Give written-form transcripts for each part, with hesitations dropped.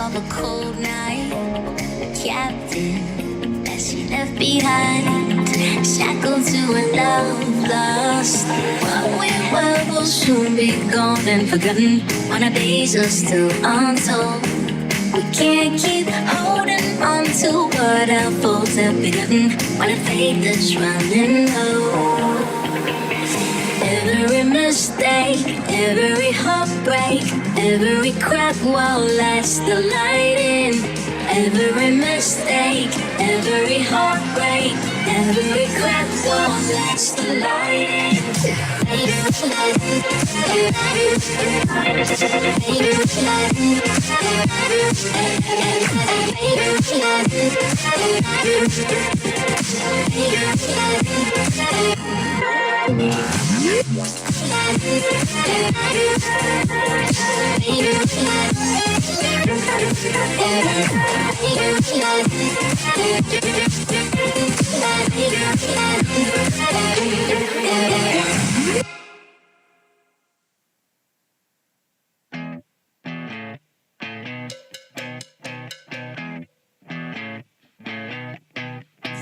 of a cold night, a captive that she left behind, shackled to a love lost. What we were will soon be gone and forgotten, when our days are still untold. We can't keep holding on to what our faults have begotten, when our faith is running low. Every mistake, every heartbreak, every crack will last the light in. Every mistake, every heartbreak, every crack will last the light in.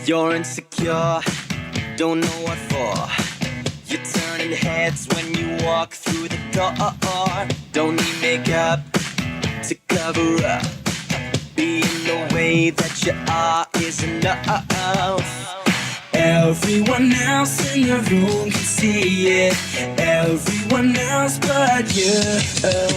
You're insecure, don't know what for. You're turning heads when you walk through the door. Don't need makeup to cover up. Being the way that you are is enough. Everyone else in the room can see it. Everyone else but you.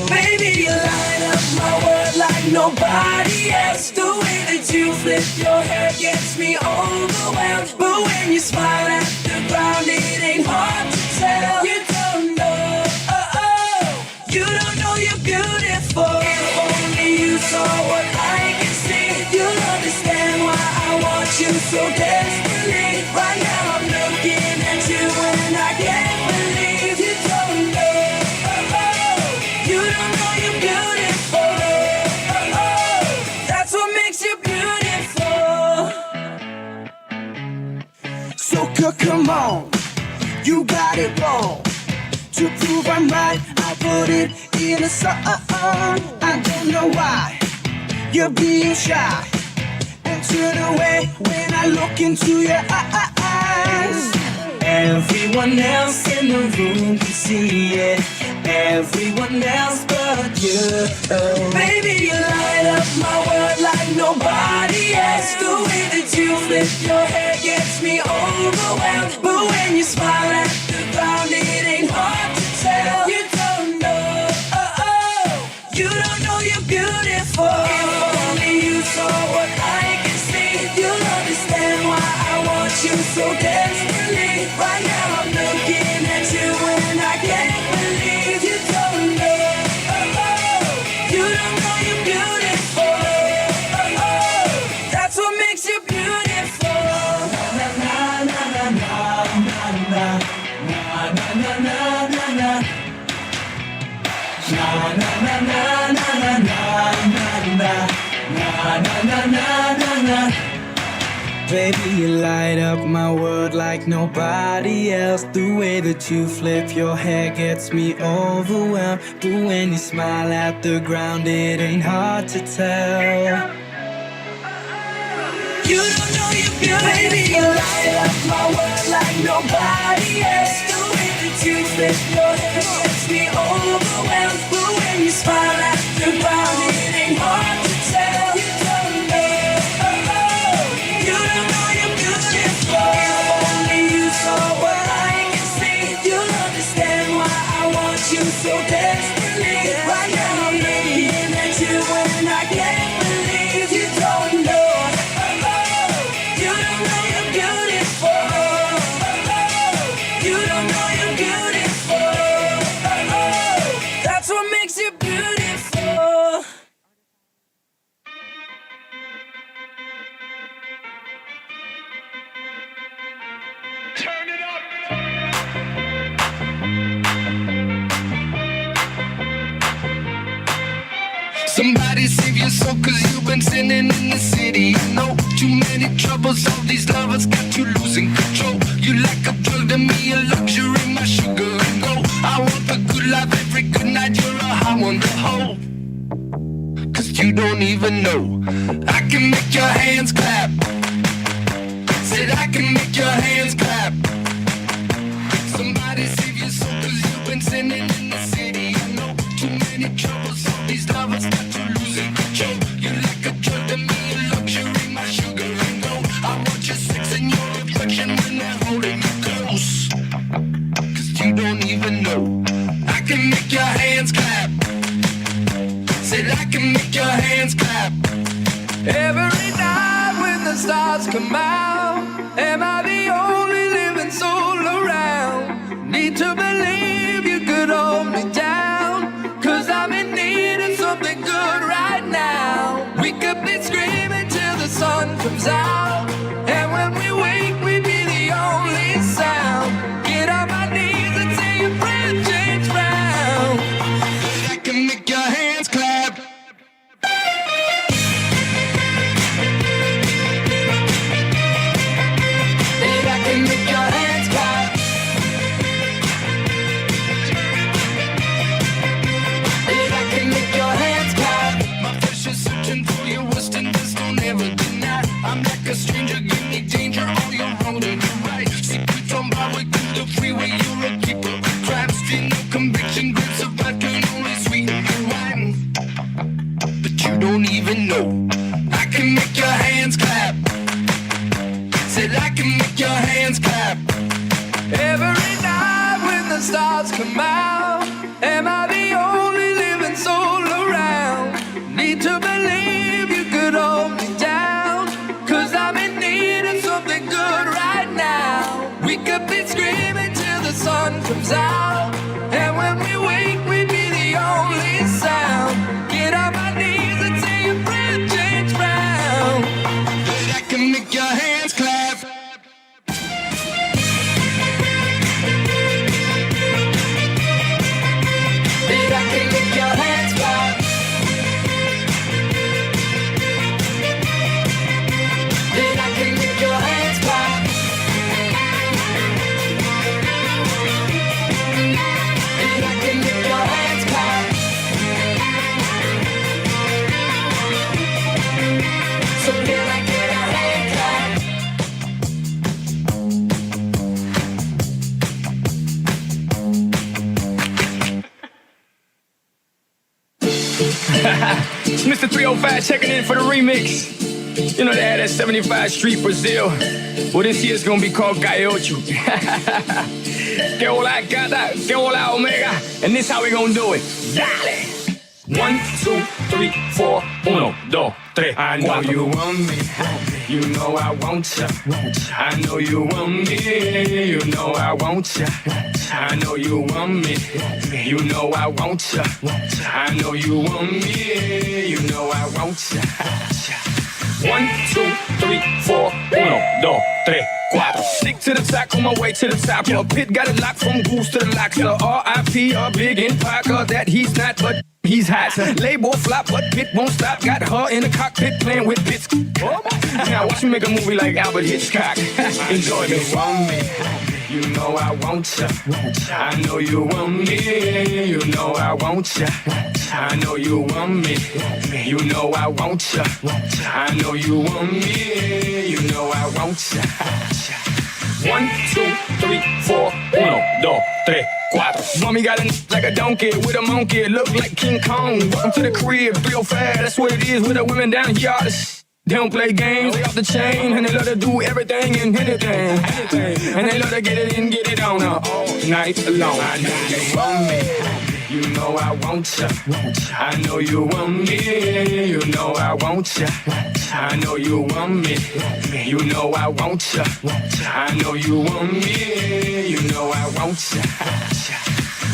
Baby, you light up my world like nobody else. The way that you flip your hair gets me overwhelmed. But when you smile at the ground, it ain't hard to tell. You don't know, you don't know you're beautiful. If only you saw what I can see, you'll understand why I want you so desperately. Right now I'm looking at you and I can't believe you don't know, you don't know you're beautiful, that's what makes you beautiful. So come on, you got it wrong. To prove I'm right, I put it in a song. I don't know why you're being shy and turn away when I look into your eyes. Everyone else in the room can see it. Everyone else but you. Baby, you light up my world like nobody else. The way that you flip your hair gets me overwhelmed. But when you smile at the ground, it ain't hard to tell. You don't know, you don't know you're beautiful. If only you saw what I can see, you'll understand why I want you so desperately. Right now I'm looking at you and I can't believe you don't know, you don't know you're beautiful, that's what makes you beautiful. Na na na na na na na na na na na na. Na na na na na na na na na na. Baby, you light up my world like nobody else. The way that you flip your hair gets me overwhelmed. But when you smile at the ground, it ain't hard to tell. You don't know you're beautiful. Baby, you light up my world like nobody else. The way that you flip your hair gets me overwhelmed. But when you smile at the ground, it ain't hard to tell. You don't know, you don't know you're beautiful. If only you saw what I can see, you'll understand why I want you so desperately. Right now I'm looking at you and I can't believe you don't know. You don't know you're beautiful. You don't know you're beautiful. That's what makes you beautiful. Turn it up. Somebody save your soul, cause you've been sinning in the city. You know, too many troubles, all these lovers got you losing control. You like a drug to me, a luxury, my sugar and gold. I want the good life every good night, you're a high one to hold. Cause you you don't even know. I can make your hands clap. Said I can make your hands clap. Somebody save your soul, cause you've been sinning in the city. I know too many troubles, all these lovers got you losing control. You're like a drug to me, a luxury, my sugar and gold. I want your sex and your affection when they're holding you close. Cause you don't even know. I can make your hands clap. Said I can make your hands clap. Every night when the stars come out, am I the only living soul around? Need to believe you could hold me down, cause I'm in need of something good right now. We could be screaming till the sun comes out, and when we wake we'd be the only sound. Get on my knees and say your prayer change round. I can make your hands clap. I'm like a stranger, give me danger, all you're holding you right. Secrets on Broadway through the freeway, you're a keeper of crabs. Feel no conviction, grips of vodka and only sweeten your wine. But you don't even know. I can make your hands clap. Said I can make your hands clap. Every night when the stars come out, am I the only living soul around? Need to believe you could hold me down, cause I'm in need of something good right now. We could be screaming till the sun comes out, and when we wake we'd be the only sound. Get on my knees and say your prayer change round. I can make your hands clap. I can make your hands clap. I can make your hands clap. I can make your hands clap. So can I get a hand clap? It's Mr. 305 checking in for the remix. You know they had that 75 Street Brazil. Well, this year's gonna be called Gaiocho. Que hola gata, que hola omega. And this how we gonna do it. Dale! 1, 2, 3, 4, 1, 2, 3. I know you want me, you know I want ya. I know you want me, you know I want ya. I know you want me, you know I want ya. I know you want me, you know I want ya. 1, 2, 3, 4, 1, 2, 3, 4. Stick to the top, on my way to the top. A pit got it locked from goose to the locks. R.I.P. a big empire, cause that he's not, but he's hot. Label flop, but Pit won't stop. Got her in the cockpit playing with bits. Now watch me make a movie like Albert Hitchcock. Enjoy this. You want me, you know I want ya. I know you want me, you know I want ya. I know you want me, you know I want ya. I know you want me, you know I want ya. 1, 2, 3, 4, 1, 2, 3, 4. Mommy got a like a donkey with a monkey, look like King Kong. Welcome to the crib, 305, that's what it is with the women down here. They don't play games, they off the chain, and they love to do everything and anything. And they love to get it in, get it on all night long. I know you want me, you know I want ya. I know you want me, you know I want ya. I know you want me, you know I want ya. I know you want me, you know I want ya.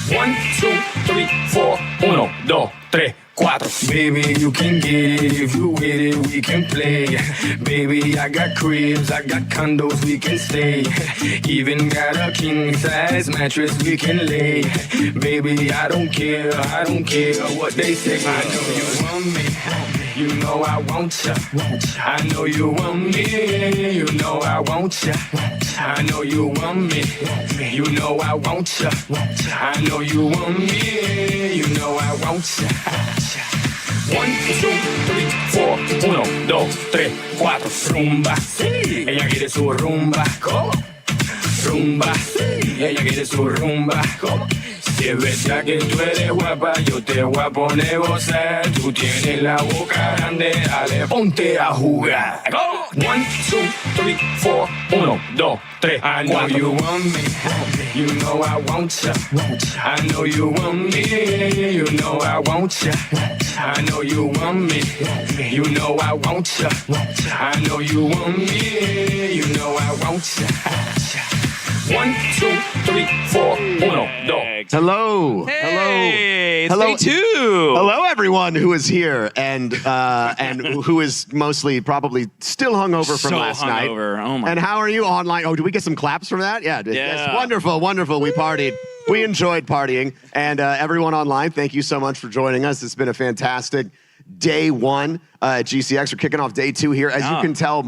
1, 2, 3, 4, 1, 2, 3, 4. Baby, you can get it if you with it, we can play. Baby, I got cribs, I got condos, we can stay. Even got a king size mattress we can lay. Baby, I don't care what they say. I know you want me, you know I want ya. I know you want me, you know I want ya. I know you want me, you know I want ya. I know you want me, you know I want ya. 1, 2, 3, 4. 1, 2, 3, 4. Rumba. Ella quiere su rumba. ¿Cómo? Rumba. Ella quiere su rumba. ¿Cómo? Si es verdad que tú eres guapa, yo te voy a poner gozar. Tú tienes la boca grande, dale, ponte a jugar. Go! 1, 2, 3, 4. 1, 2, 3. I know you want me. You know I want ya. I know you want me. You know I want ya. I know you want me. You know I want ya. I know you want me. You know I want ya. 1, 2, 3, 4. 1, 2. Hello. Hey, it's Hello. day 2. Hello, everyone who is here and who is mostly probably still hungover from So last night. hungover. Oh my And how are you online? Oh, do we get some claps from that? Yeah. Yes. Wonderful, wonderful. We partied. We enjoyed partying. And everyone online, thank you so much for joining us. It's been a fantastic day 1 at GCX. We're kicking off day 2 here. As you can tell,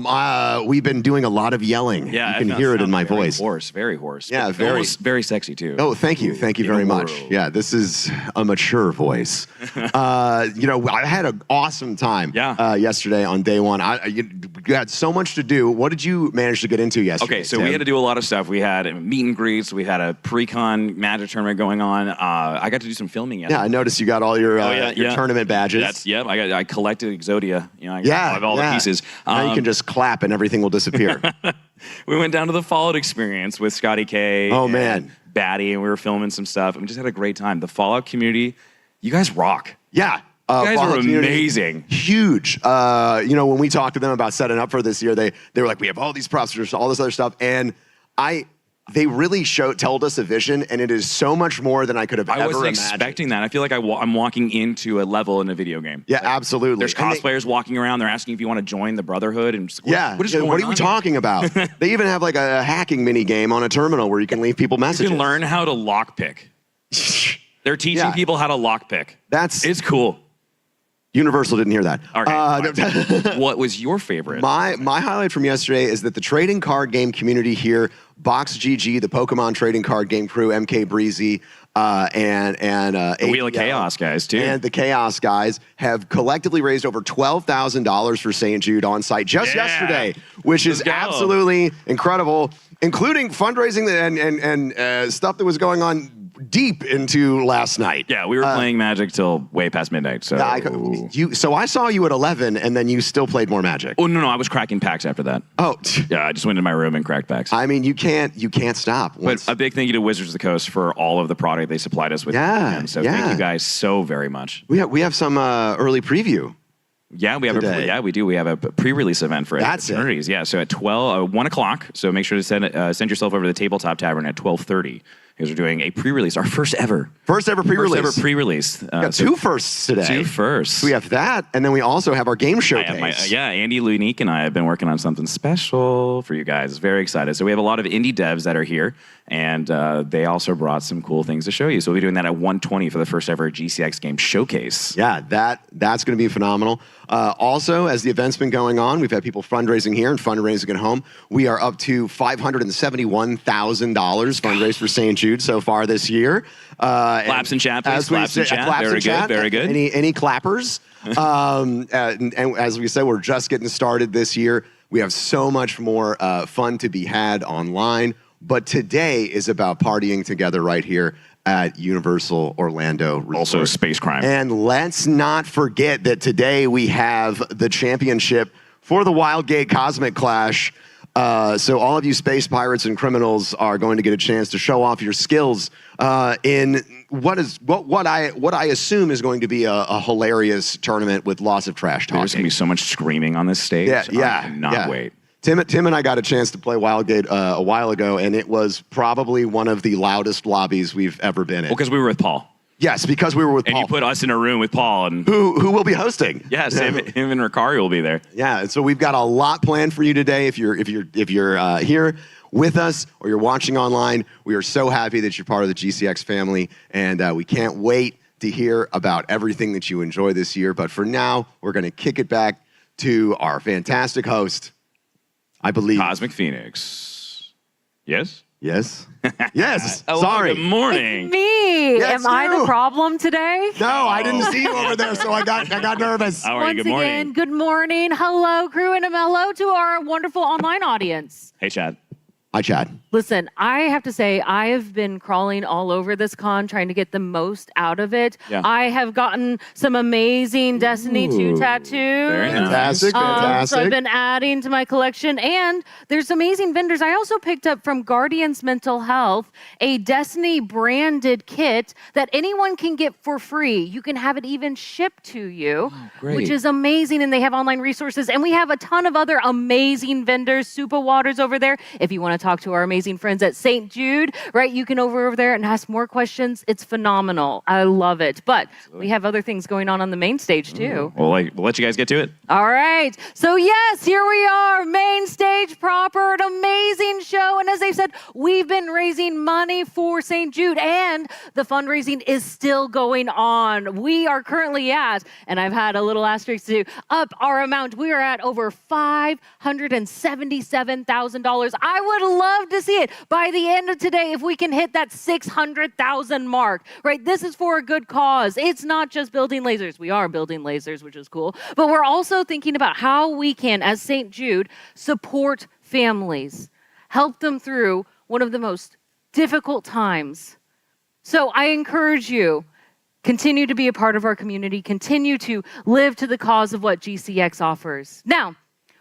we've been doing a lot of yelling. Yeah, you can hear it in my very voice. Hoarse, very hoarse. Yeah, but very. almost very sexy too. Oh, thank you. Thank you very much. Yeah, this is a mature voice. I had an awesome time yesterday on day 1. You had so much to do. What did you manage to get into yesterday? Okay, so Tim? we had to do a lot of stuff. We had meet and greets. We had a pre-con Magic tournament going on. I got to do some filming yesterday. Yeah, I noticed you got all your tournament badges. I collected Exodia. I have all the pieces. Now you can just clap and everything will disappear. We went down to the Fallout experience with Scotty K. Oh, and man. Batty, and we were filming some stuff. And we just had a great time. The Fallout community, you guys rock. Yeah. You guys Fallout are community, amazing. Huge. When we talked to them about setting up for this year, they were like, we have all these props, there's all this other stuff. And they really told us a vision, and it is so much more than I could have ever imagined. I wasn't expecting that. I feel like I'm walking into a level in a video game. Yeah, absolutely. There's cosplayers walking around. They're asking if you want to join the Brotherhood. And what are you talking about? They even have like a hacking mini game on a terminal where you can leave people messages. You can learn how to lockpick. They're teaching people how to lockpick. It's cool. Universal didn't hear that. Okay. What was your favorite? My highlight from yesterday is that the trading card game community here, Box GG, the Pokemon trading card game crew, MK Breezy, and the Wheel of Chaos guys too, and the Chaos guys have collectively raised over $12,000 for St. Jude on site just yesterday, which is absolutely incredible, including fundraising and stuff that was going on deep into last night. Yeah, we were playing Magic till way past midnight. So so I saw you at 11, and then you still played more Magic. Oh no, I was cracking packs after that. Oh yeah, I just went in my room and cracked packs. I mean, you can't stop. But a big thank you to Wizards of the Coast for all of the product they supplied us with. So thank you guys so very much. We have some early preview. Yeah, we have we do. We have a pre-release event for fraternities. Yeah, so at 1 o'clock. So make sure to send yourself over to the Tabletop Tavern at 12:30 because we're doing a pre-release, our first ever pre-release. Got 2 firsts today. 2 firsts. We have that, and then we also have our game showcase. Andy Lunique and I have been working on something special for you guys. Very excited. So we have a lot of indie devs that are here, and they also brought some cool things to show you. So we'll be doing that at 1:20 for the first ever GCX game showcase. Yeah, that's going to be phenomenal. Also, as the event's been going on, we've had people fundraising here and fundraising at home. We are up to $571,000 fundraised for St. Jude so far this year. Claps in chat, please. Claps in chat. Very good. Very good. Any clappers? and as we said, we're just getting started this year. We have so much more fun to be had online. But today is about partying together right here at Universal Orlando Resort. Also Space Crime. And let's not forget that today we have the championship for the Wildgate Cosmic Clash. So all of you space pirates and criminals are going to get a chance to show off your skills in what I assume is going to be a hilarious tournament with lots of trash talking. There's going to be so much screaming on this stage. I cannot wait. Tim and I got a chance to play Wildgate a while ago, and it was probably one of the loudest lobbies we've ever been in. Well, because we were with Paul. Yes, because we were with Paul. And you put us in a room with Paul, and who will be hosting? Yes, him and Ricari will be there. Yeah, and so we've got a lot planned for you today. If you're here with us or you're watching online, we are so happy that you're part of the GCX family, and we can't wait to hear about everything that you enjoy this year. But for now, we're going to kick it back to our fantastic host, I believe, Cosmic Phoenix. Yes? Yes. Yes. Hello, Sorry. Good morning. Me. Yes, Am I you. the problem today? No, I didn't see you over there, so I got nervous. How are you? Once Good morning. again, good morning. Hello, crew, and hello to our wonderful online audience. Hey, Chad. Hi, Chad. Listen, I have to say, I have been crawling all over this con trying to get the most out of it. Yeah. I have gotten some amazing Destiny 2 tattoos. Very nice. Fantastic. Fantastic. So I've been adding to my collection, and there's amazing vendors. I also picked up from Guardians Mental Health a Destiny branded kit that anyone can get for free. You can have it even shipped to you, which is amazing, and they have online resources. And we have a ton of other amazing vendors, Super Waters over there. If you want to talk to our amazing friends at St. Jude, right, you can over there and ask more questions. It's phenomenal. I love it. But we have other things going on the main stage, too. Well, we'll let you guys get to it. All right. So, yes, here we are, main stage proper, an amazing show. And as I said, we've been raising money for St. Jude, and the fundraising is still going on. We are currently at, and I've had a little asterisk to up our amount, we are at over $577,000. I would love to see it by the end of today if we can hit that 600,000 mark, right? This is for a good cause. It's not just building lasers. We are building lasers, which is cool, but we're also thinking about how we can, as St. Jude, support families, help them through one of the most difficult times. So I encourage you, continue to be a part of our community, continue to live to the cause of what GCX offers. Now,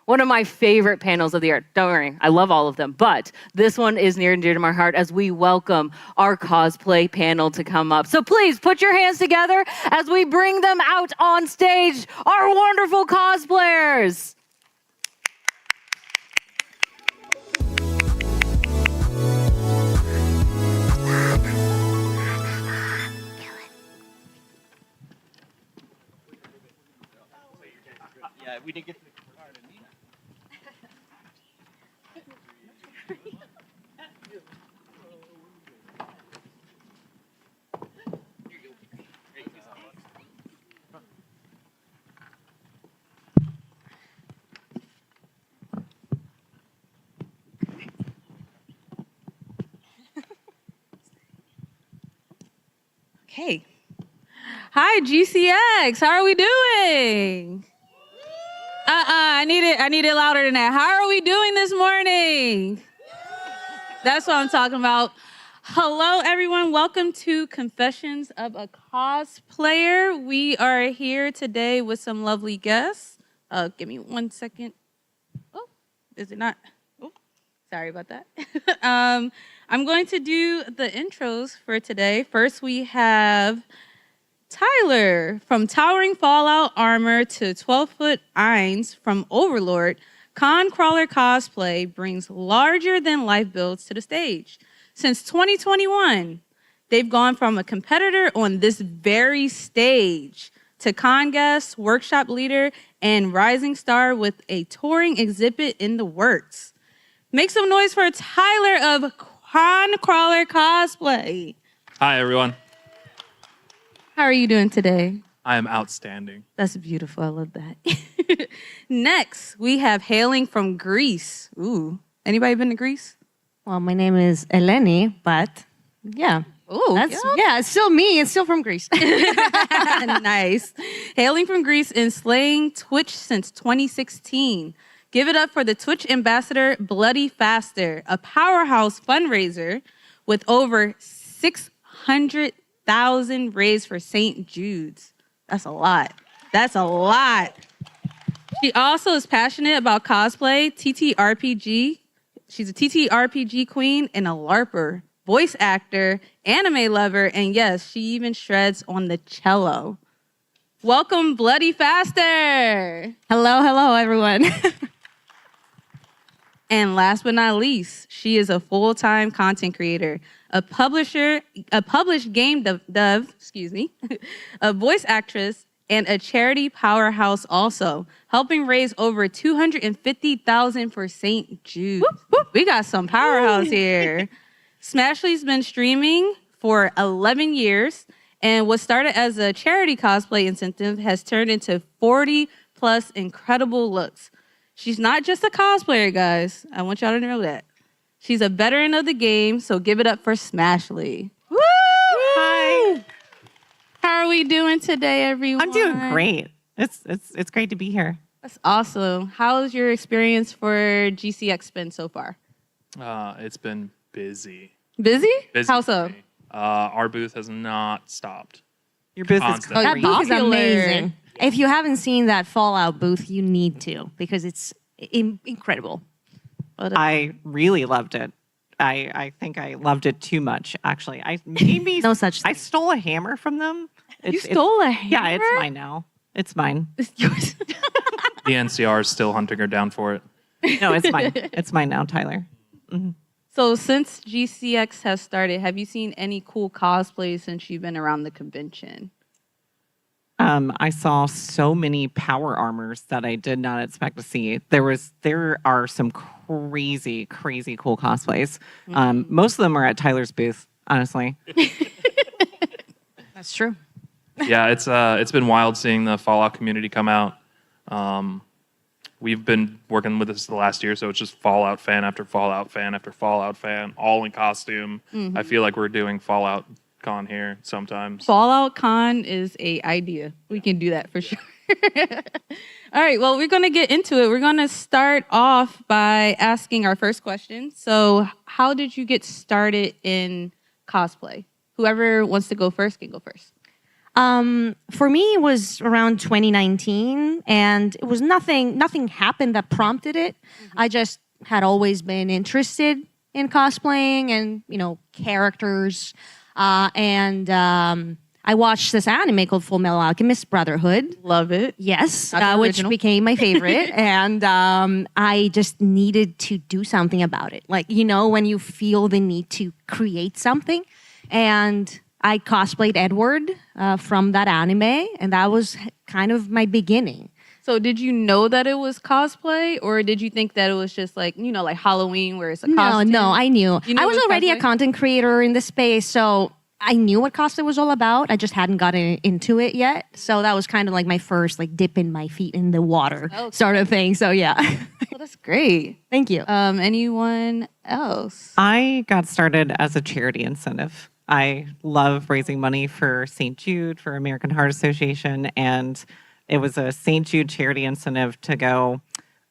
one of my favorite panels of the year. Don't worry, I love all of them, but this one is near and dear to my heart as we welcome our cosplay panel to come up. So please put your hands together as we bring them out on stage, our wonderful cosplayers. Yeah, we didn't get to Okay. Hi, GCX. How are we doing? I need it louder than that. How are we doing this morning? That's what I'm talking about. Hello, everyone. Welcome to Confessions of a Cosplayer. We are here today with some lovely guests. Give me 1 second. Oh, is it not? Oh, sorry about that. I'm going to do the intros for today. First, we have Tyler from Towering Fallout Armor to 12-foot Eins from Overlord. Con Crawler Cosplay brings larger-than-life builds to the stage. Since 2021, they've gone from a competitor on this very stage to con guest, workshop leader, and rising star with a touring exhibit in the works. Make some noise for Tyler of Con Crawler Cosplay. Hi, everyone. How are you doing today? I am outstanding. That's beautiful. I love that. Next, we have hailing from Greece. Ooh, anybody been to Greece? Well, my name is Eleni, but yeah. Ooh, It's still me. It's still from Greece. Nice. Hailing from Greece and slaying Twitch since 2016. Give it up for the Twitch ambassador, Bloody Faster, a powerhouse fundraiser with over 600,000 raised for St. Jude's. That's a lot. That's a lot. She also is passionate about cosplay, TTRPG. She's a TTRPG queen and a LARPer, voice actor, anime lover, and yes, she even shreds on the cello. Welcome, Bloody Faster. Hello, everyone. And last but not least, she is a full-time content creator, a published game dev, a voice actress, and a charity powerhouse also, helping raise over $250,000 for St. Jude. We got some powerhouse here. Smashly's been streaming for 11 years, and what started as a charity cosplay incentive has turned into 40-plus incredible looks. She's not just a cosplayer, guys. I want y'all to know that. She's a veteran of the game, so give it up for Smashley. Woo! Hi. How are we doing today, everyone? I'm doing great. It's great to be here. That's awesome. How's your experience for GCX been so far? It's been busy. Busy? Busy How for so? me. Our booth has not stopped. Your booth Constant. is That great. booth is Popular. amazing. If you haven't seen that Fallout booth, you need to because it's incredible. I really loved it. I think I loved it too much, actually. I maybe No such I thing. stole a hammer from them. You stole a hammer? Yeah, it's mine now. It's mine. It's yours. The NCR is still hunting her down for it. No, it's mine. It's mine now, Tyler. So since GCX has started, have you seen any cool cosplays since you've been around the convention? I saw so many power armors that I did not expect to see. There are some crazy cool cosplays. Most of them are at Tyler's booth, honestly. That's true. Yeah, it's been wild seeing the Fallout community come out. We've been working with this the last year, so it's just Fallout fan after Fallout fan after Fallout fan, all in costume. I feel like we're doing Fallout Con here sometimes. Fallout Con is a idea. We can do that for sure. All right, well, we're going to get into it. We're going to start off by asking our first question. So, how did you get started in cosplay? Whoever wants to go first can go first. For me, it was around 2019, and it was nothing happened that prompted it. I just had always been interested in cosplaying and, characters. I watched this anime called Full Metal Alchemist Brotherhood. Love it. Yes, That's which original. became my favorite. And I just needed to do something about it. Like, when you feel the need to create something. And I cosplayed Edward from that anime. And that was kind of my beginning. So did you know that it was cosplay, or did you think that it was just like Halloween where it's a costume? No, I knew. You knew I it was was already a cosplay? content creator in the space, so I knew what cosplay was all about. I just hadn't gotten into it yet. So that was kind of like my first dipping my feet in the water sort of thing. So yeah. Well, that's great. Thank you. Anyone else? I got started as a charity incentive. I love raising money for St. Jude, for American Heart Association, and it was a St. Jude charity incentive to go, all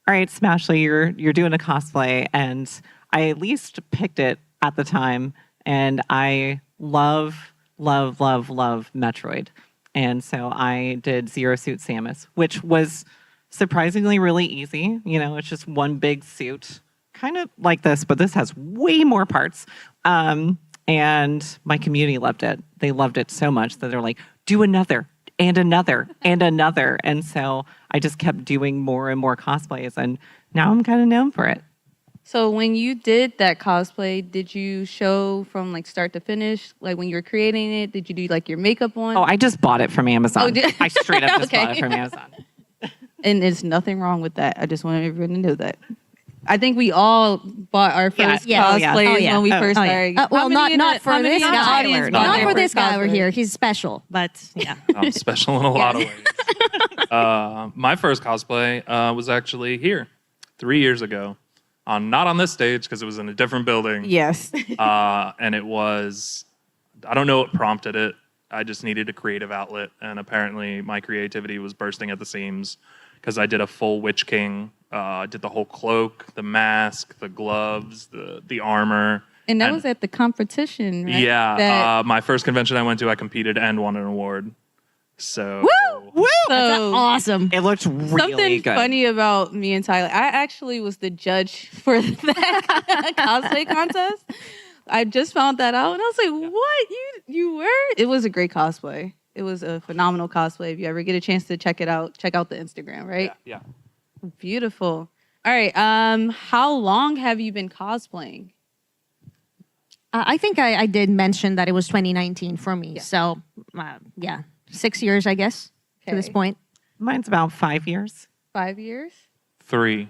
right, Smashley, you're doing a cosplay. And I at least picked it at the time. And I love Metroid. And so I did Zero Suit Samus, which was surprisingly really easy. It's just one big suit, kind of like this, but this has way more parts. And my community loved it. They loved it so much that they're like, do another. And another, and another. And so I just kept doing more and more cosplays, and now I'm kind of known for it. So when you did that cosplay, did you show from start to finish? Like when you were creating it, did you do your makeup on? Oh, I just bought it from Amazon. Oh, did- I straight up just Okay. bought it from Amazon. And there's nothing wrong with that. I just want everyone to know that. I think we all bought our first yeah. cosplays Oh, yeah. when we Oh, first oh, yeah. started. Well, How many not in for how many this in the guy. audience bought Not their for this first guy over cosplay? here. He's special, but yeah. I'm special in a lot of ways. My first cosplay was actually here 3 years ago. Not on this stage because it was in a different building. Yes. And it was, I don't know what prompted it. I just needed a creative outlet. And apparently my creativity was bursting at the seams because I did a full Witch King. I did the whole cloak, the mask, the gloves, the armor. And that was at the competition, right? Yeah. That- My first convention I went to, I competed and won an award. So. Woo! That's awesome. It looked really Something good. funny about me and Tyler. I actually was the judge for that cosplay contest. I just found that out, and I was like, "What? You were?" It was a great cosplay. It was a phenomenal cosplay. If you ever get a chance to check it out, check out the Instagram. Right? Yeah. Beautiful. All right. How long have you been cosplaying? I think I did mention that it was 2019 for me. Yeah. So, 6 years, I guess, to this Okay. point. Mine's about 5 years. 5 years. 3.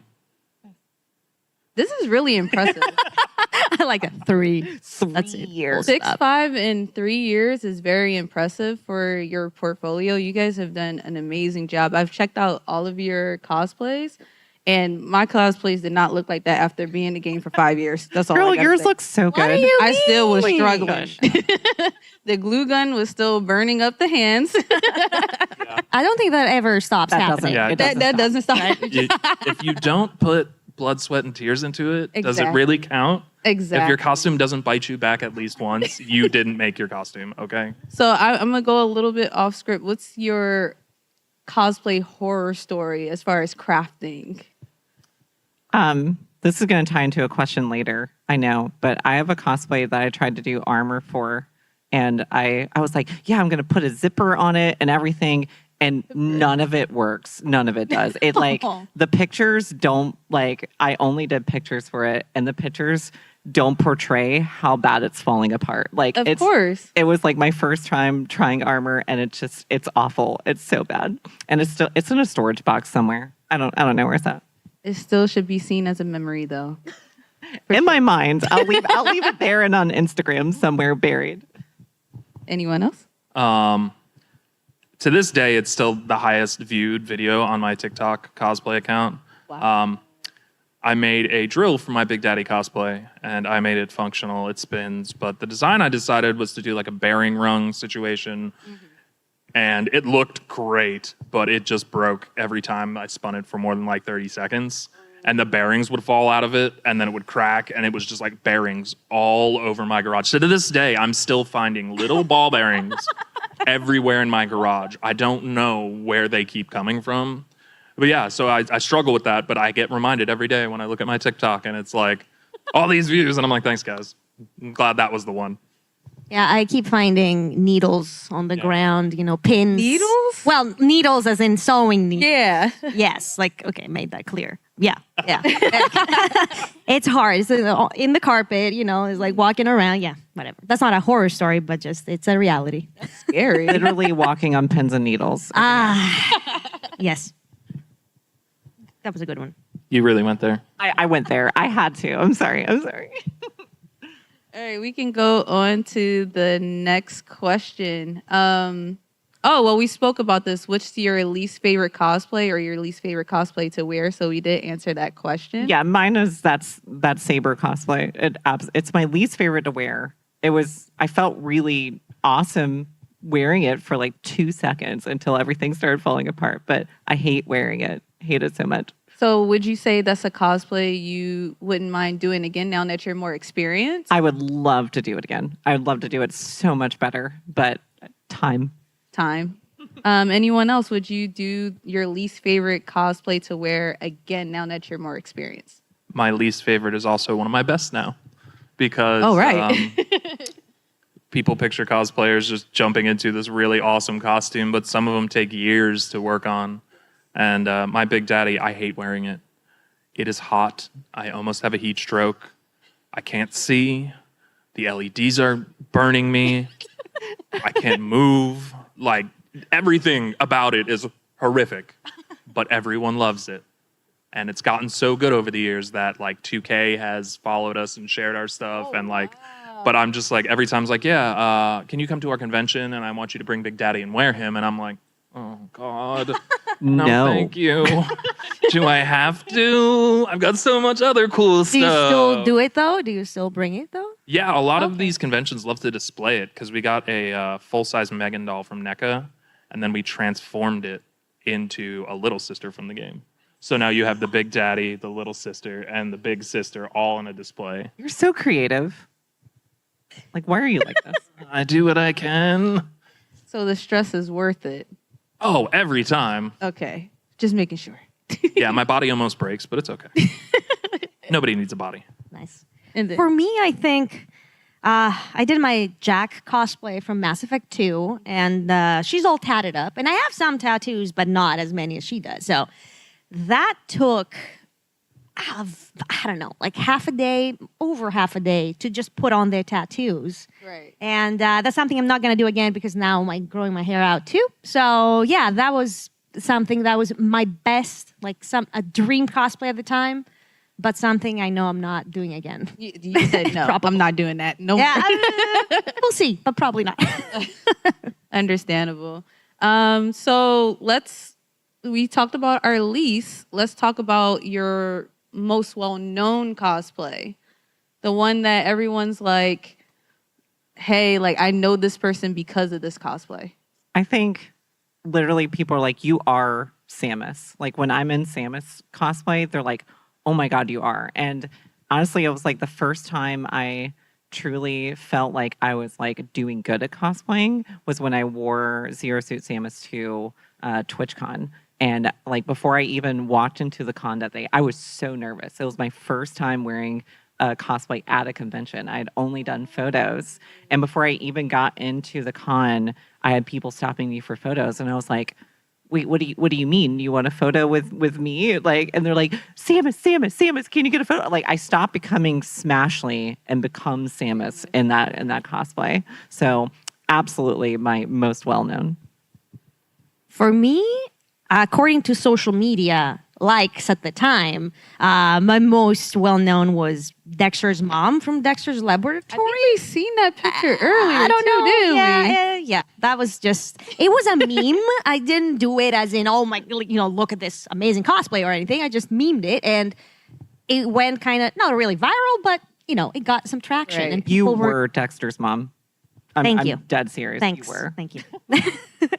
This is really impressive. I like a 3. That's it. years. 6, 5, and 3 years is very impressive for your portfolio. You guys have done an amazing job. I've checked out all of your cosplays, And my cosplays did not look like that after being in the game for 5 years. That's all. Girl, I gotta yours say. looks so good. I still was mean? struggling. The glue gun was still burning up the hands. I don't think that ever stops That happening. doesn't- that doesn't stop. If you don't put blood, sweat, and tears into it, does it Exactly. really count? Exactly. If your costume doesn't bite you back at least once, you didn't make your costume, okay? So I'm gonna go a little bit off script. What's your cosplay horror story as far as crafting? This is going to tie into a question later, I know, but I have a cosplay that I tried to do armor for, and I was like, yeah, I'm going to put a zipper on it and everything, and none of it works. None of it does. It like the pictures don't like. I only did pictures for it, and the pictures don't portray how bad it's falling apart. Like, Of course. it was like my first time trying armor, and it's awful. It's so bad, and it's in a storage box somewhere. I don't know where it's at. It still should be seen as a memory, though. In my mind, I'll leave it there and on Instagram somewhere buried. Anyone else? To this day, it's still the highest viewed video on my TikTok cosplay account. Wow. I made a drill for my Big Daddy cosplay, and I made it functional. It spins, but the design I decided was to do like a bearing rung situation, and it looked great, but it just broke every time I spun it for more than like 30 seconds. And the bearings would fall out of it, and then it would crack, and it was just like bearings all over my garage. So to this day, I'm still finding little ball bearings everywhere in my garage. I don't know where they keep coming from. But yeah, so I struggle with that, but I get reminded every day when I look at my TikTok, and it's like, all these views, and I'm like, thanks, guys. I'm glad that was the one. Yeah, I keep finding needles on the ground, pins. Needles? Well, needles as in sewing needles. Yeah. Yes, okay, made that clear. Yeah. It's hard. It's in the carpet, it's like walking around. Yeah, whatever. That's not a horror story, but it's a reality. Scary. Literally walking on pins and needles. Yes. That was a good one. You really went there? I went there. I had to. I'm sorry. All right, we can go on to the next question. We spoke about this. What's your least favorite cosplay or your least favorite cosplay to wear? So we did answer that question. Yeah, mine is that Saber cosplay. It's my least favorite to wear. I felt really awesome wearing it for like 2 seconds until everything started falling apart, but I hate wearing it. Hate it so much. So would you say that's a cosplay you wouldn't mind doing again now that you're more experienced? I would love to do it again. I would love to do it so much better, but time. Anyone else, would you do your least favorite cosplay to wear again now that you're more experienced? My least favorite is also one of my best now, because people picture cosplayers just jumping into this really awesome costume, but some of them take years to work on. And my Big Daddy, I hate wearing it. It is hot. I almost have a heat stroke. I can't see. The LEDs are burning me. I can't move. Like, everything about it is horrific, but everyone loves it. And it's gotten so good over the years that like 2K has followed us and shared our stuff. But I'm just like, every time it's like, can you come to our convention? And I want you to bring Big Daddy and wear him. And I'm like, oh God, no, thank you. Do I have to? I've got so much other cool stuff. Do you still do it though? Do you still bring it though? Yeah, a lot of these conventions love to display it because we got a full-size Megan doll from NECA, and then we transformed it into a little sister from the game. So now you have the Big Daddy, the little sister, and the big sister all in a display. You're so creative. Like, why are you like this? I do what I can. So the stress is worth it. Oh, every time. Okay, just making sure. Yeah, my body almost breaks, but it's okay. Nobody needs a body. Nice. And For me, I think I did my Jack cosplay from Mass Effect 2, and she's all tatted up. And I have some tattoos, but not as many as she does. So that took, I don't know, like over half a day to just put on their tattoos. Right. And that's something I'm not going to do again because now I'm growing my hair out too. So yeah, that was something that was my best, like a dream cosplay at the time. But something I know I'm not doing again. You said no. I'm not doing that. No. Yeah, we'll see, but probably not. Understandable. So let's we talked about our least. Let's talk about your most well-known cosplay. The one that everyone's like, hey, like I know this person because of this cosplay. I think literally people are like, you are Samus. Like when I'm in Samus cosplay, they're like, oh my God, you are. And honestly, it was like the first time I truly felt like I was like doing good at cosplaying was when I wore Zero Suit Samus to TwitchCon. And like before I even walked into the con that day, I was so nervous. It was my first time wearing a cosplay at a convention. I had only done photos. And before I even got into the con, I had people stopping me for photos. And I was like, wait, what do you mean? You want a photo with me? Like, and they're like, Samus, can you get a photo? Like I stopped becoming Smashly and become Samus in that cosplay. So absolutely my most well-known. For me, according to social media likes at the time, my most well-known was Dexter's mom from Dexter's Laboratory. I think we seen that picture earlier. I don't know. Didn't we? Yeah. That was just, it was a meme. I didn't do it as in, oh my, look at this amazing cosplay or anything. I just memed it and it went kind of, not really viral, but, it got some traction. Right. And You people were Dexter's mom. Thank you. I'm dead serious. Thanks. You were. Thank you.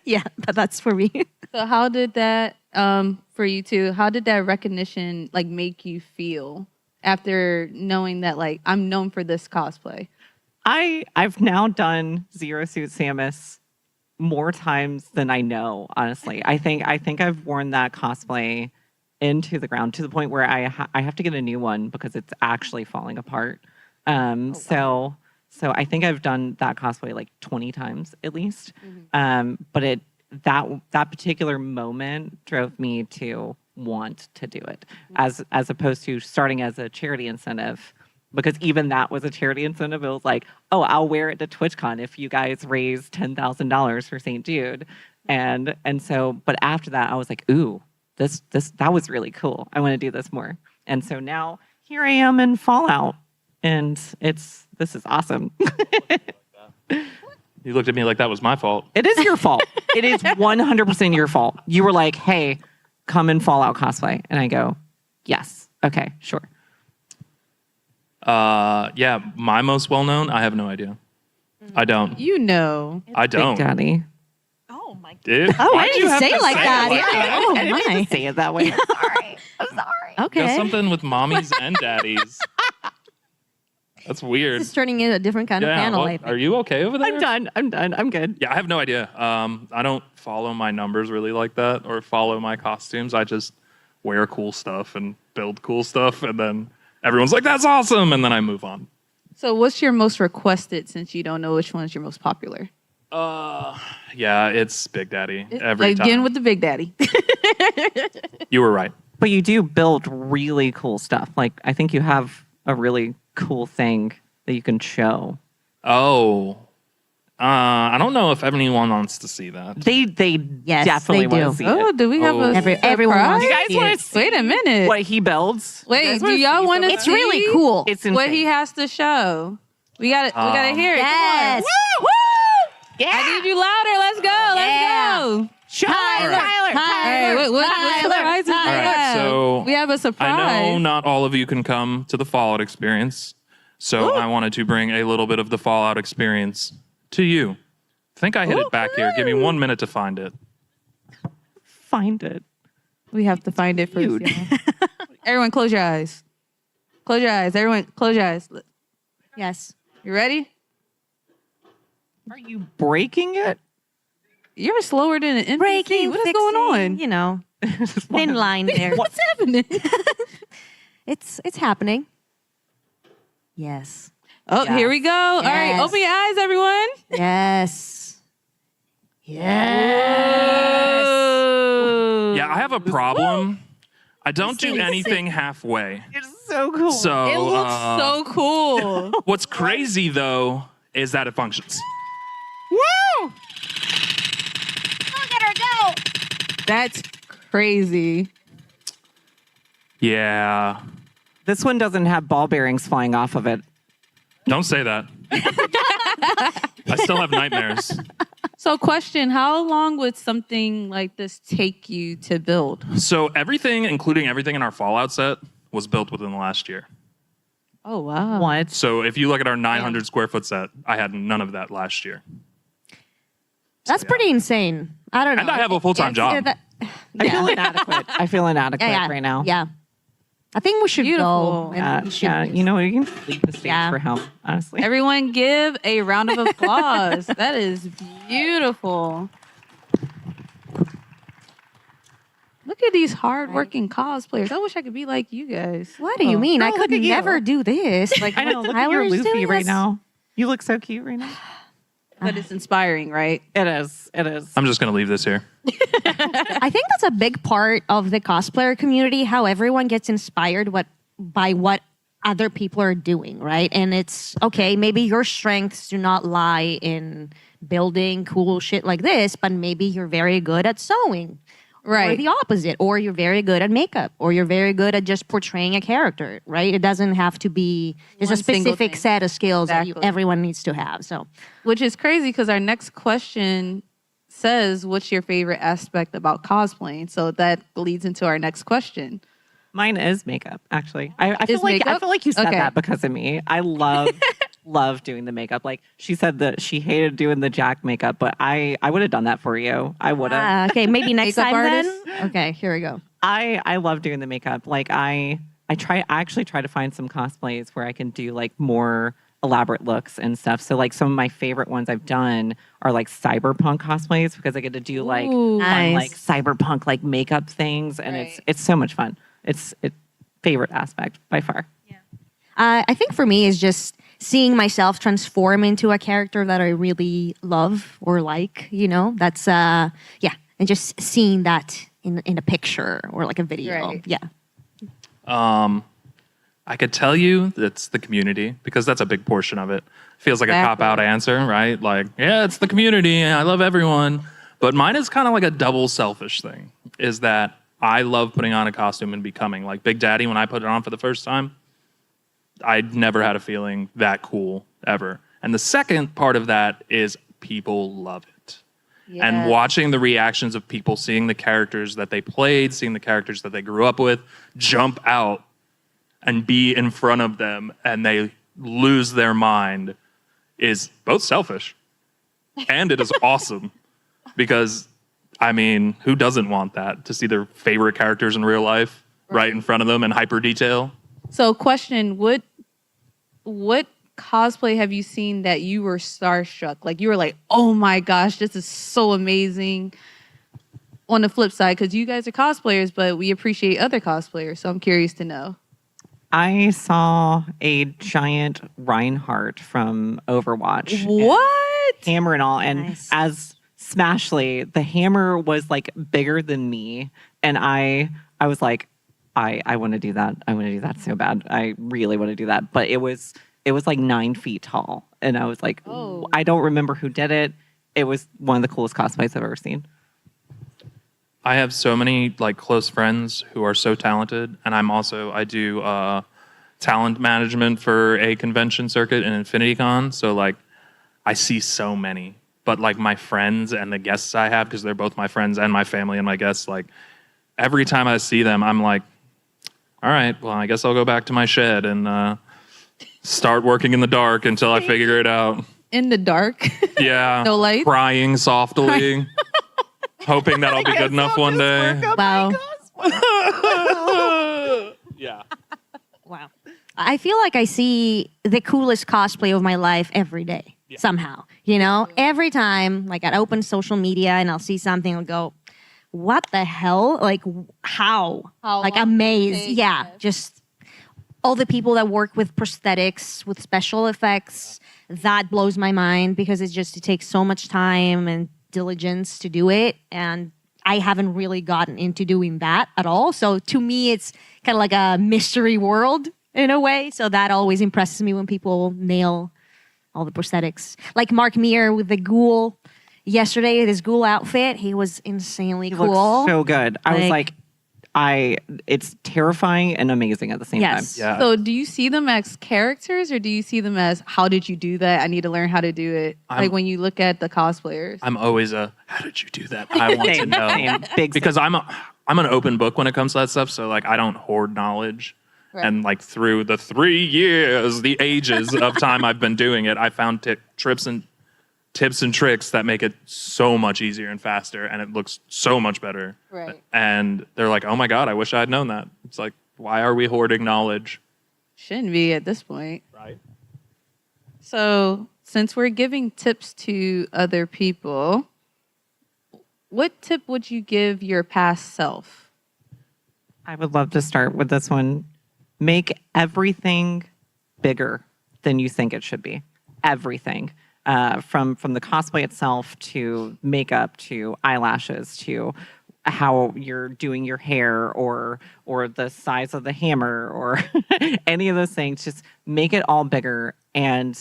Yeah, that's for me. So how did that, for you too, how did that recognition like make you feel after knowing that like I'm known for this cosplay? I've now done Zero Suit Samus more times than I know, honestly. I think I've worn that cosplay into the ground to the point where I have to get a new one because it's actually falling apart. So I think I've done that cosplay like 20 times at least. But that particular moment drove me to want to do it as opposed to starting as a charity incentive, because even that was a charity incentive. It was like, oh, I'll wear it to TwitchCon if you guys raise $10,000 for St. Jude. And so, but after that I was like, ooh, that was really cool. I want to do this more. And so now here I am in Fallout and this is awesome. You looked at me like that was my fault. It is your fault. It is 100% your fault. You were like, hey, come in Fallout cosplay. And I go, yes. Okay, sure. Yeah, my most well-known, I have no idea. I don't. I don't. Big Daddy. Oh my God. Dude, Oh, why'd I you didn't have say to it like that. I Oh didn't mean my. to say it that way. I'm sorry. Got Okay. something with mommies and daddies. That's weird. This is turning into a different kind of panel. I think. Are you okay over there? I'm done. I'm good. Yeah, I have no idea. I don't follow my numbers really like that or follow my costumes. I just wear cool stuff and build cool stuff, and then everyone's like, that's awesome, and then I move on. So what's your most requested since you don't know which one is your most popular? Yeah, it's Big Daddy every time. Again with the Big Daddy. You were right. But you do build really cool stuff. Like, I think you have a really cool thing that you can show. Oh. I don't know if anyone wants to see that. They Yes, definitely they want do. to see Oh, it. do we have a everyone wants You to guys see want it. to see Wait a minute. what he builds? You Wait, guys do wanna y'all see want to some of It's that? really cool. It's insane. what he has to show? We got to hear it. Come on. Yes. Yeah. I need you louder. Let's go. Yeah. Let's go. Tyler. Hey, what surprise is Tyler. we All right, have? so We have a surprise. I know not all of you can come to the Fallout experience, so I wanted to bring a little bit of the Fallout experience to you. I think I hid it back here. Give me 1 minute to find it. Find it. We have to find it first. Dude. y'all. Everyone, close your eyes. Close your eyes. Everyone, close your eyes. Yes. You ready? Are you breaking it? You're slower than an NPC. Breaking, What is fixing, going on? Thin line there. What's happening? It's happening. Yes. Oh, Yes. here we go. All right, Yes. open your eyes, everyone. Yes. Yes. Yeah, I have a problem. I don't do anything halfway. It's so cool. So It looks so cool. what's crazy though is that it functions. Woo! Look at her go. That's crazy. Yeah. This one doesn't have ball bearings flying off of it. Don't say that. I still have nightmares. So, question: how long would something like this take you to build? So everything, including everything in our Fallout set, was built within the last year. Oh wow! What? So if you look at our 900 square foot set, I had none of that last year. That's pretty insane. I don't know. And I have a full-time job. I feel inadequate. I feel inadequate right now. Yeah. I think we should Beautiful. go. And we should, You know, you can leave the stage for him, honestly. Everyone, give a round of applause. That is beautiful. Look at these hardworking cosplayers. I wish I could be like you guys. What do you mean? I look could at you. never do this. Like I know. Look at your Luffy right now. You look so cute right now. But it's inspiring, right? It is. It is. I'm just going to leave this here. I think that's a big part of the cosplayer community, how everyone gets inspired by what other people are doing, right? And it's okay, maybe your strengths do not lie in building cool shit like this, but maybe you're very good at sewing. Right. Or the opposite. Or you're very good at makeup. Or you're very good at just portraying a character, right? It doesn't have to be there's a One single specific thing. set of skills that Exactly. everyone needs to have. So Which is crazy because our next question says, what's your favorite aspect about cosplaying? So that leads into our next question. Mine is makeup, actually. I feel Is like makeup? you said Okay. that because of me. I love doing the makeup. Like she said that she hated doing the Jack makeup, but I would have done that for you. I would have. okay, maybe next Makeup time artist? then. Okay, here we go. I love doing the makeup. Like I actually try to find some cosplays where I can do like more elaborate looks and stuff. So like some of my favorite ones I've done are like cyberpunk cosplays because I get to do like Ooh. fun, Nice. like cyberpunk like makeup things, and Right. it's so much fun. It's favorite aspect by far. I think for me is just seeing myself transform into a character that I really love or like, you know, that's and just seeing that in a picture or like a video. Right. Yeah. I could tell you it's the community because that's a big portion of it. Feels like a Exactly. cop-out answer, right? Like, yeah, it's the community. I love everyone. But mine is kind of like a double selfish thing, is that I love putting on a costume and becoming. Like Big Daddy, when I put it on for the first time, I'd never had a feeling that cool ever. And the second part of that is people love it. And watching the reactions of people, seeing the characters that they played, seeing the characters that they grew up with, jump out and be in front of them and they lose their mind is both selfish and it is awesome. Because, I mean, who doesn't want that? To see their favorite characters in real life right in front of them in hyper detail? So, question: what cosplay have you seen that you were starstruck? Like you were like, "Oh my gosh, this is so amazing." On the flip side, because you guys are cosplayers, but we appreciate other cosplayers, so I'm curious to know. I saw a giant Reinhardt from Overwatch. What? Hammer and all. And Nice. as Smashly, the hammer was like bigger than me. And I was like, I want to do that. I want to do that so bad. I really want to do that. But it was like 9 feet tall. And I was like, Oh. I don't remember who did it. It was one of the coolest cosplays I've ever seen. I have so many like close friends who are so talented, and I do talent management for a convention circuit in InfinityCon. So like, I see so many, but like my friends and the guests I have, because they're both my friends and my family and my guests. Like every time I see them, I'm like, all right, well, I guess I'll go back to my shed and start working in the dark until I figure it out. In the dark. Yeah, No lights? crying softly. Hoping that I'll be good enough one day. Wow. Yeah. Wow. I feel like I see the coolest cosplay of my life every day somehow. You know, every time, like I'd open social media and I'll see something, I'll go, what the hell? Like, how? Like, long amazed. did it take? Yeah. Yes. Just all the people that work with prosthetics, with special effects, that blows my mind because it takes so much time and diligence to do it. And I haven't really gotten into doing that at all. So to me, it's kind of like a mystery world in a way. So that always impresses me when people nail all the prosthetics. Like Mark Meir with the ghoul yesterday, his ghoul outfit, he was insanely He cool. looks so good. I was like, it's terrifying and amazing at the same time. Yeah. So do you see them as characters or do you see them as how did you do that? I need to learn how to do it. Like when you look at the cosplayers. I'm always how did you do that? I want to know. Because I'm an open book when it comes to that stuff. So like I don't hoard knowledge. Right. And like through the 3 years, the ages of time I've been doing it, I found tips and tricks that make it so much easier and faster, and it looks so much better. Right. And they're like, oh my God, I wish I had known that. It's like, why are we hoarding knowledge? Shouldn't be at this point. Right. So since we're giving tips to other people, what tip would you give your past self? I would love to start with this one. Make everything bigger than you think it should be. Everything. From the cosplay itself to makeup to eyelashes to how you're doing your hair or the size of the hammer or any of those things. Just make it all bigger. And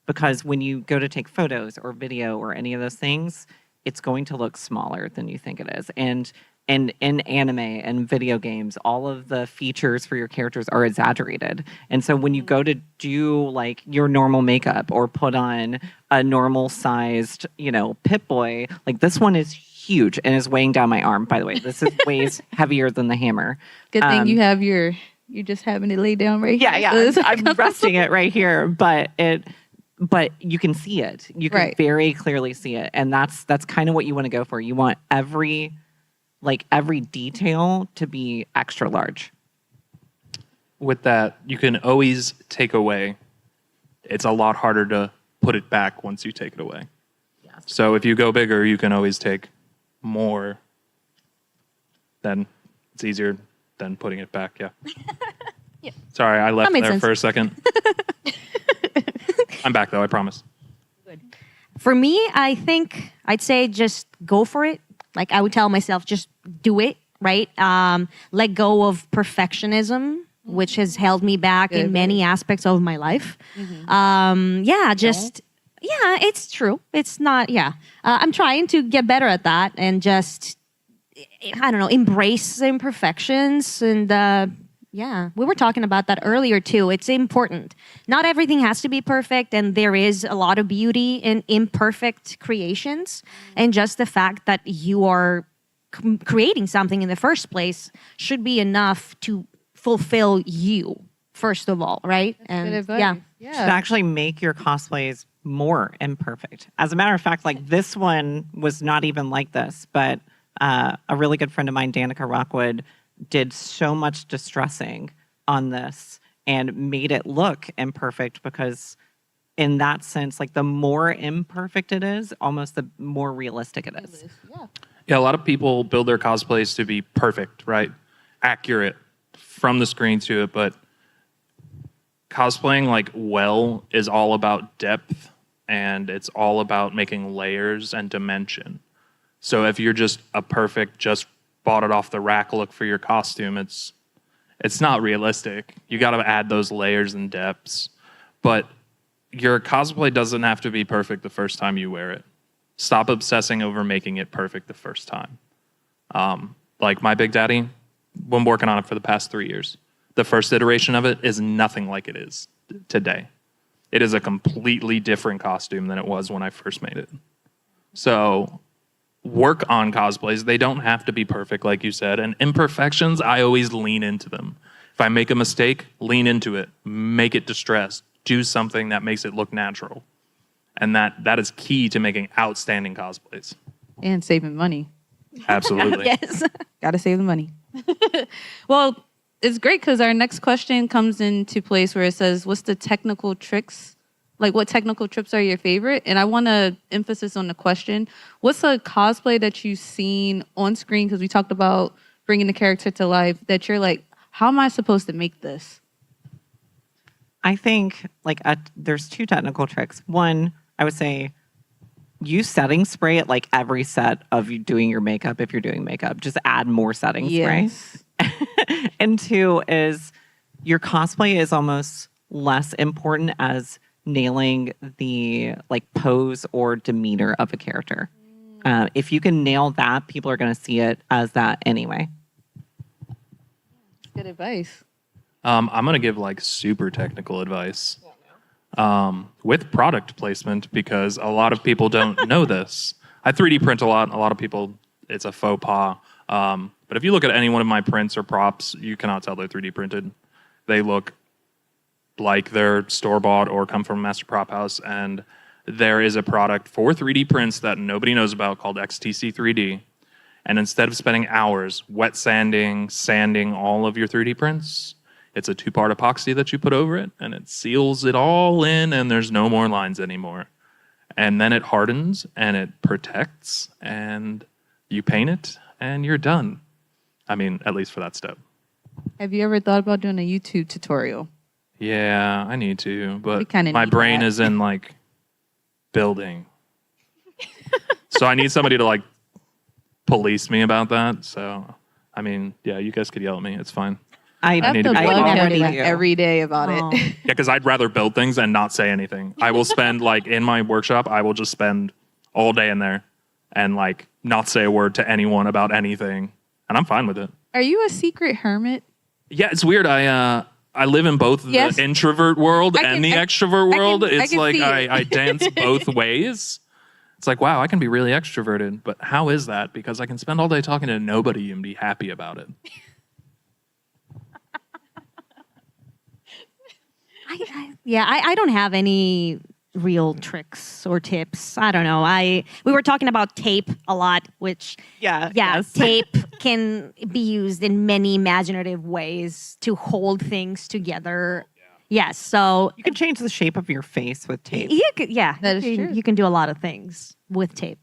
because when you go to take photos or video or any of those things, it's going to look smaller than you think it is. And in anime and video games, all of the features for your characters are exaggerated. And so when you go to do like your normal makeup or put on a normal sized, Pip-Boy, like this one is huge and is weighing down my arm, by the way. This weighs heavier than the hammer. Good thing you have you're just having it laid down right here. Yeah. I'm resting it right here, but you can see it. You can very clearly see it. And that's kind of what you want to go for. You want every detail to be extra large. With that, you can always take away. It's a lot harder to put it back once you take it away. Yes. So if you go bigger, you can always take more. Then it's easier than putting it back. Yeah. Yeah. Sorry, I left there for a second. I'm back though, I promise. Good. For me, I think I'd say just go for it. Like I would tell myself, just do it, right? Let go of perfectionism, which has held me back in many aspects of my life. Mm-hmm. It's true. It's not, I'm trying to get better at that and just, embrace imperfections. And we were talking about that earlier too. It's important. Not everything has to be perfect, and there is a lot of beauty in imperfect creations. And just the fact that you are creating something in the first place should be enough to fulfill you, first of all, right? That's good advice. Should actually make your cosplays more imperfect. As a matter of fact, like this one was not even like this, but a really good friend of mine, Danica Rockwood, did so much distressing on this and made it look imperfect because in that sense, like the more imperfect it is, almost the more realistic it is. Yeah, a lot of people build their cosplays to be perfect, right? Accurate from the screen to it, but cosplaying is all about depth and it's all about making layers and dimension. So if you're just a perfect, just bought it off the rack look for your costume, it's not realistic. You got to add those layers and depths. But your cosplay doesn't have to be perfect the first time you wear it. Stop obsessing over making it perfect the first time. Like my Big Daddy, been working on it for the past 3 years. The first iteration of it is nothing like it is today. It is a completely different costume than it was when I first made it. So work on cosplays. They don't have to be perfect, like you said. And imperfections, I always lean into them. If I make a mistake, lean into it. Make it distressed. Do something that makes it look natural. And that is key to making outstanding cosplays. And saving money. Absolutely. Yes. Got to save the money. Well, it's great because our next question comes into place where it says, what's the technical tricks? Like, what technical tricks are your favorite? And I want to emphasis on the question, what's a cosplay that you've seen on screen, because we talked about bringing the character to life, that you're like, how am I supposed to make this? I think there's two technical tricks. One, I would say use setting spray at like every set of you doing your makeup. If you're doing makeup, just add more setting spray. And two is your cosplay is almost less important as nailing the pose or demeanor of a character. If you can nail that, people are going to see it as that anyway. Good advice. I'm going to give like super technical advice with product placement because a lot of people don't know this. I 3D print a lot. A lot of people, it's a faux pas. But if you look at any one of my prints or props, you cannot tell they're 3D printed. They look like they're store-bought or come from a master prop house. And there is a product for 3D prints that nobody knows about called XTC 3D. And instead of spending hours wet sanding all of your 3D prints, it's a 2-part epoxy that you put over it, and it seals it all in, and there's no more lines anymore. And then it hardens, and it protects, and you paint it, and you're done. I mean, at least for that step. Have you ever thought about doing a YouTube tutorial? Yeah, I need to, but kinda my need brain that. is in, like, building. So I need somebody to, like, police me about that. So, I mean, yeah, you guys could yell at me. It's fine. I need have to to be bug involved. him like every day about it. Yeah, because I'd rather build things and not say anything. I will spend, like, in my workshop, I will just spend all day in there and, like, not say a word to anyone about anything. And I'm fine with it. Are you a secret hermit? Yeah, it's weird. I live in both Yes. the introvert world and the extrovert world. I It's can like see it. I dance both ways. It's like, wow, I can be really extroverted. But how is that? Because I can spend all day talking to nobody and be happy about it. I don't have any real tricks or tips. I don't know. We were talking about tape a lot, which yes. tape can be used in many imaginative ways to hold things together. Yes, so You can change the shape of your face with tape. That is true. You can do a lot of things with tape.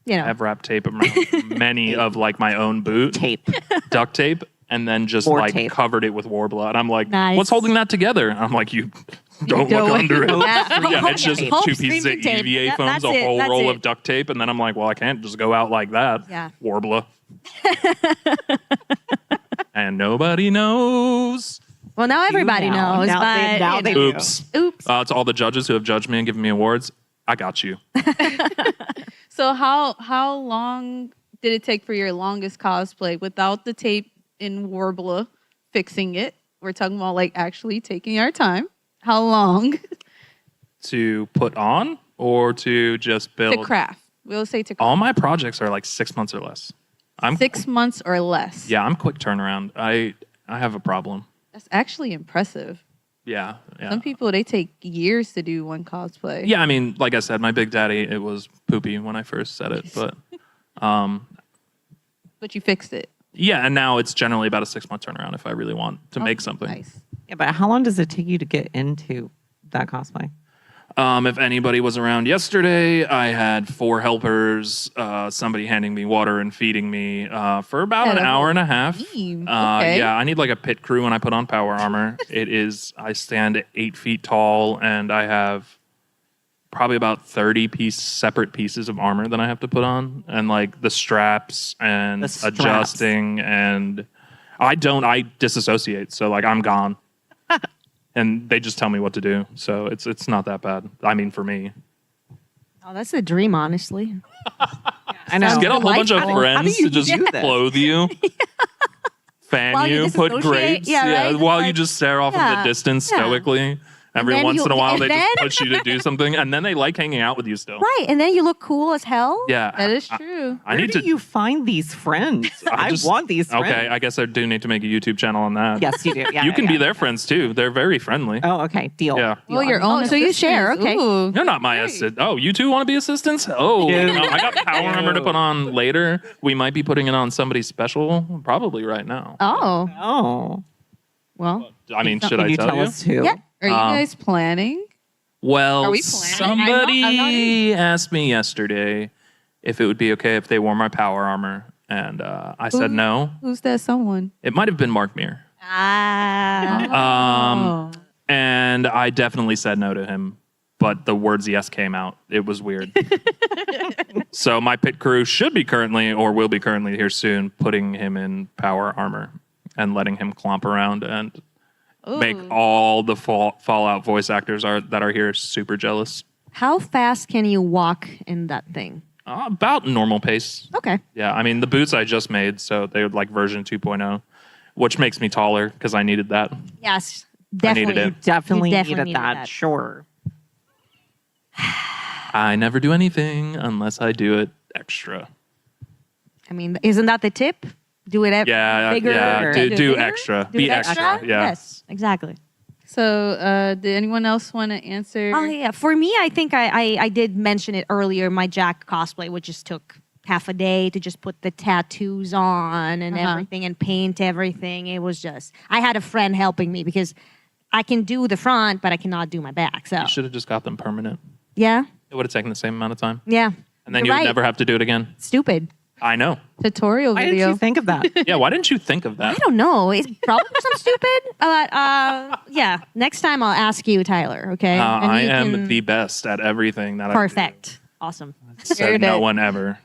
You know, I've wrapped tape around many of like my own boot, Tape. duct tape, and then just More like tape. covered it with Warbler. And I'm like, Nice. what's holding that together? And I'm like, you don't look under it. Yeah, it's just Hope 2 pieces of streaming tape. EVA Yep, foams, that's a it, whole that's roll it. of duct tape, and then I'm like, well, I can't just go out like that. Yeah. Warbler. And nobody knows. well, now everybody now. knows. Now they- but, now you they know. do. Oops. Oops. To all the judges who have judged me and given me awards, I got you. So how long did it take for your longest cosplay without the tape in Warbler fixing it? We're talking about like actually taking our time. How long To put on or to just build? to craft? We'll say to craft. All my projects are like 6 months or less. 6 months or less. Yeah, I'm quick turnaround. I have a problem. That's actually impressive. Yeah. Some people they take years to do one cosplay. Yeah, I mean, like I said, my Big Daddy, it was poopy when I first said it, but But you fixed it. yeah, and now it's generally about a 6-month turnaround if I really want to make something. Nice. Yeah, but how long does it take you to get into that cosplay? If anybody was around yesterday, I had 4 helpers, somebody handing me water and feeding me for about Had an a hour and a half. team. Okay. Yeah, I need like a pit crew when I put on power armor. I stand 8 feet tall and I have probably about 30 separate pieces of armor that I have to put on, and like the straps and The straps. adjusting, and I disassociate, so like I'm gone. And they just tell me what to do, so it's not that bad. I mean, for me, Oh, that's a dream, honestly. I know. just get a whole bunch of Delightful. How do friends you to just do this? clothe you, fan While you you, put disassociate? grapes, Yeah, right? while you Like- just stare off in Yeah, the distance yeah. stoically. Every then once in a while, and they then- just push you to do something, and then they like hanging out with you still. Right, and then you look cool as hell. Yeah, That is true. I Where need do to. you find these friends? I want these friends. Okay, I guess I do need to make a YouTube channel on that. Yes, you do. Yeah, you yeah, can be yeah. their friends too. They're very friendly. Oh, okay. Deal. Yeah. Well, your own. so you share, assistants. okay. Ooh. You're not my assistant. Oh, you two want to be assistants? Oh, No. no, I got power armor to put on later. We might be putting it on somebody's special, probably right now. Oh, Oh. well. I mean, should Can I you tell tell you? us who? Yeah. Are you guys planning? Well, Are we planning? somebody I'm not in. asked me yesterday if it would be okay if they wore my power armor, and I said no. Who's that someone? It might have been Mark Meir. Ah. And I definitely said no to him, but the words yes came out. It was weird. So my pit crew should be currently, or will be currently here soon, putting him in power armor and letting him clomp around and make all the Fallout voice actors that are here super jealous. How fast can you walk in that thing? About normal pace. Okay. Yeah, I mean, the boots I just made, so they were like version 2.0. which makes me taller because I needed that. Yes, I needed definitely. it. Definitely You definitely needed needed that. that. Sure. I never do anything unless I do it extra. I mean, isn't that the tip? Do it Yeah, bigger. yeah. Do bigger? extra. Do Be it extra. Yeah. Yes, exactly. So, did anyone else want to answer? Oh yeah, for me, I think I did mention it earlier. My Jack cosplay, which just took half a day to just put the tattoos on and everything and paint everything. It was just I had a friend helping me because I can do the front, but I cannot do my back. So You should have just got them permanent. yeah, It would have taken the same amount of time. yeah. And then You're you would right. never have to do it again. Stupid. I know. Tutorial Why didn't video. you think of that? Yeah, why didn't you think of I that? don't know. It's probably because I'm stupid. But yeah, next time I'll ask you, Tyler. Okay. And I you am can- the best at everything that perfect. Awesome. I do. Said no one ever.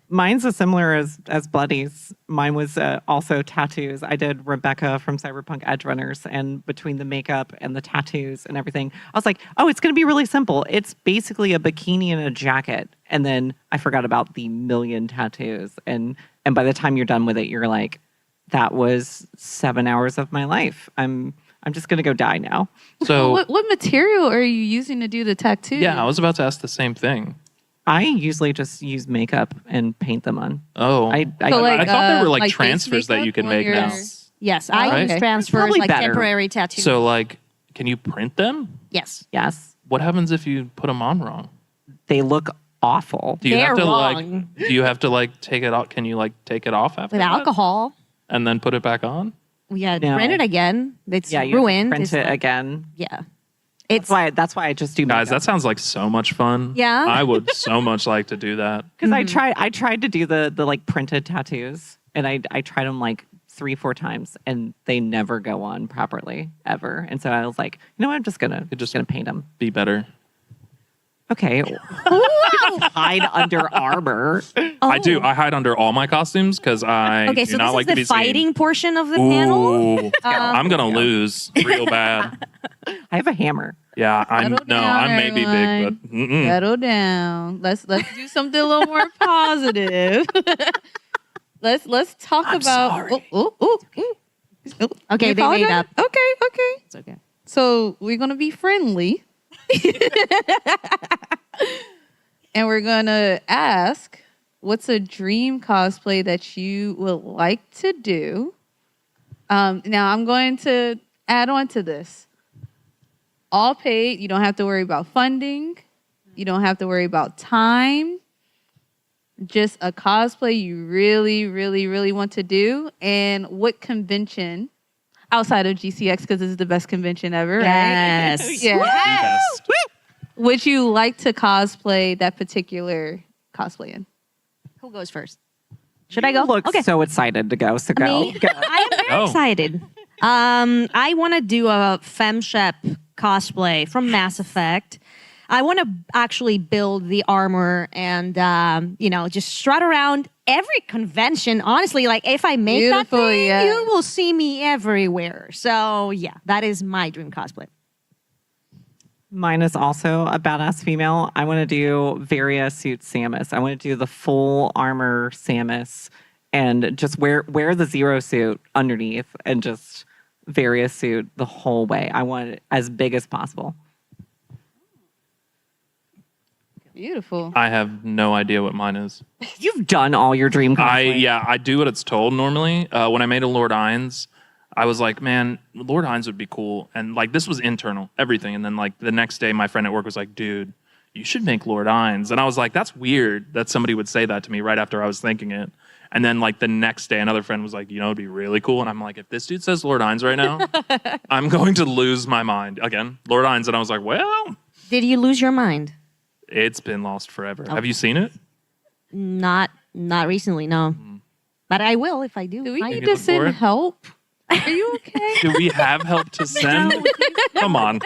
Mine's as similar as Bloody's. Mine was also tattoos. I did Rebecca from Cyberpunk Edge Runners, and between the makeup and the tattoos and everything, I was like, oh, it's going to be really simple. It's basically a bikini and a jacket. And then I forgot about the million tattoos. And by the time you're done with it, you're like, that was 7 hours of my life. I'm just going to go die now. So what material are you using to do the tattoo? yeah, I was about to ask the same thing. I usually just use makeup and paint them on. Oh, I So, like, I thought there were like like face transfers that makeup you can when make you're- now. Yes, I Right? use transfers Probably like better. temporary tattoos. So like, can you print them? yes. Yes. What happens if you put them on wrong? They look awful. Do you have They're to wrong. like? Do you have to like take it off? Can you like take it off after With that? alcohol. and then put it back on? Yeah, No. print it again. It's Yeah, you ruined. print It's it like- again. Yeah. That's why I just do Guys, that makeup. sounds like so much fun. Yeah? I would so much like to do that. Because I tried to do the like printed tattoos, and I tried them like 3-4 times, and they never go on properly ever. And so I was like, you know what, I'm just gonna paint them. Be better. Okay. Hide under armor. I do. I hide under all my costumes because I Okay, do so not this like is to the be seen. fighting portion of the panel. Ooh, I'm gonna lose real bad. I have a hammer. Yeah, I Settle no, down, I may be big, but mm-mm. Settle down. Let's do something a little more positive. let's talk I'm about. sorry. Okay, You they made apologize? up. Okay. It's okay. So we're gonna be friendly, and we're gonna ask, what's a dream cosplay that you would like to do? Now I'm going to add on to this. All paid. You don't have to worry about funding. You don't have to worry about time. Just a cosplay you really, really, really want to do, and what convention outside of GCX, because this is the best convention ever, right? Yes. Yeah. Best. Would you like to cosplay that particular cosplay in? Who goes first? Should I go? Look Okay. so excited to go. So go. Me? Go. I am very Oh. excited. I want to do a FemShep cosplay from Mass Effect. I want to actually build the armor and, just strut around every convention. Honestly, like if I make that Beautiful, thing, yeah. you will see me everywhere. So yeah, that is my dream cosplay. Mine is also a badass female. I want to do Varia suit Samus. I want to do the full armor Samus and just wear the Zero suit underneath and just Varia suit the whole way. I want it as big as possible. Beautiful. I have no idea what mine is. You've done all your dream cosplay. I do what it's told normally. When I made a Lord Hines, I was like, man, Lord Hines would be cool. And like this was internal, everything. And then like the next day, my friend at work was like, dude, you should make Lord Hines. And I was like, that's weird that somebody would say that to me right after I was thinking it. And then like the next day, another friend was like, it'd be really cool. And I'm like, if this dude says Lord Hines right now, I'm going to lose my mind. Again, Lord Hines. And I was like, well, Did you lose your mind? it's been lost forever. Have you seen it? Not recently, no. But I will if I do. Do we find need it. to look for send it? help? Are you okay? Do we have help to send? Come on.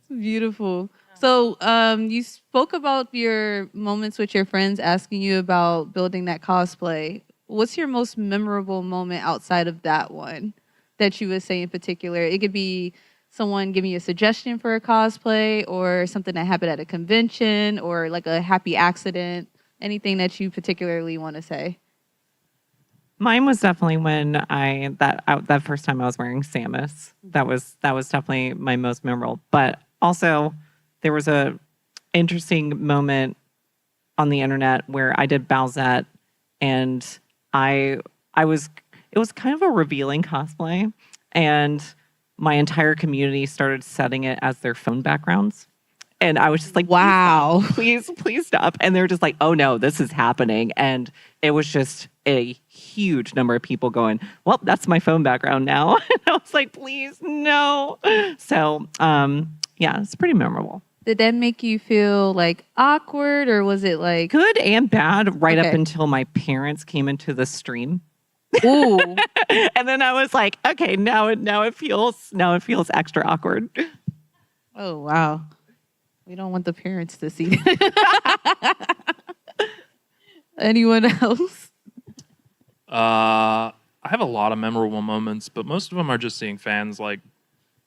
Beautiful. So you spoke about your moments with your friends asking you about building that cosplay. What's your most memorable moment outside of that one that you would say in particular? It could be someone giving you a suggestion for a cosplay or something that happened at a convention or like a happy accident. Anything that you particularly want to say? Mine was definitely when that first time I was wearing Samus. That was definitely my most memorable. But also, there was a interesting moment on the internet where I did Bowsette, and it was kind of a revealing cosplay, and my entire community started setting it as their phone backgrounds. And I was just like, wow, please stop. And they were just like, oh no, this is happening. And it was just a huge number of people going, well, that's my phone background now. And I was like, please, no. So, yeah, it's pretty memorable. Did that make you feel like awkward, or was it like good and bad right up until my parents came into the stream? Ooh. And then I was like, okay, now it feels extra awkward. Oh wow. We don't want the parents to see that. Anyone else? I have a lot of memorable moments, but most of them are just seeing fans like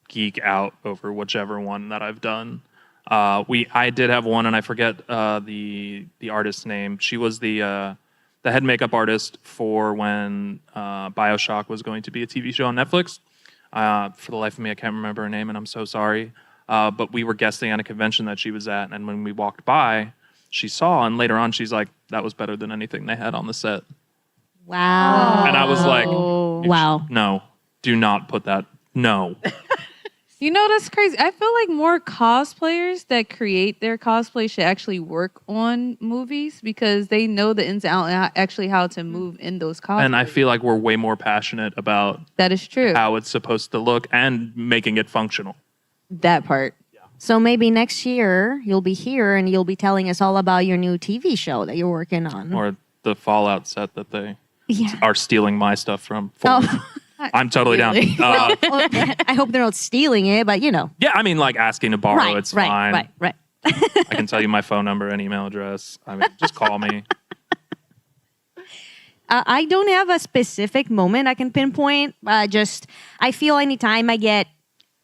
geek out over whichever one that I've done. I did have one, and I forget the artist's name. She was the head makeup artist for when BioShock was going to be a TV show on Netflix. For the life of me, I can't remember her name, and I'm so sorry. But we were guesting at a convention that she was at, and when we walked by, she saw, and later on, she's like, "That was better than anything they had on the set." Wow. And I was like, wow. No, do not put that. No. You know, that's crazy. I feel like more cosplayers that create their cosplay should actually work on movies because they know the ins and outs and actually how to move in those cosplays. And I feel like we're way more passionate about that is true. How it's supposed to look and making it functional. That part. So maybe next year you'll be here and you'll be telling us all about your new TV show that you're working on. Or the Fallout set that they are stealing my stuff from. Oh. I'm totally down. I hope they're not stealing it, but you know. Yeah, I mean, like asking to borrow, it's fine. Right. I can tell you my phone number and email address. I mean, just call me. I don't have a specific moment I can pinpoint. I feel anytime I get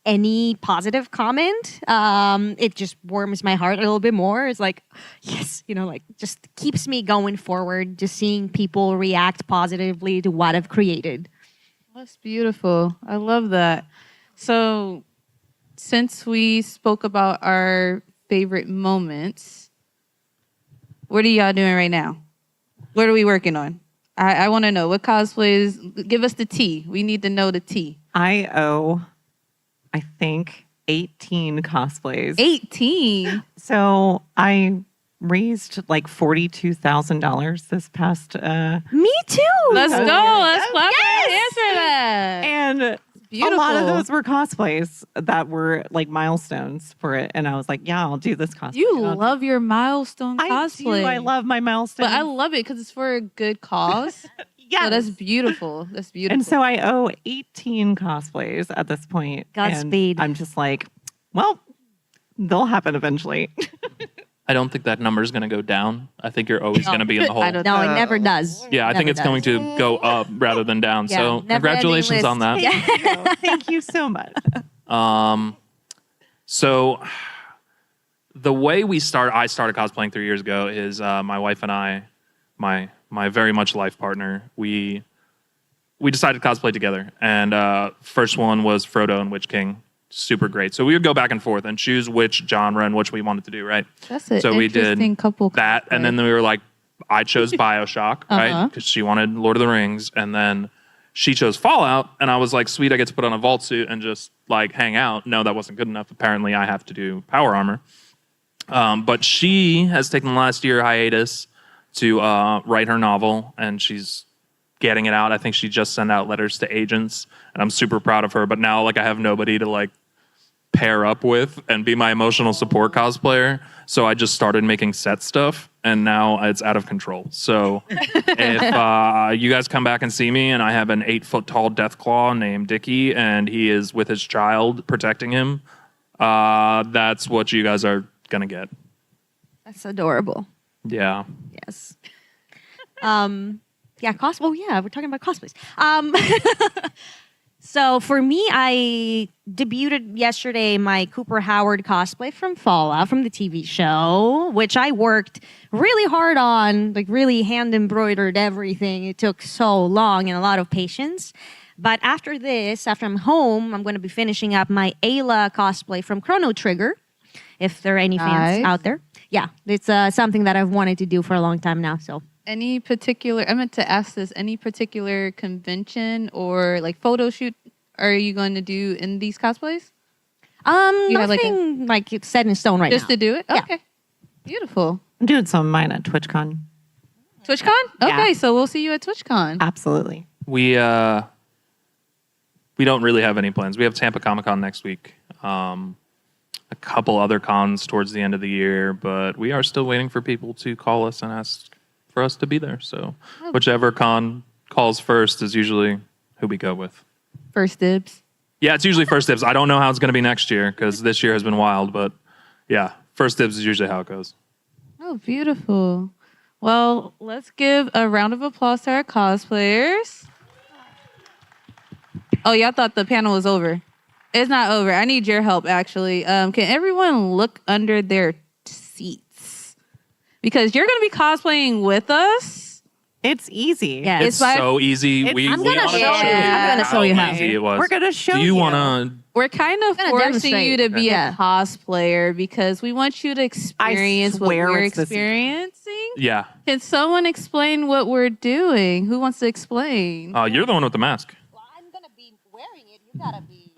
any positive comment, it just warms my heart a little bit more. It's like, yes, like just keeps me going forward, just seeing people react positively to what I've created. That's beautiful. I love that. So, since we spoke about our favorite moments, what are y'all doing right now? What are we working on? I want to know what cosplays. Give us the tea. We need to know the tea. I owe, I think, 18 cosplays. 18? So I raised like $42,000 this past Me too. Let's go. Let's clap our hands for that. And beautiful. A lot of those were cosplays that were like milestones for it. And I was like, yeah, I'll do this cosplay. You love your milestone I cosplay. do. I love my milestone. But I love it because it's for a good cause. Yeah, so that's beautiful. That's beautiful. And so I owe 18 cosplays at this point. Godspeed. And I'm just like, well, they'll happen eventually. I don't think that number is going to go down. I think you're always going to be in the hole. No, it never does. Yeah, I think it's going to go up rather than down. Yeah, so congratulations on that. Yeah. Thank you so much. So the way I started cosplaying 3 years ago is my wife and I, my very much life partner, we decided to cosplay together. And first one was Frodo and Witch King. Super great. So we would go back and forth and choose which genre and which we wanted to do, right? That's an so we did interesting couple that, and then we were like, I chose BioShock, right? Because she wanted Lord of the Rings, and then she chose Fallout, and I was like, sweet, I get to put on a vault suit and just like hang out. No, that wasn't good enough. Apparently, I have to do power armor. But she has taken the last year hiatus to write her novel, and she's getting it out. I think she just sent out letters to agents, and I'm super proud of her. But now, like, I have nobody to like pair up with and be my emotional support cosplayer. So I just started making set stuff, and now it's out of control. So if you guys come back and see me, and I have an 8-foot tall Deathclaw named Dickie, and he is with his child protecting him, that's what you guys are gonna get. That's adorable. Yeah. Yes. Yeah, we're talking about cosplays. So for me, I debuted yesterday my Cooper Howard cosplay from Fallout, from the TV show, which I worked really hard on, like really hand embroidered everything. It took so long and a lot of patience. But after this, after I'm home, I'm going to be finishing up my Ayla cosplay from Chrono Trigger, if there are any fans out there. Yeah, it's something that I've wanted to do for a long time now, so. Any particular, I meant to ask this, any particular convention or like photo shoot are you going to do in these cosplays? Nothing like it's set in stone right now. Just to do it? Yeah. Okay. Beautiful. I'm doing some of mine at TwitchCon. TwitchCon? Okay, Yeah. so we'll see you at TwitchCon. Absolutely. We don't really have any plans. We have Tampa Comic Con next week. A couple other cons towards the end of the year, but we are still waiting for people to call us and ask for us to be there. So whichever con calls first is usually who we go with. First dibs. Yeah, it's usually first dibs. I don't know how it's going to be next year because this year has been wild, but yeah, first dibs is usually how it goes. Oh, beautiful. Well, let's give a round of applause to our cosplayers. Oh, y'all thought the panel was over. It's not over. I need your help, actually. Can everyone look under their seats? Because you're going to be cosplaying with us. It's easy. Yeah. It's so easy. I'm going to show you. I'm going to show you how. Easy it was. We're going to show Do you. you want to? We're kind of gonna forcing you to demonstrate. be Yeah. a cosplayer because we want you to experience what swear we're it's this- experiencing. Yeah. Can someone explain what we're doing? Who wants to explain? You're the one with the mask. Well, I'm going to be wearing it. You got to be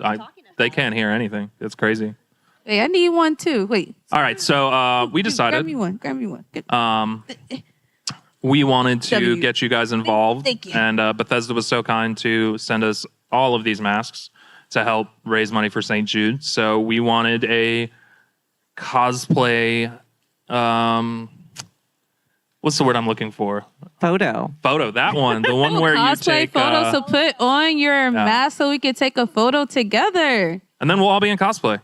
They can't hear anything. It's crazy. Hey, I need one too. Wait. All right, so we Grab decided me one. Grab me one. Good. we wanted to W. get you guys involved, Thank you. and Bethesda was so kind to send us all of these masks to help raise money for St. Jude. So we wanted a cosplay. What's the word I'm looking for? Photo. Photo. That one. The one where you Cosplay take. photos to put on your mask so we can take a photo together. And then we'll all be in cosplay.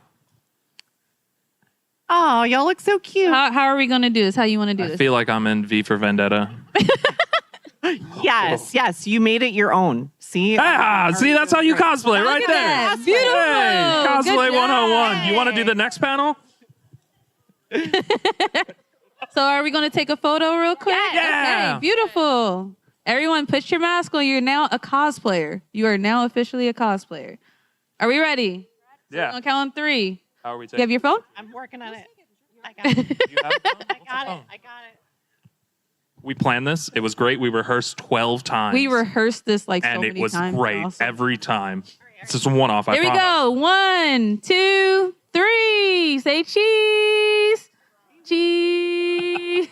Oh, y'all look so cute. How are we going to do this? How you want to do I this? feel like I'm in V for Vendetta. Yes. You made it your own. See? See, that's how you cosplay right at there. that. Beautiful. Hey, cosplay Good 101. You want to do the next panel? So are we going to take a photo real quick? Yeah. Okay, beautiful. Everyone put your mask on. You're now a cosplayer. You are now officially a cosplayer. Are we ready? Yeah. On count on 3. How are we You taking? have your phone? I'm working on it. I got it. You have I got it. We planned this. It was great. We rehearsed 12 times. We rehearsed this like and so it many was times. great Awesome. every time. It's just a one-off. Here we go. 1, 2, 3. Say cheese. Cheese.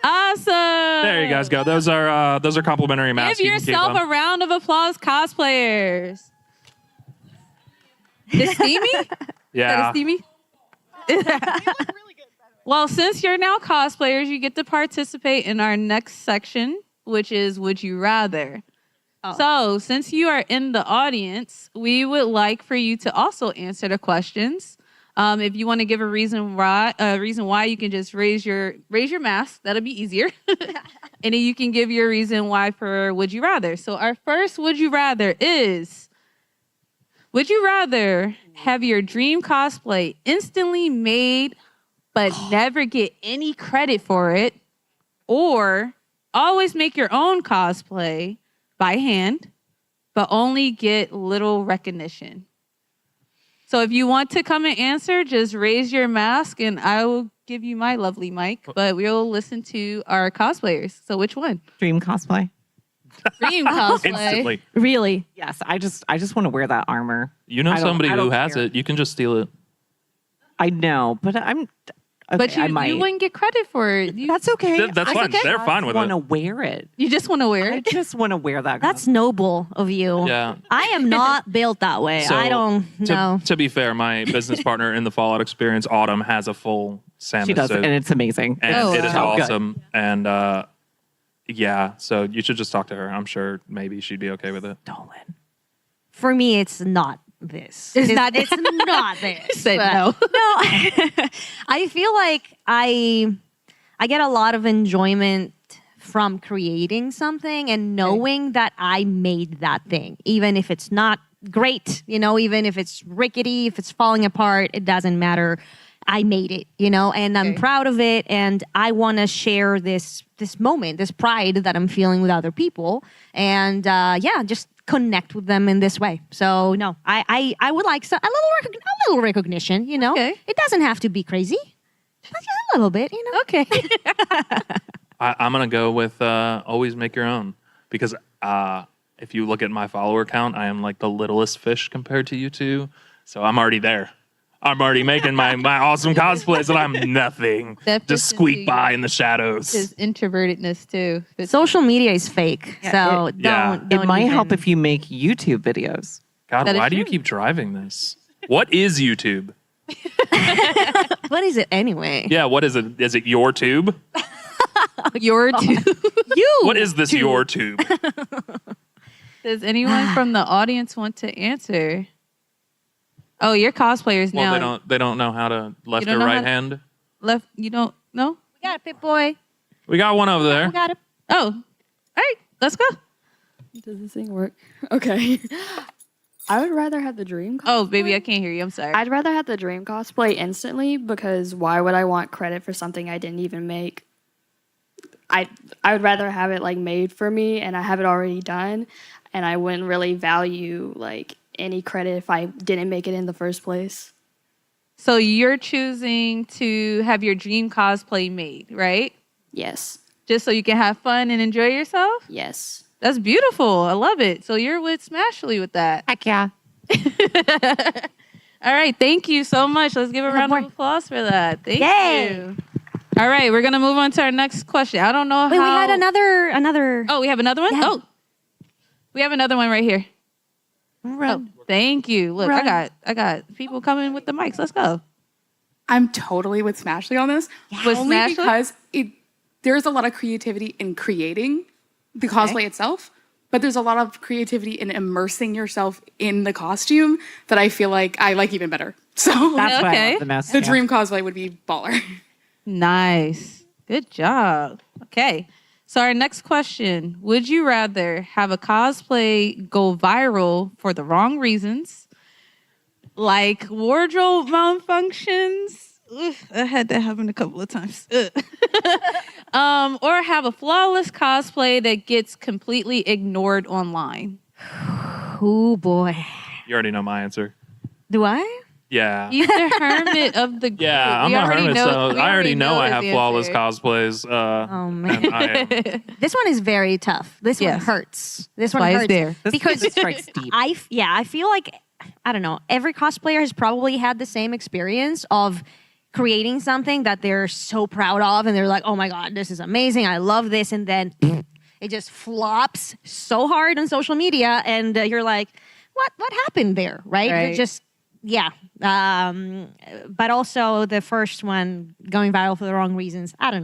Awesome. There you guys go. Those are complimentary masks. Give You can keep yourself them. a round of applause, cosplayers. Is steamy? Is that Yeah. a steamy? Well, since you're now cosplayers, you get to participate in our next section, which is Would You Rather? So, since you are in the audience, we would like for you to also answer the questions. If you want to give a reason why, you can just raise your mask. That'll be easier. And then you can give your reason why for Would You Rather. So, our first Would You Rather is: would you rather have your dream cosplay instantly made but never get any credit for it, or always make your own cosplay by hand but only get little recognition? So if you want to come and answer, just raise your mask and I will give you my lovely mic, but we'll listen to our cosplayers. So which one? Dream cosplay. Dream cosplay. Instantly. Really? Yes, I just want to wear that armor. You know I don't- somebody I who don't has care. it. You can just steal it. I know, but I'm. Okay, But I you might. wouldn't get credit for it. That's okay. That's fine. okay. They're fine with I want it. to wear it. You just want to wear I it? just want to wear that. That's noble of you. Yeah. I am not built that way. So, I don't know. To be fair, my business partner in the Fallout experience, Autumn, has a full Samus She does, suit. and it's amazing. And Oh, it is wow. awesome. And yeah, so you should just talk to her. I'm sure maybe she'd be okay with it. Stolen. For me, it's not this. It's not- It's not this. Said but- no. No. I feel like I get a lot of enjoyment from creating something and knowing that I made that thing, even if it's not great, even if it's rickety, if it's falling apart, it doesn't matter. I made it, and I'm proud of it, and I want to share this moment, this pride that I'm feeling with other people, and just connect with them in this way. So no, I would like a little recognition, Okay. It doesn't have to be crazy, just a little bit, Okay. I'm going to go with always make your own. Because if you look at my follower count, I am like the littlest fish compared to you two. So I'm already there. I'm already making my awesome cosplays, and I'm nothing. Just squeak by in the shadows. His introvertedness, too. Social media is fake, so don't It might even- help if you make YouTube videos. God, That is why do you true. keep driving this? What is YouTube? What is it anyway? Yeah, what is it? Is it your tube? Your tube. What is this your tube? Does anyone from the audience want to answer? Oh, you're cosplayers Well, now. they don't know how to left don't or know right how to- hand. Left, you don't know? We got it, Pip Boy. We got one over there. We got it. Oh, all right, let's go. Does this thing work? Okay. I would rather have the dream. Oh, baby, I can't hear you. I'm sorry. I'd rather have the dream cosplay instantly because why would I want credit for something I didn't even make? I would rather have it like made for me and I have it already done, and I wouldn't really value like any credit if I didn't make it in the first place. So you're choosing to have your dream cosplay made, right? Yes. Just so you can have fun and enjoy yourself? Yes. That's beautiful. I love it. So you're with Smashly with that. Heck yeah. All right. Thank you so much. Let's give a round of applause for that. Thank you. All right. We're going to move on to our next question. I don't know Wait, how. we had another. Oh, we have another one? Yeah. Oh, we have another one right here. Run. Oh, thank you. Look, I got people coming with the mics. Let's go. I'm totally with Smashly on this. With Only Smashly? because there's a lot of creativity in creating the cosplay itself, but there's a lot of creativity in immersing yourself in the costume that I feel like I like even better. So That's what I Okay. love the most. the yeah. dream cosplay would be baller. Nice. Good job. Okay. So our next question, would you rather have a cosplay go viral for the wrong reasons, like wardrobe malfunctions? Ugh, I had that happen a couple of times. Or have a flawless cosplay that gets completely ignored online? Oh boy. You already know my answer. Do I? Yeah. He's the hermit of the group. Yeah, I'm We a already hermit, know- so we I already know I his have flawless answer. cosplays. Oh man. and I am. This one is very tough. This one Yes. hurts. This one Why it's hurts there. because This strikes deep. I feel like I don't know. Every cosplayer has probably had the same experience of creating something that they're so proud of, and they're like, "Oh my god, this is amazing! I love this," and then it just flops so hard on social media, and you're like, "What happened there?" Right? Right. You're just yeah. But also the first one going viral for the wrong reasons. I don't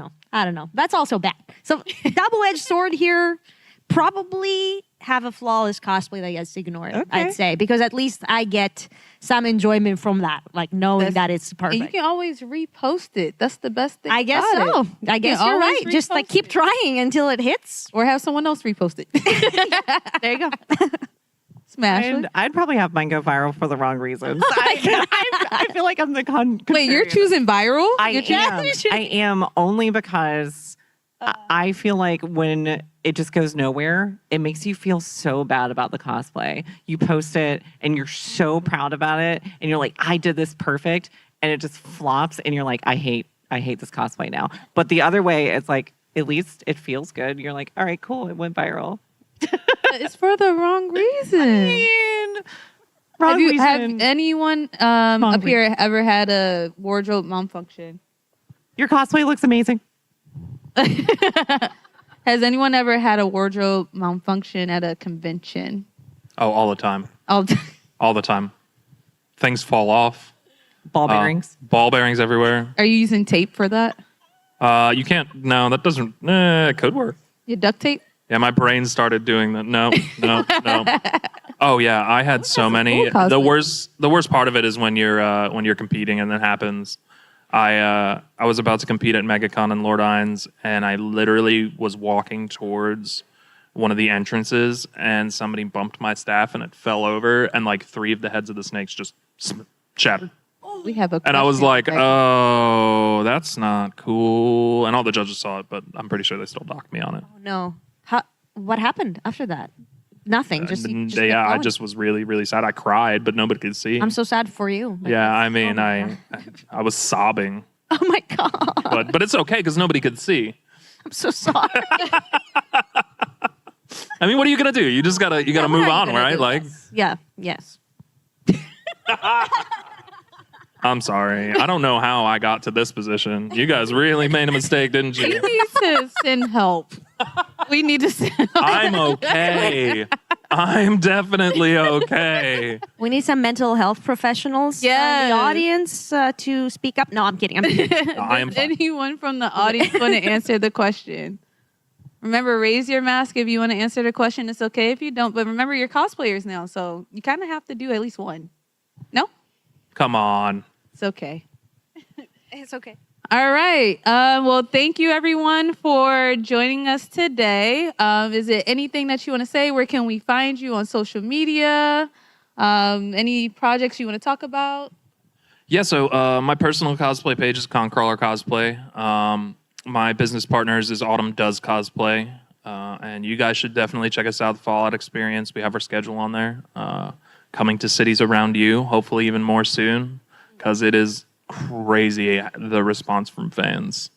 know. That's also bad. So double-edged sword here. Probably have a flawless cosplay that gets ignored, Okay. I'd say, because at least I get some enjoyment from that, like knowing that it's And perfect. you can always repost it. That's the best thing. I guess about so. it. I You guess can you're always right. Just like repost keep it. trying until it hits. Or have someone else repost it. There you go. Smash it. I'd probably have mine go viral for the wrong reasons. I feel like I'm the Wait, you're contrarian. choosing viral? I You're am. I am only because I feel like when it just goes nowhere, it makes you feel so bad about the cosplay. You post it and you're so proud about it, and you're like, I did this perfect, and it just flops, and you're like, I hate this cosplay now. But the other way, it's like at least it feels good. You're like, all right, cool, it went viral. It's for the wrong reason. Wrong Have reason. anyone up here ever had a wardrobe malfunction? Your cosplay looks amazing. Has anyone ever had a wardrobe malfunction at a convention? Oh, all the time. Oh, All the time. Things fall off. Ball bearings. Ball bearings everywhere. are you using tape for that? You can't. No, that doesn't. It could work. You duct tape? Yeah, my brain started doing that. No. Oh yeah, I had so many. cool cosplay. The worst part of it is when you're competing and that happens. I was about to compete at MegaCon in Lord Innes, and I literally was walking towards one of the entrances, and somebody bumped my staff, and it fell over, and like 3 of the heads of the snakes just shattered. We have a And I was question like, right oh, that's not cool. And all the judges saw it, but I'm pretty sure they still docked me on it. Oh, no. What happened after that? Nothing. Just kept Yeah, I going. just was really, really sad. I cried, but nobody could see. I'm so sad for you. Like, Yeah, I mean, I was sobbing. Oh my God. But it's okay because nobody could see. I'm so sorry. I mean, what are you gonna do? You just gotta move on, right? Like, Yeah. Yes. I'm sorry. I don't know how I got to this position. You guys really made a mistake, didn't We you? need to send help. We need to send help. I'm okay. I'm definitely okay. We need some mental health professionals in Yes. the audience to speak up. No, I'm kidding. I'm kidding. I am Does fine. anyone from the audience want to answer the question? Remember, raise your mask if you want to answer the question. It's okay if you don't. But remember, you're cosplayers now, so you kind of have to do at least one. No? Come on. It's okay. It's okay. All right. Well, thank you, everyone, for joining us today. Is there anything that you want to say? Where can we find you on social media? Any projects you want to talk about? Yeah, so my personal cosplay page is Concrawler Cosplay. My business partners is Autumn Does Cosplay. And you guys should definitely check us out, the Fallout Experience. We have our schedule on there. Coming to cities around you, hopefully even more soon, because it is crazy, the response from fans.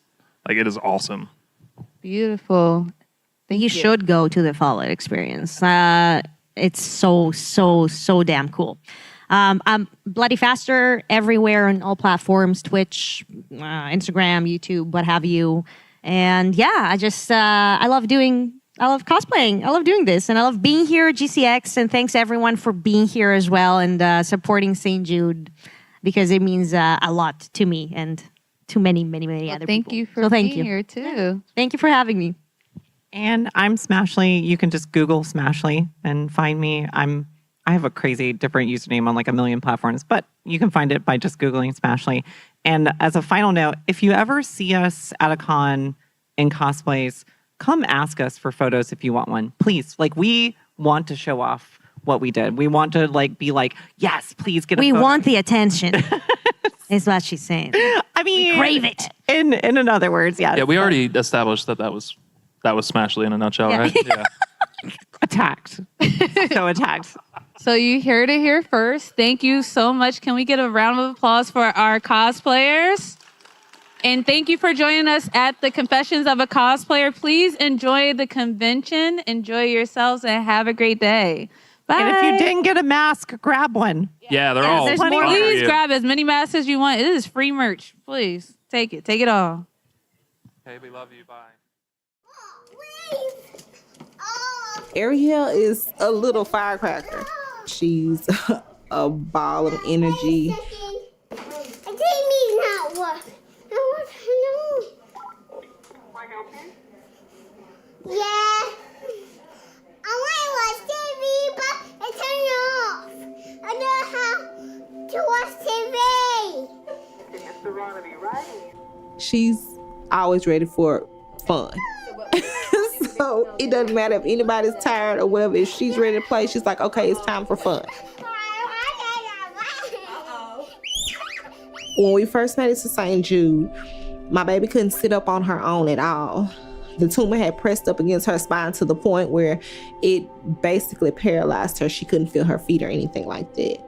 Like, it is awesome. Beautiful. You should go to the Fallout Experience. It's so damn cool. I'm Bloody Faster everywhere on all platforms, Twitch, Instagram, YouTube, what have you. And yeah, I love cosplaying. I love doing this, and I love being here at GCX. And thanks everyone for being here as well and supporting St. Jude, because it means a lot to me and to many other people. Thank you for So thank being you. here, too. Thank you for having me. And I'm Smashly. You can just Google Smashly and find me. I have a crazy different username on like a million platforms, but you can find it by just Googling Smashly. And as a final note, if you ever see us at a con in cosplays, come ask us for photos if you want one. Please. Like, we want to show off what we did. We want to be like, yes, please get a We photo. want the attention, is what she's saying. I mean, we crave it. In other words, yes. Yeah, we already established that was Smashly in a nutshell, right? Yeah. Attacked. So attacked. So you heard it here first. Thank you so much. Can we get a round of applause for our cosplayers? And thank you for joining us at the Confessions of a Cosplayer. Please enjoy the convention. Enjoy yourselves and have a great day. Bye. And if you didn't get a mask, grab one. Yeah, they're all there's plenty fire more. Please you. grab as many masks as you want. It is free merch. Please take it. Take it all. Hey, we love you. Bye. Ariel is a little firecracker. She's a ball of energy. Yeah. I want to watch TV, but it turned off. I don't know how to watch TV. She's always ready for fun. So it doesn't matter if anybody's tired or whatever. If she's ready to play, she's like, okay, it's time for fun. When we first made it to St. Jude, my baby couldn't sit up on her own at all. The tumor had pressed up against her spine to the point where it basically paralyzed her. She couldn't feel her feet or anything like that.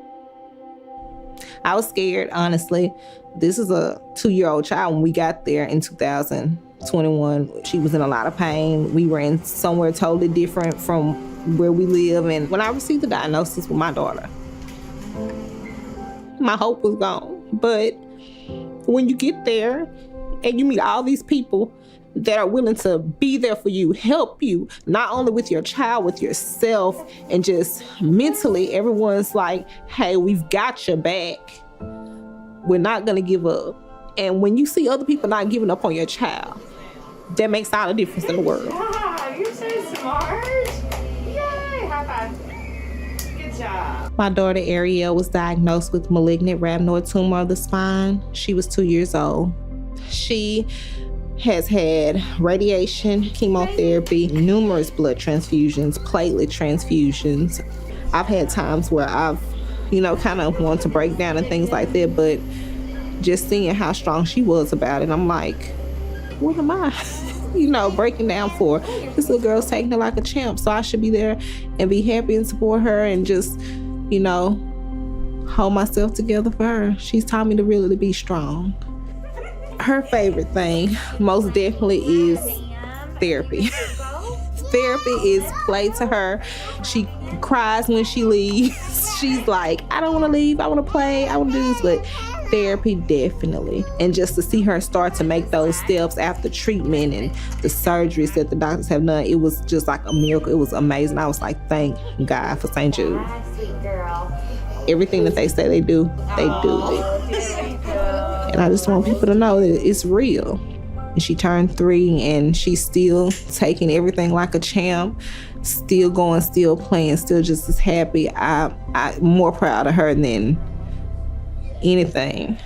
I was scared, honestly. This is a 2-year-old child. When we got there in 2021, she was in a lot of pain. We were in somewhere totally different from where we live. And when I received the diagnosis with my daughter, my hope was gone. But when you get there and you meet all these people that are willing to be there for you, help you, not only with your child, with yourself, and just mentally, everyone's like, hey, we've got your back. We're not gonna give up. And when you see other people not giving up on your child, that makes all the difference in the world. Wow, you're so smart. Yay, high five. Good job. My daughter Ariel was diagnosed with malignant rhabdoid tumor of the spine. She was 2 years old. She has had radiation, chemotherapy, numerous blood transfusions, platelet transfusions. I've had times where I've, kind of wanted to break down and things like that, but just seeing how strong she was about it, I'm like, what am I, breaking down for? This little girl's taking it like a champ, so I should be there and be happy and support her and just, hold myself together for her. She's taught me to really be strong. Her favorite thing, most definitely, is therapy. Therapy is play to her. She cries when she leaves. She's like, I don't want to leave. I want to play. I want to do this. But therapy, definitely. And just to see her start to make those steps after treatment and the surgeries that the doctors have done, it was just like a miracle. It was amazing. I was like, thank God for St. Jude. Everything that they say they do it. And I just want people to know that it's real. And she turned 3 and she's still taking everything like a champ, still going, still playing, still just as happy. I'm more proud of her than anything.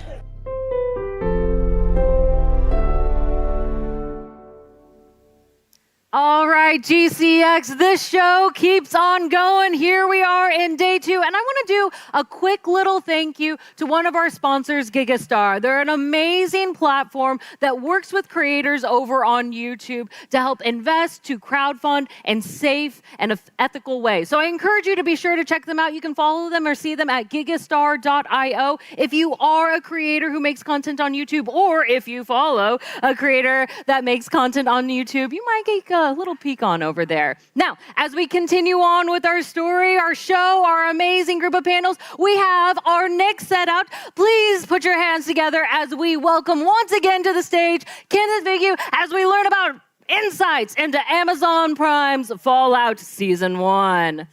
All right, GCX, this show keeps on going. Here we are in day 2, and I want to do a quick little thank you to one of our sponsors, Gigastar. They're an amazing platform that works with creators over on YouTube to help invest, to crowdfund in safe and ethical ways. So I encourage you to be sure to check them out. You can follow them or see them at gigastar.io. If you are a creator who makes content on YouTube, or if you follow a creator that makes content on YouTube, you might get a little peek on over there. Now, as we continue on with our story, our show, our amazing group of panels, we have our next set out. Please put your hands together as we welcome once again to the stage Kenneth Vigu as we learn about insights into Amazon Prime's Fallout Season 1.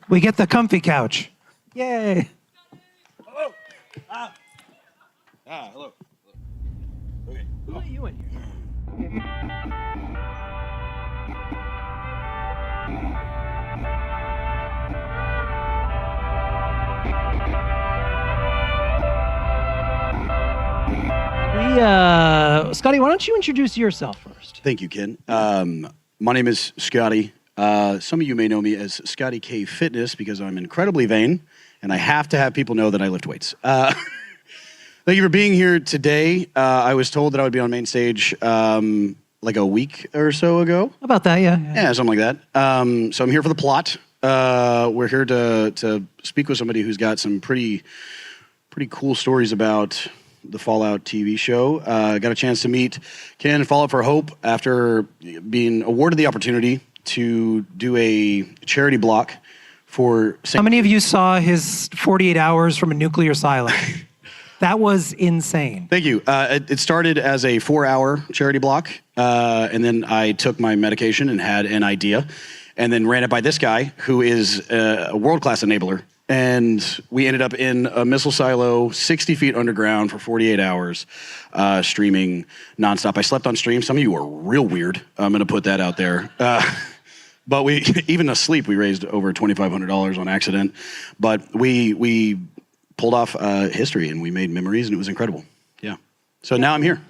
We get the comfy couch. Yay. Hello. Hello. Okay. Who let you in here? Scotty, why don't you introduce yourself first? Thank you, Ken. My name is Scotty. Some of you may know me as Scotty K Fitness because I'm incredibly vain, and I have to have people know that I lift weights. Thank you for being here today. I was told that I would be on main stage like a week or so ago. About that, yeah. Yeah, something like that. So I'm here for the plot. We're here to speak with somebody who's got some pretty cool stories about the Fallout TV show. Got a chance to meet Ken and Fallout for Hope after being awarded the opportunity to do a charity block for... How many of you saw his 48 hours from a nuclear silo? That was insane. Thank you. It started as a 4-hour charity block, and then I took my medication and had an idea, and then ran it by this guy who is a world-class enabler. And we ended up in a missile silo 60 feet underground for 48 hours, streaming nonstop. I slept on stream. Some of you are real weird. I'm going to put that out there. But we, even asleep, we raised over $2,500 on accident. But we pulled off history and we made memories, and it was incredible. Yeah. So now I'm here.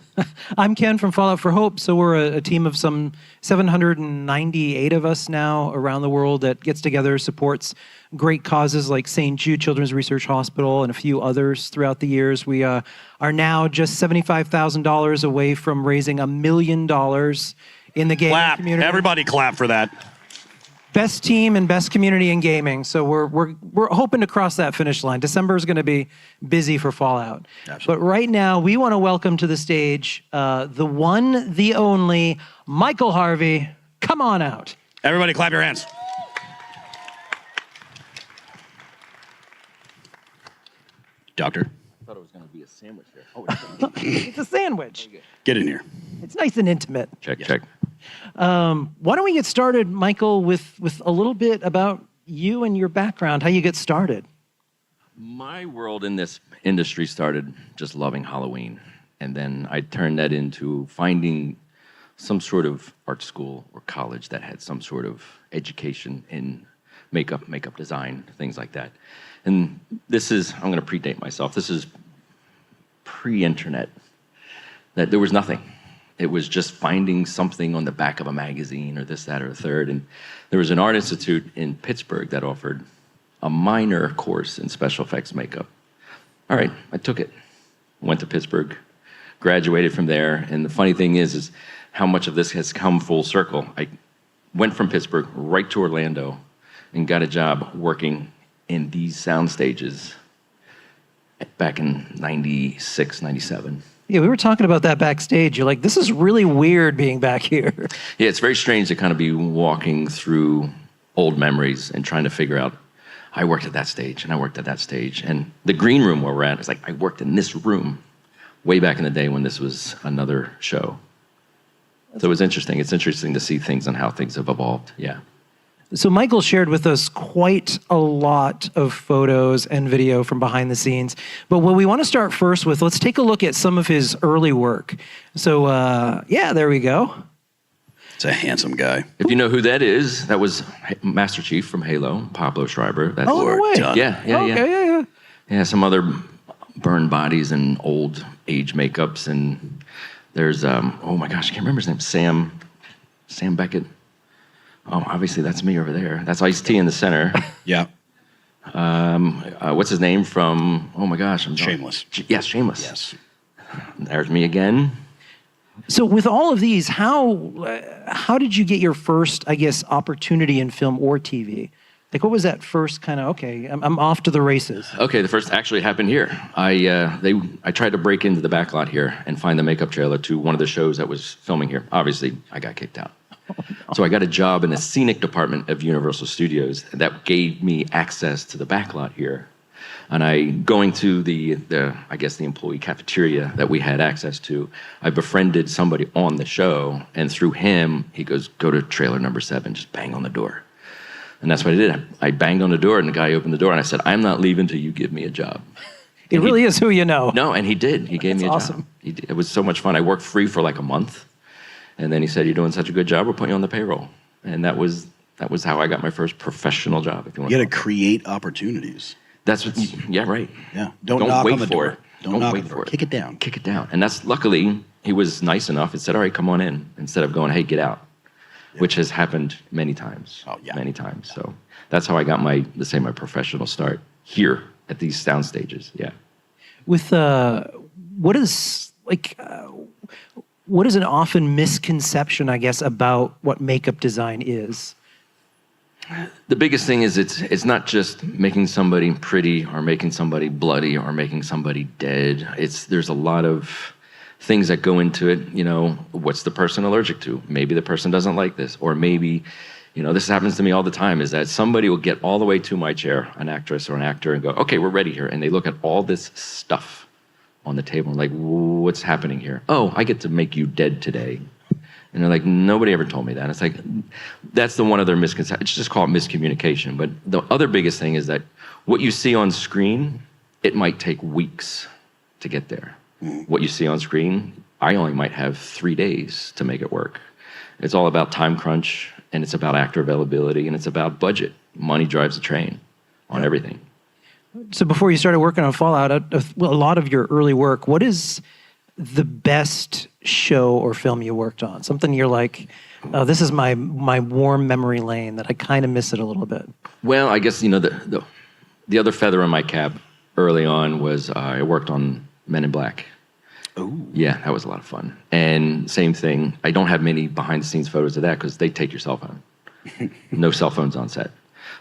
I'm Ken from Fallout for Hope. So we're a team of some 798 of us now around the world that gets together, supports great causes like St. Jude Children's Research Hospital and a few others throughout the years. We are now just $75,000 away from raising $1 million in the gaming community. Everybody clap for that. Best team and best community in gaming. So we're hoping to cross that finish line. December is going to be busy for Fallout. Absolutely. But right now, we want to welcome to the stage the one, the only, Michael Harvey. Come on out. Everybody clap your hands. Doctor. I thought it was going to be a sandwich there. Oh, it's a sandwich. Get in here. It's nice and intimate. Check. Why don't we get started, Michael, with a little bit about you and your background, how you get started. My world in this industry started just loving Halloween. And then I turned that into finding some sort of art school or college that had some sort of education in makeup design, things like that. And this is, I'm going to predate myself, this is pre-internet, that there was nothing. It was just finding something on the back of a magazine or this, that, or the third. And there was an art institute in Pittsburgh that offered a minor course in special effects makeup. All right, I took it, went to Pittsburgh, graduated from there. And the funny thing is how much of this has come full circle. I went from Pittsburgh right to Orlando and got a job working in these sound stages back in 96, 97. Yeah, we were talking about that backstage. You're like, this is really weird being back here. Yeah, it's very strange to kind of be walking through old memories and trying to figure out, I worked at that stage and I worked at that stage. And the green room where we're at is like, I worked in this room way back in the day when this was another show. So it was interesting. It's interesting to see things and how things have evolved. Yeah. So Michael shared with us quite a lot of photos and video from behind the scenes. But what we want to start first with, let's take a look at some of his early work. So yeah, there we go. It's a handsome guy. If you know who that is, that was Master Chief from Halo, Pablo Schreiber. That's no way. Yeah. Okay, yeah. Yeah, some other burned bodies and old age makeups. And there's, oh my gosh, I can't remember his name, Sam Beckett. Oh, obviously that's me over there. That's Ice-T in the center. Yeah. What's his name from, oh my gosh. Shameless. Yes, Shameless. Yes. There's me again. So with all of these, how did you get your first, I guess, opportunity in film or TV? Like, what was that first kind of, okay, I'm off to the races? Okay, the first actually happened here. I tried to break into the backlot here and find the makeup trailer to one of the shows that was filming here. Obviously, I got kicked out. So I got a job in the scenic department of Universal Studios that gave me access to the backlot here. And going to the I guess the employee cafeteria that we had access to, I befriended somebody on the show, and through him, he goes, go to trailer number 7, just bang on the door. And that's what I did. I banged on the door, and the guy opened the door, and I said, I'm not leaving till you give me a job. It really is who you know. No, and he did. He gave me a awesome. job. It was so much fun. I worked free for like a month. And then he said, you're doing such a good job, we'll put you on the payroll. And that was how I got my first professional job, if you want to. You got to create opportunities. That's what, yeah, right. Yeah. Don't knock wait on the for door. it. Don't knock wait on the for door. it. Kick it down. Kick it down. And that's, luckily, he was nice enough and said, all right, come on in, instead of going, hey, get out, which has happened many times. Oh, yeah. Many times. So that's how I got my professional start here at these sound stages. Yeah. With, what is an often misconception, I guess, about what makeup design is? The biggest thing is it's not just making somebody pretty or making somebody bloody or making somebody dead. There's a lot of things that go into it. You know, what's the person allergic to? Maybe the person doesn't like this, or maybe, you know, this happens to me all the time, is that somebody will get all the way to my chair, an actress or an actor, and go, okay, we're ready here. And they look at all this stuff on the table and like, what's happening here? Oh, I get to make you dead today. And they're like, nobody ever told me that. It's like, that's the one other misconception. It's just called miscommunication. But the other biggest thing is that what you see on screen, it might take weeks to get there. What you see on screen, I only might have 3 days to make it work. It's all about time crunch, and it's about actor availability, and it's about budget. Money drives the train on everything. So before you started working on Fallout, a lot of your early work, what is the best show or film you worked on? Something you're like, oh, this is my warm memory lane that I kind of miss it a little bit. Well, I guess, you know, the other feather in my cap early on was I worked on Men in Black. Oh. Yeah, that was a lot of fun. And same thing, I don't have many behind-the-scenes photos of that because they take your cell phone. No cell phones on set.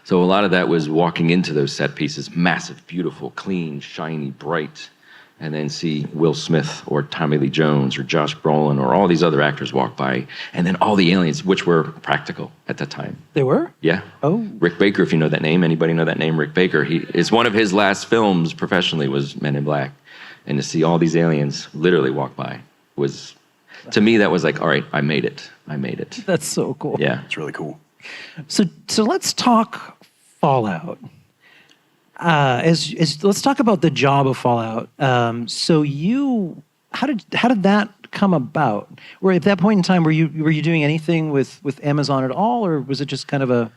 So a lot of that was walking into those set pieces, massive, beautiful, clean, shiny, bright, and then see Will Smith or Tommy Lee Jones or Josh Brolin or all these other actors walk by, and then all the aliens, which were practical at that time. They were? Yeah. Oh. Rick Baker, if you know that name. Anybody know that name, Rick Baker? It's one of his last films professionally was Men in Black. And to see all these aliens literally walk by was, to me, that was like, all right, I made it. I made it. That's so cool. Yeah. It's really cool. So let's talk Fallout. Let's talk about the job of Fallout. So you how did that come about? Or at that point in time, were you doing anything with Amazon at all, or was it just kind of a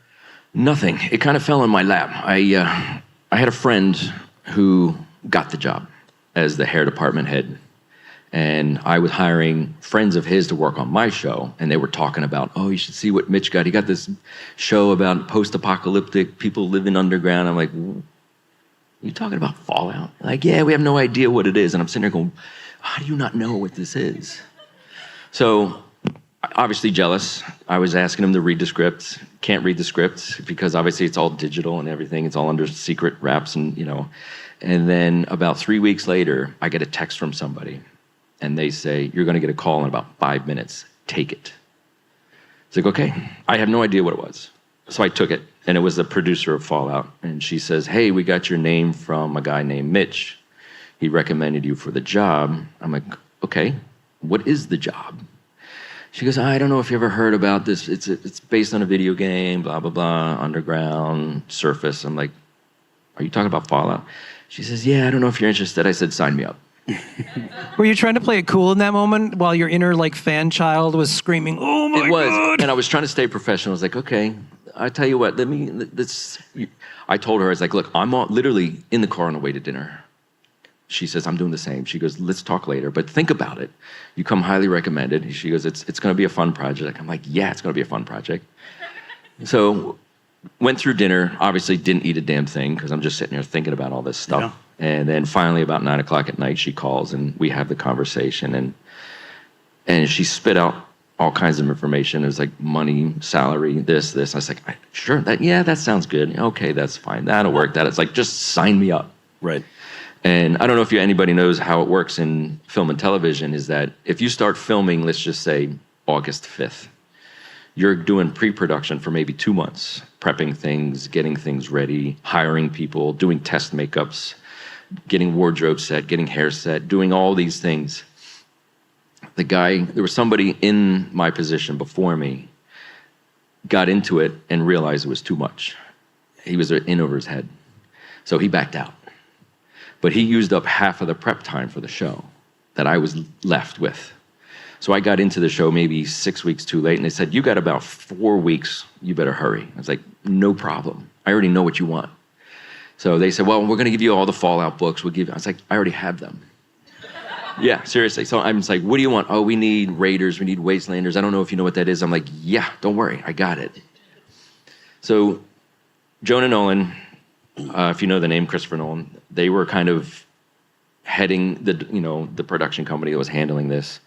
Nothing. It kind of fell in my lap. I had a friend who got the job as the hair department head. And I was hiring friends of his to work on my show. And they were talking about, oh, you should see what Mitch got. He got this show about post-apocalyptic people living underground. I'm like, you talking about Fallout? Like, yeah, we have no idea what it is. And I'm sitting there going, how do you not know what this is? So obviously jealous. I was asking him to read the script. Can't read the script because obviously it's all digital and everything. It's all under secret wraps and, And then about 3 weeks later, I get a text from somebody. And they say, you're going to get a call in about 5 minutes. Take it. It's like, okay. I have no idea what it was. So I took it. And it was the producer of Fallout. And she says, hey, we got your name from a guy named Mitch. He recommended you for the job. I'm like, okay, what is the job? She goes, I don't know if you ever heard about this. It's based on a video game, blah, blah, blah, underground, surface. I'm like, are you talking about Fallout? She says, yeah, I don't know if you're interested. I said, sign me up. Were you trying to play it cool in that moment while your inner fan child was screaming, oh my God? It was, and I was trying to stay professional. I was like, okay, I tell you what, I told her, I was like, look, I'm literally in the car on the way to dinner. She says, I'm doing the same. She goes, let's talk later, but think about it. You come highly recommended. She goes, it's going to be a fun project. I'm like, yeah, it's going to be a fun project. So went through dinner, obviously didn't eat a damn thing because I'm just sitting here thinking about all this stuff. Yeah. And then finally about 9 o'clock at night, she calls and we have the conversation and she spit out all kinds of information. It was like money, salary, this. I was like, sure, that sounds good. Okay, that's fine. That'll work. It's like, just sign me up. Right. And I don't know if anybody knows how it works in film and television is that if you start filming, let's just say August 5th, you're doing pre-production for maybe 2 months, prepping things, getting things ready, hiring people, doing test makeups, getting wardrobe set, getting hair set, doing all these things. There was somebody in my position before me, got into it and realized it was too much. He was in over his head. So he backed out. But he used up half of the prep time for the show that I was left with. So I got into the show maybe 6 weeks too late, and they said, you got about 4 weeks, you better hurry. I was like, no problem. I already know what you want. So they said, well, we're going to give you all the Fallout books. I was like, I already have them. Yeah, seriously. So I'm just like, what do you want? Oh, we need Raiders, we need Wastelanders. I don't know if you know what that is. I'm like, yeah, don't worry, I got it. So Jonah Nolan, if you know the name Christopher Nolan, they were kind of heading the production company that was handling this.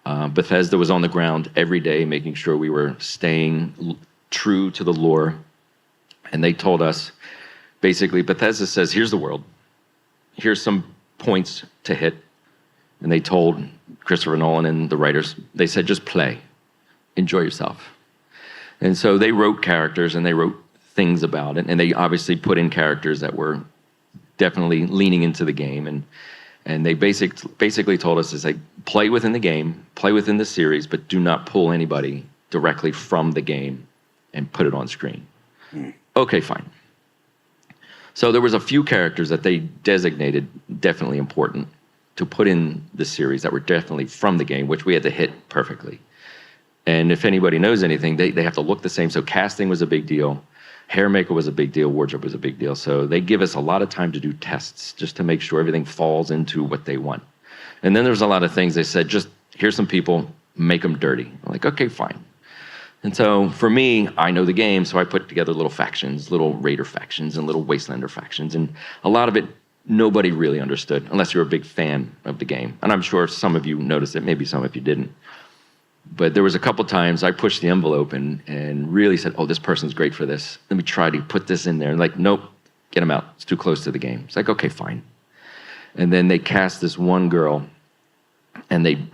Bethesda was on the ground every day, making sure we were staying true to the lore. And they told us, basically, Bethesda says, here's the world. Here's some points to hit. And they told Christopher Nolan and the writers, they said, just play. Enjoy yourself. And so they wrote characters and they wrote things about it. And they obviously put in characters that were definitely leaning into the game. And they basically told us, is like, play within the game, play within the series, but do not pull anybody directly from the game and put it on screen. Okay, fine. So there was a few characters that they designated definitely important to put in the series that were definitely from the game, which we had to hit perfectly. And if anybody knows anything, they have to look the same. So casting was a big deal. Hair maker was a big deal. Wardrobe was a big deal. So they give us a lot of time to do tests just to make sure everything falls into what they want. And then there's a lot of things they said, just here's some people, make them dirty. I'm like, okay, fine. And so for me, I know the game, so I put together little factions, little Raider factions and little Wastelander factions. And a lot of it, nobody really understood, unless you're a big fan of the game. And I'm sure some of you noticed it, maybe some of you didn't. But there was a couple times I pushed the envelope and really said, oh, this person's great for this. Let me try to put this in there. And like, nope, get them out. It's too close to the game. It's like, okay, fine. And then they cast this one girl, and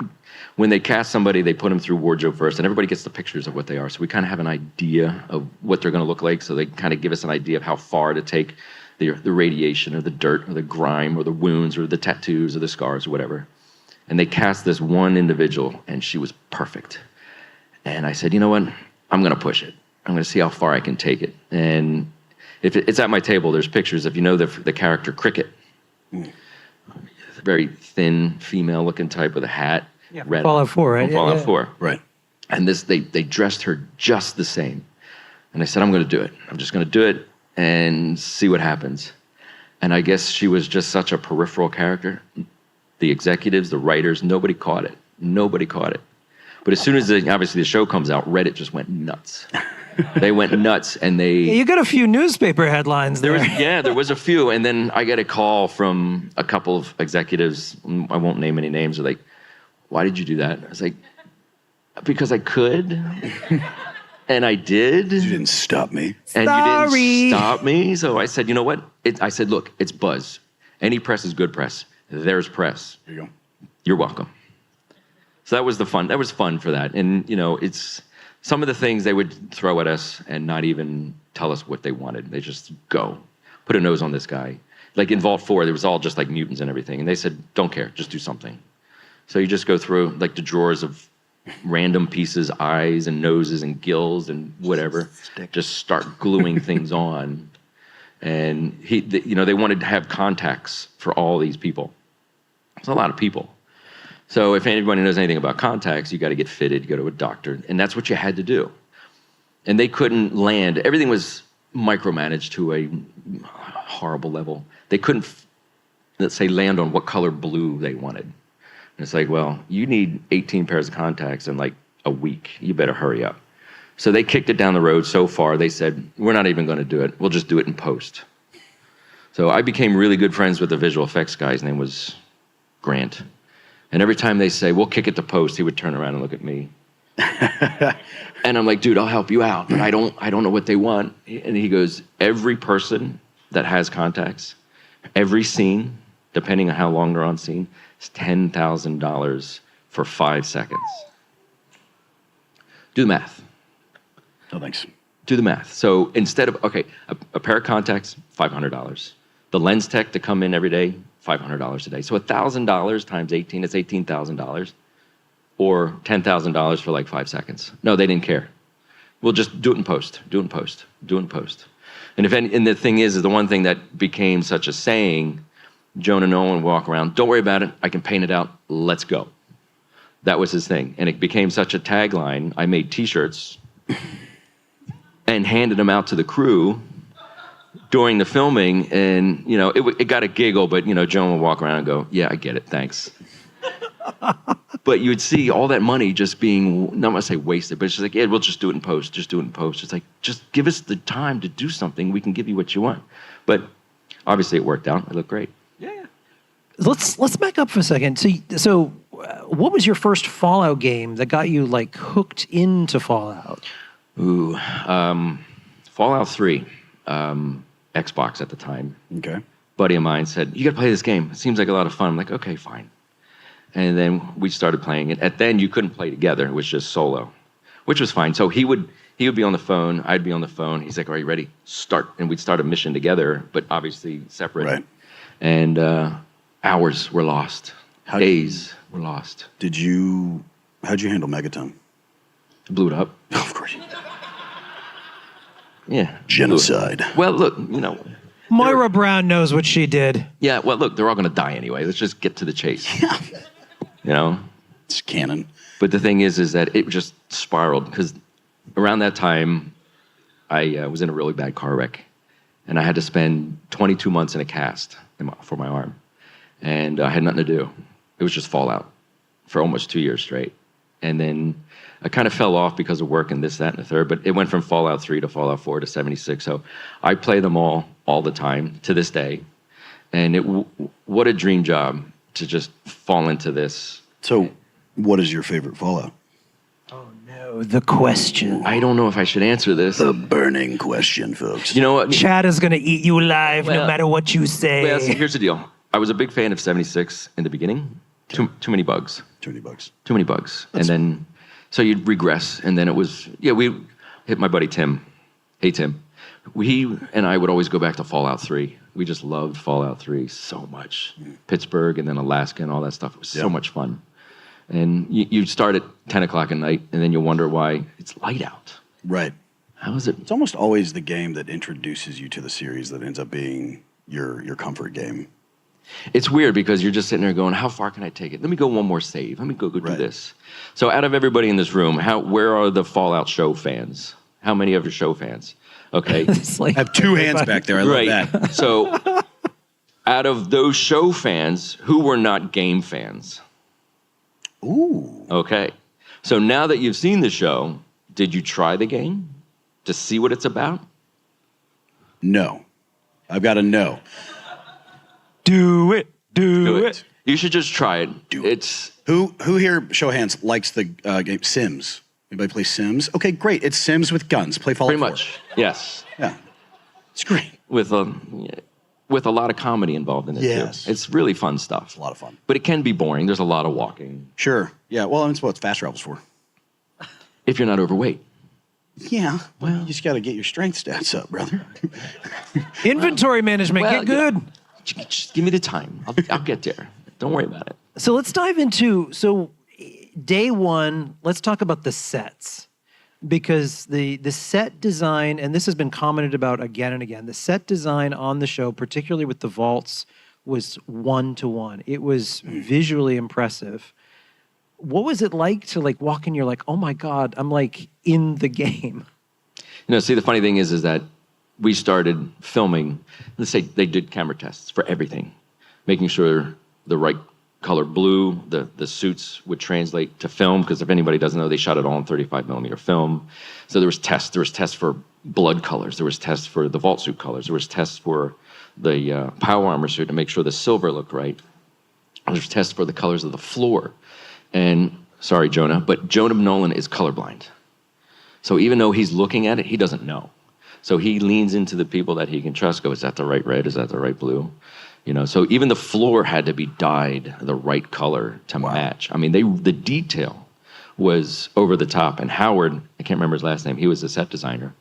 when they cast somebody, they put them through wardrobe first, and everybody gets the pictures of what they are. So we kind of have an idea of what they're going to look like. So they kind of give us an idea of how far to take the radiation or the dirt or the grime or the wounds or the tattoos or the scars or whatever. And they cast this one individual, and she was perfect. And I said, you know what? I'm going to push it. I'm going to see how far I can take it. And if it's at my table, there's pictures. If you know the character Cricket, very thin female-looking type with a hat. Yeah, Fallout 4, right? From Fallout 4. Right. And they dressed her just the same. And I said, I'm going to do it. I'm just going to do it and see what happens. And I guess she was just such a peripheral character. The executives, the writers, nobody caught it. Nobody caught it. But as soon as obviously the show comes out, Reddit just went nuts. They went nuts, and You got a few newspaper headlines there. There was a few. And then I get a call from a couple of executives. I won't name any names. They're like, why did you do that? I was like, because I could. And I did. You didn't stop me. And you didn't stop me. So I said, you know what? I said, look, it's buzz. Any press is good press. There's press. There you go. You're welcome. So that was the fun. That was fun for that. And, it's some of the things they would throw at us and not even tell us what they wanted. They just go, put a nose on this guy. Like in Vault 4, there was all just like mutants and everything. And they said, don't care, just do something. So you just go through like the drawers of random pieces, eyes and noses and gills and whatever, just start gluing things on. And they wanted to have contacts for all these people. It's a lot of people. So if anybody knows anything about contacts, you got to get fitted, you go to a doctor, and that's what you had to do. And they couldn't land. Everything was micromanaged to a horrible level. They couldn't, let's say, land on what color blue they wanted. And it's like, well, you need 18 pairs of contacts in like a week. You better hurry up. So they kicked it down the road so far, they said, we're not even going to do it. We'll just do it in post. So I became really good friends with the visual effects guy. His name was Grant. And every time they say, we'll kick it to post, he would turn around and look at me. And I'm like, dude, I'll help you out, but I don't know what they want. And he goes, every person that has contacts, every scene, depending on how long they're on scene, is $10,000 for 5 seconds. Do the math. No thanks. Do the math. So instead of, a pair of contacts, $500. The lens tech to come in every day, $500 a day. So $1,000 times 18, it's $18,000. Or $10,000 for like 5 seconds. No, they didn't care. We'll just do it in post, do it in post, do it in post. And the thing is the one thing that became such a saying, Jonah Nolan would walk around, don't worry about it, I can paint it out, let's go. That was his thing. And it became such a tagline, I made t-shirts and handed them out to the crew during the filming, and it got a giggle, but Jonah would walk around and go, yeah, I get it, thanks. But you would see all that money just being, not want to say wasted, but it's just like, yeah, we'll just do it in post, just do it in post. It's like, just give us the time to do something, we can give you what you want. But obviously it worked out, it looked great. Yeah. Let's back up for a second. So what was your first Fallout game that got you like hooked into Fallout? Ooh, Fallout 3, Xbox at the time. Okay. Buddy of mine said, you got to play this game. It seems like a lot of fun. I'm like, okay, fine. And then we started playing it. At then you couldn't play together. It was just solo, which was fine. So he would be on the phone. I'd be on the phone. He's like, are you ready? Start. And we'd start a mission together, but obviously separate. Right. And hours were lost. Days were lost. How'd you handle Megaton? Blew it up. Of course you did. Yeah. Genocide. Well, look, Moira Brown knows what she did. Yeah, well, look, they're all going to die anyway. Let's just get to the chase. It's canon. But the thing is that it just spiraled, because around that time, I was in a really bad car wreck, and I had to spend 22 months in a cast for my arm, and I had nothing to do. It was just Fallout for almost 2 years straight. And then I kind of fell off because of work and this, that, and the third, but it went from Fallout 3 to Fallout 4 to 76. So I play them all the time to this day. And what a dream job to just fall into this. So what is your favorite Fallout? Oh no, the question. I don't know if I should answer this. The burning question, folks. You know what? Chad is going to eat you alive no matter what you say. Well, so here's the deal. I was a big fan of 76 in the beginning. Too many bugs. Too many bugs. Too many bugs. And then, so you'd regress. And then it was, we hit my buddy Tim. Hey, Tim. He and I would always go back to Fallout 3. We just loved Fallout 3 so much. Pittsburgh and then Alaska and all that stuff. It was so much fun. And you start at 10 o'clock at night, and then you wonder why it's light out. Right. How is it? It's almost always the game that introduces you to the series that ends up being your comfort game. It's weird because you're just sitting there going, how far can I take it? Let me go one more save. Let me go do this. So out of everybody in this room, where are the Fallout show fans? How many of you show fans? Okay. I have two hands back there. I love that. So out of those show fans, who were not game fans? Ooh. Okay. So now that you've seen the show, did you try the game to see what it's about? No. I've got a no. Do it. Do it. You should just try it. It's who here, show of hands, likes the game Sims? Anybody play Sims? Okay, great. It's Sims with guns. Play Fallout 4. Pretty much, yes. Yeah. It's great. With a lot of comedy involved in it, too. It's really fun stuff. It's a lot of fun. But it can be boring. There's a lot of walking. Sure. Yeah, well, that's what fast travel's for. If you're not overweight. Yeah, well, you just got to get your strength stats up, brother. Inventory management, get good. Just give me the time. I'll get there. Don't worry about it. So let's dive into, day one, let's talk about the sets. Because the set design, and this has been commented about again and again, the set design on the show, particularly with the vaults, was 1-to-1. It was visually impressive. What was it like to walk in, you're like, oh my God, I'm in the game? See, the funny thing is that we started filming, let's say they did camera tests for everything, making sure the right color blue, the suits would translate to film, because if anybody doesn't know, they shot it all on 35 millimeter film. So there was tests for blood colors, there was tests for the vault suit colors, there was tests for the power armor suit to make sure the silver looked right. There's tests for the colors of the floor. And sorry, Jonah, but Jonah Nolan is colorblind. So even though he's looking at it, he doesn't know. So he leans into the people that he can trust, go, is that the right red? Is that the right blue? So even the floor had to be dyed the right color to match. I mean, the detail was over the top. And Howard, I can't remember his last name, he was the set designer,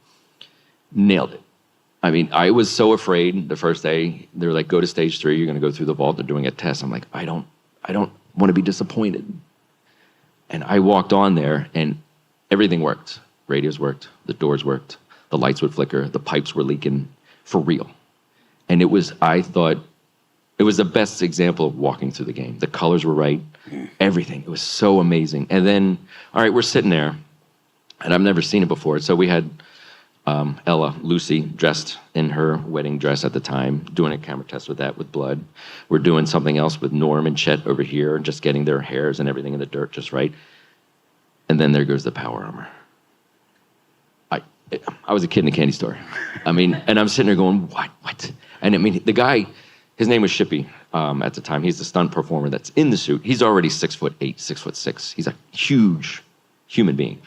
nailed it. I mean, I was so afraid the first day. They were like, go to stage 3, you're going to go through the vault, they're doing a test. I'm like, I don't want to be disappointed. And I walked on there and everything worked. Radios worked, the doors worked, the lights would flicker, the pipes were leaking for real. And I thought, it was the best example of walking through the game. The colors were right, everything. It was so amazing. And then, all right, we're sitting there, and I've never seen it before. So we had Lucy, dressed in her wedding dress at the time, doing a camera test with that, with blood. We're doing something else with Norm and Chet over here, just getting their hairs and everything in the dirt just right. And then there goes the power armor. I was a kid in a candy store. I mean, and I'm sitting there going, what? And I mean, the guy, his name was Shippy at the time. He's the stunt performer that's in the suit. He's already 6'8", 6'6". He's a huge human being.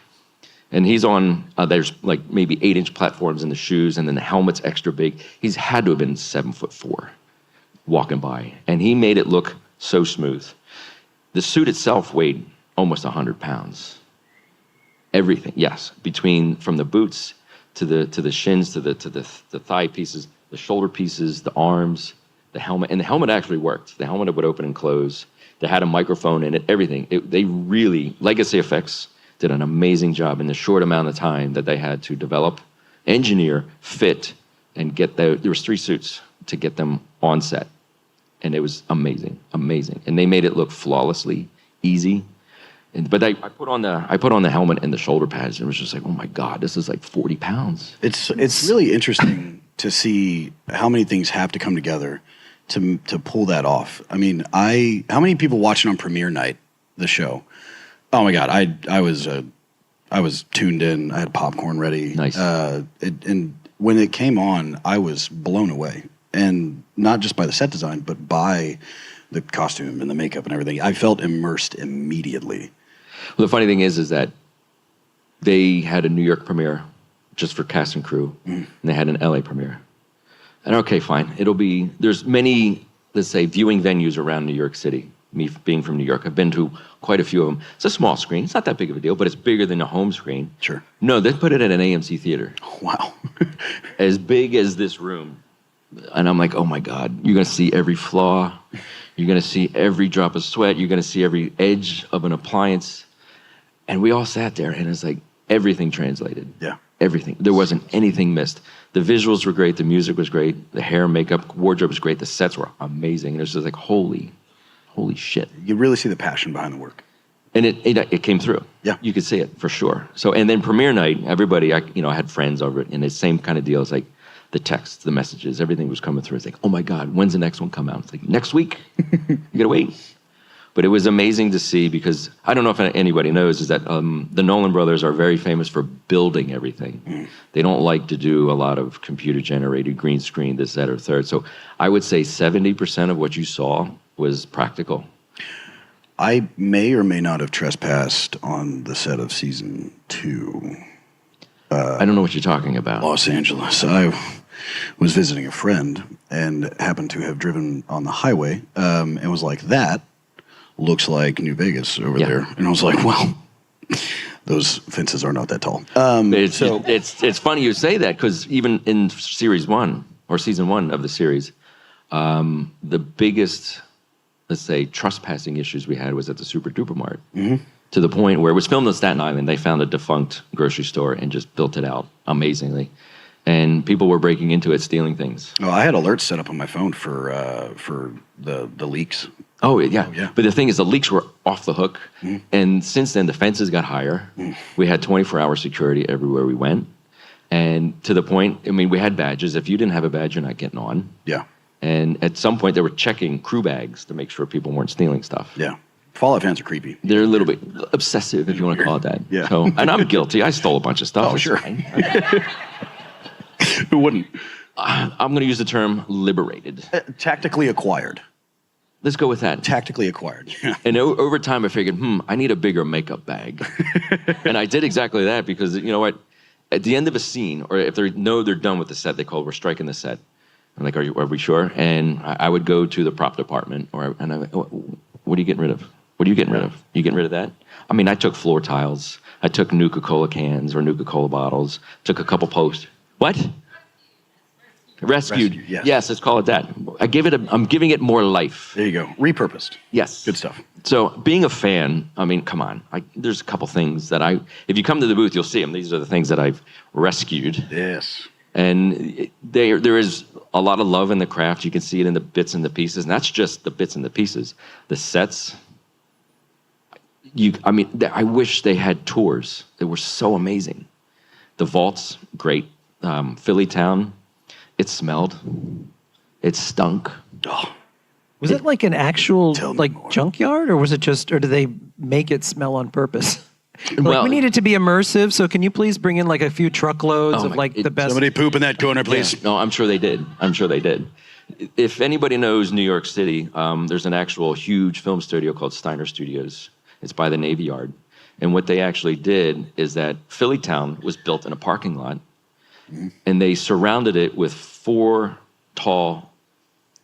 And he's on, there's maybe 8-inch platforms in the shoes, and then the helmet's extra big. He's had to have been 7'4", walking by. And he made it look so smooth. The suit itself weighed almost 100 pounds. Everything, yes. From the boots to the shins, to the thigh pieces, the shoulder pieces, the arms, the helmet. And the helmet actually worked. The helmet would open and close. They had a microphone in it, everything. They really, Legacy Effects did an amazing job in the short amount of time that they had to develop, engineer, fit, and there was 3 suits to get them on set. And it was amazing, amazing. And they made it look flawlessly, easy. But I put on the helmet and the shoulder pads, and it was just like, oh my God, this is 40 pounds. It's really interesting to see how many things have to come together to pull that off. I mean, how many people watching on premiere night, the show? Oh my God, I was tuned in. I had popcorn ready. Nice. And when it came on, I was blown away, and not just by the set design, but by the costume and the makeup and everything. I felt immersed immediately. Well, the funny thing is that they had a New York premiere just for cast and crew, and they had an LA premiere. And okay, fine. There's many, let's say, viewing venues around New York City. Me being from New York, I've been to quite a few of them. It's a small screen. It's not that big of a deal, but it's bigger than a home screen. Sure. No, they put it at an AMC theater. Wow. As big as this room. And I'm like, oh my God, you're going to see every flaw. You're going to see every drop of sweat. You're going to see every edge of an appliance. And we all sat there, and it's like everything translated. Yeah. Everything. There wasn't anything missed. The visuals were great. The music was great. The hair, makeup, wardrobe was great. The sets were amazing. And it was just like, holy shit. You really see the passion behind the work. And it came through. Yeah. You could see it for sure. So, and then premiere night, everybody, I had friends over it, and the same kind of deal. It's like the texts, the messages, everything was coming through. It's like, oh my God, when's the next one come out? It's like, next week. You gotta wait. But it was amazing to see, because I don't know if anybody knows, is that the Nolan brothers are very famous for building everything. They don't like to do a lot of computer-generated green screen, this, that, or third. So I would say 70% of what you saw was practical. I may or may not have trespassed on the set of season 2. I don't know what you're talking about. Los Angeles. I was visiting a friend and happened to have driven on the highway and was like, that looks like New Vegas over there. And I was like, well, those fences are not that tall. It's funny you say that, because even in series 1 or season 1 of the series, the biggest, let's say, trespassing issues we had was at the Super Duper Mart. To the point where it was filmed in Staten Island. They found a defunct grocery store and just built it out amazingly. And people were breaking into it, stealing things. Oh, I had alerts set up on my phone for the leaks. Oh, yeah. But the thing is, the leaks were off the hook. And since then, the fences got higher. We had 24-hour security everywhere we went. And to the point, I mean, we had badges. If you didn't have a badge, you're not getting on. Yeah. And at some point, they were checking crew bags to make sure people weren't stealing stuff. Yeah. Fallout fans are creepy. They're a little bit obsessive, if you want to call it that. Yeah. So, and I'm guilty. I stole a bunch of stuff. Oh, sure. Who wouldn't? I'm going to use the term liberated. Tactically acquired. Let's go with that. Tactically acquired. Yeah. And over time, I figured, I need a bigger makeup bag. And I did exactly that, because, you know what? At the end of a scene, or if they're done with the set, they call, we're striking the set. I'm like, are we sure? And I would go to the prop department, what are you getting rid of? What are you getting rid of? You getting rid of that? I mean, I took floor tiles. I took Nuka-Cola cans or Nuka-Cola bottles. Took a couple posts. What? Rescued. Yes, let's call it that. I'm giving it more life. There you go. Repurposed. Yes. Good stuff. So being a fan, I mean, come on. There's a couple things that if you come to the booth, you'll see them. These are the things that I've rescued. Yes. And there is a lot of love in the craft. You can see it in the bits and the pieces. And that's just the bits and the pieces. The sets, I wish they had tours. They were so amazing. The vaults, great. Philly town, it smelled. It stunk. Oh. Was it like an actual junkyard, or was it just, or did they make it smell on purpose? Well, we need it to be immersive, so can you please bring in like a few truckloads of the best? Somebody poop in that corner, please. Yeah. No, I'm sure they did. If anybody knows New York City, there's an actual huge film studio called Steiner Studios. It's by the Navy Yard. And what they actually did is that Philly town was built in a parking lot, and they surrounded it with 4 tall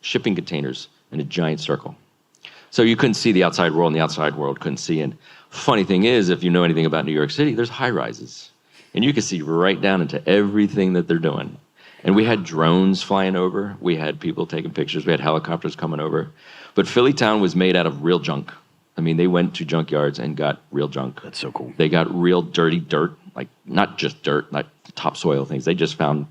shipping containers in a giant circle. So you couldn't see the outside world, and the outside world couldn't see. And funny thing is, if you know anything about New York City, there's high rises. And you can see right down into everything that they're doing. And we had drones flying over. We had people taking pictures. We had helicopters coming over. But Philly town was made out of real junk. I mean, they went to junkyards and got real junk. That's so cool. They got real dirty dirt, like not just dirt, like topsoil things. They just found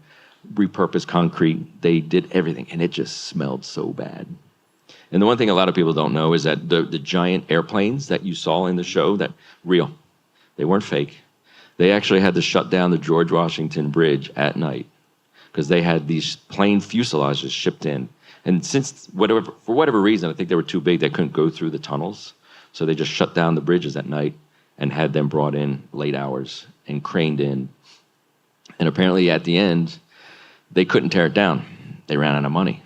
repurposed concrete. They did everything, and it just smelled so bad. And the one thing a lot of people don't know is that the giant airplanes that you saw in the show, that real, they weren't fake. They actually had to shut down the George Washington Bridge at night because they had these plane fuselages shipped in. And since for whatever reason, I think they were too big, they couldn't go through the tunnels. So they just shut down the bridges at night and had them brought in late hours and craned in. And apparently at the end, they couldn't tear it down. They ran out of money.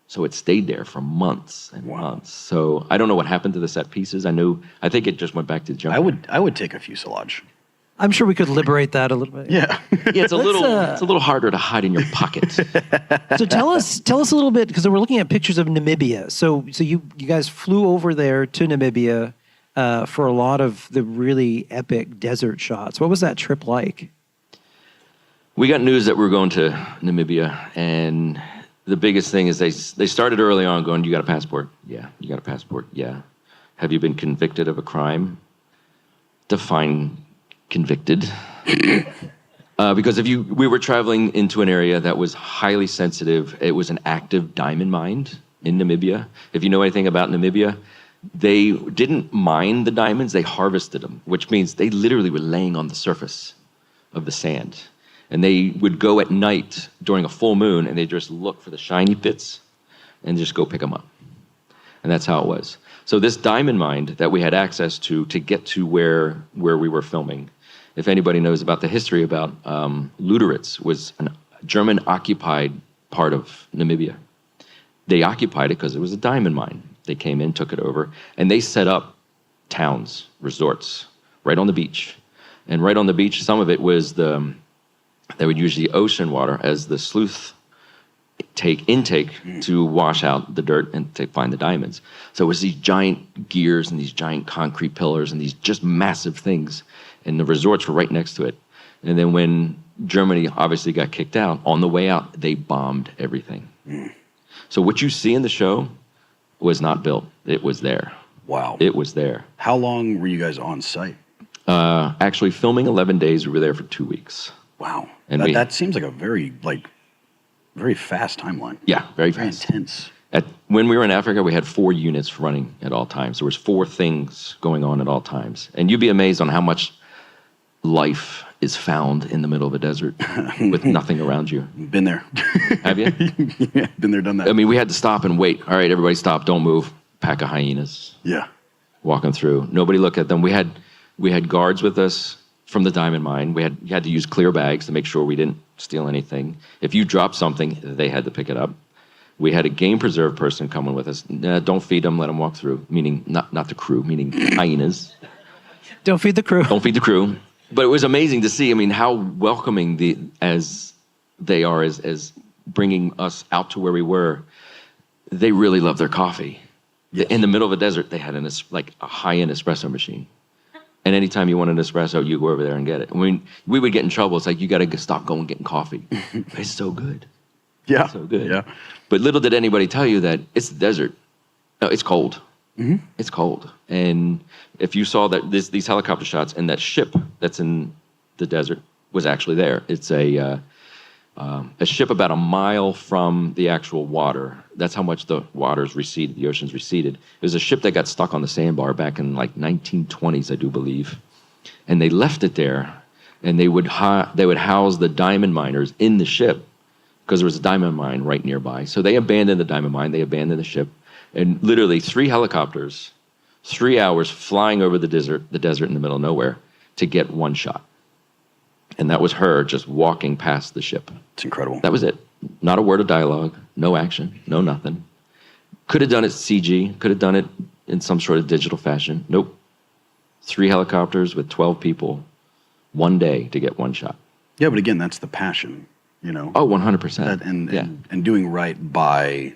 So it stayed there for months and months. So I don't know what happened to the set pieces. I think it just went back to the junk. I would take a fuselage. I'm sure we could liberate that a little bit. Yeah. Yeah, it's a little harder to hide in your pocket. So tell us a little bit, because we're looking at pictures of Namibia. So you guys flew over there to Namibia for a lot of the really epic desert shots. What was that trip like? We got news that we were going to Namibia, and the biggest thing is they started early on going, you got a passport? Yeah. You got a passport? Yeah. Have you been convicted of a crime? Define convicted. Because we were traveling into an area that was highly sensitive. It was an active diamond mine in Namibia. If you know anything about Namibia, they didn't mine the diamonds, they harvested them, which means they literally were laying on the surface of the sand. And they would go at night during a full moon and they just look for the shiny bits and just go pick them up. And that's how it was. So this diamond mine that we had access to get to where we were filming, if anybody knows about the history about Luderitz, was a German-occupied part of Namibia. They occupied it because it was a diamond mine. They came in, took it over, and they set up towns, resorts, right on the beach. And right on the beach, some of it was they would use the ocean water as the sluice intake to wash out the dirt and to find the diamonds. So it was these giant gears and these giant concrete pillars and these just massive things. And the resorts were right next to it. And then when Germany obviously got kicked out, on the way out, they bombed everything. So what you see in the show was not built. It was there. Wow. It was there. How long were you guys on site? Actually, filming 11 days. We were there for 2 weeks. Wow. And that seems like a very fast timeline. Yeah, very fast. Intense. When we were in Africa, we had 4 units running at all times. There was 4 things going on at all times. And you'd be amazed on how much life is found in the middle of a desert with nothing around you. Been there. Have you? Yeah, been there, done that. I mean, we had to stop and wait. All right, everybody stop, don't move. Pack of hyenas. Yeah. Walking through. Nobody look at them. We had guards with us from the diamond mine. You had to use clear bags to make sure we didn't steal anything. If you dropped something, they had to pick it up. We had a game preserve person coming with us. Don't feed them, let them walk through. Meaning, not the crew, meaning hyenas. Don't feed the crew. Don't feed the crew. But it was amazing to see, how welcoming as they are as bringing us out to where we were. They really love their coffee. Yes. In the middle of a desert, they had a high-end espresso machine. And anytime you want an espresso, you go over there and get it. We would get in trouble. It's like, you got to stop going and getting coffee. It's so good. Yeah. So good. Yeah. But little did anybody tell you that it's the desert. No, it's cold. Mm-hmm. It's cold. And if you saw that these helicopter shots and that ship that's in the desert was actually there. It's a ship about a mile from the actual water. That's how much the water's receded, the ocean's receded. It was a ship that got stuck on the sandbar back in 1920s, I do believe. And they left it there, and they would house the diamond miners in the ship because there was a diamond mine right nearby. So they abandoned the diamond mine, they abandoned the ship, and literally 3 helicopters, 3 hours flying over the desert in the middle of nowhere to get 1 shot. And that was her just walking past the ship. It's incredible. That was it. Not a word of dialogue, no action, no nothing. Could have done it CG, could have done it in some sort of digital fashion. Nope. 3 helicopters with 12 people, 1 day to get 1 shot. Yeah, but again, that's the passion, Oh, 100%. And doing right by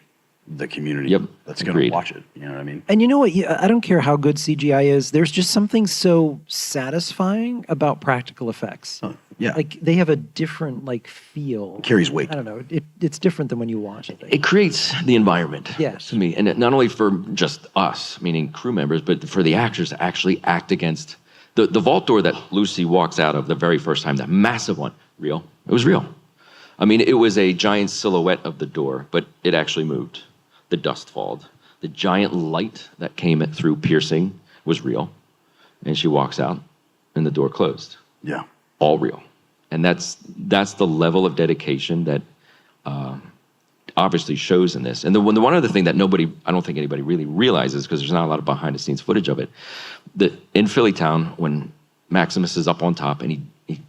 the community that's going to watch it. You know what I mean? And you know what? I don't care how good CGI is. There's just something so satisfying about practical effects. Yeah. Like they have a different feel. Carries weight. I don't know. It's different than when you watch it. It creates the environment. Yes. To me, and not only for just us, meaning crew members, but for the actors to actually act against the vault door that Lucy walks out of the very first time. That massive one, real. It was real. It was a giant silhouette of the door, but it actually moved. The dust falled. The giant light that came through piercing was real. And she walks out and the door closed. Yeah. All real. And that's the level of dedication that obviously shows in this. And the one other thing that I don't think anybody really realizes, because there's not a lot of behind the scenes footage of it, that in Philly town, when Maximus is up on top and he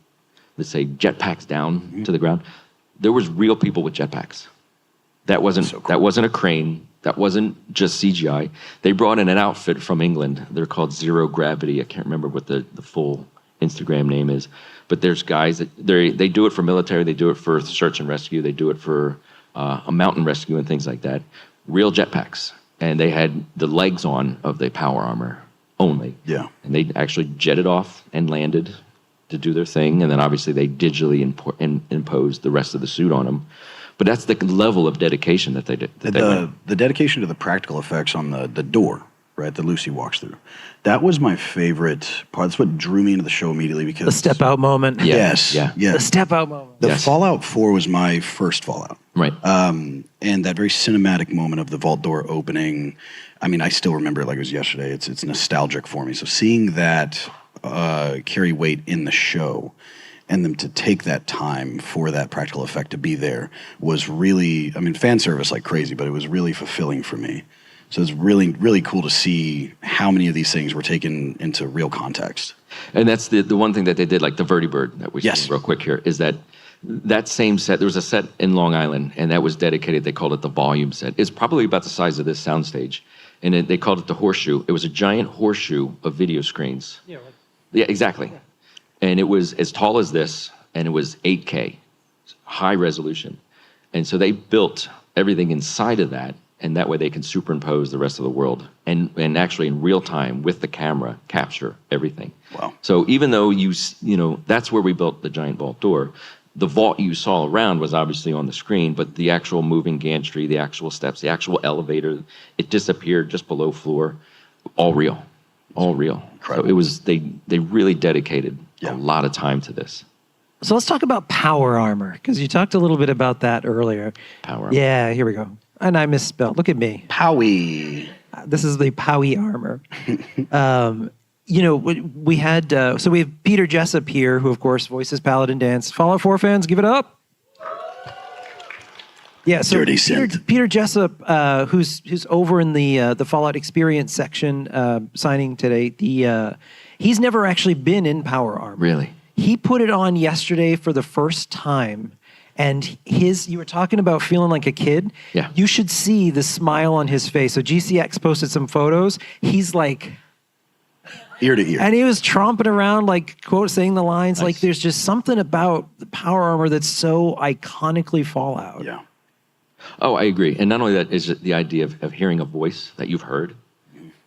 let's say jetpacks down to the ground, there was real people with jetpacks. That wasn't a crane. That wasn't just CGI. They brought in an outfit from England. They're called Zero Gravity. I can't remember what the full Instagram name is. But there's guys that they do it for military. They do it for search and rescue. They do it for a mountain rescue and things like that. Real jetpacks. And they had the legs on of the power armor only. Yeah. And they actually jetted off and landed to do their thing. And then obviously they digitally imposed the rest of the suit on them. But that's the level of dedication that they did. The dedication to the practical effects on the door, right? That Lucy walks through. That was my favorite part. That's what drew me into the show immediately because The step out moment. Yes, Yeah. yes. The step out moment. The Fallout 4 was my first Fallout. Right. And that very cinematic moment of the vault door opening, I mean, I still remember it like it was yesterday. It's nostalgic for me. So seeing that carry weight in the show and them to take that time for that practical effect to be there was really, I mean, fan service like crazy, but it was really fulfilling for me. So it's really, really cool to see how many of these things were taken into real context. And that's the one thing that they did, like the Vertibird that we see real quick here, is that same set, there was a set in Long Island, and that was dedicated, they called it the volume set. It's probably about the size of this soundstage. And they called it the horseshoe. It was a giant horseshoe of video screens. Yeah, exactly. Yeah. And it was as tall as this, and it was 8K, high resolution. And so they built everything inside of that, and that way they can superimpose the rest of the world and actually in real time with the camera capture everything. Wow. So even though you know, that's where we built the giant vault door. The vault you saw around was obviously on the screen, but the actual moving gantry, the actual steps, the actual elevator, it disappeared just below floor, all real, all real. Incredible. So it was, they really dedicated a lot of time to this. So let's talk about power armor, because you talked a little bit about that earlier. Power armor. Yeah, here we go. And I misspelled. Look at me. Powie. This is the Powie armor. You know, we had, so we have Peter Jessup here, who, of course, voices Paladin Dance. Fallout 4 fans, give it up. Yeah, so Peter Jessup, who's over in the Fallout Experience section signing today, he's never actually been in power armor. Really? He put it on yesterday for the first time. And you were talking about feeling like a kid. Yeah. You should see the smile on his face. So GCX posted some photos. He's like... ear to ear. And he was tromping around, like, quote, saying the lines. Nice. Like, there's just something about the power armor that's so iconically Fallout. Yeah. Oh, I agree. And not only that, is it the idea of hearing a voice that you've heard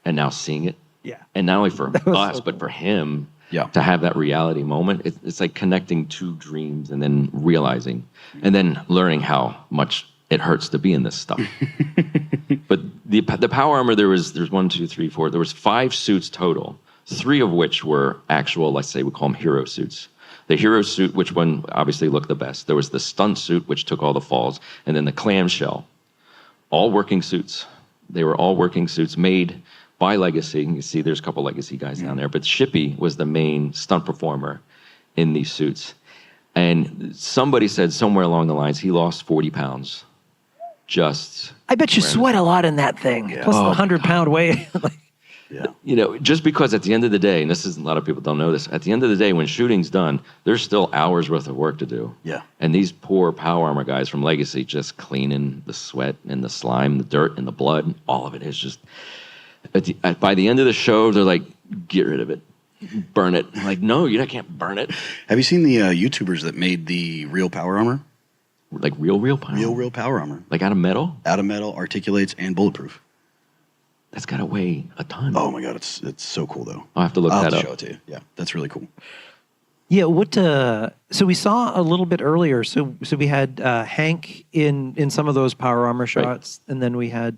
and now seeing it. Yeah. And not only for us, but for him to have that reality moment. It's like connecting two dreams and then realizing and then learning how much it hurts to be in this stuff. But the power armor, there's 1, 2, 3, 4. There was 5 suits total. 3 of which were actual, let's say we call them hero suits. The hero suit, which one obviously looked the best. There was the stunt suit, which took all the falls, and then the clamshell. All working suits. They were all working suits made by Legacy. You can see there's a couple Legacy guys down there, but Shippy was the main stunt performer in these suits. And somebody said somewhere along the lines, he lost 40 pounds. I bet you sweat a lot in that thing, plus the 100-pound weight. Yeah. You know, just because at the end of the day, and this is a lot of people don't know this, at the end of the day, when shooting's done, there's still hours worth of work to do. Yeah. And these poor power armor guys from Legacy just cleaning the sweat and the slime, the dirt and the blood, all of it is just, by the end of the show, they're like, get rid of it. Burn it. I'm like, no, you can't burn it. Have you seen the YouTubers that made the real power armor? Like real power armor? Real power armor. Like out of metal? Out of metal, articulates, and bulletproof. That's got to weigh a ton. Oh my God, it's so cool though. I'll have to look that up. I'll show it to you. Yeah, that's really cool. Yeah, so we saw a little bit earlier. So we had Hank in some of those power armor shots, and then we had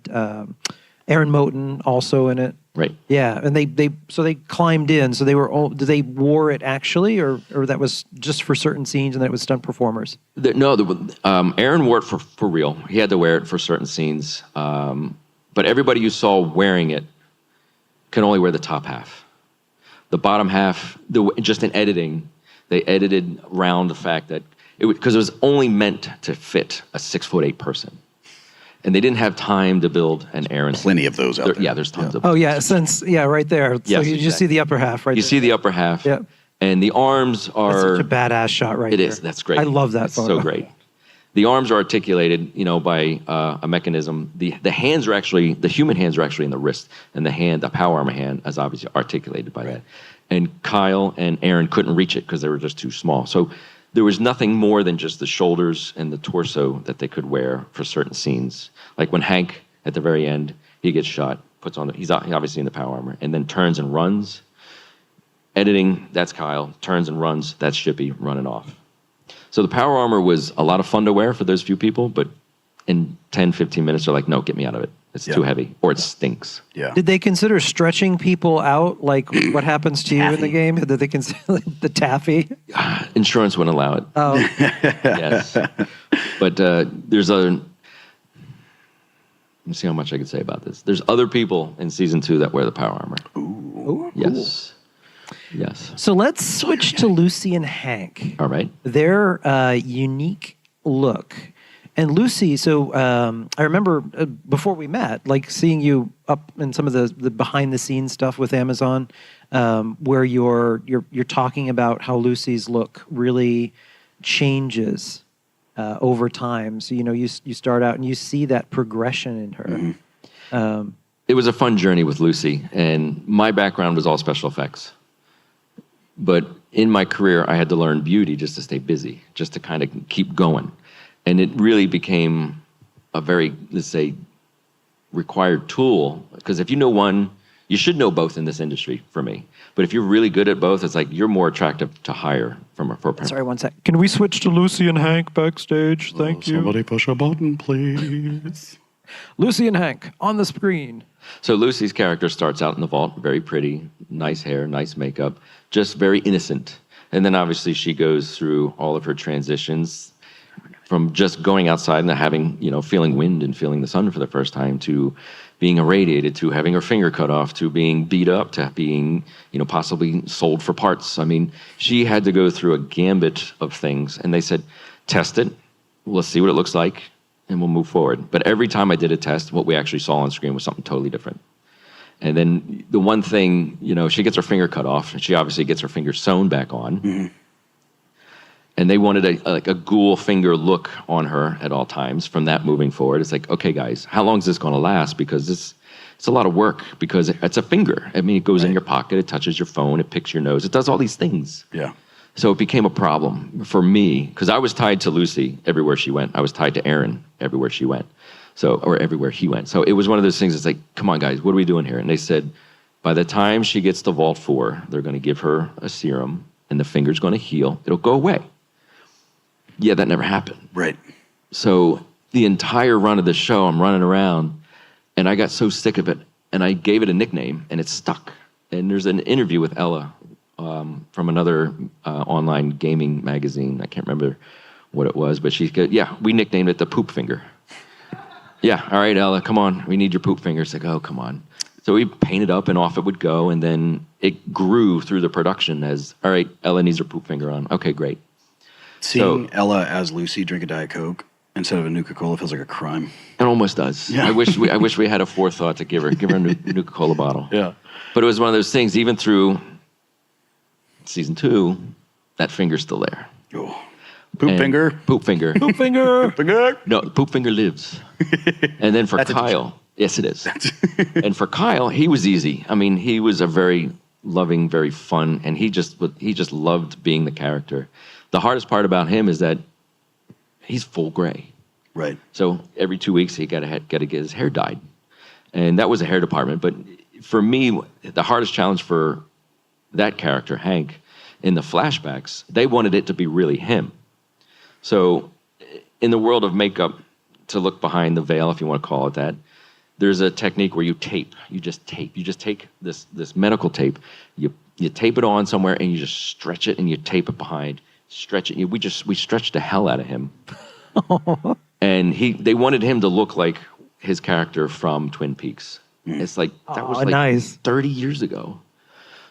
Aaron Moten also in it. Right. Yeah, and they climbed in. So they were all, did they wore it actually, or that was just for certain scenes, and that was stunt performers? Aaron wore it for real. He had to wear it for certain scenes. But everybody you saw wearing it can only wear the top half. The bottom half, just in editing, they edited around the fact that because it was only meant to fit a 6'8" person, and they didn't have time to build an Aaron. Plenty of those out there. Yeah, there's tons of. Oh yeah, right there. So Yes, you just see the upper half, right? You see the upper half. Yep. And the arms are. That's such a badass shot, right? It there. is. That's great. I love that it's photo. So great. The arms are articulated, by a mechanism. The hands are actually, the human hands are actually in the wrist, and the power armor hand is obviously articulated by that. And Kyle and Aaron couldn't reach it because they were just too small. So there was nothing more than just the shoulders and the torso that they could wear for certain scenes. Like when Hank, at the very end, he gets shot, he's obviously in the power armor, and then turns and runs. Editing, that's Kyle. Turns and runs, that's Shippy running off. So the power armor was a lot of fun to wear for those few people, but in 10, 15 minutes, they're like, no, get me out of it. It's too heavy, or it stinks. Yeah. Did they consider stretching people out, like what happens to you in the game? Did they consider the taffy? Insurance wouldn't allow it. Oh. Yes. But there's a. Let me see how much I can say about this. There's other people in season 2 that wear the power armor. Ooh. Yes. Yes. So let's switch to Lucy and Hank. All right. Their unique look. And Lucy, so I remember before we met, like seeing you up in some of the behind the scenes stuff with Amazon, where you're talking about how Lucy's look really changes over time. So you start out and you see that progression in her. Mm-hmm. It was a fun journey with Lucy, and my background was all special effects. But in my career, I had to learn beauty just to stay busy, just to kind of keep going. And it really became a very, let's say, required tool. Because if you know one, you should know both in this industry, for me. But if you're really good at both, it's like you're more attractive to hire for a Sorry, one sec. Can we switch to Lucy and Hank backstage? Thank you. Somebody push a button, please. Lucy and Hank on the screen. So Lucy's character starts out in the vault, very pretty, nice hair, nice makeup, just very innocent. And then obviously she goes through all of her transitions, from just going outside and having, feeling wind and feeling the sun for the first time, to being irradiated, to having her finger cut off, to being beat up, to being, possibly sold for parts. I mean, she had to go through a gambit of things, and they said, test it, let's see what it looks like, and we'll move forward. But every time I did a test, what we actually saw on screen was something totally different. And then the one thing, she gets her finger cut off, and she obviously gets her finger sewn back on. Mm-hmm. And they wanted a ghoul finger look on her at all times from that moving forward. It's like, okay, guys, how long is this going to last? Because it's a lot of work, because it's a finger. I mean, it goes in your pocket, it touches your phone, it picks your nose, it does all these things. Yeah. So it became a problem for me, because I was tied to Lucy everywhere she went. I was tied to Aaron everywhere she went, or everywhere he went. So it was one of those things. It's like, come on, guys, what are we doing here? And they said, by the time she gets to Vault 4, they're going to give her a serum, and the finger's going to heal. It'll go away. Yeah, that never happened. Right. So the entire run of the show, I'm running around, and I got so sick of it, and I gave it a nickname, and it stuck. And there's an interview with Ella from another online gaming magazine. I can't remember what it was, but she said, yeah, we nicknamed it the poop finger. Yeah, all right, Ella, come on. We need your poop finger. It's like, oh, come on. So we painted up, and off it would go, and then it grew through the production as, all right, Ella needs her poop finger on. Okay, great. Seeing Ella as Lucy drink a Diet Coke instead of a Nuka-Cola feels like a crime. It almost does. Yeah. I wish we had a forethought to give her a Nuka-Cola bottle. Yeah. But it was one of those things, even through season 2, that finger's still there. Oh. Poop finger. Poop finger. Poop finger. Poop finger. No, poop finger lives. And then for Kyle, yes, it is. And for Kyle, he was easy. I mean, he was a very loving, very fun, and he just loved being the character. The hardest part about him is that he's full gray. Right. So every 2 weeks he got to get his hair dyed, and that was a hair department. But for me, the hardest challenge for that character, Hank, in the flashbacks, they wanted it to be really him. So in the world of makeup, to look behind the veil, if you want to call it that, there's a technique where you tape. You just take this medical tape, you tape it on somewhere, and you just stretch it, and you tape it behind. Stretch it. We stretched the hell out of him. And they wanted him to look like his character from Twin Peaks. It's like, that was like nice. 30 years ago.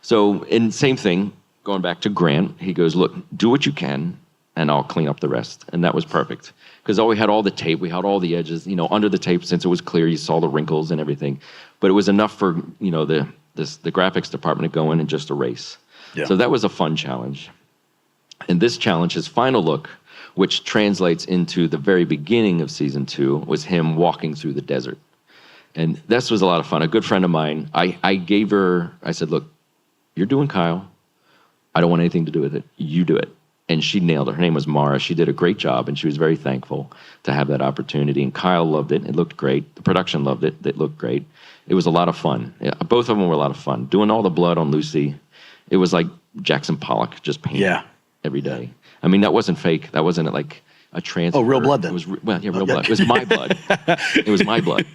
So, and same thing, going back to Grant, he goes, look, do what you can, and I'll clean up the rest. And that was perfect. Because we had all the tape, we had all the edges, under the tape, since it was clear, you saw the wrinkles and everything. But it was enough for, the graphics department to go in and just erase. Yeah. So that was a fun challenge. And this challenge, his final look, which translates into the very beginning of season 2, was him walking through the desert. And this was a lot of fun. A good friend of mine, I said, look, you're doing Kyle. I don't want anything to do with it. You do it. And she nailed it. Her name was Mara. She did a great job, and she was very thankful to have that opportunity. And Kyle loved it. It looked great. The production loved it. It looked great. It was a lot of fun. Yeah, both of them were a lot of fun. Doing all the blood on Lucy, it was like Jackson Pollock just painting every day. I mean, that wasn't fake. That wasn't like a transfer. Oh, real blood then. It was real blood. It was my blood. It was my blood.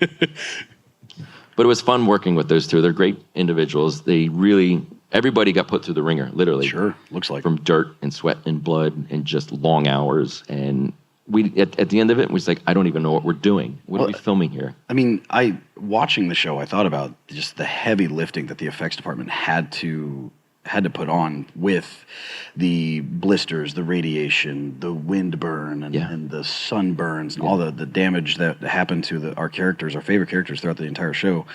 But it was fun working with those two. They're great individuals. They really, everybody got put through the ringer, literally. Sure, looks like. From dirt and sweat and blood and just long hours. And we, at the end of it, we was like, I don't even know what we're doing. What are we filming here? I mean, watching the show, I thought about just the heavy lifting that the effects department had to put on with the blisters, the radiation, the wind burn, and the sunburns, and all the damage that happened to our characters, our favorite characters throughout the entire show.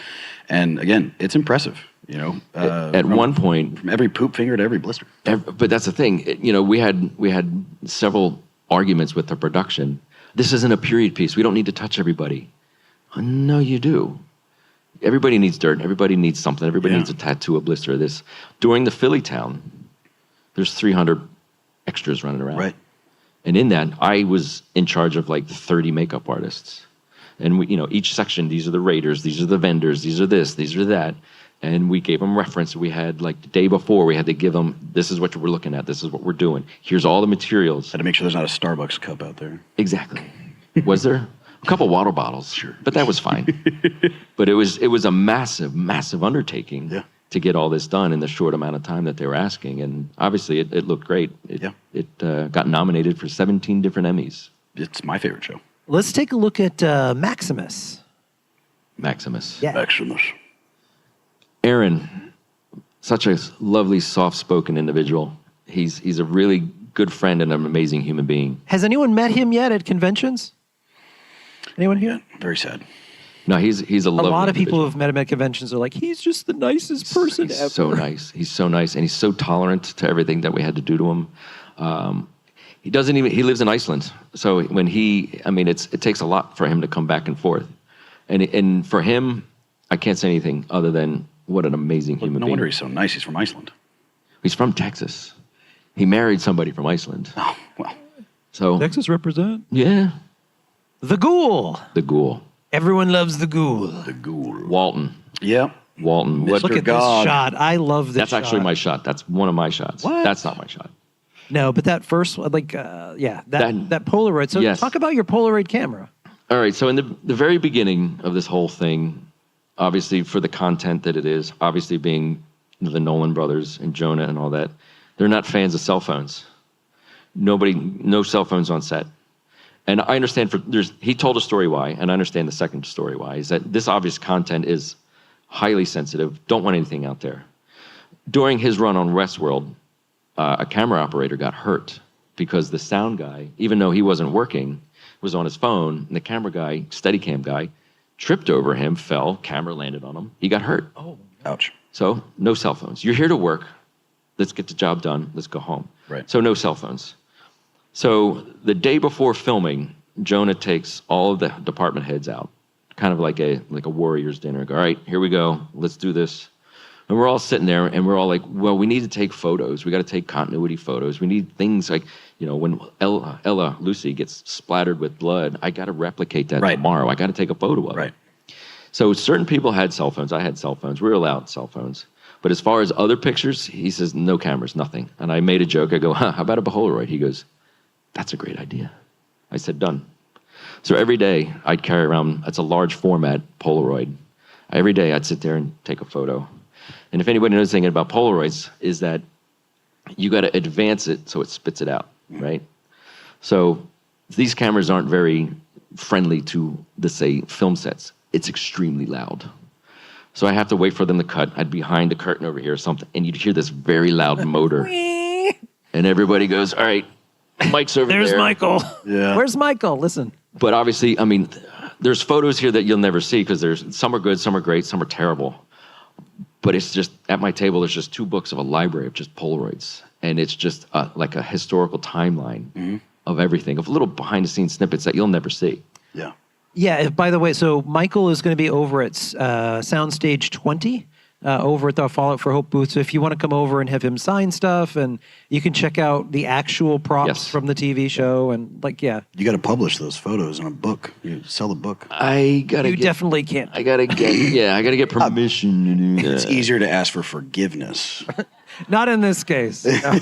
And again, it's impressive, you know. At one point, from every poop finger to every blister. But that's the thing, you know, we had several arguments with the production. This isn't a period piece. We don't need to touch everybody. No, you do. Everybody needs dirt. Everybody needs something. Everybody needs a tattoo, a blister, this. During the Philly town, there's 300 extras running around. Right. And in that, I was in charge of like 30 makeup artists. And we, you know, each section, these are the raiders, these are the vendors, these are this, these are that. And we gave them reference. We had like the day before, we had to give them, this is what we're looking at. This is what we're doing. Here's all the materials. Had to make sure there's not a Starbucks cup out there. Exactly. Was there? A couple water bottles, sure, but that was fine. But it was a massive, massive undertaking to get all this done in the short amount of time that they were asking, and obviously it looked great. It got nominated for 17 different Emmys. It's my favorite show. Let's take a look at Maximus. Maximus. Yeah. Maximus. Aaron, such a lovely, soft-spoken individual. He's a really good friend and an amazing human being. Has anyone met him yet at conventions? Anyone here? Very sad. No, he's a lovely lot of people individual. who've met him at conventions are like, he's just the nicest person ever. So nice. He's so nice, and he's so tolerant to everything that we had to do to him. He lives in Iceland, so when it takes a lot for him to come back and forth, and for him, I can't say anything other than what an amazing human No being. wonder he's so nice. He's from Iceland. He's from Texas. He married somebody from Iceland. Oh well. So Texas represent. Yeah. The Ghoul. The Ghoul. Everyone loves the Ghoul. The Ghoul. Walton. Yep. Walton. Look at this shot. I love this That's shot. actually my shot. That's one of my shots. What? That's not my shot. No, but that first, that Polaroid. So Yes. talk about your Polaroid camera. All right, so in the very beginning of this whole thing, obviously for the content that it is, obviously being the Nolan brothers and Jonah and all that, they're not fans of cell phones. No cell phones on set. And I understand he told a story why, and I understand the second story why, is that this obvious content is highly sensitive, don't want anything out there. During his run on Westworld, a camera operator got hurt because the sound guy, even though he wasn't working, was on his phone, and the camera guy, Steadicam guy, tripped over him, fell, camera landed on him, he got hurt. Oh. Ouch. So, no cell phones. You're here to work, let's get the job done, let's go home. Right. So no cell phones. So the day before filming, Jonah takes all of the department heads out, kind of like a warrior's dinner. All right, here we go, let's do this. And we're all sitting there, and we're all like, well, we need to take photos. We got to take continuity photos. We need things like, you know, when Ella, Lucy, gets splattered with blood, I got to replicate that tomorrow. I got to take a photo of it. So certain people had cell phones. I had cell phones. We were allowed cell phones. But as far as other pictures, he says, no cameras, nothing. And I made a joke. I go, how about a Polaroid? He goes, that's a great idea. I said, done. So every day I'd carry around, it's a large format Polaroid. Every day I'd sit there and take a photo. And if anybody knows anything about Polaroids, is that you got to advance it so it spits it out, right? So these cameras aren't very friendly to, let's say, film sets. It's extremely loud. So I have to wait for them to cut. I'd be behind a curtain over here or something, and you'd hear this very loud motor. And everybody goes, all right, Mike's over there. There's Michael. Yeah. Where's Michael? Listen. But obviously, I mean, there's photos here that you'll never see because some are good, some are great, some are terrible. But it's just, at my table, there's just 2 books of a library of just Polaroids. And it's just like a historical timeline of everything, of little behind-the-scenes snippets that you'll never see. Yeah. Yeah, by the way, so Michael is going to be over at Soundstage 20, over at the Fallout for Hope booth. So if you want to come over and have him sign stuff, and you can check out the actual props from the TV show, and You got to publish those photos in a book. You sell the book. I gotta. You definitely can't. I gotta get permission to do that. It's easier to ask for forgiveness. Not in this case. No.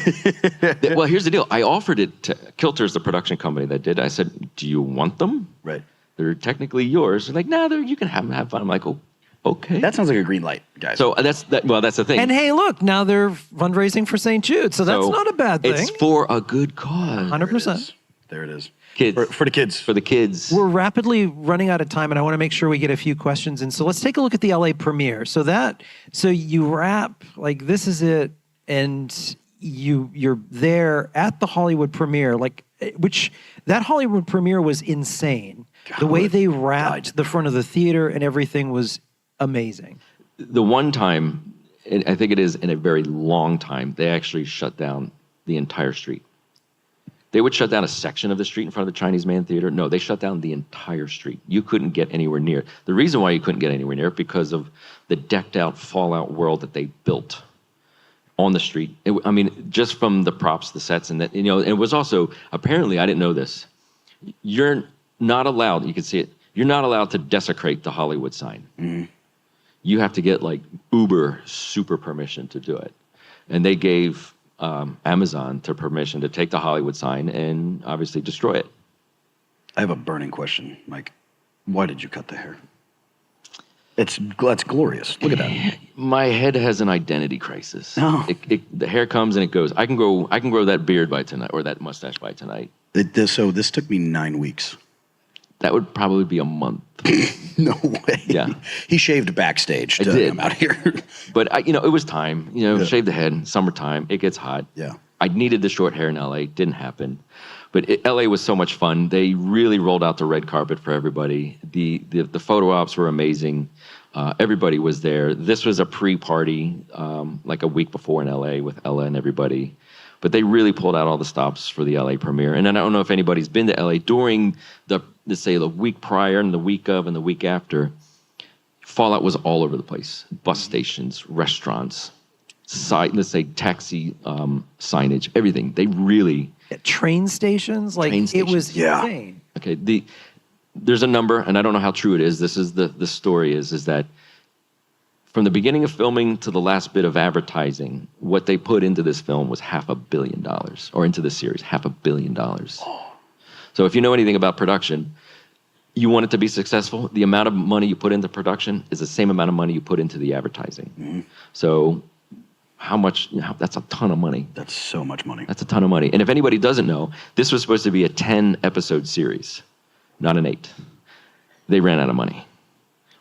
Well, here's the deal. I offered it to Kilter's, the production company that did. I said, "Do you want them? Right. They're technically yours." They're like, "No, you can have fun." I'm like, "Oh, Okay. That sounds like a green light, guys. So that's the thing. And hey, look, now they're fundraising for St. Jude, so that's not a bad thing. It's for a good cause. 100%. There it is. Kids. For the kids. For the kids. We're rapidly running out of time, and I want to make sure we get a few questions in. So let's take a look at the LA premiere. So you wrap, like, this is it, and you're there at the Hollywood premiere, like, which that Hollywood premiere was insane. The way they wrapped the front of the theater and everything was amazing. The one time, and I think it is in a very long time, they actually shut down the entire street. They would shut down a section of the street in front of the Chinese Man Theater. No, they shut down the entire street. You couldn't get anywhere near. The reason why you couldn't get anywhere near because of the decked out Fallout world that they built on the street. I mean, just from the props, the sets, and that, it was also, apparently, I didn't know this. You're not allowed, you can see it, you're not allowed to desecrate the Hollywood sign. Mm-hmm. You have to get like uber super permission to do it. And they gave Amazon to permission to take the Hollywood sign and obviously destroy it. I have a burning question, Mike. Why did you cut the hair? That's glorious. Look at that. My head has an identity crisis. Oh. The hair comes and it goes. I can grow that beard by tonight or that mustache by tonight. So this took me 9 weeks. That would probably be a month. No way. Yeah. He shaved backstage to come out here. But it was time. Shave the head. Summertime. It gets hot. Yeah. I needed the short hair in LA. Didn't happen. But LA was so much fun. They really rolled out the red carpet for everybody. The photo ops were amazing. Everybody was there. This was a pre-party, like a week before in LA with Ella and everybody. But they really pulled out all the stops for the LA premiere. And I don't know if anybody's been to LA during the week prior and the week of and the week after. Fallout was all over the place. Bus stations, restaurants, taxi signage, everything. They really... Train stations? It was insane. Okay, there's a number, and I don't know how true it is. This is the story is that from the beginning of filming to the last bit of advertising, what they put into this film was $500 million, or into the series, $500 million. So if you know anything about production, you want it to be successful, the amount of money you put into production is the same amount of money you put into the advertising. Mm-hmm. So how much, that's a ton of money. That's so much money. That's a ton of money. And if anybody doesn't know, this was supposed to be a 10-episode series, not an 8. They ran out of money.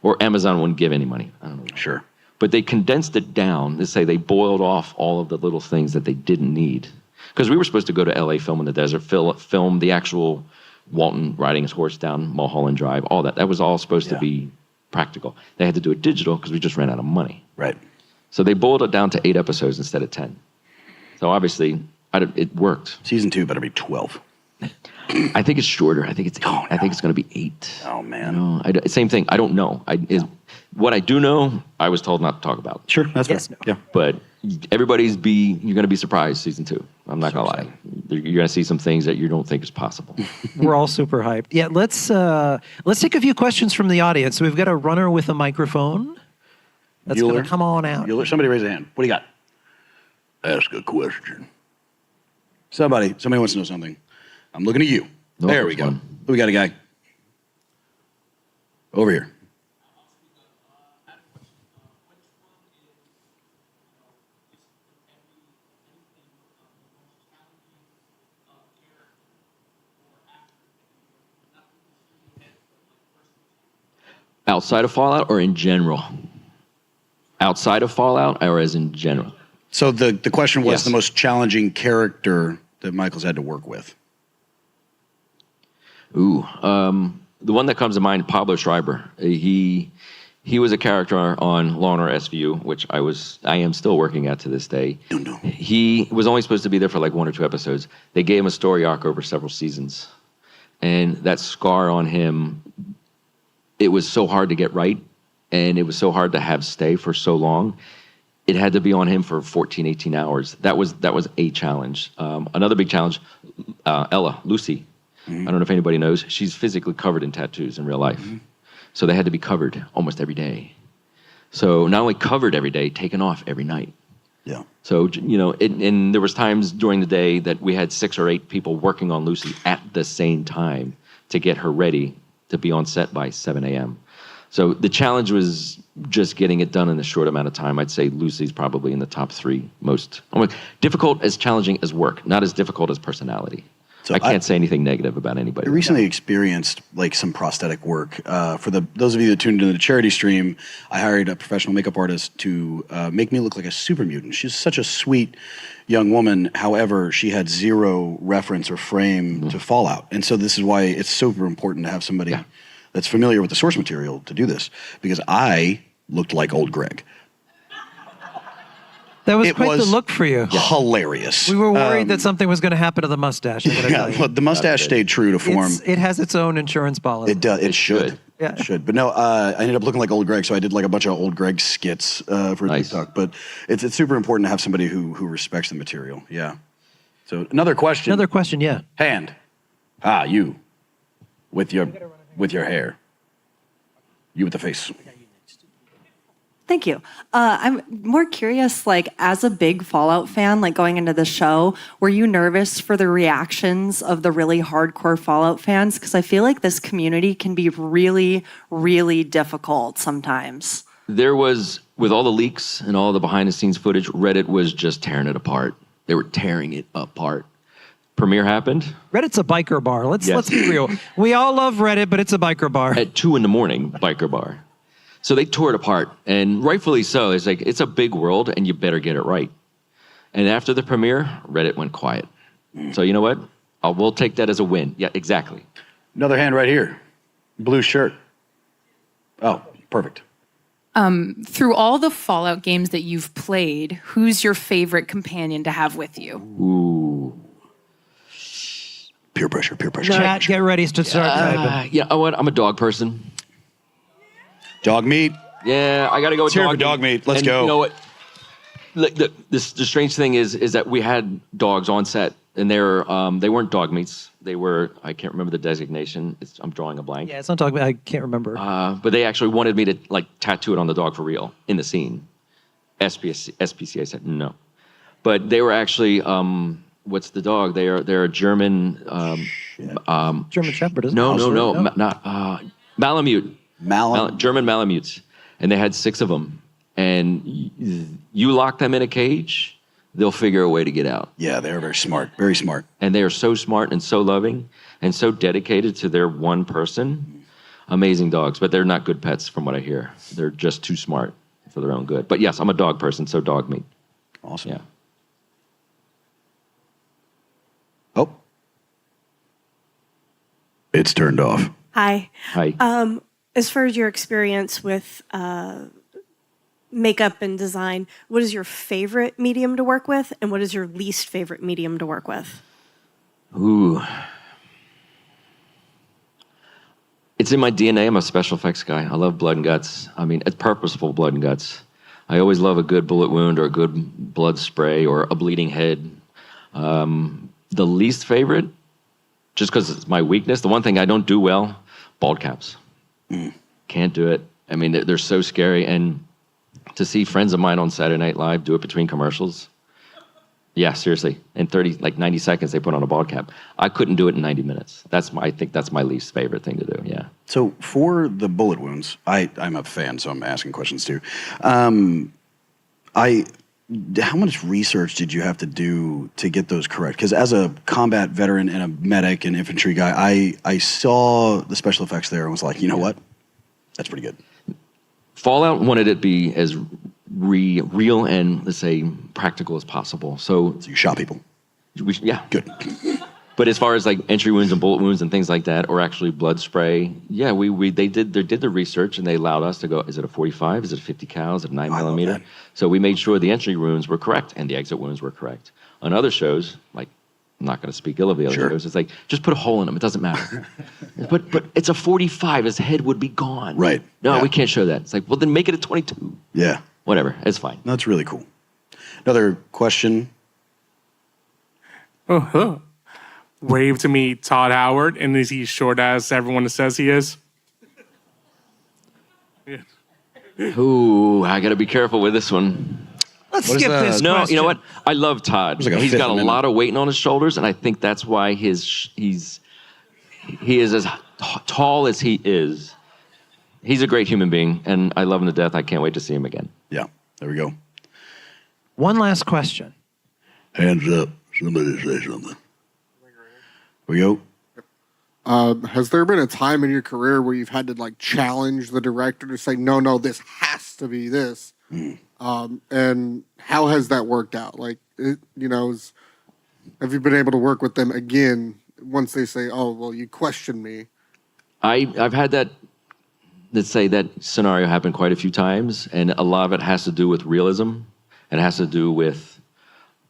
Or Amazon wouldn't give any money. I don't know. Sure. But they condensed it down. They say they boiled off all of the little things that they didn't need. Because we were supposed to go to LA, film in the desert, film the actual Walton riding his horse down Mulholland Drive, all that. That was all supposed to be practical. They had to do it digital because we just ran out of money. Right. So they boiled it down to 8 episodes instead of 10. So obviously, it worked. Season 2 better be 12. I think it's shorter. I think it's 8. Oh, no. I think it's going to be 8. Oh, man. Same thing. I don't know. What I do know, I was told not to talk about. Sure, that's fair. No. Yeah. But you're going to be surprised season 2. I'm not going to lie. You're going to see some things that you don't think is possible. We're all super hyped. Yeah, let's take a few questions from the audience. So we've got a runner with a microphone. That's going to come on out. Somebody raise a hand. What do you got? Ask a question. Somebody wants to know something. I'm looking at you. No, there we go. We got a guy. Over here. Outside of Fallout or in general? Outside of Fallout or as in general? So the question was the most challenging character that Michael's had to work with. Ooh, the one that comes to mind, Pablo Schreiber. He was a character on Law & Order SVU, which I am still working at to this day. He was only supposed to be there for like 1 or 2 episodes. They gave him a story arc over several seasons. And that scar on him, it was so hard to get right, and it was so hard to have stay for so long. It had to be on him for 14, 18 hours. That was a challenge. Another big challenge, Ella, Lucy. Mm-hmm. I don't know if anybody knows. She's physically covered in tattoos in real life. Mm-hmm. So they had to be covered almost every day. So not only covered every day, taken off every night. Yeah. So, and there was times during the day that we had 6 or 8 people working on Lucy at the same time to get her ready to be on set by 7 a.m. So the challenge was just getting it done in a short amount of time. I'd say Lucy's probably in the top 3 most difficult as challenging as work, not as difficult as personality. So I can't say anything negative about anybody. I recently experienced like some prosthetic work. For those of you that tuned into the charity stream, I hired a professional makeup artist to make me look like a super mutant. She's such a sweet young woman. However, she had zero reference or frame to Fallout. And so this is why it's super important to have somebody that's familiar with the source material to do this, because I looked like old Greg. That was quite the look for you. Hilarious. We were worried that something was going to happen to the mustache. Well, the mustache stayed true to form. It has its own insurance policy. It does. It should. Yeah. It should. But no, I ended up looking like old Greg, so I did like a bunch of old Greg skits for TikTok. But it's super important to have somebody who respects the material. Yeah. So another question. Another question, yeah. Hand. You. With your hair. You with the face. Thank you. I'm more curious, like, as a big Fallout fan, like, going into the show, were you nervous for the reactions of the really hardcore Fallout fans? Because I feel like this community can be really, really difficult sometimes. There was, with all the leaks and all the behind-the-scenes footage, Reddit was just tearing it apart. They were tearing it apart. Premiere happened. Reddit's a biker bar. Let's be real. We all love Reddit, but it's a biker bar. At 2 a.m, biker bar. So they tore it apart, and rightfully so. It's like, it's a big world, and you better get it right. And after the premiere, Reddit went quiet. So you know what? We'll take that as a win. Yeah, exactly. Another hand right here. Blue shirt. Oh, perfect. Through all the Fallout games that you've played, who's your favorite companion to have with you? Ooh. Peer pressure. Chat, get ready to start typing. Yeah, I'm a dog person. Dog meat. Yeah, I got to go with dog meat. Let's go. You know what? The strange thing is that we had dogs on set, and they weren't dog meats. They were, I can't remember the designation. I'm drawing a blank. Yeah, it's not dog meat. I can't remember. But they actually wanted me to like tattoo it on the dog for real in the scene. SPCA said no. But they were actually, what's the dog? They're a German. German Shepherd, isn't no, it? No, not Malamute. German Malamutes, and they had 6 of them. And you lock them in a cage, they'll figure a way to get out. Yeah, they're very smart, very smart. And they are so smart and so loving and so dedicated to their one person. Amazing dogs, but they're not good pets from what I hear. They're just too smart for their own good. But yes, I'm a dog person, so dog meat. Awesome. Yeah. Oh. It's turned off. Hi. Hi. As far as your experience with makeup and design, what is your favorite medium to work with, and what is your least favorite medium to work with? Ooh. It's in my DNA. I'm a special effects guy. I love blood and guts. I mean, it's purposeful blood and guts. I always love a good bullet wound or a good blood spray or a bleeding head. The least favorite, just because it's my weakness, the one thing I don't do well, bald caps. Can't do it. I mean, they're so scary. And to see friends of mine on Saturday Night Live do it between commercials, yeah, seriously. In 90 seconds, they put on a bald cap. I couldn't do it in 90 minutes. I think that's my least favorite thing to do, yeah. So for the bullet wounds, I'm a fan, so I'm asking questions too. How much research did you have to do to get those correct? Because as a combat veteran and a medic and infantry guy, I saw the special effects there and was like, you know what? That's pretty good. Fallout wanted it to be as real and, let's say, practical as possible. So you shot people? Yeah. Good. But as far as like entry wounds and bullet wounds and things like that, or actually blood spray, yeah, they did the research and they allowed us to go, is it a 45? Is it a 50 cal? Is it a 9mm? So we made sure the entry wounds were correct and the exit wounds were correct. On other shows, like, I'm not going to speak ill of the other shows, it's like, just put a hole in him, it doesn't matter. but it's a 45, his head would be gone. Right. No, we can't show that. It's like, well, then make it a 22. Yeah. Whatever, it's fine. That's really cool. Another question. Wave to me, Todd Howard, and is he short as everyone says he is? Ooh, I got to be careful with this one. Let's skip this No, question. you know what? I love Todd. Like He's got a Amendment. lot of weight on his shoulders, and I think that's why he is as tall as he is. he's a great human being, and I love him to death. I can't wait to see him again. Yeah, there we go. One last question. Hands up. Somebody say something. Here we go. Has there been a time in your career where you've had to like challenge the director to say, no, this has to be this? And how has that worked out? Like, have you been able to work with them again once they say, oh, well, you questioned me? I've had that, let's say that scenario happened quite a few times, and a lot of it has to do with realism, and it has to do with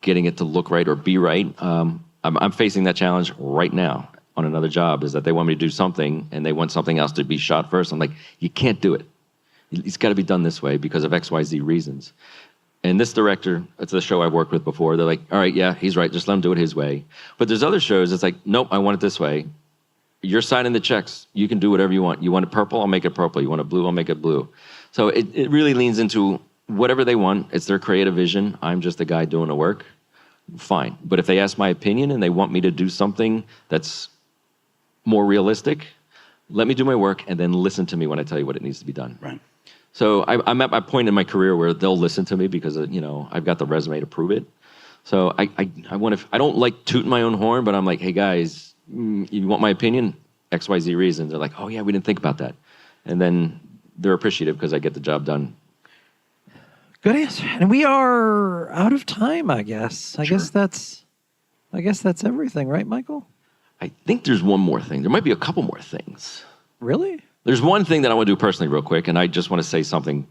getting it to look right or be right. I'm facing that challenge right now on another job, is that they want me to do something, and they want something else to be shot first. I'm like, you can't do it. It's got to be done this way because of XYZ reasons. And this director, it's a show I've worked with before, they're like, all right, yeah, he's right, just let him do it his way. But there's other shows, it's like, nope, I want it this way. You're signing the checks. You can do whatever you want. You want it purple, I'll make it purple. You want it blue, I'll make it blue. So it really leans into whatever they want. It's their creative vision. I'm just a guy doing the work. Fine. But if they ask my opinion and they want me to do something that's more realistic, let me do my work and then listen to me when I tell you what it needs to be done. Right. So I'm at my point in my career where they'll listen to me because I've got the resume to prove it. So I don't like tooting my own horn, but I'm like, hey guys, you want my opinion? XYZ reasons. They're like, oh yeah, we didn't think about that. And then they're appreciative because I get the job done. Good answer. And we are out of time, I guess. I guess that's everything, right, Michael? I think there's one more thing. There might be a couple more things. Really? There's one thing that I want to do personally real quick, and I just want to say something.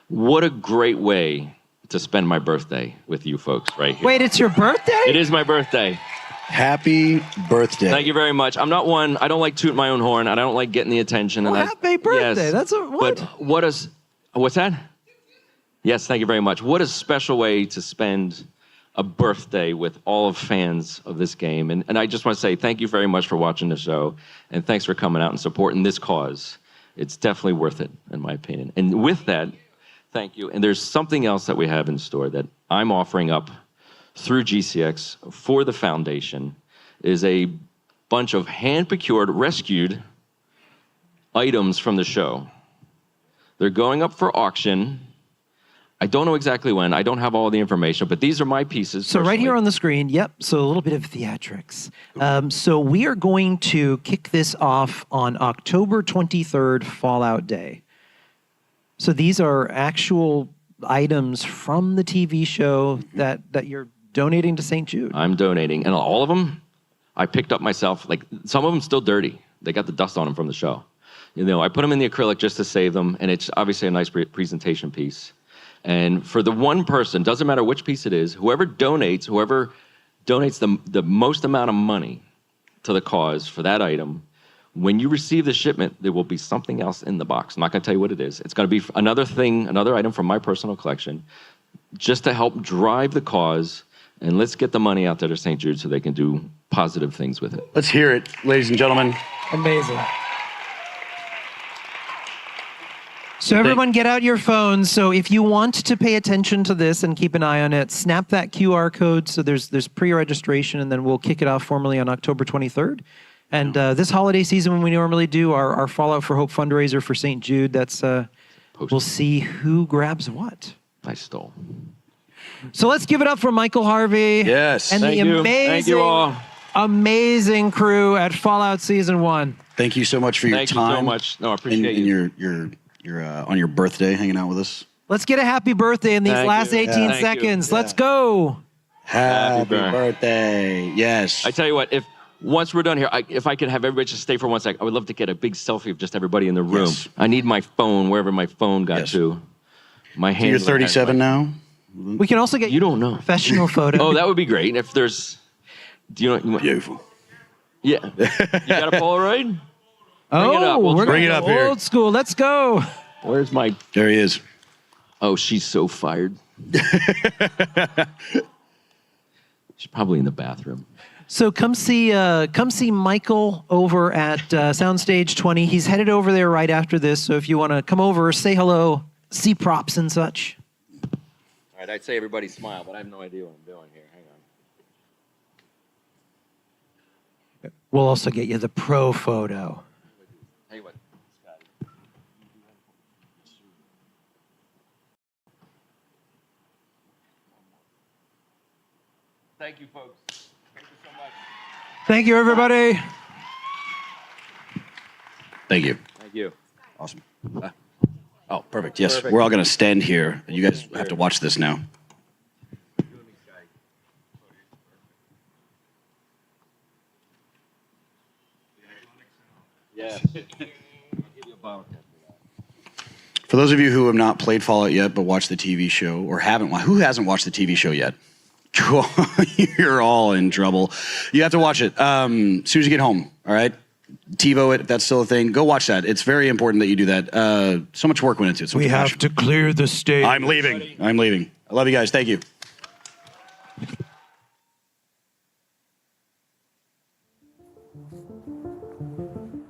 What a great way to spend my birthday with you folks right here. Wait, it's your birthday? It is my birthday. Happy birthday. Thank you very much. I'm not one, I don't like tooting my own horn. I don't like getting the attention. Well, happy birthday. Yes, That's what? But what's that? Yes, thank you very much. What a special way to spend a birthday with all of fans of this game. And I just want to say thank you very much for watching the show, and thanks for coming out and supporting this cause. It's definitely worth it, in my opinion. And with that, thank you. And there's something else that we have in store that I'm offering up through GCX for the foundation, is a bunch of hand-procured, rescued items from the show. They're going up for auction. I don't know exactly when. I don't have all the information, but these are my pieces. So right here on the screen, yep. So a little bit of theatrics. So we are going to kick this off on October 23rd, Fallout Day. So these are actual items from the TV show that you're donating to St. Jude. I'm donating, and all of them I picked up myself. Like, some of them still dirty. They got the dust on them from the show. I put them in the acrylic just to save them, and it's obviously a nice presentation piece. And for the one person, doesn't matter which piece it is, whoever donates the most amount of money to the cause for that item, when you receive the shipment, there will be something else in the box. I'm not going to tell you what it is. It's going to be another item from my personal collection, just to help drive the cause. And let's get the money out there to St. Jude so they can do positive things with it. Let's hear it, ladies and gentlemen. Amazing. So everyone get out your phones. So if you want to pay attention to this and keep an eye on it, snap that QR code. So there's pre-registration, and then we'll kick it off formally on October 23rd. And this holiday season, when we normally do our Fallout for Hope fundraiser for St. Jude, we'll see who grabs what. I stole. So let's give it up for Michael Harvey. Yes. And Thank you. Thank you all. Amazing crew at Fallout Season 1. Thank you so much for your Thank time. you so much. No, I appreciate you. You're on your birthday hanging out with us. Let's get a happy birthday in these last 18 seconds. Let's go. Happy birthday. Yes. I tell you what, if once we're done here, if I could have everybody just stay for 1 second, I would love to get a big selfie of just everybody in the room. Yes. I need my phone, wherever my phone got to. My So you're 37 now? We can also get you don't know professional photo. Oh, that would be great. If there's, beautiful. Yeah, you got a Polaroid? Oh, Bring it up. we're bring it up here. Old school. Let's go. Where's my? There he is. Oh, she's so fired. She's probably in the bathroom. So come see Michael over at Soundstage 20. He's headed over there right after this. So if you want to come over, say hello, see props and such. All right, I'd say everybody smile, but I have no idea what I'm doing here. Hang on. We'll also get you the pro photo. Tell you what, Scotty. Thank you, folks. Thank you so much. Thank you, everybody. Thank you. Thank you. Awesome. Oh, perfect. Yes, we're all going to stand here. You guys have to watch this now. Yeah. For those of you who have not played Fallout yet, but watched the TV show, or who hasn't watched the TV show yet? You're all in trouble. You have to watch it as soon as you get home, all right? TiVo it, if that's still a thing. Go watch that. It's very important that you do that. So much work went into it. So We much have passion. to clear the stage. I'm leaving. I love you guys. Thank you.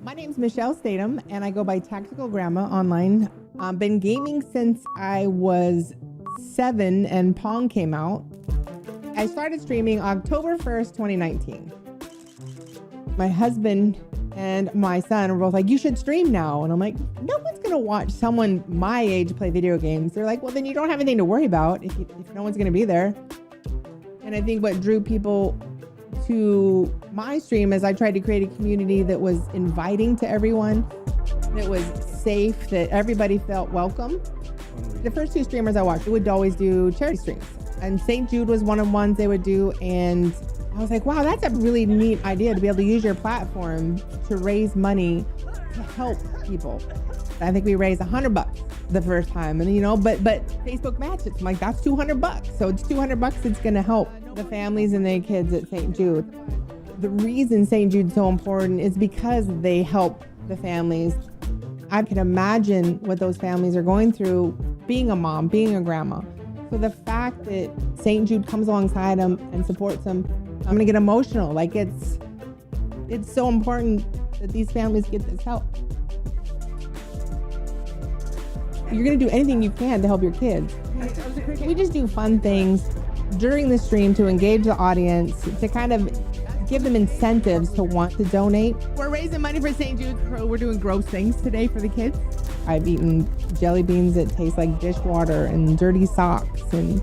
My name's Michelle Statham, and I go by Tactical Grandma online. I've been gaming since I was 7 and Pong came out. I started streaming October 1st, 2019. My husband and my son were both like, you should stream now. And I'm like, no one's going to watch someone my age play video games. They're like, well, then you don't have anything to worry about if no one's going to be there. And I think what drew people to my stream is I tried to create a community that was inviting to everyone, that was safe, that everybody felt welcome. The first 2 streamers I watched would always do charity streams. And St. Jude was one of the ones they would do. And I was like, wow, that's a really neat idea to be able to use your platform to raise money to help people. I think we raised $100 the first time, and but Facebook matched it. I'm like, that's $200. So it's $200. It's going to help the families and their kids at St. Jude. The reason St. Jude's so important is because they help the families. I can imagine what those families are going through, being a mom, being a grandma. So the fact that St. Jude comes alongside them and supports them, I'm gonna get emotional. Like it's so important that these families get this help. You're gonna do anything you can to help your kids. We just do fun things during the stream to engage the audience, to kind of give them incentives to want to donate. We're raising money for St. Jude's. We're doing gross things today for the kids. I've eaten jelly beans that taste like dishwater and dirty socks, and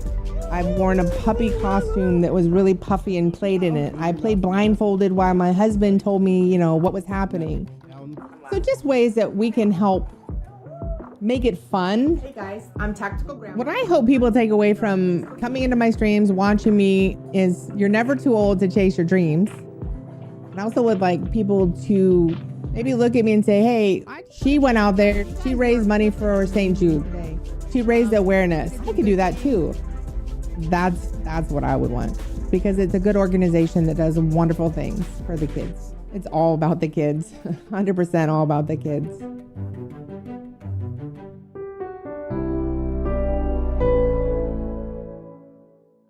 I've worn a puppy costume that was really puffy and played in it. I played blindfolded while my husband told me, what was happening. So just ways that we can help make it fun. Hey guys, I'm Tactical Grandma. What I hope people take away from coming into my streams, watching me, is you're never too old to chase your dreams. And I also would like people to maybe look at me and say, hey, she went out there, she raised money for St. Jude. She raised awareness. I could do that too. That's what I would want, because it's a good organization that does wonderful things for the kids. It's all about the kids, 100% all about the kids.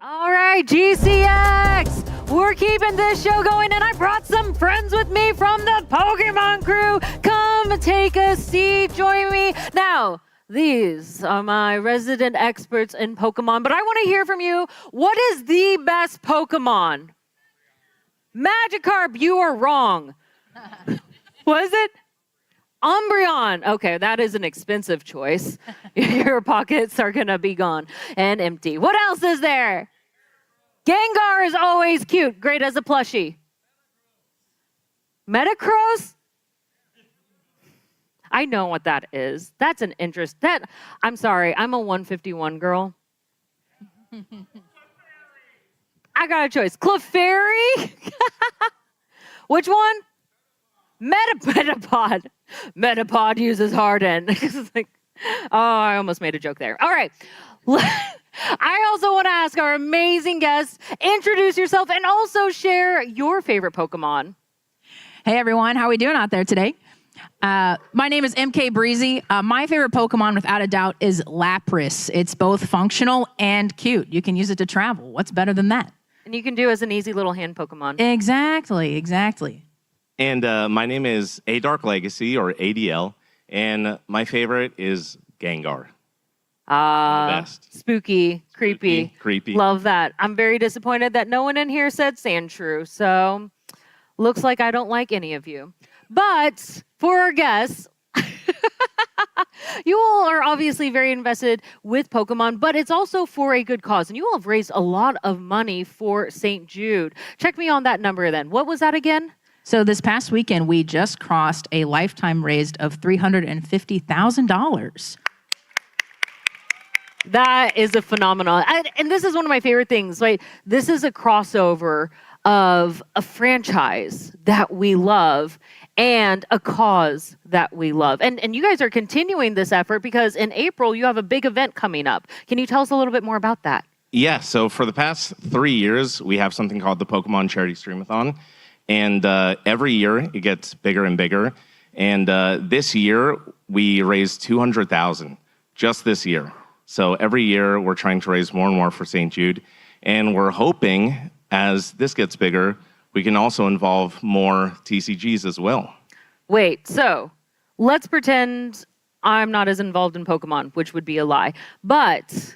All right, GCX. We're keeping this show going, and I brought some friends with me from the Pokemon crew. Come take a seat, join me. Now, these are my resident experts in Pokemon, but I want to hear from you. What is the best Pokemon? Magikarp, you are wrong. Was it? Umbreon. Okay, that is an expensive choice. Your pockets are going to be gone and empty. What else is there? Gengar is always cute. Great as a plushie. Metagross? I know what that is. That's an interest. I'm sorry, I'm a 151 girl. I got a choice. Clefairy? Which one? Metapod. Metapod uses Harden. It's like, oh, I almost made a joke there. All right. I also want to ask our amazing guests, introduce yourself and also share your favorite Pokemon. Hey everyone, how are we doing out there today? My name is MK Breezy. My favorite Pokemon, without a doubt, is Lapras. It's both functional and cute. You can use it to travel. What's better than that? And you can do as an easy little hand Pokemon. Exactly. And my name is A Dark Legacy, or ADL, and my favorite is Gengar. Spooky, creepy. Love that. I'm very disappointed that no one in here said Sandshrew, so looks like I don't like any of you. But for our guests, You all are obviously very invested with Pokemon, but it's also for a good cause. And you all have raised a lot of money for St. Jude. Check me on that number then. What was that again? So this past weekend, we just crossed a lifetime raised of $350,000. That is a phenomenal. And this is one of my favorite things, right? This is a crossover of a franchise that we love and a cause that we love. And you guys are continuing this effort because in April, you have a big event coming up. Can you tell us a little bit more about that? Yeah, so for the past 3 years, we have something called the Pokemon Charity Streamathon. And every year, it gets bigger and bigger. And this year, we raised $200,000 just this year. So every year, we're trying to raise more and more for St. Jude. And we're hoping, as this gets bigger, we can also involve more TCGs as well. Wait, so let's pretend I'm not as involved in Pokemon, which would be a lie. But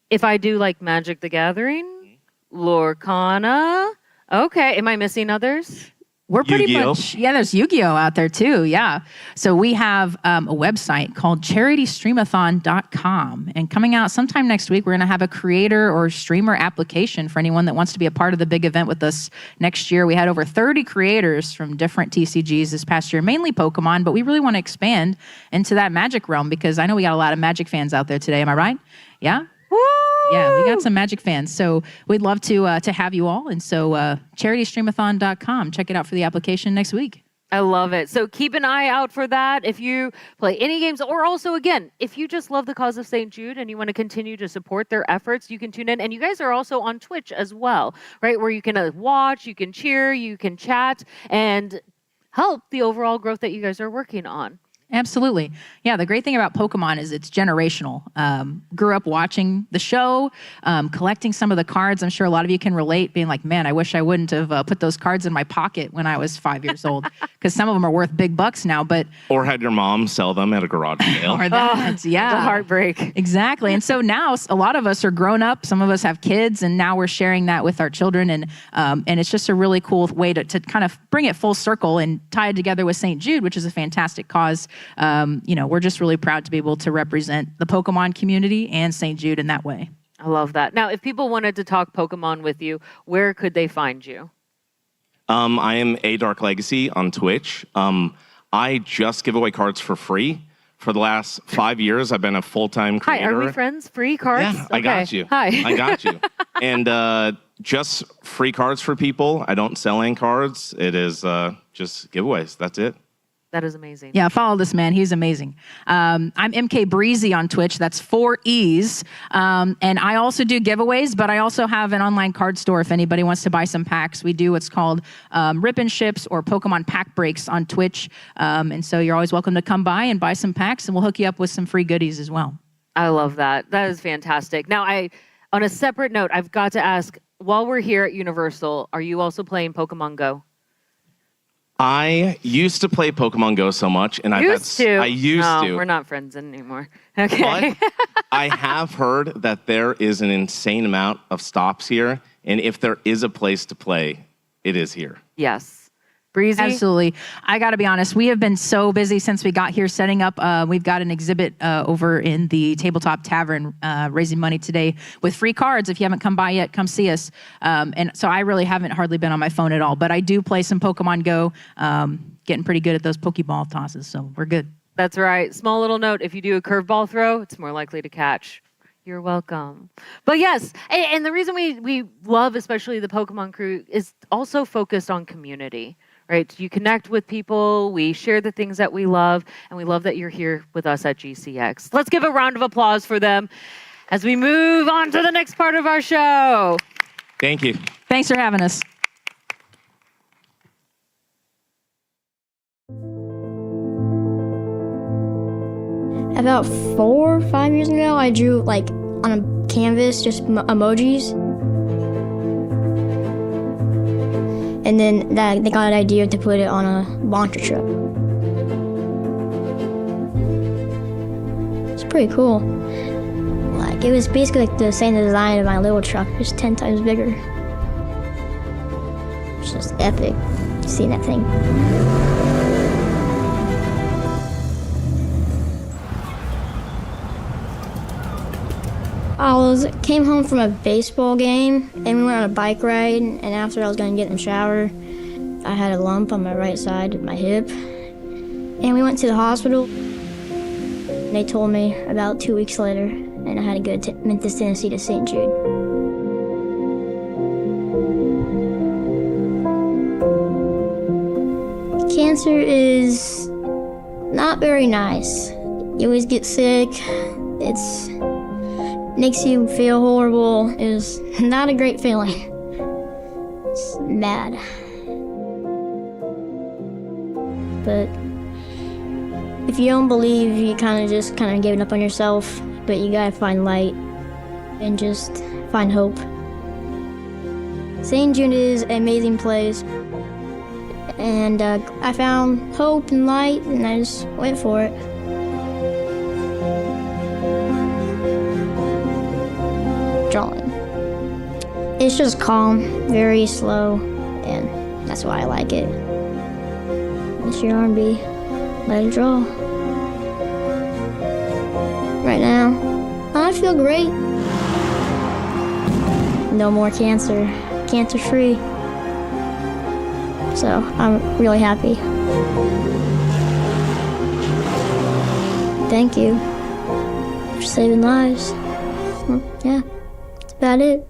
if I do like Magic the Gathering, Lorcana, okay, am I missing others? We're pretty Yu-Gi-Oh. much, yeah, there's Yu-Gi-Oh out there too, yeah. So we have a website called CharityStreamathon.com. And coming out sometime next week, we're going to have a creator or streamer application for anyone that wants to be a part of the big event with us next year. We had over 30 creators from different TCGs this past year, mainly Pokemon, but we really want to expand into that Magic realm because I know we got a lot of Magic fans out there today. Am I right? Yeah? Yeah, we got some Magic fans. So we'd love to have you all. And so CharityStreamathon.com. Check it out for the application next week. I love it. So keep an eye out for that. If you play any games, or also, again, if you just love the cause of St. Jude and you want to continue to support their efforts, you can tune in. And you guys are also on Twitch as well, right? Where you can watch, you can cheer, you can chat, and help the overall growth that you guys are working on. Absolutely. Yeah, the great thing about Pokemon is it's generational. Grew up watching the show, collecting some of the cards. I'm sure a lot of you can relate, being like, man, I wish I wouldn't have put those cards in my pocket when I was 5 years old, because some of them are worth big bucks now. But Or had your mom sell them at a garage sale. or that, yeah. The heartbreak. Exactly. And so now a lot of us are grown up. Some of us have kids, and now we're sharing that with our children. And it's just a really cool way to kind of bring it full circle and tie it together with St. Jude, which is a fantastic cause. We're just really proud to be able to represent the Pokemon community and St. Jude in that way. I love that. Now, if people wanted to talk Pokemon with you, where could they find you? I am A Dark Legacy on Twitch. I just give away cards for free. For the last 5 years, I've been a full-time creator. Hi, are we friends? Free cards? Yeah, I got you. Hi. I got you. And just free cards for people. I don't sell any cards. It is just giveaways. That's it. That is amazing. Yeah, follow this man. He's amazing. I'm MK Breezy on Twitch. That's 4 E's. And I also do giveaways, but I also have an online card store if anybody wants to buy some packs. We do what's called Rip and Ships or Pokemon Pack Breaks on Twitch. And so you're always welcome to come by and buy some packs, and we'll hook you up with some free goodies as well. I love that. That is fantastic. Now, on a separate note, I've got to ask, while we're here at Universal, are you also playing Pokemon Go? I used to play Pokemon Go so much, and I used to. We're not friends anymore. Okay. But I have heard that there is an insane amount of stops here, and if there is a place to play, it is here. Yes. Breezy? Absolutely. I got to be honest. We have been so busy since we got here setting up. We've got an exhibit over in the Tabletop Tavern raising money today with free cards. If you haven't come by yet, come see us. And so I really haven't hardly been on my phone at all. But I do play some Pokemon Go, getting pretty good at those Pokeball tosses. So we're good. That's right. Small little note. If you do a curveball throw, it's more likely to catch. You're welcome. But yes, and the reason we love especially the Pokemon crew is also focused on community. Right? You connect with people, we share the things that we love, and we love that you're here with us at GCX. Let's give a round of applause for them as we move on to the next part of our show. Thank you. Thanks for having us. About 4 or 5 years ago, I drew on a canvas just emojis. And then they got an idea to put it on a launcher trip. It's pretty cool. It was basically the same design of my little truck, just 10 times bigger. It's just epic seeing that thing. came home from a baseball game, and we went on a bike ride, and after I was going to get in the shower, I had a lump on my right side of my hip, and we went to the hospital. They told me about 2 weeks later, and I had to go to Memphis, Tennessee to St. Jude. Cancer is not very nice. You always get sick. It's makes you feel horrible. It's not a great feeling. It's bad. But if you don't believe, you kind of giving up on yourself. But you gotta find light and just find hope. St. Jude is an amazing place. And I found hope and light, and I just went for it. Drawing. It's just calm, very slow, and that's why I like it. It's your R&B. Let it draw. Right now, I feel great. No more cancer. Cancer-free. So I'm really happy. Thank you for saving lives. Yeah, that's about it.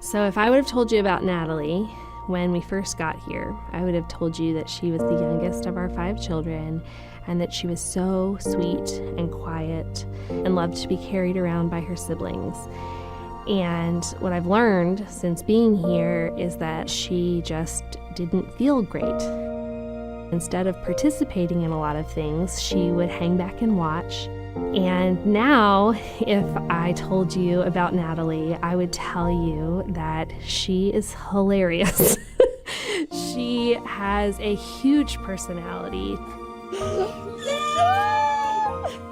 So if I would have told you about Natalie when we first got here, I would have told you that she was the youngest of our 5 children and that she was so sweet and quiet and loved to be carried around by her siblings. And what I've learned since being here is that she just didn't feel great. Instead of participating in a lot of things, she would hang back and watch. And now, if I told you about Natalie, I would tell you that she is hilarious. She has a huge personality.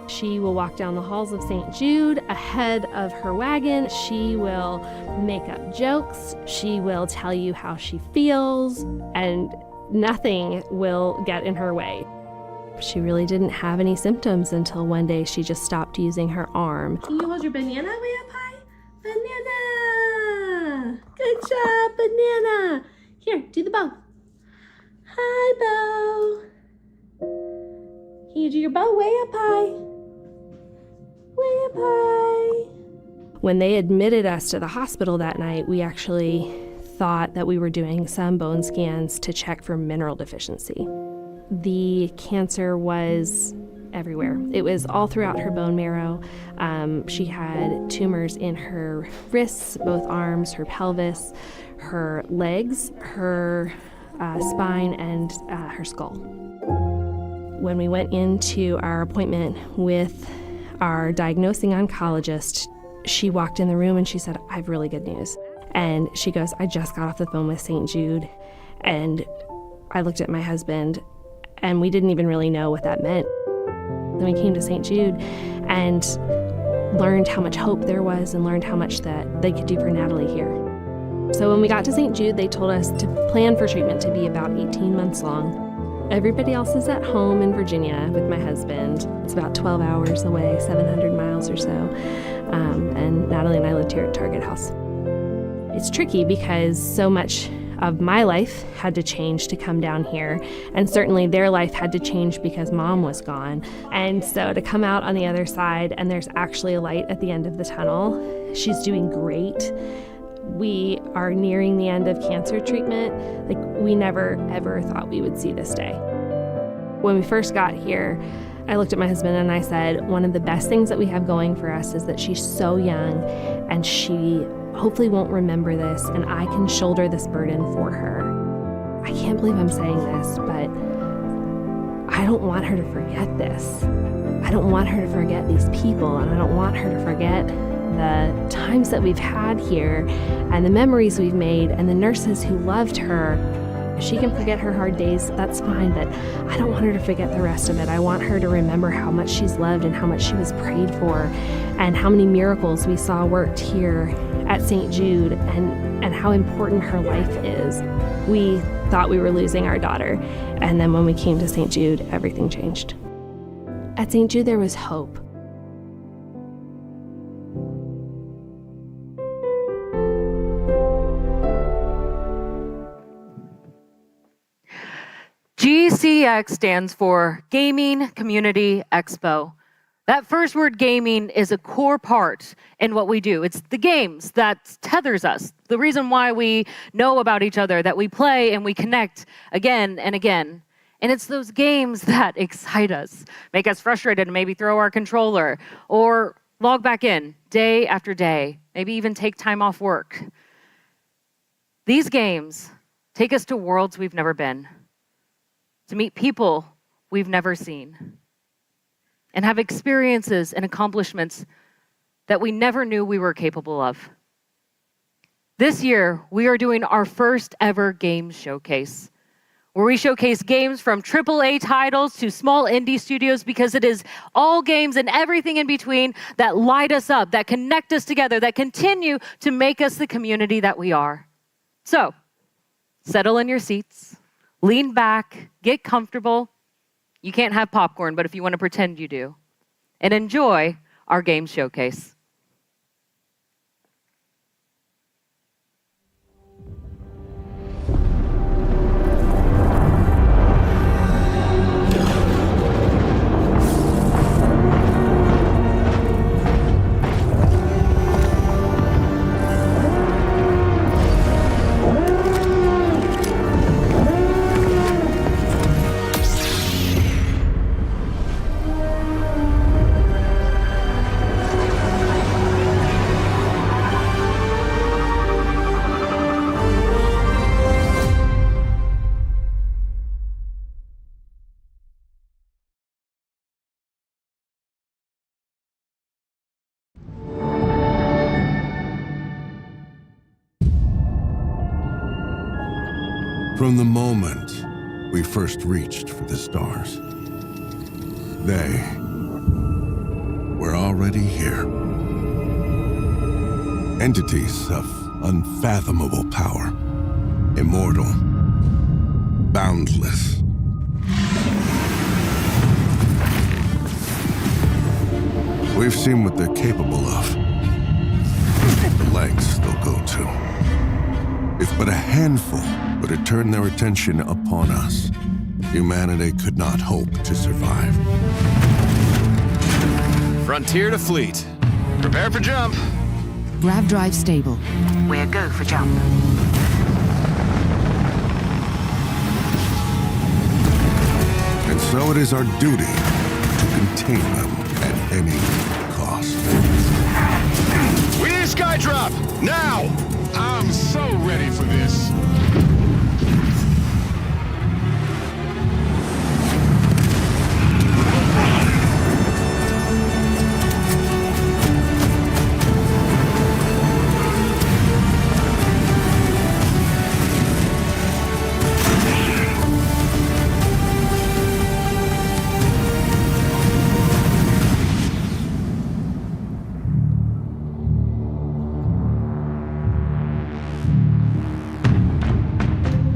She will walk down the halls of St. Jude ahead of her wagon. She will make up jokes. She will tell you how she feels, and nothing will get in her way. She really didn't have any symptoms until one day she just stopped using her arm. Can you hold your banana way up high? Banana! Good job, banana! Here, do the bow. Hi, bow. Can you do your bow way up high? Way up high. When they admitted us to the hospital that night, we actually thought that we were doing some bone scans to check for mineral deficiency. The cancer was everywhere. It was all throughout her bone marrow. She had tumors in her wrists, both arms, her pelvis, her legs, her spine, and her skull. When we went into our appointment with our diagnosing oncologist, she walked in the room and she said, "I have really good news." And she goes, "I just got off the phone with St. Jude." And I looked at my husband, and we didn't even really know what that meant. Then we came to St. Jude and learned how much hope there was and learned how much that they could do for Natalie here. So when we got to St. Jude, they told us to plan for treatment to be about 18 months long. Everybody else is at home in Virginia with my husband. It's about 12 hours away, 700 miles or so. And Natalie and I lived here at Target House. It's tricky because so much of my life had to change to come down here, and certainly their life had to change because Mom was gone. And so to come out on the other side and there's actually a light at the end of the tunnel. She's doing great. We are nearing the end of cancer treatment. Like, we never ever thought we would see this day. When we first got here, I looked at my husband and I said, one of the best things that we have going for us is that she's so young and she hopefully won't remember this, and I can shoulder this burden for her. I can't believe I'm saying this, but I don't want her to forget this. I don't want her to forget these people, and I don't want her to forget the times that we've had here and the memories we've made and the nurses who loved her. If she can forget her hard days, that's fine, but I don't want her to forget the rest of it. I want her to remember how much she's loved and how much she was prayed for and how many miracles we saw worked here at St. Jude and how important her life is. We thought we were losing our daughter, and then when we came to St. Jude, everything changed. At St. Jude, there was hope. GCX stands for Gaming Community Expo. That first word, gaming, is a core part in what we do. It's the games that tethers us, the reason why we know about each other, that we play and we connect again and again. And it's those games that excite us, make us frustrated and maybe throw our controller or log back in day after day, maybe even take time off work. These games take us to worlds we've never been, to meet people we've never seen, and have experiences and accomplishments that we never knew we were capable of. This year, we are doing our first ever games showcase, where we showcase games from AAA titles to small indie studios, because it is all games and everything in between that light us up, that connect us together, that continue to make us the community that we are. So, settle in your seats, lean back, get comfortable. You can't have popcorn, but if you want to pretend you do, and enjoy our game showcase. From the moment we first reached for the stars, they were already here. Entities of unfathomable power, immortal, boundless. We've seen what they're capable of, the lengths they'll go to. If but a handful were to turn their attention upon us, humanity could not hope to survive. Frontier to fleet. Prepare for jump. Grav drive stable. We're go for jump. And so it is our duty to contain them at any cost. We need a sky drop! Now! I'm so ready for this.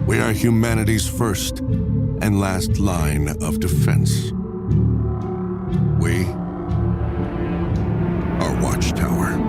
We are humanity's first and last line of defense. We are Watchtower.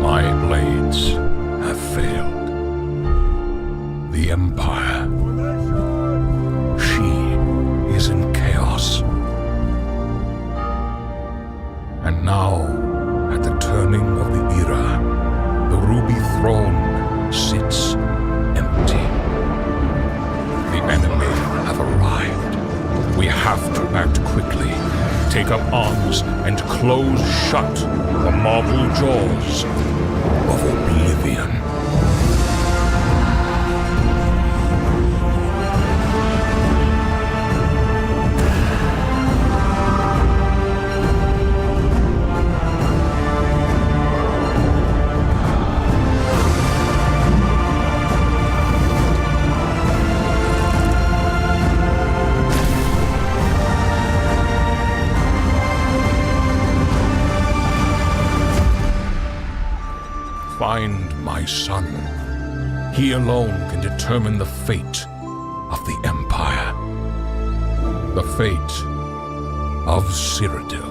My blades have failed. The Empire. She is in chaos. And now, at the turning of the era, the Ruby Throne sits empty. The enemy have arrived. We have to act quickly, take up arms, and close shut the marble jaws of oblivion. Find my son. He alone can determine the fate of the Empire. The fate of Cyrodiil.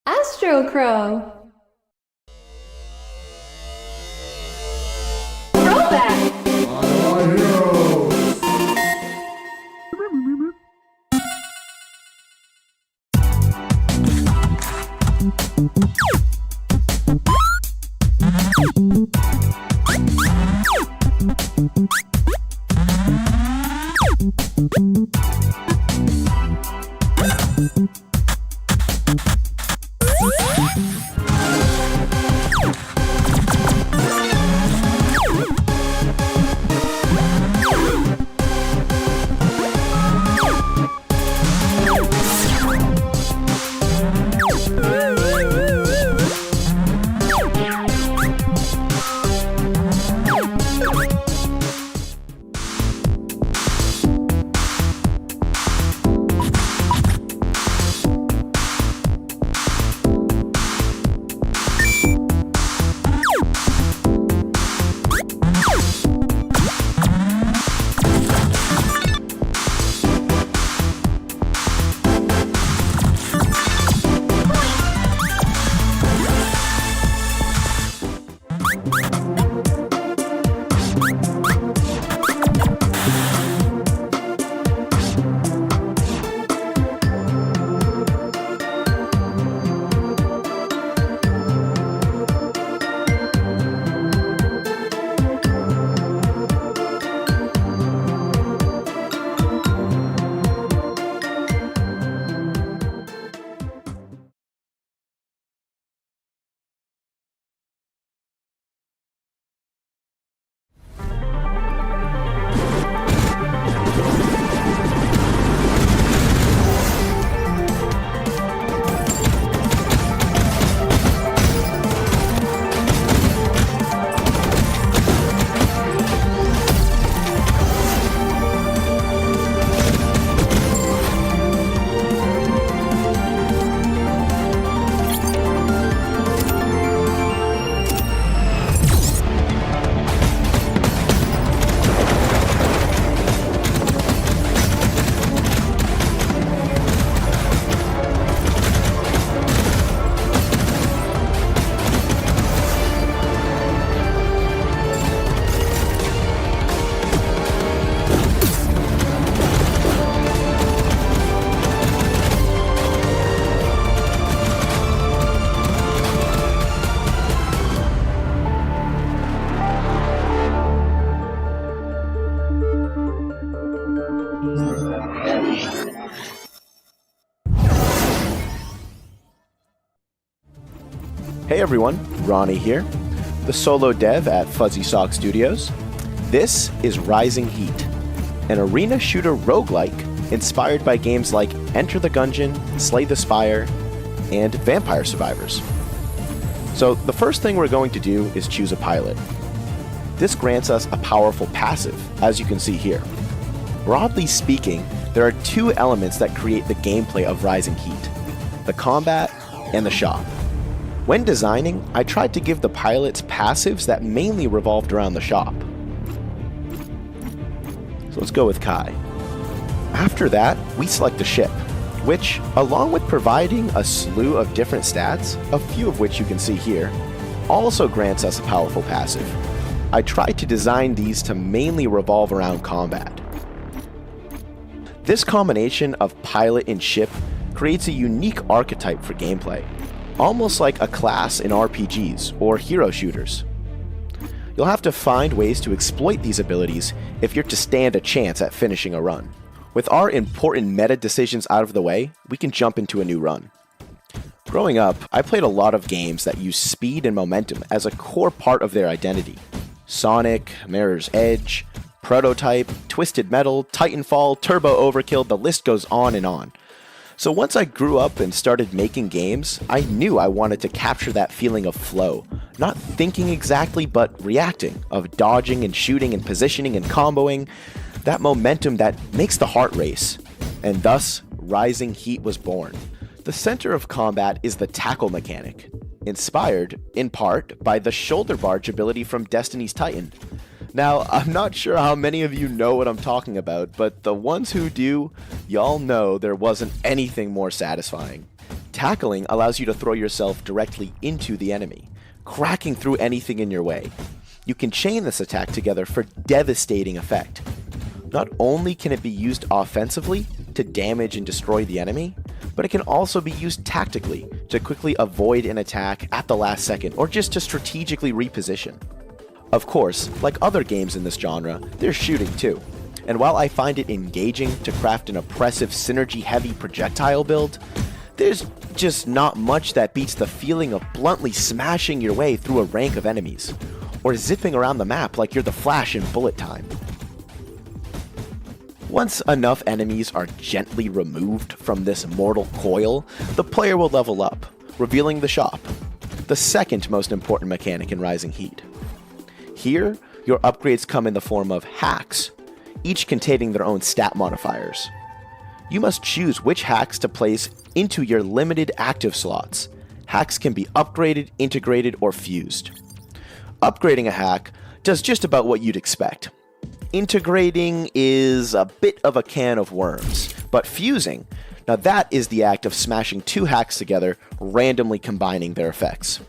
Astro Crow. Throwback. Hey everyone, Ronnie here, the solo dev at Fuzzy Sock Studios. This is Rising Heat, an arena shooter roguelike inspired by games like Enter the Gungeon, Slay the Spire, and Vampire Survivors. So the first thing we're going to do is choose a pilot. This grants us a powerful passive, as you can see here. Broadly speaking, there are two elements that create the gameplay of Rising Heat: the combat and the shop. When designing, I tried to give the pilots passives that mainly revolved around the shop. So let's go with Kai. After that, we select a ship, which, along with providing a slew of different stats, a few of which you can see here, also grants us a powerful passive. I tried to design these to mainly revolve around combat. This combination of pilot and ship creates a unique archetype for gameplay, almost like a class in RPGs or hero shooters. You'll have to find ways to exploit these abilities if you're to stand a chance at finishing a run. With our important meta decisions out of the way, we can jump into a new run. Growing up, I played a lot of games that use speed and momentum as a core part of their identity. Sonic, Mirror's Edge, Prototype, Twisted Metal, Titanfall, Turbo Overkill, the list goes on and on. So once I grew up and started making games, I knew I wanted to capture that feeling of flow. Not thinking exactly, but reacting, of dodging and shooting and positioning and comboing. That momentum that makes the heart race. And thus, Rising Heat was born. The center of combat is the tackle mechanic, inspired, in part, by the shoulder barge ability from Destiny's Titan. Now, I'm not sure how many of you know what I'm talking about, but the ones who do, y'all know there wasn't anything more satisfying. Tackling allows you to throw yourself directly into the enemy, cracking through anything in your way. You can chain this attack together for devastating effect. Not only can it be used offensively to damage and destroy the enemy, but it can also be used tactically to quickly avoid an attack at the last second or just to strategically reposition. Of course, like other games in this genre, there's shooting too. And while I find it engaging to craft an oppressive synergy-heavy projectile build, there's just not much that beats the feeling of bluntly smashing your way through a rank of enemies, or zipping around the map like you're the Flash in bullet time. Once enough enemies are gently removed from this mortal coil, the player will level up, revealing the shop, the second most important mechanic in Rising Heat. Here, your upgrades come in the form of hacks, each containing their own stat modifiers. You must choose which hacks to place into your limited active slots. Hacks can be upgraded, integrated, or fused. Upgrading a hack does just about what you'd expect. Integrating is a bit of a can of worms, but fusing, now that is the act of smashing two hacks together, randomly combining their effects,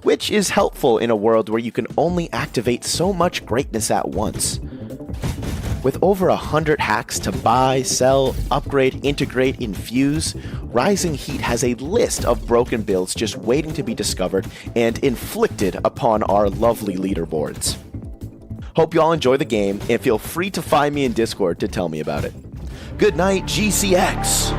which is helpful in a world where you can only activate so much greatness at once. With over 100 hacks to buy, sell, upgrade, integrate, infuse, Rising Heat has a list of broken builds just waiting to be discovered and inflicted upon our lovely leaderboards. Hope you all enjoy the game, and feel free to find me in Discord to tell me about it. Good night, GCX!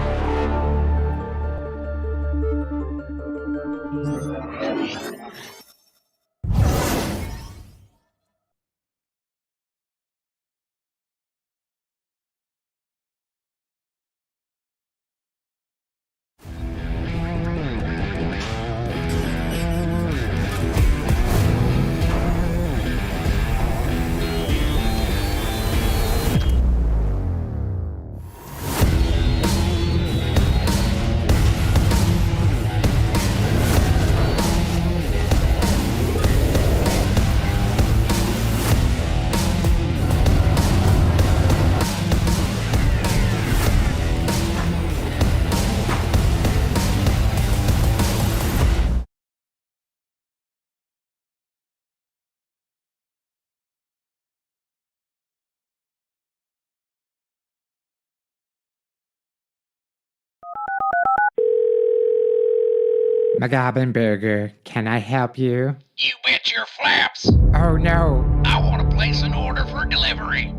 McGoblin Burger, can I help you? You bet your flaps. Oh no, I want to place an order for delivery.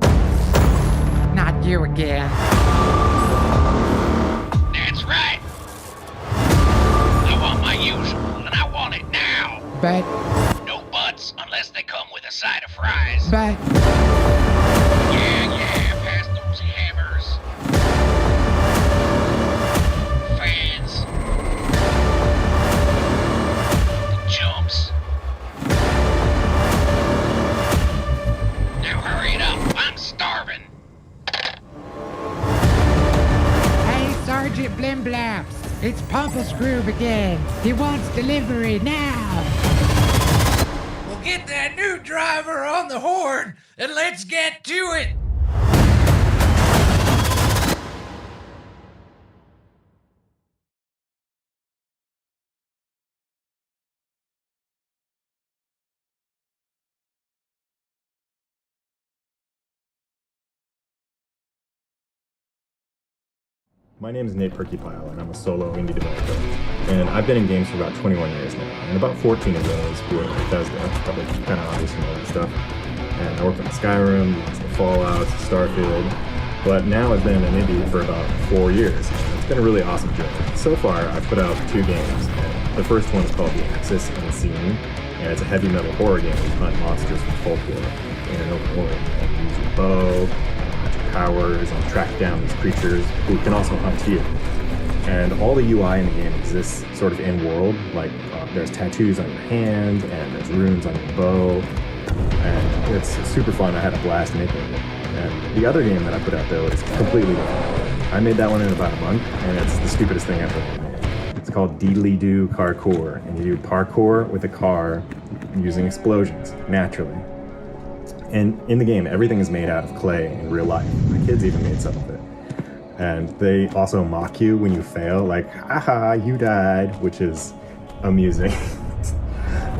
not you again. That's right. I want my usual, and I want it now. But, No butts unless they come with a side of fries. but, Yeah, pass those hammers. Fans. The jumps. Now hurry it up, I'm starving. hey, Sergeant Blimblaps, it's Pumple Scroob again. He wants delivery now. Well, get that new driver on the horn and let's get to it. My name is Nate Perkypile, and I'm a solo indie developer. And I've been in games for about 21 years now, and about 14 of those were Bethesda, probably kind of obvious from all that stuff. And I worked on Skyrim, Fallout, Starfield, but now I've been an indie for about 4 years. And it's been a really awesome journey. So far, I've put out 2 games, and the first one is called The Axis Unseen, and it's a heavy metal horror game where you hunt monsters from folklore in an open world. And you use your bow, powers, and track down these creatures who can also hunt you. And all the UI in the game exists sort of in-world, like there's tattoos on your hand, and there's runes on your bow, and it's super fun. I had a blast making it. And the other game that I put out, though, is completely different. I made that one in about a month, and it's the stupidest thing I've ever made. It's called Deedly-Doo Carcour, and you do parkour with a car using explosions, naturally. And in the game, everything is made out of clay in real life. My kids even made some of it. And they also mock you when you fail, like, haha, you died, which is amusing.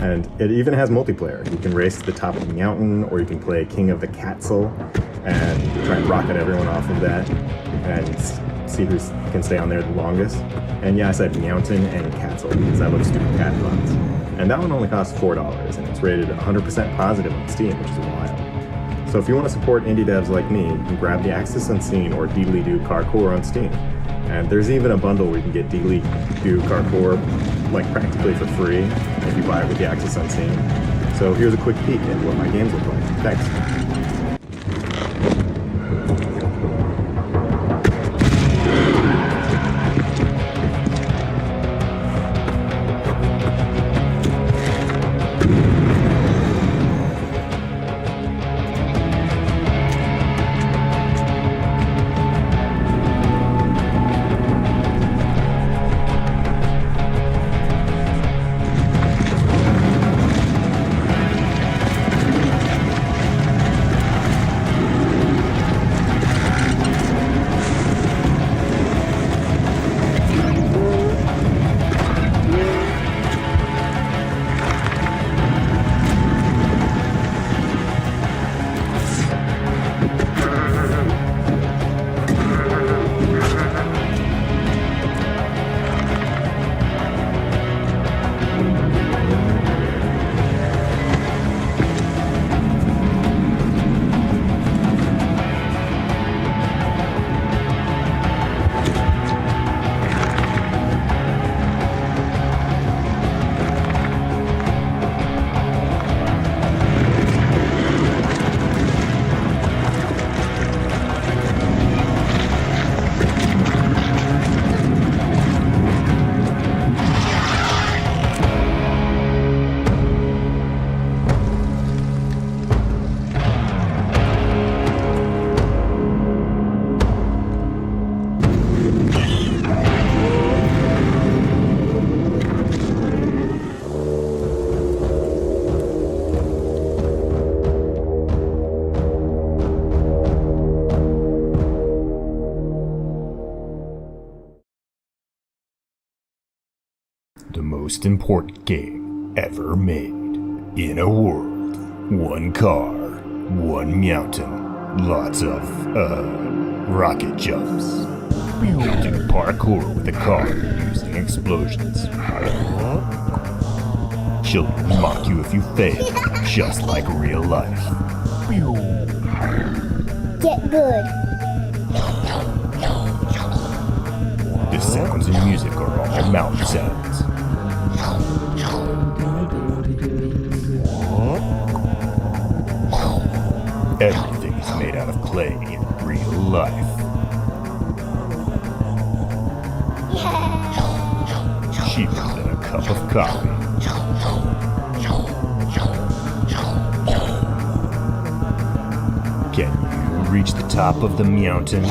And it even has multiplayer. You can race to the top of the mountain, or you can play King of the Castle and try and rocket everyone off of that and see who can stay on there the longest. And yeah, I said mountain and castle because I love stupid cat puns. And that one only costs $4, and it's rated 100% positive on Steam, which is wild. So if you want to support indie devs like me, you can grab The Axis Unseen or Deedly-Doo Carcour on Steam. And there's even a bundle where you can get Deedly-Doo Carcour like practically for free if you buy it with The Axis Unseen. So here's a quick peek at what my games look like. Thanks. The most important game ever made. In a world, one car, one mountain, lots of, rocket jumps. You do parkour with a car using explosions. Children mock you if you fail, just like real life. Get good. The sounds and music are all mouth sounds. Everything's made out of clay in real life. Cheaper than a cup of coffee. Can you reach the top of the mountain?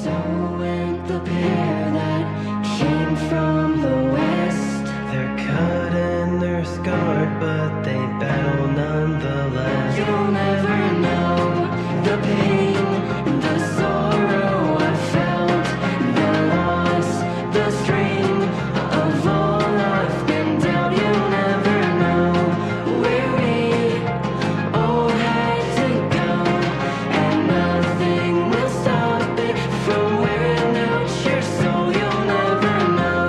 So went the pair that came from the west. They're cut and they're scarred, but they battle nonetheless. You'll never know the pain, the sorrow I felt, the loss, the string of all I've been down. You'll never know where we all had to go, and nothing will stop it from wearing out your soul. You'll never know.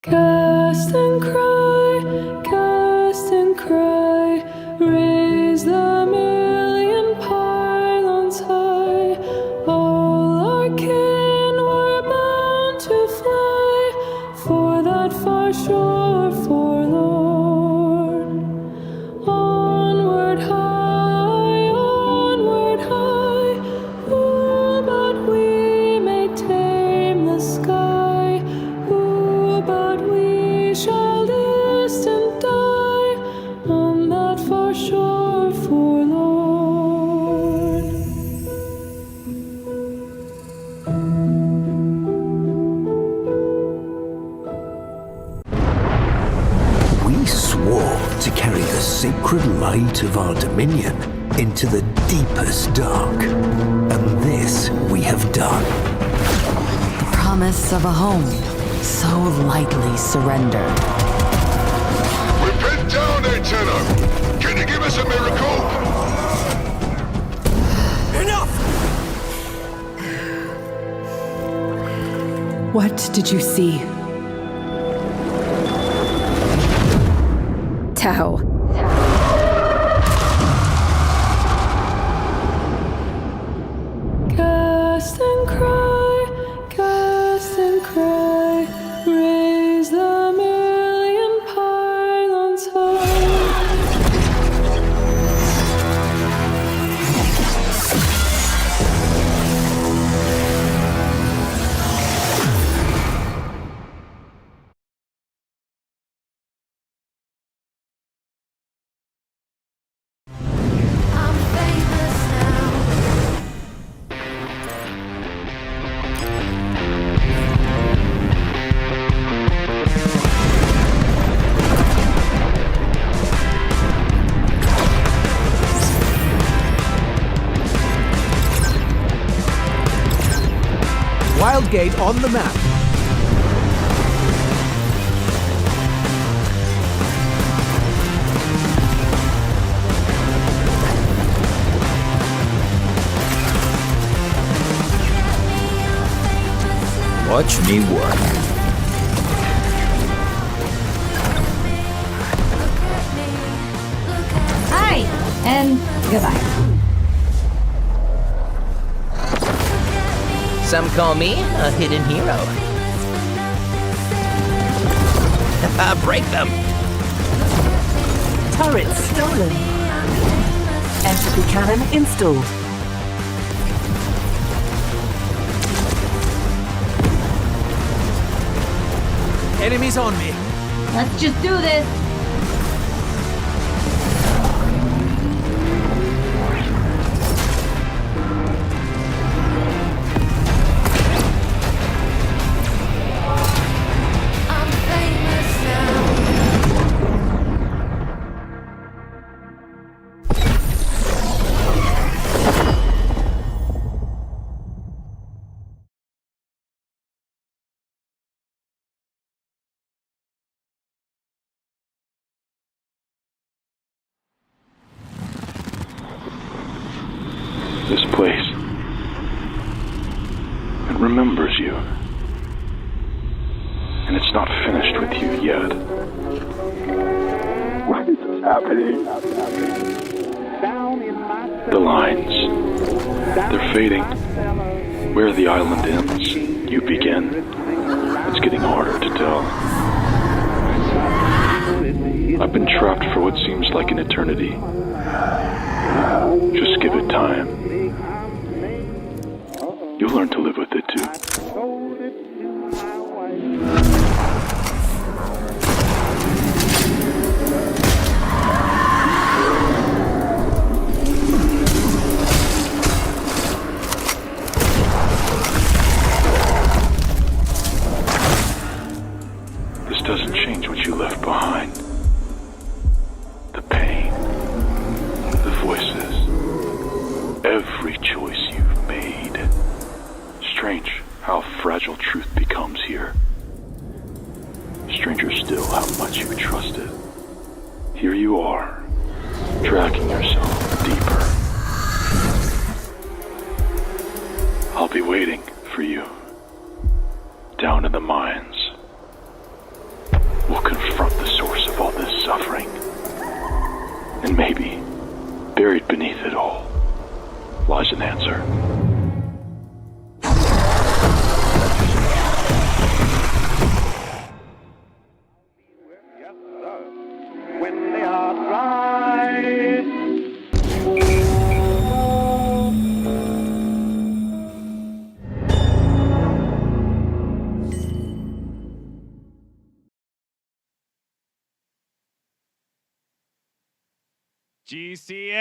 Cast and cry, raise the million pylons high. All our kin were bound to fly for that far shore forlorn. Onward high, ooh, but we may tame the sky. Ooh, but we shall distant die on that far shore forlorn. We swore to carry the sacred light of our dominion into the deepest dark, and this we have done. The promise of a home so lightly surrendered. We're pinned down, Antenna! Can you give us a miracle? Enough! What did you see? Tao. Cast and cry, raise the million pylons high. Wildgate on the map. Watch me work. Hi, and goodbye. Some call me a hidden hero. Break them! Turret stolen. Entity cannon installed. Enemies on me. Let's just do this. this place. It remembers you. And it's not finished with you yet. What is happening? The lines, they're fading. Where the island ends, you begin. It's getting harder to tell. I've been trapped for what seems like an eternity. Just give it time. You'll learn to live with it too. This doesn't change what you left behind. The pain, the voices, every choice you've made. Strange how fragile truth becomes here. Stranger still how much you trusted. Here you are, dragging yourself deeper. I'll be waiting for you, down in the mines. We'll confront the source of all this suffering. And maybe, buried beneath it all, lies an answer. When they are right. GCX.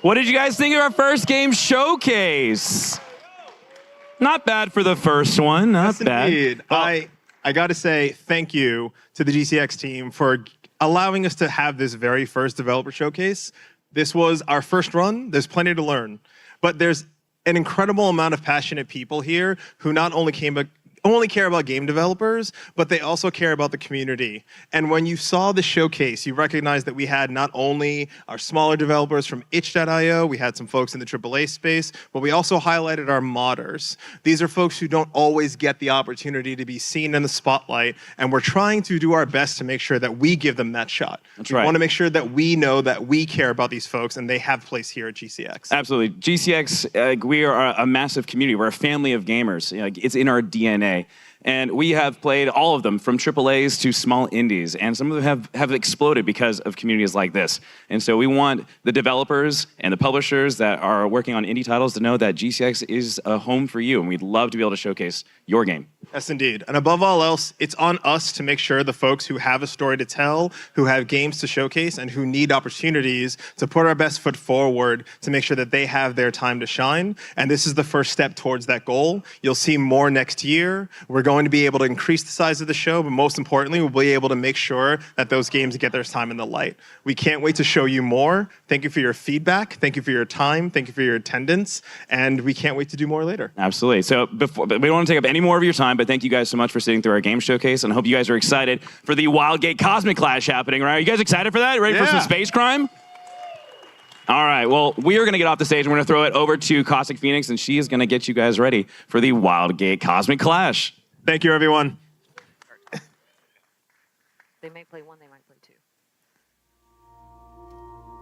What did you guys think of our first game showcase? Not bad for the first one. Not bad. Indeed. I got to say thank you to the GCX team for allowing us to have this very first developer showcase. This was our first run. There's plenty to learn. But there's an incredible amount of passionate people here who not only care about game developers, but they also care about the community. And when you saw the showcase, you recognized that we had not only our smaller developers from itch.io, we had some folks in the AAA space, but we also highlighted our modders. These are folks who don't always get the opportunity to be seen in the spotlight, and we're trying to do our best to make sure that we give them that shot. We want to make sure that we know that we care about these folks and they have a place here at GCX. Absolutely. GCX, we are a massive community. We're a family of gamers. It's in our DNA. And we have played all of them, from AAAs to small indies, and some of them have exploded because of communities like this. And so we want the developers and the publishers that are working on indie titles to know that GCX is a home for you, and we'd love to be able to showcase your game. Yes, indeed. And above all else, it's on us to make sure the folks who have a story to tell, who have games to showcase, and who need opportunities to put our best foot forward to make sure that they have their time to shine. And this is the first step towards that goal. You'll see more next year. We're going to be able to increase the size of the show, but most importantly, we'll be able to make sure that those games get their time in the light. We can't wait to show you more. Thank you for your feedback. Thank you for your time. Thank you for your attendance. And we can't wait to do more later. Absolutely. So we don't want to take up any more of your time, but thank you guys so much for sitting through our game showcase, and I hope you guys are excited for the Wildgate Cosmic Clash happening, right? Are you guys excited for that? Ready for some space crime? All right, well, we are going to get off the stage, and we're going to throw it over to Caustic Phoenix, and she is going to get you guys ready for the Wildgate Cosmic Clash. Thank you, everyone. They might play one, they might play two.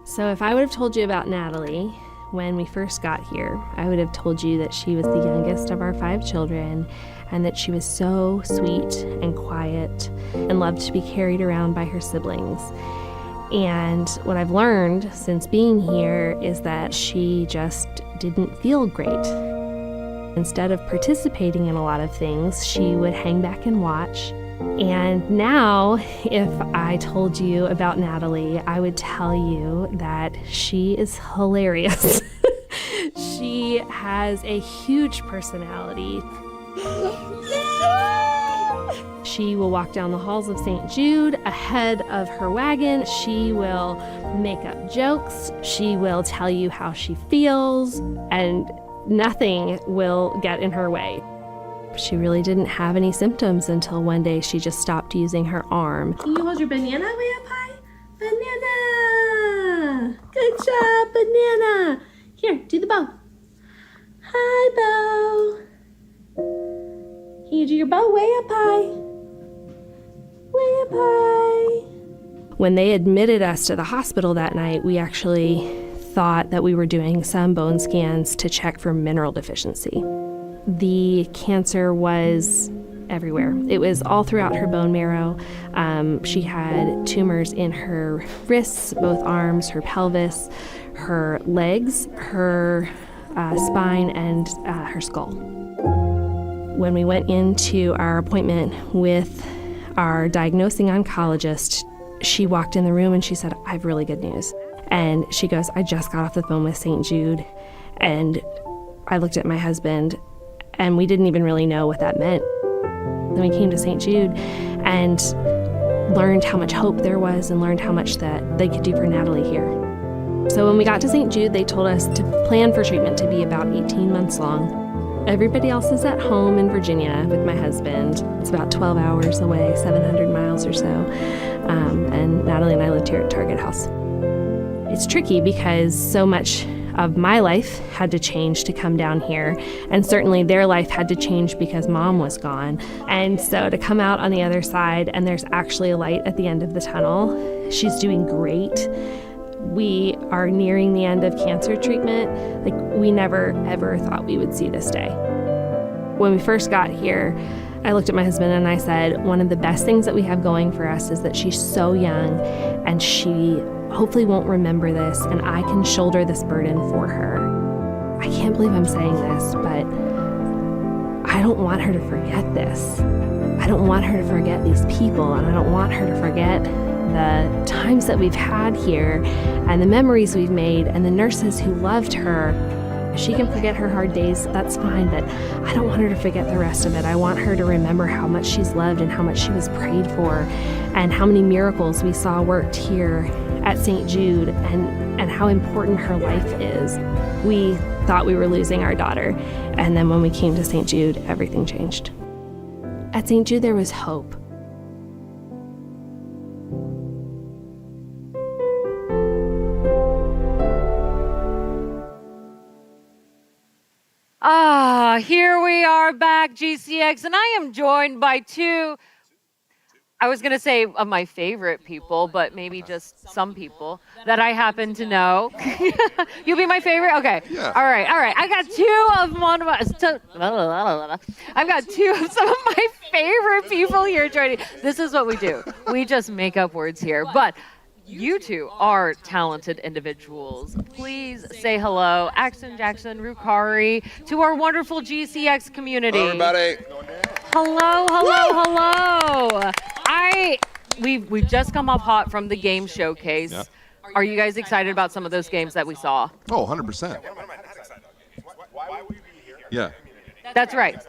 So if I would have told you about Natalie when we first got here, I would have told you that she was the youngest of our 5 children and that she was so sweet and quiet and loved to be carried around by her siblings. And what I've learned since being here is that she just didn't feel great. Instead of participating in a lot of things, she would hang back and watch. And now, if I told you about Natalie, I would tell you that she is hilarious. She has a huge personality. She will walk down the halls of St. Jude ahead of her wagon. She will make up jokes. She will tell you how she feels, and nothing will get in her way. She really didn't have any symptoms until one day she just stopped using her arm. Can you hold your banana way up high? Banana! Good job, banana! Here, do the bow. Hi, bow. Can you do your bow way up high? Way up high. When they admitted us to the hospital that night, we actually thought that we were doing some bone scans to check for mineral deficiency. The cancer was everywhere. It was all throughout her bone marrow. She had tumors in her wrists, both arms, her pelvis, her legs, her spine, and her skull. When we went into our appointment with our diagnosing oncologist, she walked in the room and she said, I have really good news. And she goes, I just got off the phone with St. Jude. And I looked at my husband and we didn't even really know what that meant. Then we came to St. Jude and learned how much hope there was and learned how much that they could do for Natalie here. So when we got to St. Jude, they told us to plan for treatment to be about 18 months long. Everybody else is at home in Virginia with my husband. It's about 12 hours away, 700 miles or so. And Natalie and I lived here at Target House. It's tricky because so much of my life had to change to come down here, and certainly their life had to change because Mom was gone. And so to come out on the other side and there's actually a light at the end of the tunnel, she's doing great. We are nearing the end of cancer treatment. Like, we never, ever thought we would see this day. When we first got here, I looked at my husband and I said, one of the best things that we have going for us is that she's so young and she hopefully won't remember this, and I can shoulder this burden for her. I can't believe I'm saying this, but I don't want her to forget this. I don't want her to forget these people, and I don't want her to forget the times that we've had here and the memories we've made and the nurses who loved her. If she can forget her hard days, that's fine, but I don't want her to forget the rest of it. I want her to remember how much she's loved and how much she was prayed for and how many miracles we saw worked here at St. Jude and how important her life is. We thought we were losing our daughter, and then when we came to St. Jude, everything changed. At St. Jude, there was hope. Here we are back, GCX, and I am joined by two, I was going to say of my favorite people, but maybe just some people that I happen to know. You'll be my favorite? Okay. Yeah. All right. I got I've got two of some of my favorite people here joining. This is what we do. We just make up words here, but you two are talented individuals. Please say hello, Axon, Jackson, Rukari, to our wonderful GCX community. Hello, everybody. Hello. We've just come up hot from the game showcase. Yeah. Are you guys excited about some of those games that we saw? Oh, 100%. Yeah. That's right.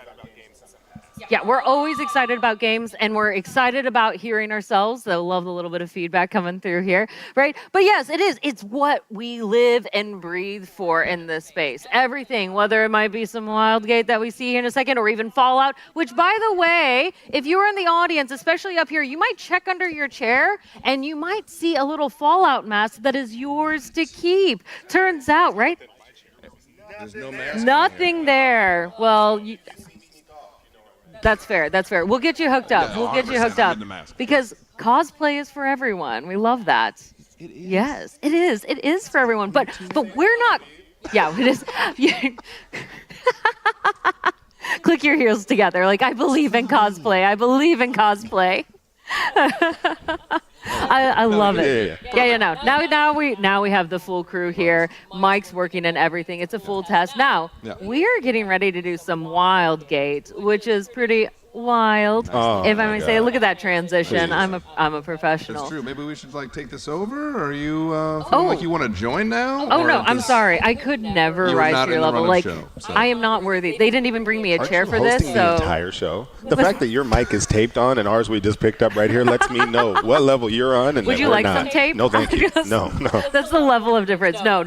Yeah, we're always excited about games, and we're excited about hearing ourselves. So love the little bit of feedback coming through here, right? But yes, it is. It's what we live and breathe for in this space. Everything, whether it might be some Wildgate that we see here in a second, or even Fallout, which, by the way, if you were in the audience, especially up here, you might check under your chair, and you might see a little Fallout mask that is yours to keep. Turns out, right? There's no mask. Nothing there. Well, that's fair. We'll get you hooked up. Yeah, we'll get you 100%. hooked I'm up. in the mask. Because cosplay is for everyone. We love that. It is. Yes, it is. It is for everyone. But we're not. Yeah, it is. Click your heels together. Like, I believe in cosplay. I love it. Yeah. No. Now we have the full crew here. Mike's working in everything. It's a full test. Now we are getting ready to do some Wildgate, which is pretty wild. Oh, if I may say, God. look at that transition. Please. I'm a professional. That's true. Maybe we should take this over. Are you feeling like you want to join now? Oh or no, I'm just- sorry. I could never You're rise not to your in the level. run Like, of show, so. I am not worthy. They didn't even bring me a Aren't chair you for this. hosting So the entire show? The fact that your mic is taped on and ours we just picked up right here lets me know what level you're on and would that you we're like not. some tape? No, thank you. No. That's the level of difference. No.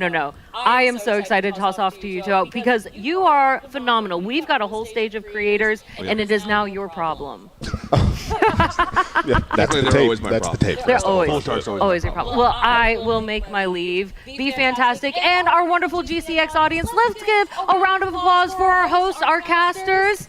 I am so excited to toss off to you, Joe, because you are phenomenal. We've got a whole stage of creators, and it is now your problem. Yeah, that's the tape. That's the tape. They're always your problem. Well, I will make my leave. Be fantastic. And our wonderful GCX audience, let's give a round of applause for our hosts, our casters,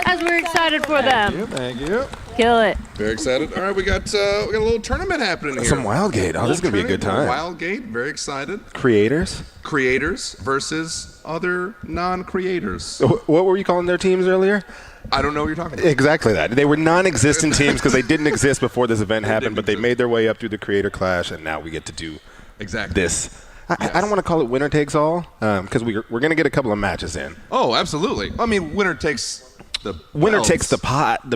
as we're excited for them. Thank you. Kill it. Very excited. All right, we got a little tournament happening here. Some Wildgate. Oh, this is going to be a good time. Wildgate, very excited. Creators versus other non-creators. What were you calling their teams earlier? I don't know what you're talking about. Exactly that. They were non-existent teams because they didn't exist before this event happened, but they made their way up through the Creator Clash, and now we get to do this. I don't want to call it winner takes all because we're going to get a couple of matches in. Oh, absolutely. I mean, winner takes the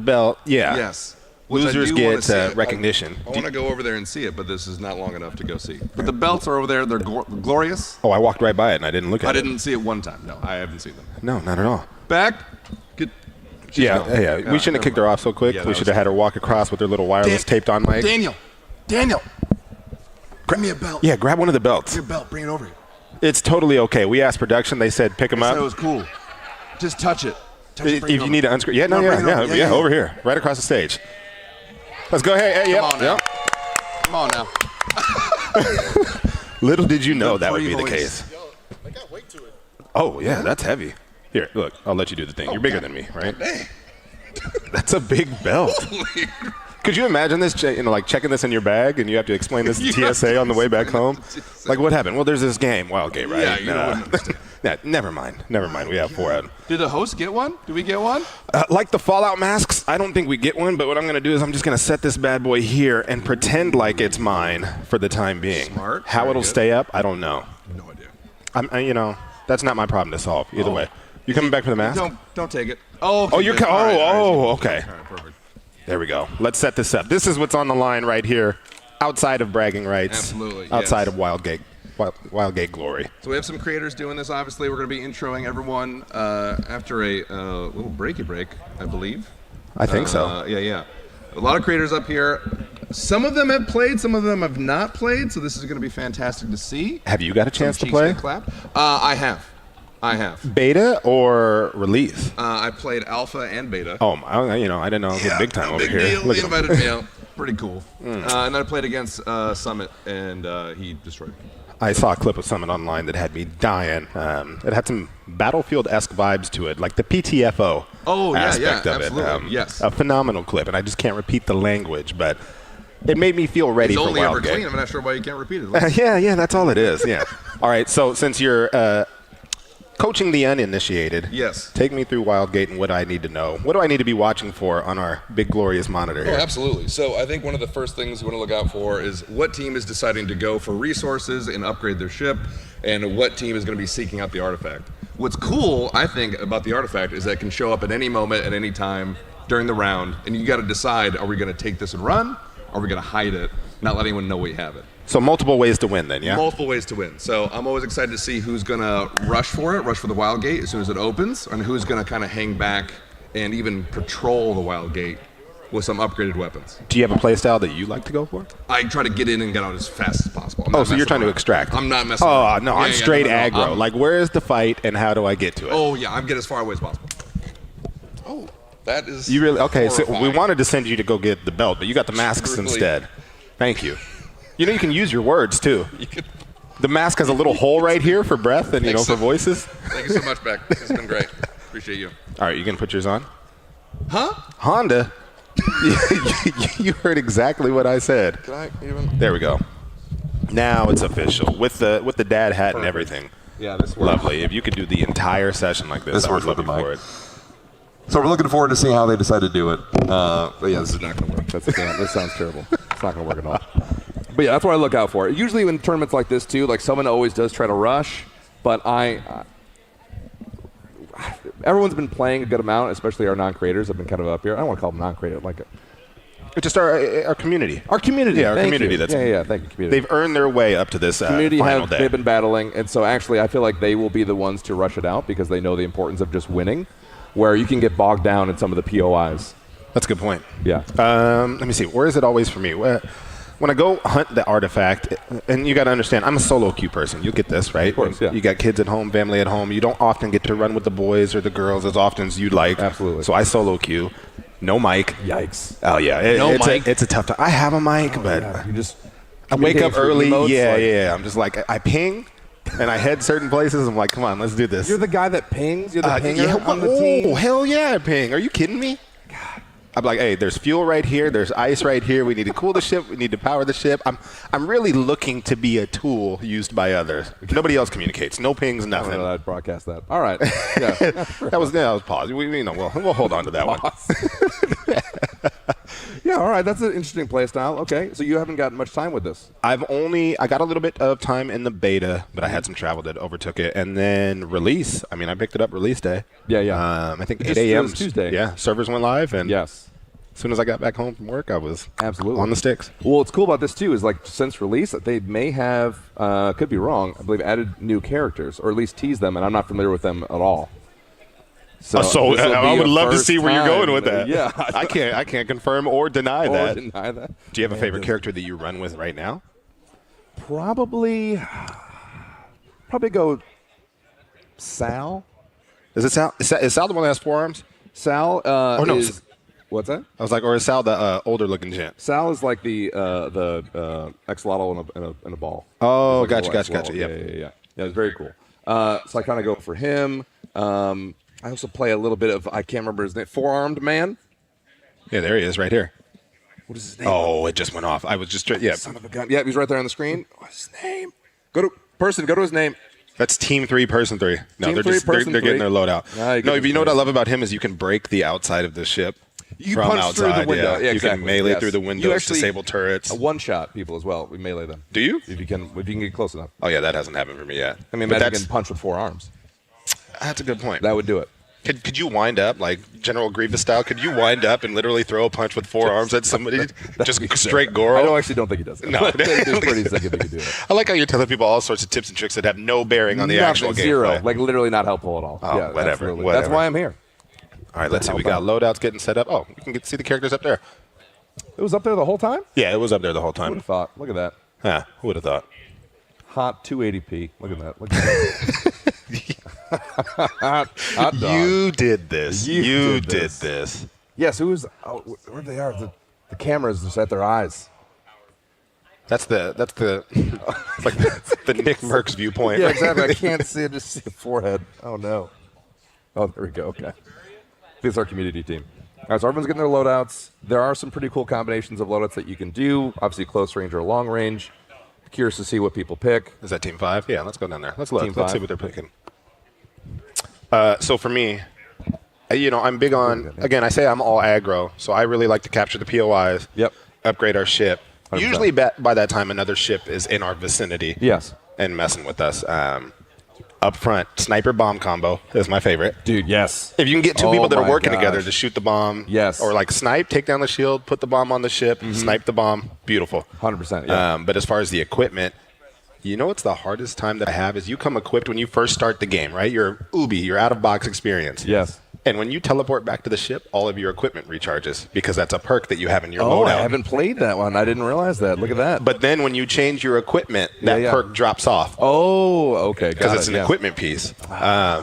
belt. Yeah. Yes. Losers get recognition. I want to go over there and see it, but this is not long enough to go see. But the belts are over there. They're glorious. Oh, I walked right by it and I didn't look at it. I didn't see it one time. No, I haven't seen them. No, not at all. Back. Yeah. We shouldn't have kicked her off so quick. We should have had her walk across with her little wireless taped on mic. Daniel. Grab me a belt. Yeah, grab one of the belts. Your belt. Bring it over here. It's totally okay. We asked production. They said pick them up. That was cool. Just touch it. If you need to unscrew. Yeah, over here. Right across the stage. Let's go. Hey, Come on now. Little did you know that would be the case. I got weight to it. Oh, yeah, that's heavy. Here, look, I'll let you do the thing. You're bigger than me, right? Dang. That's a big belt. Could you imagine this, like checking this in your bag and you have to explain this to TSA on the way back home? Like, what happened? Well, there's this game, Wildgate, right? Yeah, never mind. We have 4 out. Did the host get one? Did we get one? Like the Fallout masks, I don't think we get one, but what I'm going to do is I'm just going to set this bad boy here and pretend like it's mine for the time being. Smart. How it'll stay up, I don't know. No idea. That's not my problem to solve, either way. You coming back for the mask? Don't take it. Oh, okay. You're okay. All right, perfect. There we go. Let's set this up. This is what's on the line right here, outside of bragging rights. Absolutely. Outside of Wildgate glory. So we have some creators doing this. Obviously, we're going to be introing everyone after a little break, I believe. I think so. Yeah. A lot of creators up here. Some of them have played, some of them have not played, so this is going to be fantastic to see. Have you got a chance to play? I have. Beta or release? I played alpha and beta. Oh, I didn't know it was big time over big here. Deal. They invited me out. Pretty cool. And then I played against Summit, and he destroyed me. I saw a clip of Summit online that had me dying. It had some Battlefield-esque vibes to it, like the PTFO aspect of absolutely. it. Yes. A phenomenal clip, and I just can't repeat the language, but it made me feel ready for Wildgate. It's only ever clean. I'm not sure why you can't repeat it. Yeah, that's all it is. Yeah. All right, so since you're coaching the uninitiated, yes, take me through Wildgate and what I need to know. What do I need to be watching for on our big glorious monitor here? Oh, absolutely. So I think one of the first things you want to look out for is what team is deciding to go for resources and upgrade their ship, and what team is going to be seeking out the artifact. What's cool, I think, about the artifact is that it can show up at any moment, at any time during the round, and you got to decide: are we going to take this and run? Are we going to hide it, not let anyone know we have it? So multiple ways to win then, yeah? Multiple ways to win. So I'm always excited to see who's going to rush for the Wildgate as soon as it opens, and who's going to kind of hang back and even patrol the Wildgate with some upgraded weapons. Do you have a play style that you like to go for? I try to get in and get out as fast as possible. So you're trying to extract. I'm not messing around. No, I'm straight aggro. Like, where is the fight and how do I get to it? Oh, yeah, I'm getting as far away as possible. Oh, that is You really? Okay, horrifying. So we wanted to send you to go get the belt, but you got the masks instead. Thank you. You can use your words, too. The mask has a little hole right here for breath and, for voices. Thank you so much, Beck. This has been great. Appreciate you. All right, you going to put yours on? Huh? Honda? You heard exactly what I said. Can I even? There we go. Now it's official with the dad hat and everything. Yeah, this works. Lovely. If you could do the entire session like this, I would love you for it. So we're looking forward to seeing how they decide to do it. But yeah, this is not going to work. This sounds terrible. It's not going to work at all. But yeah, that's what I look out for. Usually in tournaments like this too, like someone always does try to rush, but everyone's been playing a good amount, especially our non-creators have been kind of up here. I don't want to call them non-creative, It's just our community. Our community. Yeah, our Thank community. You. That's thank you, community. They've earned their way up to this community final day. They've been battling, and so actually I feel like they will be the ones to rush it out because they know the importance of just winning, where you can get bogged down in some of the POIs. That's a good point. Yeah. Let me see. Where is it always for me? when I go hunt the artifact, and you got to understand, I'm a solo queue person. You get this, right? Of course, yeah. You got kids at home, family at home. You don't often get to run with the boys or the girls as often as you'd like. Absolutely. So I solo queue. No mic. Yikes. Oh, yeah. It's a tough time. I have a mic, but You just I wake up early. emotes, Yeah. I'm just like, I ping, and I head certain places. I'm like, come on, let's do this. You're the guy that pings. You're the pinger on the team. Oh, hell yeah, I ping. Are you kidding me? I'm like, hey, there's fuel right here. There's ice right here. We need to cool the ship. We need to power the ship. I'm really looking to be a tool used by others. Nobody else communicates. No pings, I nothing. don't know that I'd broadcast that. All right. Yeah. that was pause. We'll hold on to that one. Yeah, all right. That's an interesting play style. Okay, so you haven't gotten much time with this. I got a little bit of time in the beta, but I had some travel that overtook it. And then release. I mean, I picked it up release day. Yeah. I think It 8 a.m. was Tuesday. Yeah, servers went live, and Yes. as soon as I got back home from work, I was Absolutely. on the sticks. Well, what's cool about this too is like since release, they may have, could be wrong, I believe added new characters or at least teased them, and I'm not familiar with them at all. So So this will I be would a love to first see where you're time. going with that. Yeah, I can't confirm or deny Or that. deny that. Do you have a favorite character that you run with right now? Probably go Sal. Is it Sal? Is Sal the one that has 4 arms? Sal Oh, no. is what's that? I was like, or is Sal the older looking gent? Sal is like the axolotl in a ball. Oh, It's like a gotcha. little axolotl. Yeah. Yeah, it's very cool. So I kind of go for him. I also play a little bit of, I can't remember his name, Four-Armed Man. Yeah, there he is, right here. What is his name? Oh, it just went off. I was just Son of a gun. Yeah, he's right there on the screen. What's his name? Go to his name. That's Team 3, Person 3. No, Team they're 3, just Person they're getting 3. their load out. Ah, you No, get you know what I this. love about him is you can break the outside of the ship. You from punch outside, through the window. Yeah, You exactly. can melee Yes. through the You windows, actually disable turrets. One-shot people as well. We melee them. Do you? If you can get close enough. Oh yeah, that hasn't happened for me yet. I mean, But imagine getting punched with 4 arms. That's a good point. That would do it. Could you wind up like General Grievous style? Could you wind up and literally throw a punch with 4 arms at somebody? Just straight Goro? I actually don't think he does that. No, I think it's pretty sick if he could do it. I like how you're telling people all sorts of tips and tricks that have no bearing on the actual game. Zero. Like literally not helpful at all. Oh, Yeah, whatever, absolutely. whatever. That's why I'm here. All right, let's see. We got loadouts getting set up. Oh, you can see the characters up there. It was up there the whole time? Yeah, it was up there the whole Who would time. have thought? Look at that. Huh, who would have thought? Hot 280p. Look at that. Look at that. Hot dog. You did this. You did did this. this. Yes, who's where they are? The cameras just at their eyes. That's the it's like the Nick Merckx viewpoint. Yeah, exactly. I can't see it. Just see a forehead. Oh no. Oh, there we go. Okay. This is our community team. All right, so everyone's getting their loadouts. There are some pretty cool combinations of loadouts that you can do. Obviously, close range or long range. Curious to see what people pick. Is that Team 5? Yeah, let's go down there. Let's look. Team Let's see 5. what they're picking. So for me, I'm big on, again, I say I'm all aggro, so I really like to capture the POIs, upgrade our ship. 100%. Usually by that time, another ship is in our vicinity. Yes. And messing with us. Up front, sniper bomb combo is my favorite. Dude, yes. If you can get 2 Oh people that are my working together gosh. to shoot the bomb. Yes. Or like snipe, take down the shield, put the bomb on the ship, snipe the bomb. Beautiful. 100%. Yeah. But as far as the equipment, you know what's the hardest time that I have is you come equipped when you first start the game, right? You're Ubi, you're out of box experience. Yes. And when you teleport back to the ship, all of your equipment recharges because that's a perk that you have in your Oh, I loadout. haven't played that one. I didn't realize that. Look at that. But then when you change your equipment, that perk drops off. Oh, okay. Because it's an equipment piece.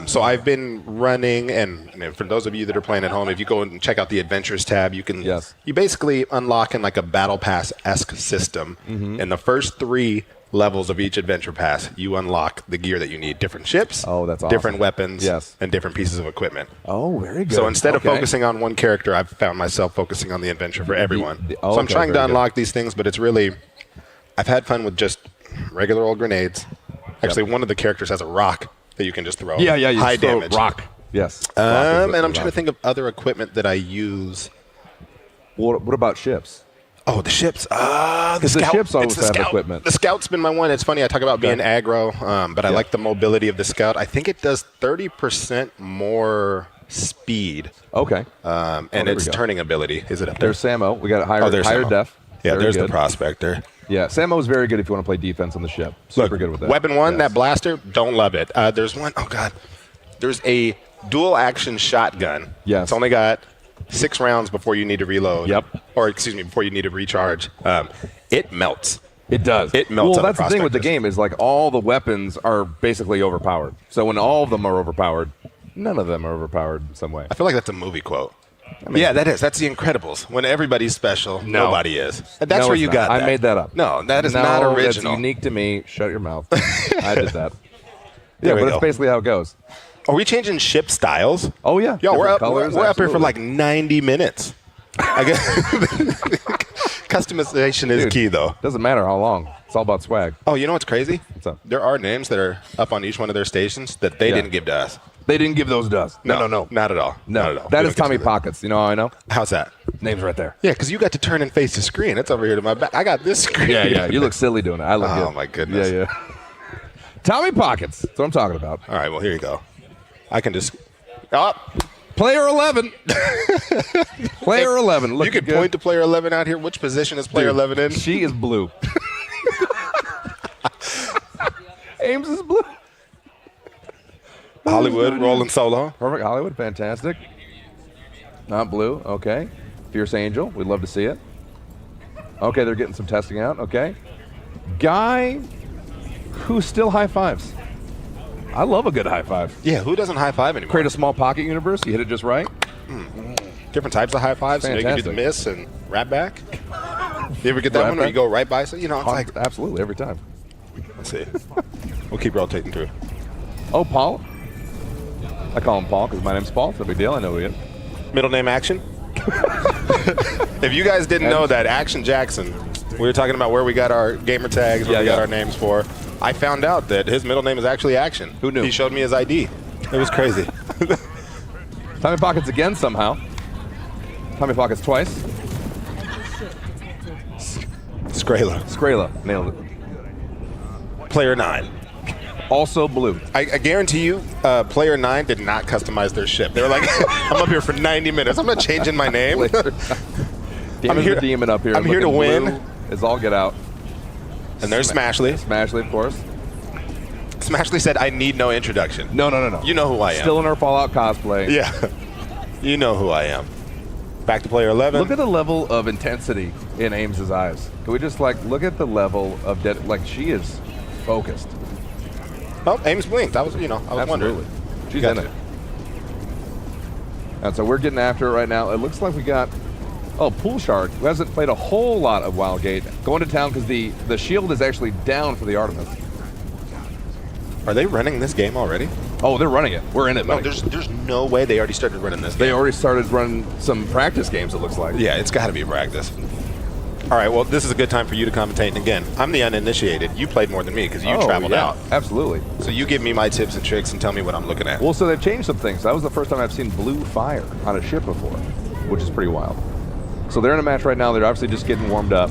So I've been running, and for those of you that are playing at home, if you go and check out the Adventures tab, you can you basically unlock in like a Battle Pass-esque system. In the first 3 levels of each adventure pass, you unlock the gear that you need. Different ships, that's awesome. different weapons, Yes. and different pieces of equipment. Oh, very good. So instead of Okay. focusing on one character, I've found myself focusing on the adventure for everyone. oh, So I'm okay, trying to very good. unlock these things, but it's really, I've had fun with just regular old grenades. Actually, one of the characters has a rock that you can just throw. Yeah, you high just throw damage. rock. Yes. And I'm trying to think of other equipment that I use. What about ships? Oh, the ships. The 'Cause the scout. ships always It's the have scout. equipment. The scout's been my one. It's funny. I talk about being aggro, but I like the mobility of the scout. I think it does 30% more speed. Okay. And there we its go. turning ability. Is it up there? There's Samo. We got a higher, there's higher Samo. def. Yeah, Very there's good. the prospector. Yeah, Samo is very good if you want to play defense on the ship. Super Look, good with that. Weapon 1, that blaster, don't love it. There's one, oh God. There's a dual action shotgun. Yes. It's only got 6 rounds before you need to reload. Yep. Or excuse me, before you need to recharge. It melts. It does. It melts. Well, that's the thing with the game is like all the weapons are basically overpowered. So when all of them are overpowered, none of them are overpowered in some way. I feel like that's a movie quote. Yeah, that is. That's The Incredibles. When everybody's special, nobody is. That's No, where it's you not. got that. I made that up. No, that is not original. That's unique to me. Shut your mouth. I did that. There we but go. it's basically how it goes. Are we changing ship styles? Oh yeah. Yo, we're Different up here for absolutely. like 90 minutes. I guess customization is Dude, key, though. Doesn't matter how long. It's all about swag. Oh, you know what's crazy? What's up? There are names that are up on each one of their stations that they didn't give to us. They didn't give those to us. No, not at all. No, Not at all. that We is don't get Tommy to Pockets. You know how I know? How's that? Name's right there. Yeah, because you got to turn and face the screen. It's over here to my back. I got this screen. Yeah. You look silly doing it. I look good. Oh, my goodness. Yeah. Tommy Pockets. That's what I'm talking about. All right, well, here you go. I can just... Oh, Player 11. Player 11. you Looking can good. point to player 11 out here. Which position is player 11 in? She is blue. Ames is blue. Hollywood rolling solo. Perfect. Hollywood, fantastic. Not blue. Okay. Fierce Angel. We'd love to see it. Okay, they're getting some testing out. Okay. Guy who still high fives. I love a good high five. Yeah, who doesn't high five anymore? Create a small pocket universe. You hit it just right. Different types of high fives. So you can do the Fantastic. miss and wrap back. You ever get that Wrap one where back? you go right by? So, you know, it's like, Absolutely, every time. let's see. We'll keep rotating through. Oh, Paul. I call him Paul because my name's Paul. It's no big deal. I know who he is. Middle name Action. If you guys didn't know that, Action Jackson, we were talking about where we got our gamer tags, where we got our names for. I found out that his middle name is actually Action. Who knew? He showed me his ID. It was crazy. Tommy Pockets again somehow. Tommy Pockets twice. Skrayla. Nailed it. Player 9. Also blue. I guarantee you, Player 9 did not customize their ship. They were like, I'm up here for 90 minutes. I'm not changing my name. I'm here, the demon up here. I'm here to looking win. blue Is all get out. And there's Smashley. Smashley, of course. Smashley said, I need no introduction. No. You know who I am. Still in our Fallout cosplay. Yeah. You know who I am. Back to player 11. Look at the level of intensity in Ames's eyes. Can we just look at the level of she is focused. Oh, Ames blinked. I was wondering. She's in it. And so we're getting after it right now. It looks like we got Pool Shark, who hasn't played a whole lot of Wildgate, going to town because the shield is actually down for the Artemis. Are they running this game already? Oh, they're running it. We're in it, No, buddy. there's no way they already started running this game. They already started running some practice games, it looks like. Yeah, it's got to be practice. All right, well, this is a good time for you to commentate. And again, I'm the uninitiated. You played more than me because you traveled out. Absolutely. So you give me my tips and tricks and tell me what I'm looking at. Well, so they've changed some things. That was the first time I've seen blue fire on a ship before, which is pretty wild. So they're in a match right now. They're obviously just getting warmed up.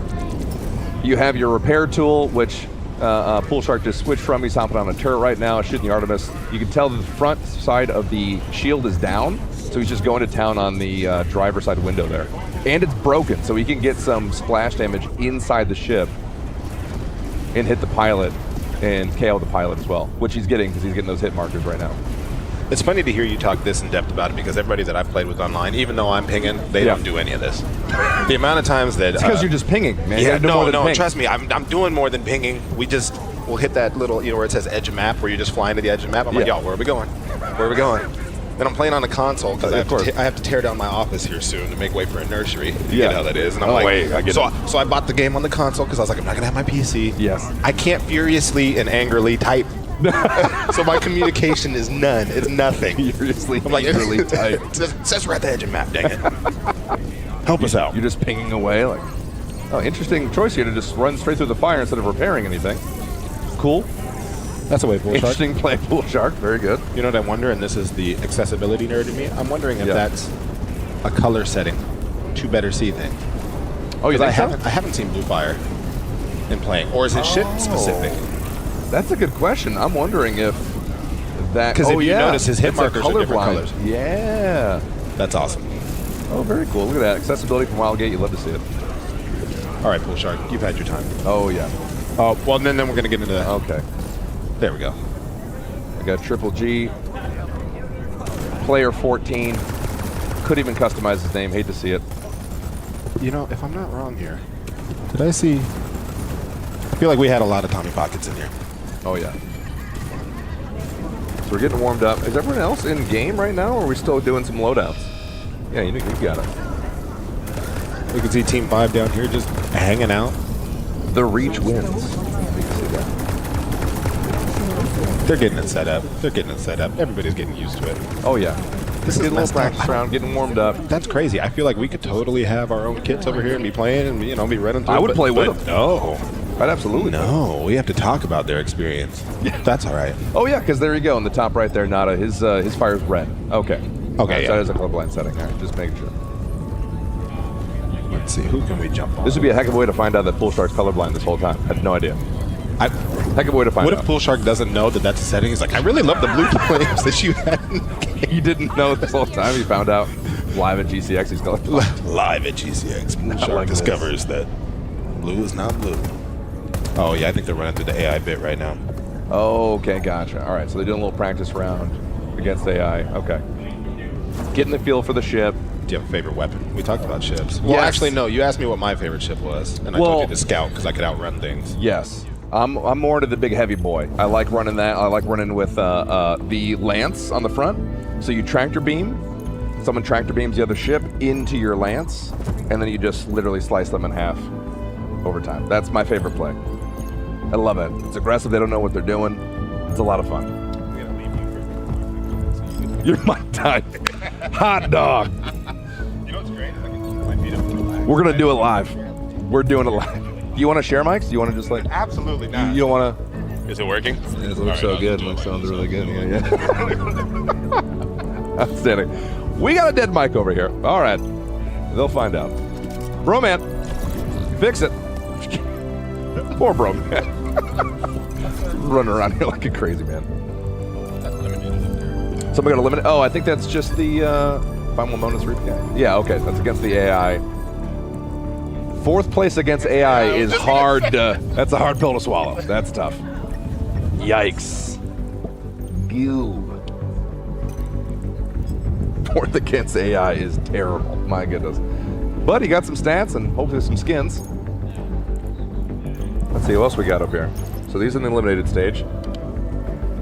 You have your repair tool, which Pool Shark just switched from. He's hopping on a turret right now, shooting the Artemis. You can tell that the front side of the shield is down, so he's just going to town on the driver's side window there. And it's broken, so he can get some splash damage inside the ship and hit the pilot and KO the pilot as well, which he's getting because he's getting those hit markers right now. It's funny to hear you talk this in depth about it because everybody that I've played with online, even though I'm pinging, they don't do any of this. The amount of times that... It's because you're just pinging, man. You Yeah, gotta do more than ping. trust me, I'm doing more than pinging. We'll hit that little, where it says edge of map, where you're just flying to the edge of map. I'm like, yo, where are we going? Where are we going? Then I'm playing on a console because I have to tear down my office here soon to make way for a nursery. You get how that is. And I'm so I bought the game on the console because I was like, I'm not going to have my PC. Yes. I can't furiously and angrily type. So my communication is none. It's nothing. Furiously, I'm like, angrily type. It says we're at the edge of map, dang it. Help us out. You're just pinging away. Interesting choice here to just run straight through the fire instead of repairing anything. Cool. That's a way Pool Shark. Interesting play, Pool Shark. Very good. You know what I wonder, and this is the accessibility nerd in me, I'm wondering if that's a color setting to better see things. Oh, you think I haven't seen Blue Fire in playing. Or is it ship specific? That's a good question. I'm wondering if that... Because if you notice, his hit it's markers are different colors. Yeah. That's awesome. Oh, very cool. Look at that. Accessibility from Wildgate. You love to see it. All right, Pool Shark, you've had your time. Oh, yeah. Oh, well, then we're going to get into that. Okay. There we go. I got Triple G. Player 14. Couldn't even customize his name. Hate to see it. You know, if I'm not wrong here, did I see? I feel like we had a lot of Tommy Pockets in here. Oh yeah. So we're getting warmed up. Is everyone else in game right now, or are we still doing some loadouts? Yeah, you got it. We can see Team 5 down here just hanging out. The Reach wins. They're getting it set up. Everybody's getting used to it. Oh yeah. This is getting a little practice round, getting warmed up. That's crazy. I feel like we could totally have our own kits over here and be playing and be running through. I would play with them. No. I'd absolutely. No, we have to talk about their experience. Yeah. That's all right. Oh yeah, because there you go in the top right there. Nada, his fire's red. Okay. Okay. So that is a colorblind setting. All right, just making sure. Let's see, who can we jump on? This would be a heck of a way to find out that Pool Shark's colorblind this whole time. I had no idea. Heck of a way to find out. What if Pool Shark doesn't know that that's a setting? He's like, I really love the blue flames that you had. He didn't know this whole time. He found out live at GCX. He's colorblind. Live at GCX. Pool Shark discovers that blue is not blue. Oh yeah, I think they're running through the AI bit right now. Okay, gotcha. All right, so they're doing a little practice round against AI. Okay. Getting the feel for the ship. Do you have a favorite weapon? We talked about ships. Well, actually, no. You asked me what my favorite ship was, and I told you the Scout because I could outrun things. Yes. I'm more into the big heavy boy. I like running that. I like running with the lance on the front. So you tractor beam. Someone tractor beams the other ship into your lance, and then you just literally slice them in half over time. That's my favorite play. I love it. It's aggressive. They don't know what they're doing. It's a lot of fun. You're my type. Hot dog. You know what's great? We're going to do it live. We're doing it live. Do you want to share mics? Do you want to just like... Absolutely not. You don't want to... Is it working? It looks so good. It sounds really good. Yeah. Outstanding. We got a dead mic over here. All right. They'll find out. Broman, fix it. Poor Broman. Running around here like a crazy man. Somebody got eliminated. Oh, I think that's just the final bonus replay. Yeah, okay. That's against the AI. Fourth place against AI is hard. That's a hard pill to swallow. That's tough. Yikes. Ew. Fourth against AI is terrible. My goodness. But he got some stats and hopefully some skins. Let's see what else we got up here. So these are in the eliminated stage.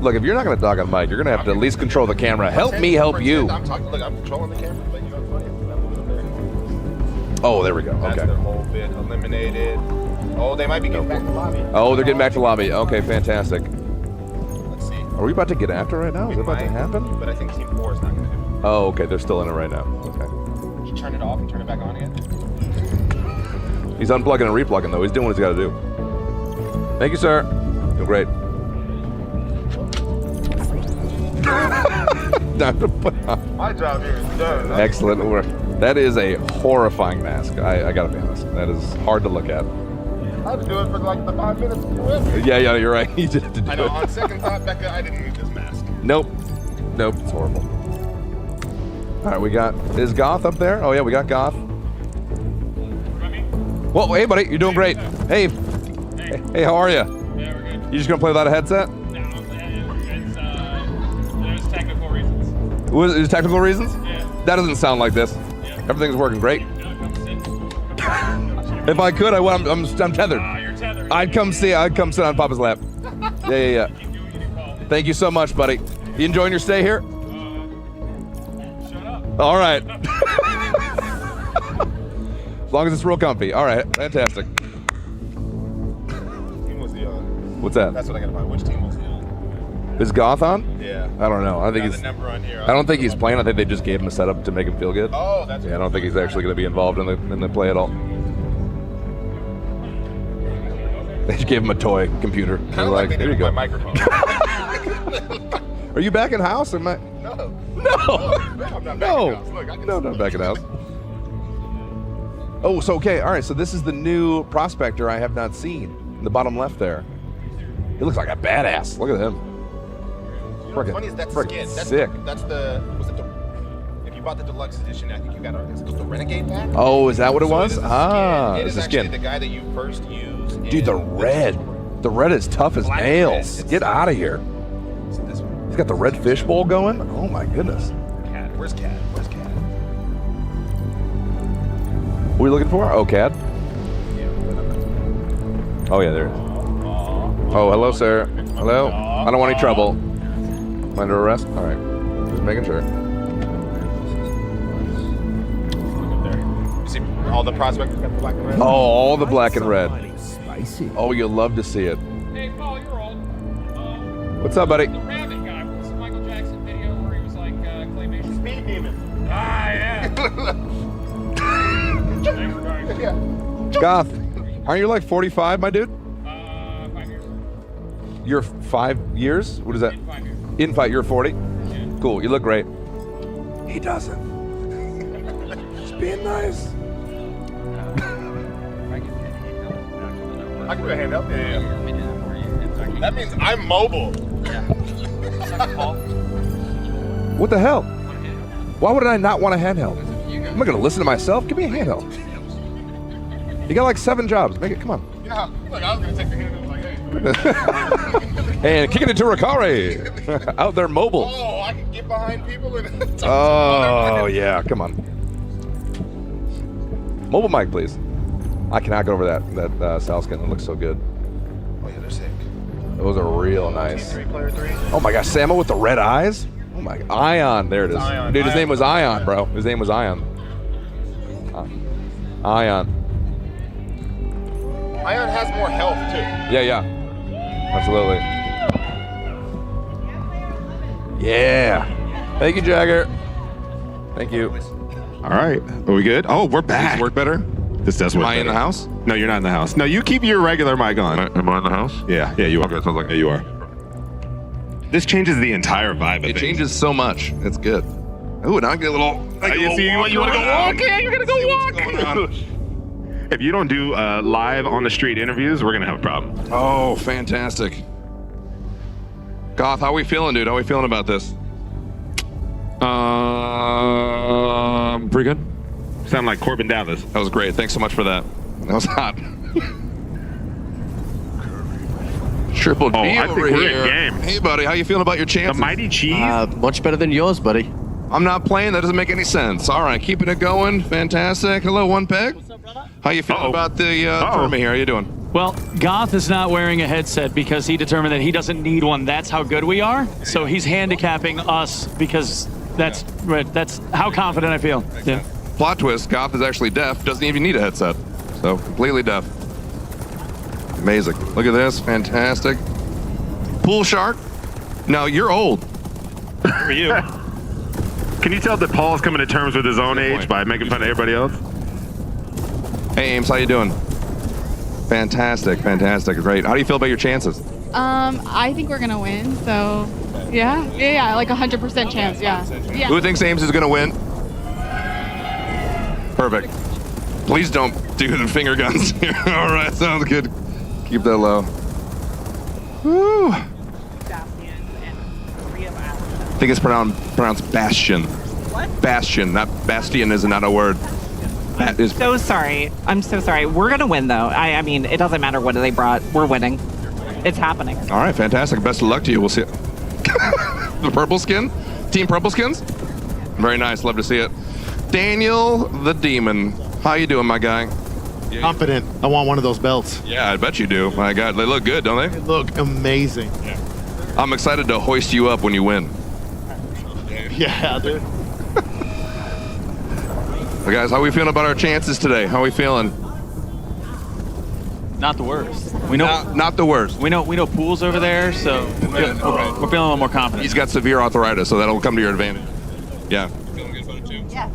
Look, if you're not going to talk on mic, you're going to have to at least control the camera. Help me help you. I'm controlling the camera, but you know what's funny? Oh, there we go. That's Okay. their whole bit eliminated. Oh, they might be getting back to lobby. Oh, they're getting back to lobby. Okay, fantastic. Let's see. Are we about to get after right now? Is it about to happen? But I think Team 4 is not going to do it. Oh, okay. They're still in it right now. Okay. Did you turn it off and turn it back on again? He's unplugging and replugging, though. He's doing what he's got to do. Thank you, sir. You're great. Time to put on. My job here is done. Excellent work. That is a horrifying mask. I got to be honest. That is hard to look at. I had to do it for like the 5 minutes before. Yeah, you're right. You did have to do I know. it. On second thought, Becca, I didn't need this mask. Nope. It's horrible. All right, we got... Is Goth up there? Oh, yeah, we got Goth. Well, hey, buddy. You're doing great. Hey. Hey, how are you? Yeah, we're good. You just going to play without a headset? No, there's technical reasons. Was it technical reasons? Yeah. That doesn't sound like this. Yeah. Everything's working great. If I could, I would. I'm tethered. You're tethered. I'd come sit on Papa's lap. Yeah. Thank you so much, buddy. You enjoying your stay here? Shut up. All right. As long as it's real comfy. All right, fantastic. Team was the What's that? That's what I got to find. Which team was the Is Goth on? Yeah. I don't know. I think he's. the number on here. I don't think he's playing. I think they just gave him a setup to make him feel good. Oh, that's. Yeah, I don't think he's actually going to be involved in the play at all. They just gave him a toy computer. They're like, here you go. My microphone. Are you back in house? Am I? No. No. I'm not back in house. Look, I can No, not back in house. Oh, so okay, all right. So this is the new prospector I have not seen. In the bottom left there. He looks like a badass. Look at him. You know what's funny is that's skin. That's sick. That's the. Was it the? If you bought the deluxe edition, I think you got it's the Renegade pack. Oh, is that what it was? It is It's the actually skin. the guy that you first used. Dude, the red. The red is tough as nails. Get out of here. This one. He's got the red fishbowl going. Oh my goodness. Cat. Where's Cat? What are you looking for? Oh, CAD. Oh yeah, there it is. Oh, hello, sir. Hello. I don't want any trouble. Am I under arrest? All right. Just making sure. You see all the prospectors got the black and red? Oh, all the black and red. Oh, you'll love to see it. Hey, Paul, you're old. What's up, buddy? The rabbit guy. What's the Michael Jackson video where he was like claymation? Speed demon. Ah, yeah. Thanks, guys. Goth, aren't you like 45, my dude? 5 years. You're 5 years? What is that? In 5 years. In 5, you're 40? Yeah. Cool, you look great. He doesn't. Just being nice. I can do a hand up. Yeah. That means I'm mobile. What the hell? Why would I not want a handheld? Am I gonna listen to myself? Give me a handheld. You got like 7 jobs. Make it, come on. Yeah, look, I was gonna take the hand up like, hey. And kicking it to Ricari. Out there mobile. Oh, I can get behind people and Oh, yeah, come on. Mobile mic, please. I cannot go over that Sal skin. It looks so good. Oh yeah, they're sick. Those are real nice. Player 3. Oh my gosh, Samo with the red eyes? Oh my god. Ion, there it is. Ion. Dude, his name was Ion, bro. His name was Ion. Ion. Ion has more health too. Yeah. Absolutely. Yeah. Thank you, Jagger. Thank you. All right. Are we good? Oh, we're back. Does this work better? This does work Am I in better. the house? No, you're not in the house. No, you keep your regular mic on. Am I in the house? Yeah, you are. Okay, sounds like yeah, you are. This changes the entire vibe of It changes so much. It's good. Ooh, now I get a little. You want to go walk? Yeah, you're gonna go walk. If you don't do live on the street interviews, we're gonna have a problem. Oh, fantastic. Goth, how are we feeling, dude? How are we feeling about this? Pretty good. Sound like Corbin Dallas. That was great. Thanks so much for that. That was hot. Triple G I think over we're here. in game. Hey, buddy, how you feeling about your chances? The mighty cheese. Much better than yours, buddy. I'm not playing. That doesn't make any sense. All right, keeping it going. Fantastic. Hello, One Peg. What's up, brother? How you feeling about the tournament here? How you doing? Well, Goth is not wearing a headset because he determined that he doesn't need one. That's how good we are. So he's handicapping us because that's how confident I feel. Yeah. Plot twist, Goth is actually deaf, doesn't even need a headset. So, completely deaf. Amazing. Look at this, fantastic. Pool shark? No, you're old. Who are you? Can you tell that Paul's coming to terms with his own age by making fun of everybody else? Hey, Ames, how you doing? Fantastic, great. How do you feel about your chances? I think we're gonna win, so yeah, like 100% chance, yeah. Who thinks Ames is gonna win? Perfect. Please don't do the finger guns here. All right, sounds good. Keep that low. Whew. I think it's pronounced Bastion. What? Bastion, not Bastion is not a word. That is So sorry. I'm so sorry. We're gonna win though. I mean, it doesn't matter what they brought. We're winning. It's happening. all right, fantastic. Best of luck to you. We'll see it. The purple skin? Team Purple Skins? Very nice. Love to see it. Daniel the Demon. How you doing, my guy? Confident. I want one of those belts. Yeah, I bet you do. My God, they look good, don't they? They look amazing. Yeah. I'm excited to hoist you up when you win. Yeah, dude. Well, guys, how are we feeling about our chances today? How are we feeling? Not the worst. We know not the worst. We know Pool's over there, so we're feeling a little more confident. He's got severe arthritis, so that'll come to your advantage. Yeah. Feeling good about it too. Yeah.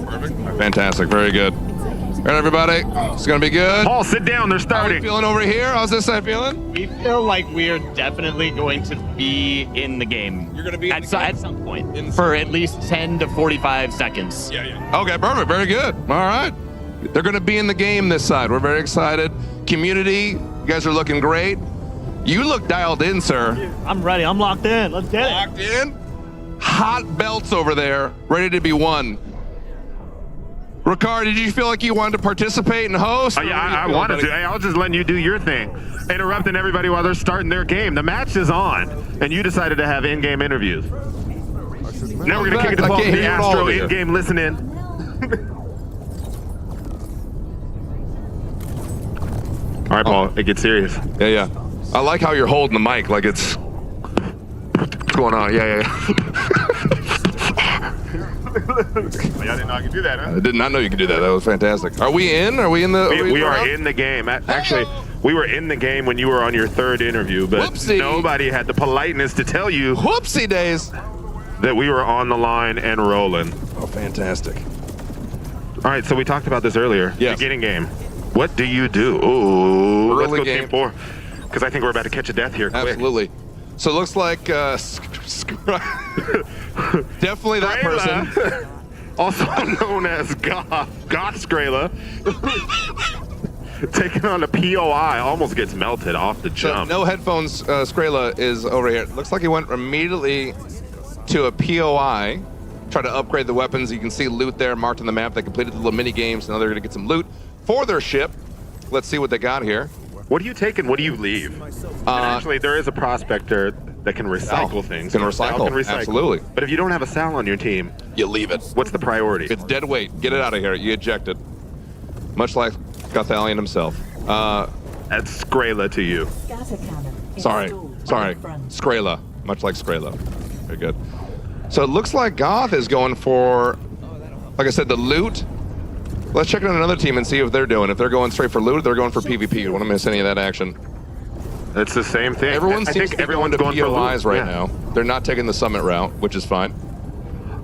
Perfect. Fantastic. Very good. All right, everybody. It's gonna be good. Paul, sit down. They're starting. How we feeling over here? How's this side feeling? We feel like we are definitely going to be in the game. You're going to be at some point for at least 10 to 45 seconds. Yeah. Okay, perfect. Very good. All right. They're going to be in the game this side. We're very excited. Community, you guys are looking great. You look dialed in, sir. I'm ready. I'm locked in. Let's get it. Locked in? Hot belts over there, ready to be won. Ricard, did you feel like you wanted to participate and host? Yeah, I wanted to. Hey, I was just letting you do your thing, interrupting everybody while they're starting their game. The match is on, and you decided to have in-game interviews. Now we're going to kick it to Paul, the Astro in-game listen-in. All right, Paul, it gets serious. Yeah, yeah. I like how you're holding the mic like it's... What's going on? Yeah. Y'all didn't know I could do that, huh? I did not know you could do that. That was fantastic. Are we in? Are we in the... We are in the game. Actually, we were in the game when you were on your third interview, but nobody had the politeness to tell you... Whoopsie days! ...that we were on the line and rolling. Oh, fantastic. All right, so we talked about this earlier. Yes. Beginning game. What do you do? Ooh, let's Early go game. team 4. Because I think we're about to catch a death here quick. Absolutely. So it looks like definitely that person. Also known as Goth Skrayla. Taking on a POI, almost gets melted off the jump. So no headphones, Skrayla is over here. Looks like he went immediately to a POI, try to upgrade the weapons. You can see loot there marked on the map. They completed the little mini games. Now they're going to get some loot for their ship. Let's see what they got here. What do you take and what do you leave? Actually, there is a prospector that can recycle things. Can recycle, absolutely. But if you don't have a Sal on your team, you leave it. What's the priority? It's dead weight. Get it out of here. You eject it. Much like Gothalion himself. That's Skrayla to you. Sorry. Skrayla. Much like Skrayla. Very good. So it looks like Goth is going for, like I said, the loot. Let's check out another team and see what they're doing. If they're going straight for loot, they're going for PvP. You don't want to miss any of that action. It's the same thing. Everyone I seems think to be everyone's going to going for POIs loot. right now. They're not taking the summit route, which is fine.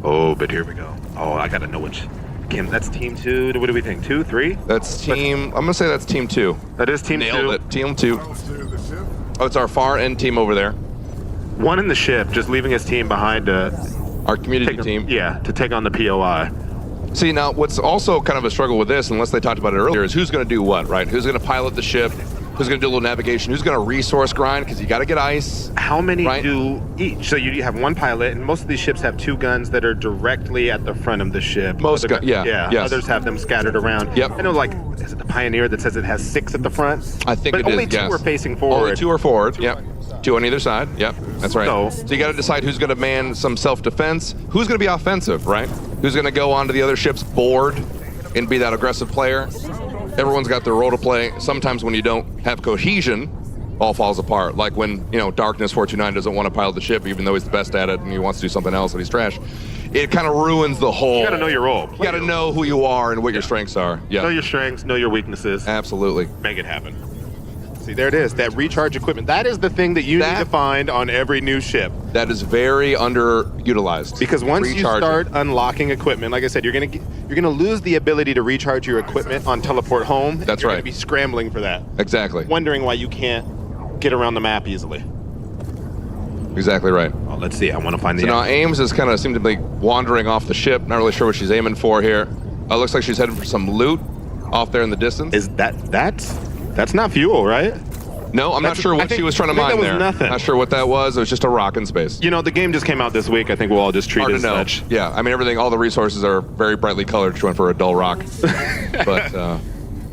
Oh, but here we go. Oh, I gotta know which. Kim, that's team 2. What do we think? 2, 3? That's team. I'm gonna say that's team 2. That is team 2. Nailed it. Team 2. Oh, it's our far end team over there. One in the ship, just leaving his team behind. Our community team. Yeah, to take on the POI. See, now what's also kind of a struggle with this, unless they talked about it earlier, is who's going to do what, right? Who's going to pilot the ship? Who's going to do a little navigation? Who's going to resource grind? Because you got to get ice. How many do each? So you have one pilot, and most of these ships have 2 guns that are directly at the front of the ship. Most guns, yeah. Yes. Others have them scattered around. Yep. I know, like, is it the Pioneer that says it has 6 at the front? I think but it is, only 2 are facing forward. Only 2 are forward, yep. 2 on either side, yep, that's right. So you got to decide who's going to man some self-defense, who's going to be offensive, right? Who's going to go onto the other ship's board and be that aggressive player. Everyone's got their role to play. Sometimes when you don't have cohesion, all falls apart. Like when, Darkness 429 doesn't want to pilot the ship, even though he's the best at it and he wants to do something else and he's trash. It kind of ruins the whole... You got to know your role. You got to know who you are and what your strengths are. Yeah. Know your strengths, know your weaknesses. Absolutely. Make it happen. See, there it is, that recharge equipment. That is the thing that you need to find on every new ship. That is very underutilized. Because once you start unlocking equipment, like I said, you're gonna lose the ability to recharge your equipment on teleport home. That's you're right. Gonna be scrambling for that. Exactly. Wondering why you can't get around the map easily. Exactly right. Well, let's see. I want to find the. So now Ames is kind of seemed to be wandering off the ship. Not really sure what she's aiming for here. Looks like she's heading for some loot off there in the distance. Is that's not fuel, right? No, I'm not sure what she was trying to mine that was there. Nothing. Not sure what that was. It was just a rock in space. The game just came out this week. I think we'll all just treat Hard it as to know. such. Yeah, I mean all the resources are very brightly colored. She went for a dull rock. But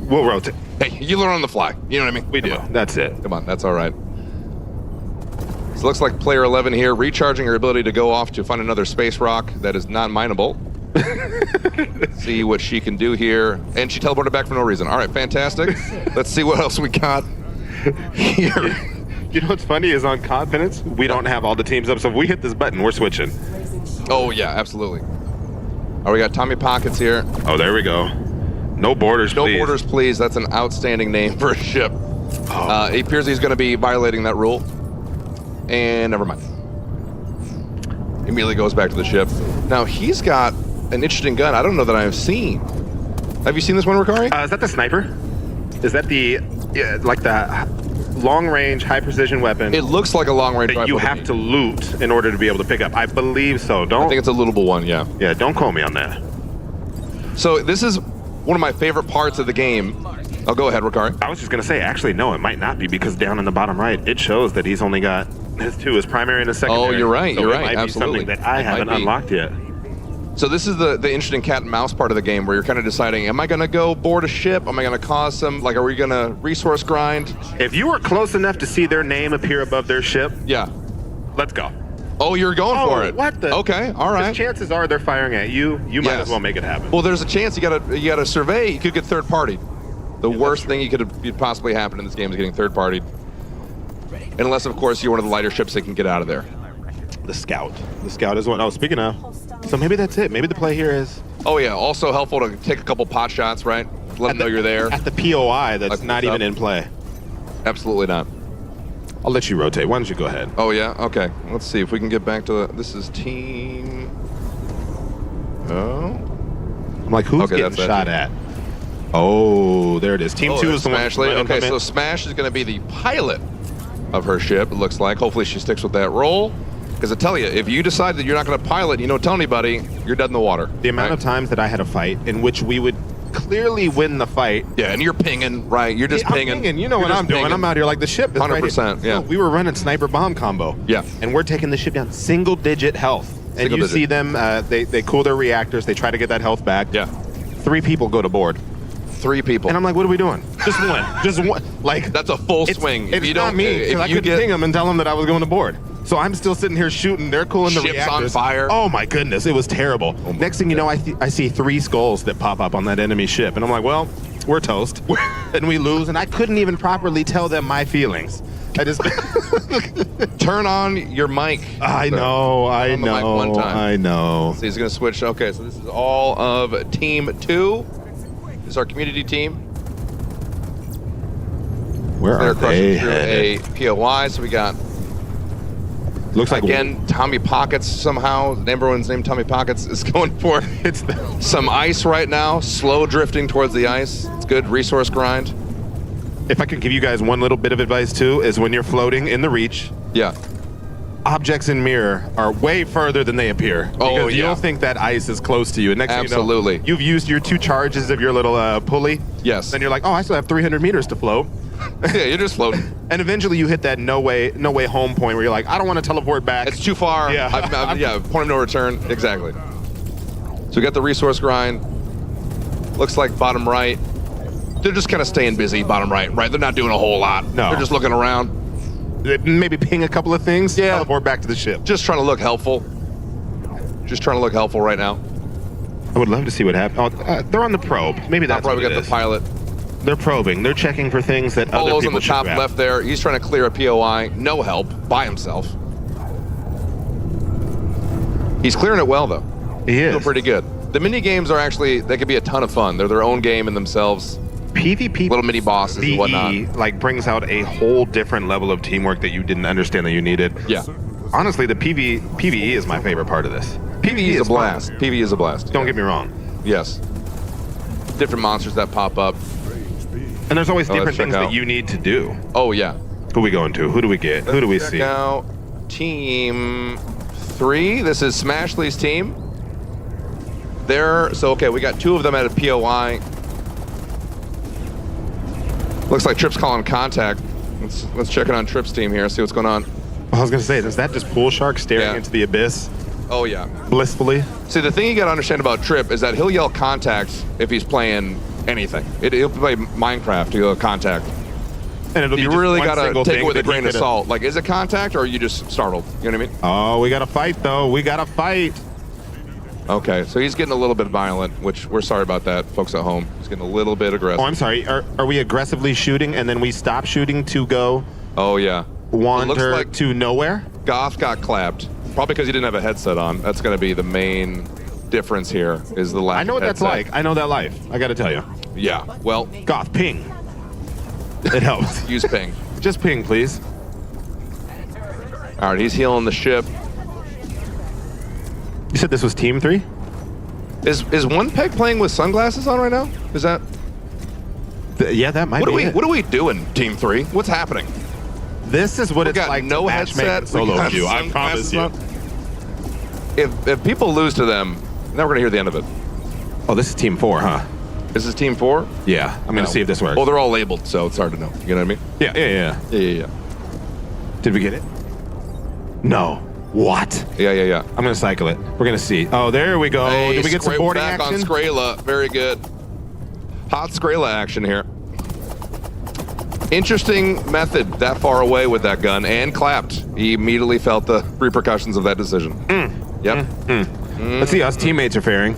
we'll rotate. Hey, you learn on the fly. You know what I mean? We do. That's it. Come on, that's all right. So it looks like player 11 here recharging her ability to go off to find another space rock that is not mineable. See what she can do here. And she teleported back for no reason. All right, fantastic. Let's see what else we got here. You know what's funny is on Confidence, we don't have all the teams up, so if we hit this button, we're switching. Oh, yeah, absolutely. All right, we got Tommy Pockets here. Oh, there we go. No borders, please. No borders, please. That's an outstanding name for a ship. It appears he's going to be violating that rule. And never mind. Immediately goes back to the ship. Now, he's got an interesting gun I don't know that I've seen. Have you seen this one, Ricari? Is that the sniper? Is that the, like the long-range, high-precision weapon? It looks like a long-range that you have to loot in order to be able to pick up. I believe so. I think it's a lootable one, yeah. Yeah, don't quote me on that. So this is one of my favorite parts of the game. Oh, go ahead, Ricari. I was just going to say, actually, no, it might not be, because down in the bottom right, it shows that he's only got his 2, his primary and his secondary. Oh, you're right, so you're it right, might absolutely. Be something that I haven't unlocked yet. So this is the interesting cat and mouse part of the game where you're kind of deciding, am I going to go board a ship? Am I going to cause some, are we going to resource grind? If you were close enough to see their name appear above their ship, yeah, let's go. Oh, you're going for it. What the? Okay, all right. Chances are they're firing at you. You might as well make it happen. Well, there's a chance you gotta survey. You could get third party. The worst thing you could possibly happen in this game is getting third-partied. Unless, of course, you're one of the lighter ships that can get out of there. The Scout. The Scout is one. Oh, speaking of. So maybe that's it. Maybe the play here is. Oh, yeah. Also helpful to take a couple pot shots, right? Let them know you're there. At the POI that's not even in play. Absolutely not. I'll let you rotate. Why don't you go ahead? Oh, yeah? Okay. Let's see if we can get back to this is team... Oh? I'm like, who's getting shot at? Oh, there it is. Team 2 is the one. Okay, so Smash is going to be the pilot of her ship, it looks like. Hopefully she sticks with that role. Because I tell you, if you decide that you're not going to pilot, you don't tell anybody, you're dead in the water. The amount of times that I had a fight in which we would clearly win the fight. Yeah, and you're pinging, right? You're just pinging. I'm pinging. You know what I'm doing. I'm out here like the ship is 100%, yeah. We were running sniper bomb combo. Yeah. And we're taking the ship down single-digit health. And you see them, they cool their reactors. They try to get that health back. Yeah. 3 people go to board. 3 people. And I'm like, what are we doing? Just one. Just one. Like, that's a full swing. It's not me, because I couldn't ping them and tell them that I was going to board. So I'm still sitting here shooting. They're cooling the reactors. Ships on fire. Oh my goodness, it was terrible. Next thing you know, I see 3 skulls that pop up on that enemy ship, and I'm like, well, we're toast, and we lose. And I couldn't even properly tell them my feelings. I just turn on your mic. I know. The mic one time. I know. So he's going to switch. Okay, so this is all of Team 2. This is our community team. Where are they headed? A POI. So we got. Looks like again Tommy Pockets somehow. Everyone's named Tommy Pockets is going for some ice right now. Slow drifting towards the ice. It's good resource grind. If I could give you guys one little bit of advice too, is when you're floating in the reach. Yeah. Objects in mirror are way further than they appear. Oh, because you'll think that ice is close to you. And next absolutely. thing you know, you've used your 2 charges of your little pulley. Yes. Then you're like, oh, I still have 300 meters to float. Yeah, you're just floating. And eventually you hit that no way home point where you're like, I don't want to teleport back. It's too far. Yeah. Yeah, point of no return. Exactly. So we got the resource grind. Looks like bottom right. They're just kind of staying busy, bottom right. They're not doing a whole lot. No. They're just looking around. Maybe ping a couple of things. Yeah. Teleport back to the ship. Just trying to look helpful. Just trying to look helpful right now. I would love to see what happens. Oh, they're on the probe. Maybe that's probably what it got is. the pilot. They're probing. They're checking for things that other people on the should top grab. left there. He's trying to clear a POI. No help. By himself. He's clearing it well, though. He is. Doing pretty good. The mini games are actually, they could be a ton of fun. They're their own game in themselves. PvP little mini bosses and whatnot. Like brings out a whole different level of teamwork that you didn't understand that you needed. Yeah. Honestly, the PvE is my favorite part of this. PvE is a blast. PvE is a blast. Don't get me wrong. Yes. Different monsters that pop up. And there's always different things that you need to do. Oh, yeah. Who we going to? Who do we get? Who do we see? Now, Team 3. This is Smashley's team. Okay, we got 2 of them at a POI. Looks like Trip's calling contact. Let's check in on Trip's team here, see what's going on. I was going to say, is that just Pool Shark staring into the abyss? Oh, yeah. Blissfully? See, the thing you got to understand about Trip is that he'll yell contact if he's playing anything. He'll play Minecraft, he'll yell contact. And you really got to take it with a grain of salt. Like, is it contact or are you just startled? You know what I mean? Oh, we got to fight, though. We got to fight. Okay, so he's getting a little bit violent, which we're sorry about that, folks at home. He's getting a little bit aggressive. Oh, I'm sorry. Are we aggressively shooting and then we stop shooting to go? Oh, yeah. Wander like to nowhere? Goth got clapped. Probably because he didn't have a headset on. That's going to be the main difference here, is the lack I know what of that's headset. like. I know that life. I got to tell you. Yeah, well. Goth, ping. It helps. Use ping. Just ping, please. All right, he's healing the ship. You said this was Team 3? Is One Peg playing with sunglasses on right now? Is that? Yeah, that might be it. What are we doing, Team 3? What's happening? This is what it's got like no to matchmake headset, solo queue. I promise you. If people lose to them, now we're gonna hear the end of it. Oh, this is Team 4, huh? This is Team 4? Yeah, I'm gonna see if this works. Oh, they're all labeled, so it's hard to know. You know what I mean? Yeah. Did we get it? No. What? Yeah. I'm gonna cycle it. We're gonna see. Oh, there we go. Hey, Did we get some boarding back action? on Skrayla. Very good. Hot Skrayla action here. Interesting method that far away with that gun and clapped. He immediately felt the repercussions of that decision. Yep. Let's see how his teammates are faring.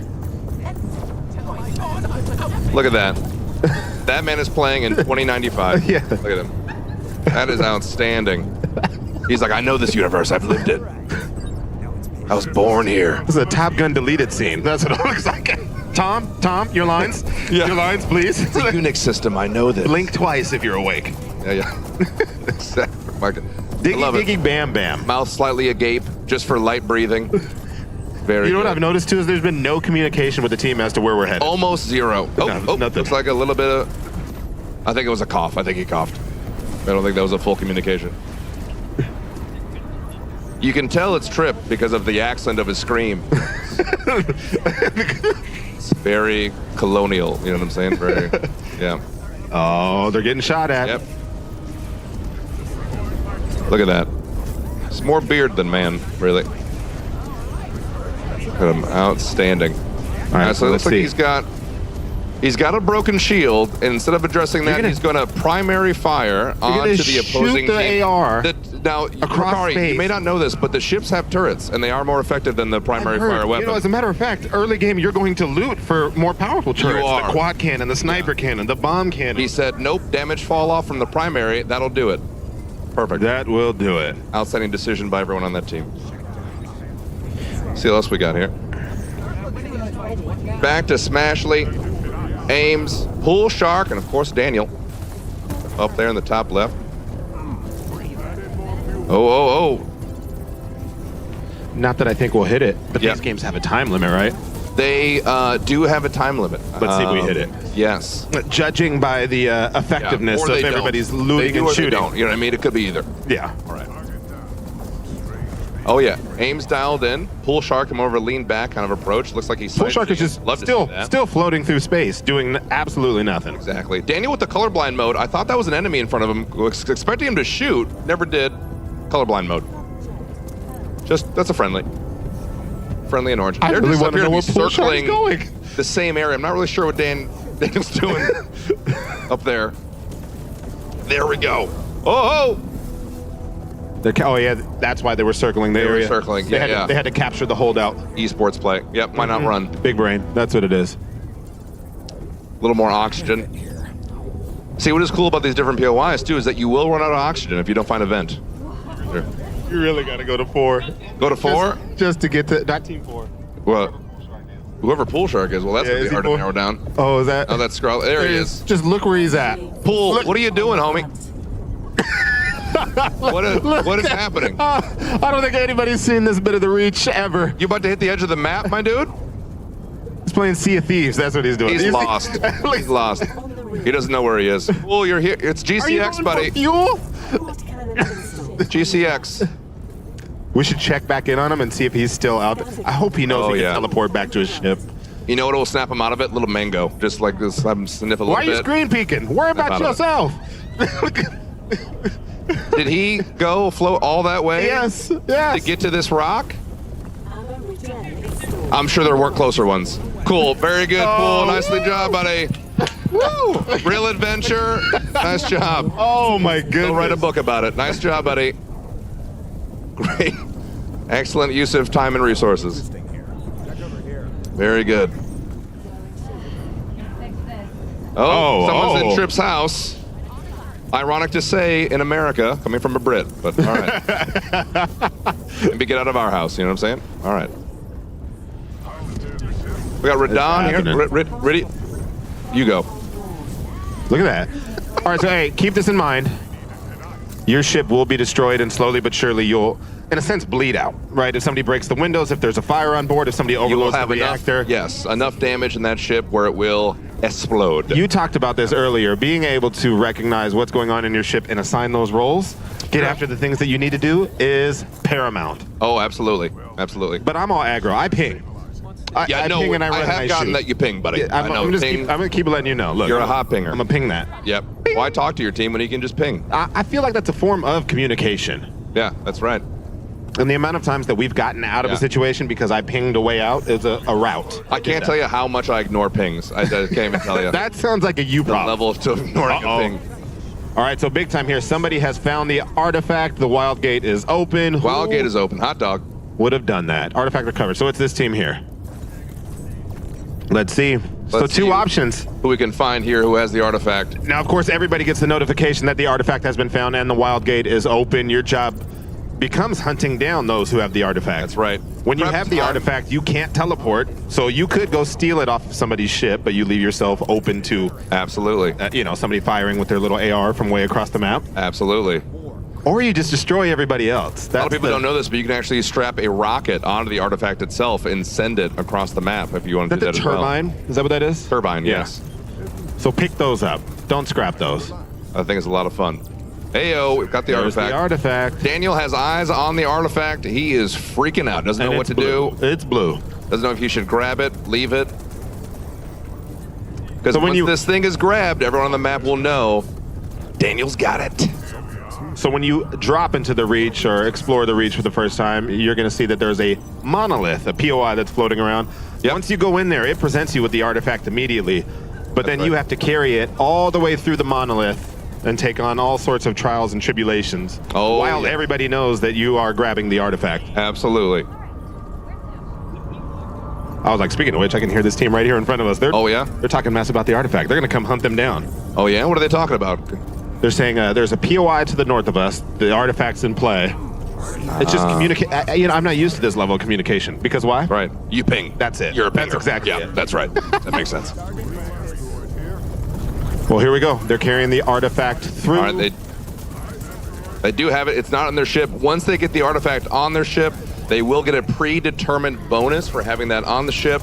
Look at that. That man is playing in 2095. Yeah. Look at him. That is outstanding. He's like, I know this universe. I've lived it. I was born here. This is a Top Gun deleted scene. That's what it looks like. Tom, your lines. Your lines, please. It's a Unix system. I know this. Blink twice if you're awake. Yeah. Exactly. Diggy, bam, bam. Mouth slightly agape, just for light breathing. Very You know what good. I've noticed too is there's been no communication with the team as to where we're headed. Almost zero. Nothing. Looks like a little bit of... I think it was a cough. I think he coughed. I don't think that was a full communication. You can tell it's Trip because of the accent of his scream. It's very colonial, you know what I'm saying? Very, yeah. Oh, they're getting shot at. Yep. Look at that. It's more beard than man, really. Look at him, outstanding. All right, so it looks like he's got a broken shield, and instead of addressing that, he's going to primary fire onto the opposing shoot the team. AR Now, across Ricari, space. you may not know this, but the ships have turrets, and they are more effective than the primary fire weapon. You know, as a matter of fact, early game you're going to loot for more powerful turrets. You are. The quad cannon, the sniper cannon, the bomb cannon. He said, nope, damage fall off from the primary. That'll do it. Perfect. That will do it. Outstanding decision by everyone on that team. See what else we got here. Back to Smashley, Ames, Pool Shark, and of course Daniel. Up there in the top left. Oh. Not that I think we'll hit it, but these games have a time limit, right? They do have a time limit. Let's see if we hit it. Yes. Judging by the effectiveness of everybody's looting they do and or shooting. They don't. You know what I mean? It could be either. Yeah. All right. Oh yeah, Ames dialed in. Pool Shark come over, lean back kind of approach. Looks like he's Pool Shark is just still floating through space, doing absolutely nothing. Exactly. Daniel with the colorblind mode. I thought that was an enemy in front of him. Was expecting him to shoot. Never did. Colorblind mode. That's a friendly and orange. I They're really just want up to know here where Pool Shark's circling going. the same area. I'm not really sure what Daniel's doing up there. There we go. Oh! Oh yeah, that's why they were circling the area. Circling. They had to capture the holdout. Esports play. Yep. Why not run? Big brain. That's what it is. A little more oxygen. See, what is cool about these different POIs too is that you will run out of oxygen if you don't find a vent. Sure. You really got to go to 4. Go to 4? Just to get to not team 4. Well, whoever Pool Shark is, well, that's gonna be hard to narrow down. Oh, is that? Oh, that's Skrull. There he is. Just look where he's at. Pool, what are you doing, homie? What is happening? I don't think anybody's seen this bit of the Reach ever. You about to hit the edge of the map, my dude? He's playing Sea of Thieves. That's what he's doing. He's lost. He's lost. He doesn't know where he is. Pool, you're here. It's GCX, buddy. Fuel? GCX. We should check back in on him and see if he's still out there. I hope he knows he can teleport back to his ship. You know what will snap him out of it? Little mango. Just like this, I'm sniff a little Why are you bit. screen peeking? Worry about yourself. Did he go float all that way? Yes. To get to this rock? I'm sure there were closer ones. Cool. Very good, Pool. Nicely job, buddy. Woo! Real adventure. Nice job. Oh my goodness. Go write a book about it. Nice job, buddy. Great. Excellent use of time and resources. Very good. Someone's in Trip's house. Ironic to say in America, coming from a Brit, but all right. Maybe get out of our house, you know what I'm saying? All right. We got Radon here. Ready? You go. Look at that. All right, so hey, keep this in mind. Your ship will be destroyed, and slowly but surely you'll, in a sense, bleed out, right? If somebody breaks the windows, if there's a fire on board, if somebody overloads the reactor. Enough damage in that ship where it will explode. You talked about this earlier, being able to recognize what's going on in your ship and assign those roles, get after the things that you need to do is paramount. Oh, absolutely. Absolutely. But I'm all aggro. I ping. I ping and I run and I have gotten shoot. that you ping, buddy. Yeah, I'm going to keep letting you know. Look, you're a hot pinger. I'm going to ping that. Yep. Why talk to your team when you can just ping? I feel like that's a form of communication. Yeah, that's right. And the amount of times that we've gotten out of a situation because I pinged a way out is a route. I can't tell you how much I ignore pings. I can't even tell you. That sounds like a you problem. The level to ignoring a ping. All right, so big time here. Somebody has found the artifact. The wild gate is open. Wild gate is open. Hot dog. Would have done that. Artifact recovered. So it's this team here. Let's see. So two options. Who we can find here who has the artifact. Now, of course, everybody gets the notification that the artifact has been found and the wild gate is open. Your job becomes hunting down those who have the artifact. That's right. When you have the artifact, you can't teleport, so you could go steal it off of somebody's ship, but you leave yourself open to absolutely, somebody firing with their little AR from way across the map. Absolutely. Or you just destroy everybody else. A lot of people don't know this, but you can actually strap a rocket onto the artifact itself and send it across the map if you want to do that as well. Turbine? Is that what that is? Turbine, Yeah. yes. So pick those up. Don't scrap those. I think it's a lot of fun. Heyo, we've got the There's artifact. the artifact. Daniel has eyes on the artifact. He is freaking out. Doesn't know And what to it's blue. do. It's blue. Doesn't know if he should grab it, leave it. Because So when once you- this thing is grabbed, everyone on the map will know Daniel's got it. So when you drop into the Reach or explore the Reach for the first time, you're going to see that there's a monolith, a POI that's floating around. Once you go in there, it presents you with the artifact immediately. But then you have to carry it all the way through the monolith and take on all sorts of trials and tribulations while everybody knows that you are grabbing the artifact. Absolutely. I was like, speaking of which, I can hear this team right here in front of us. They're talking mess about the artifact. They're going to come hunt them down. Oh, yeah? What are they talking about? They're saying there's a POI to the north of us. The artifact's in play. It's just communicate. I'm not used to this level of communication. Because why? Right. You ping. That's it. You're a pinger. That's exactly it. That's right. That makes sense. Well, here we go. They're carrying the artifact through. All right, they do have it. It's not on their ship. Once they get the artifact on their ship, they will get a predetermined bonus for having that on the ship.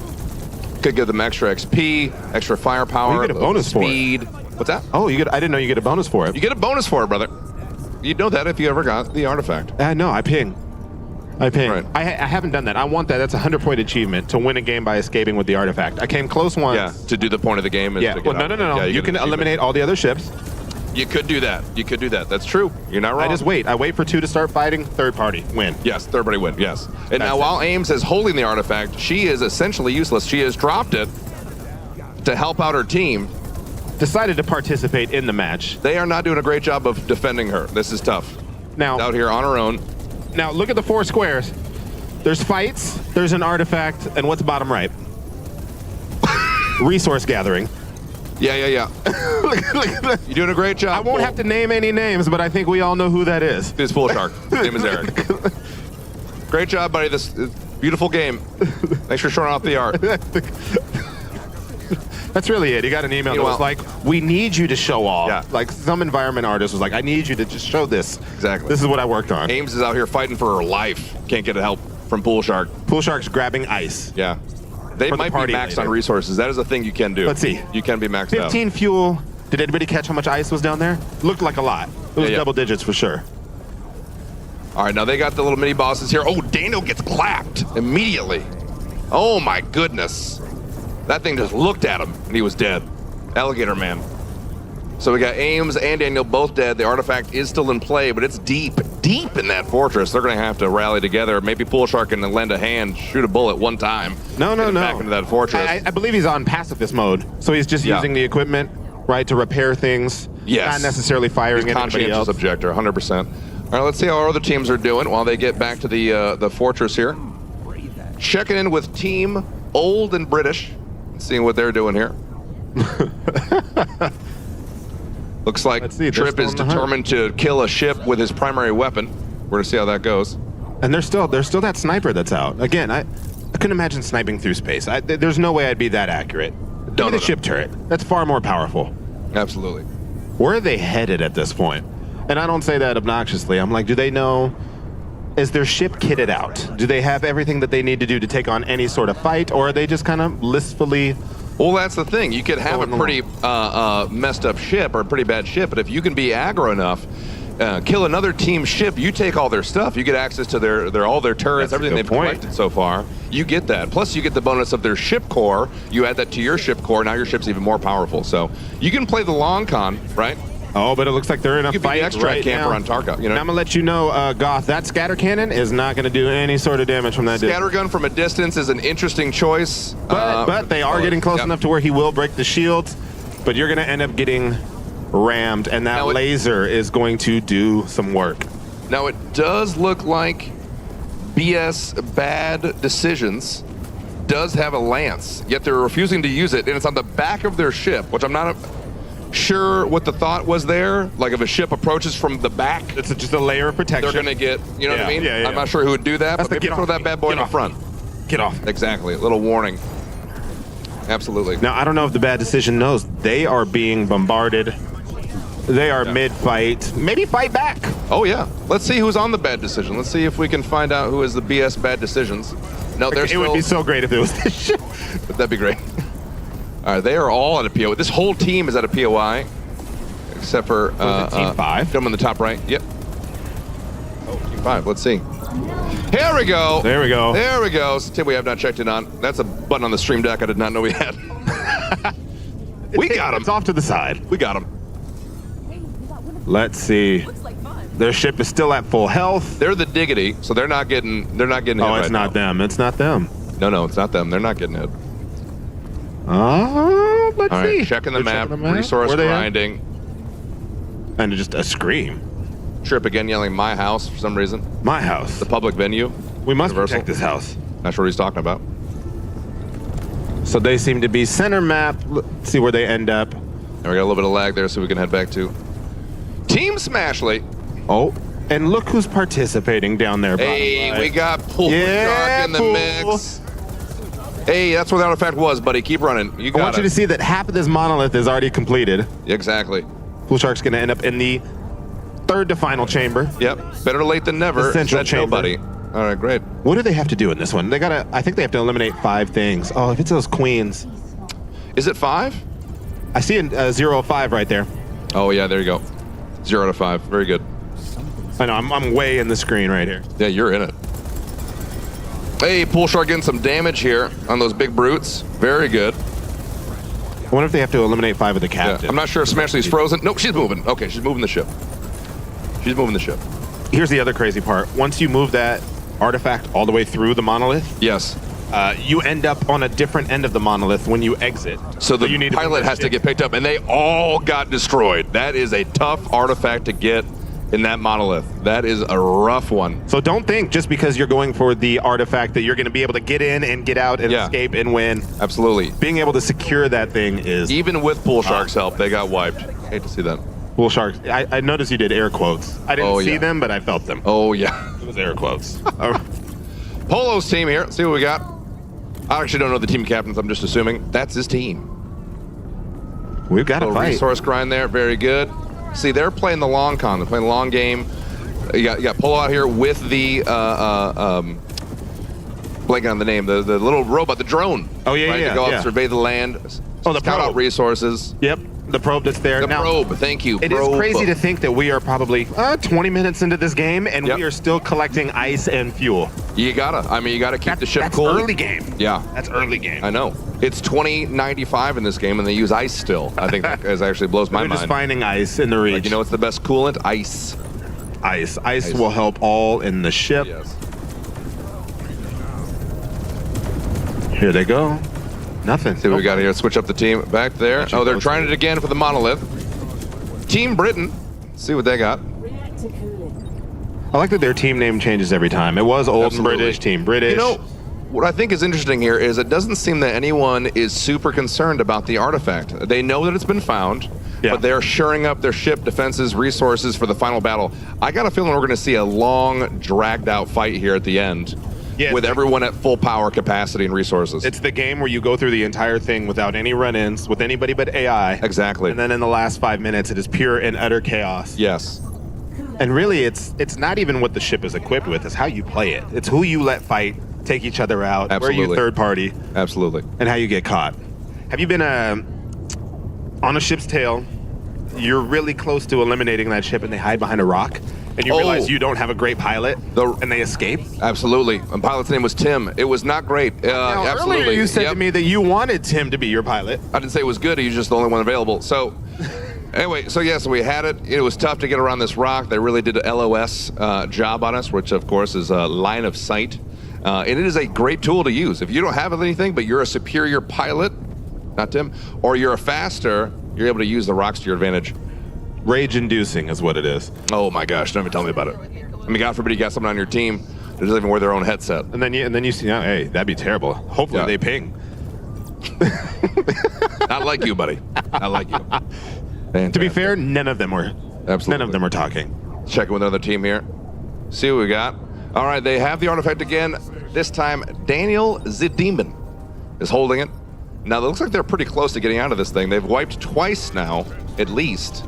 Could give them extra XP, extra firepower, you get a bonus speed. for it. What's that? Oh, I didn't know you get a bonus for it. You get a bonus for it, brother. You'd know that if you ever got the artifact. No, I ping. Right. I haven't done that. I want that. That's a 100-point achievement to win a game by escaping with the artifact. I came close once. Yeah, to do the point of the game. Is Yeah. to get Well, no. Yeah, you can eliminate all the other ships. You could do that. You could do that. That's true. You're not wrong. I just wait. I wait for 2 to start fighting. Third party win. Yes, third party win. Yes. And now while Ames is holding the artifact, she is essentially useless. She has dropped it to help out her team. Decided to participate in the match. They are not doing a great job of defending her. This is tough. Now out here on her own. Now look at the 4 squares. There's fights, there's an artifact, and what's bottom right? Resource gathering. Yeah. You're doing a great job. I won't have to name any names, but I think we all know who that is. It's Pool Shark. His name is Eric. Great job, buddy. This beautiful game. Thanks for showing off the art. That's really it. He got an email that was like, we need you to show off. Yeah. Like some environment artist was like, I need you to just show this. Exactly. This is what I worked on. Ames is out here fighting for her life. Can't get help from Pool Shark. Pool Shark's grabbing ice. Yeah. They might be maxed on resources. That is a thing you can do. Let's see. You can be maxed 15 out. fuel. Did anybody catch how much ice was down there? Looked like a lot. It was double digits for sure. All right, now they got the little mini bosses here. Oh, Daniel gets clapped immediately. Oh my goodness. That thing just looked at him and he was dead. Alligator Man. So we got Ames and Daniel both dead. The artifact is still in play, but it's deep in that fortress. They're going to have to rally together. Maybe Pool Shark can lend a hand, shoot a bullet one time. No. Back into that fortress. I believe he's on pacifist mode, so he's just using the equipment, right, to repair things. Yes. Not necessarily firing He's anybody else. conscientious objector, 100%. All right, let's see how our other teams are doing while they get back to the fortress here. Checking in with Team Old and British, seeing what they're doing here. Looks like Trip is determined to kill a ship with his primary weapon. We're gonna see how that goes. And there's still that sniper that's out. Again, I couldn't imagine sniping through space. There's no way I'd be that accurate. Give me the ship turret. That's far more powerful. Absolutely. Where are they headed at this point? And I don't say that obnoxiously. I'm like, do they know? Is their ship kitted out? Do they have everything that they need to do to take on any sort of fight, or are they just kind of blissfully? Well, that's the thing. You could have a pretty messed up ship or a pretty bad ship, but if you can be aggro enough, kill another team's ship, you take all their stuff. You get access to all their turrets, everything they've collected so far. You get that. Plus, you get the bonus of their ship core. You add that to your ship core. Now your ship's even more powerful. So you can play the long con, right? Oh, but it looks like they're in a fight right camper now. on Tarka. You know? Now I'm gonna let you know, Goth, that scatter cannon is not gonna do any sort of damage from that distance. Scattergun from a distance is an interesting choice. But they are getting close enough to where he will break the shields. But you're gonna end up getting rammed, and that laser is going to do some work. Now it does look like BS bad decisions does have a lance, yet they're refusing to use it, and it's on the back of their ship, which I'm not sure what the thought was there. Like if a ship approaches from the back, it's just a layer of protection. They're gonna get, you know what I mean? Yeah, yeah. I'm not sure who would do that, That's but maybe throw that bad boy in the front. Get off. Exactly, a little warning. Absolutely. Now, I don't know if the bad decision knows. They are being bombarded. They are mid-fight. Maybe fight back. Oh, yeah. Let's see who's on the bad decision. Let's see if we can find out who is the BS bad decisions. No, there's It would be so great if it was this shit. That'd be great. All right, they are all at a POI. This whole team is at a POI, except for Team 5. Them in the top right. Yep. Oh, Team 5. Let's see. Here we go. There we go. There we go. It's a tip we have not checked in on. That's a button on the stream deck I did not know we had. We got him. It's off to the side. We got him. Let's see. Their ship is still at full health. They're the diggity, so they're not getting hit. Oh, it's not them. It's not them. No, it's not them. They're not getting hit. Let's All right, see. checking the They're map. Resource Where they at? grinding. And just a scream. Trip again yelling my house for some reason. My house. The public venue. We must Universal. protect this house. Not sure what he's talking about. So they seem to be center map. Let's see where they end up. And we got a little bit of lag there, so we can head back to Team Smashly. Oh, and look who's participating down there. Hey, right. we got Pool Shark in the mix. Hey, that's where the artifact was, buddy. Keep running. You got I want you to see that half of this monolith is already completed. Exactly. Pool Shark's going to end up in the third to final chamber. Yep. Better late than never. The central Said chamber. nobody. All right, great. What do they have to do in this one? They gotta. I think they have to eliminate 5 things. Oh, if it's those queens. Is it 5? I see a 0 of 5 right there. Oh, yeah, there you go. 0 out of 5. Very good. I know, I'm way in the screen right here. Yeah, you're in it. Hey, Pool Shark getting some damage here on those big brutes. Very good. I wonder if they have to eliminate 5 of the captain. Yeah, I'm not sure if Smashly's frozen. Nope, she's moving. Okay, she's moving the ship. She's moving the ship. Here's the other crazy part. Once you move that artifact all the way through the monolith, yes, you end up on a different end of the monolith when you exit. So the pilot has to get picked up, and they all got destroyed. That is a tough artifact to get in that monolith. That is a rough one. So don't think just because you're going for the artifact that you're going to be able to get in and get out and escape and win. Absolutely. Being able to secure that thing is... Even with Pool Shark's help, they got wiped. Hate to see that. Pool Sharks. I noticed you did air quotes. I didn't see them, but I felt them. Oh, yeah. It was air quotes. Polo's team here. Let's see what we got. I actually don't know the team captains. I'm just assuming that's his team. We've got a fight. Resource grind there. Very good. See, they're playing the long con. They're playing the long game. You got Polo out here with the blanking on the name, the little robot, the drone. Oh yeah, right, yeah. To go yeah. out, survey the land. Oh, the scout probe. out resources. Yep, the probe that's there. The now, probe. Thank you. It is crazy to think that we are probably 20 minutes into this game and we are still collecting ice and fuel. You gotta. I mean, you gotta keep the ship that's cool. early game. Yeah. That's early game. I know. It's 2095 in this game, and they use ice still. I think that actually blows my We're mind. just finding ice in the reach. Like, you know what's the best coolant? Ice. Ice will help all in the ship. Yes. Here they go. Nothing. See what we got here. Switch up the team back there. Oh, they're trying it again for the monolith. Team Britain. See what they got. I like that their team name changes every time. It was old and British, Team British. You know, what I think is interesting here is it doesn't seem that anyone is super concerned about the artifact. They know that it's been found, but they're shoring up their ship defenses, resources for the final battle. I got a feeling we're going to see a long, dragged-out fight here at the end. Yeah, with everyone at full power capacity and resources. It's the game where you go through the entire thing without any run-ins, with anybody but AI. Exactly. And then in the last 5 minutes, it is pure and utter chaos. Yes. And really, it's not even what the ship is equipped with. It's how you play it. It's who you let fight, take each other out, Absolutely. where you third party. Absolutely. And how you get caught. Have you been on a ship's tail, you're really close to eliminating that ship and they hide behind a rock? And you realize you don't have a great pilot, and they escape? Absolutely. And pilot's name was Tim. It was not great. Now, absolutely. earlier you said to me that you wanted Tim to be your pilot. I didn't say it was good. He was just the only one available. So, anyway, so we had it. It was tough to get around this rock. They really did a LOS job on us, which, of course, is a line of sight. And it is a great tool to use. If you don't have anything, but you're a superior pilot, not Tim, or you're a faster, you're able to use the rocks to your advantage. Rage-inducing is what it is. Oh my gosh, don't even tell me about it. I mean, God forbid you got someone on your team They doesn't even wear their own headset. And then you see, oh, hey, that'd be terrible. Hopefully they ping. Not like you, buddy. Not like you. To be fair, none of them were. Absolutely. None of them are talking. Checking with another team here. See what we got. All right, they have the artifact again. This time, Daniel Zidemon is holding it. Now, it looks like they're pretty close to getting out of this thing. They've wiped twice now, at least.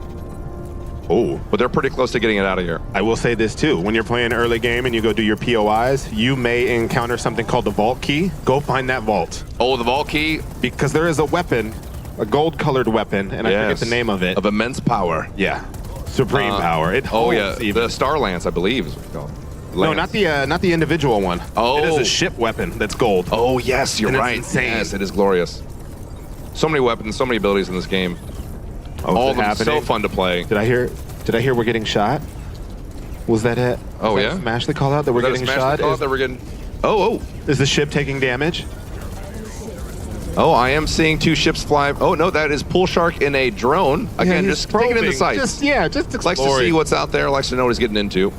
Oh. But they're pretty close to getting it out of here. I will say this, too. When you're playing early game and you go do your POIs, you may encounter something called the vault key. Go find that vault. Oh, the vault key? Because there is a weapon, a gold-colored weapon, and I forget the name of it. Of immense power. Yeah. Supreme power. It holds even. The Star Lance, I believe, is what it's called. No, not the individual one. Oh. It is a ship weapon that's gold. Oh, yes, you're right. It's insane. Yes, it is glorious. So many weapons, so many abilities in this game. Oh, all of them so fun to play. Did I hear we're getting shot? Was that it? Oh, Was yeah? that Smash the call out that we're getting shot? That we're getting... Oh. Is the ship taking damage? Oh, I am seeing 2 ships fly. Oh, no, that is Pool Shark in a drone. Again, he's just taking in the probing. sights. Just Likes to see what's out there, likes to know what he's getting into.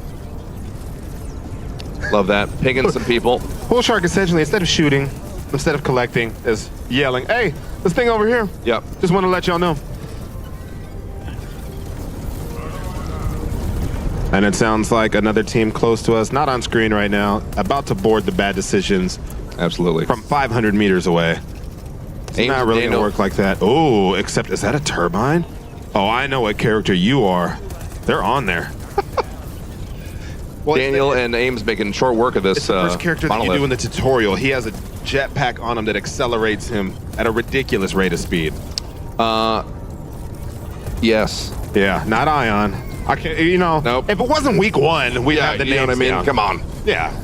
Love that. Pinging some people. Pool Shark essentially, instead of shooting, instead of collecting, is yelling, hey, this thing over here. Yep. Just want to let y'all know. And it sounds like another team close to us, not on screen right now, about to board the bad decisions. Absolutely. From 500 meters away. It's not really going to work like that. Oh, except, is that a turbine? Oh, I know what character you are. They're on there. Daniel and Ames making short work of this. It's the first character that you do in the tutorial. He has a jetpack on him that accelerates him at a ridiculous rate of speed. Yes. Yeah, not Ion. I can't, nope. If it wasn't week 1, we'd have the names. You know what I mean? Down. Come on. Yeah.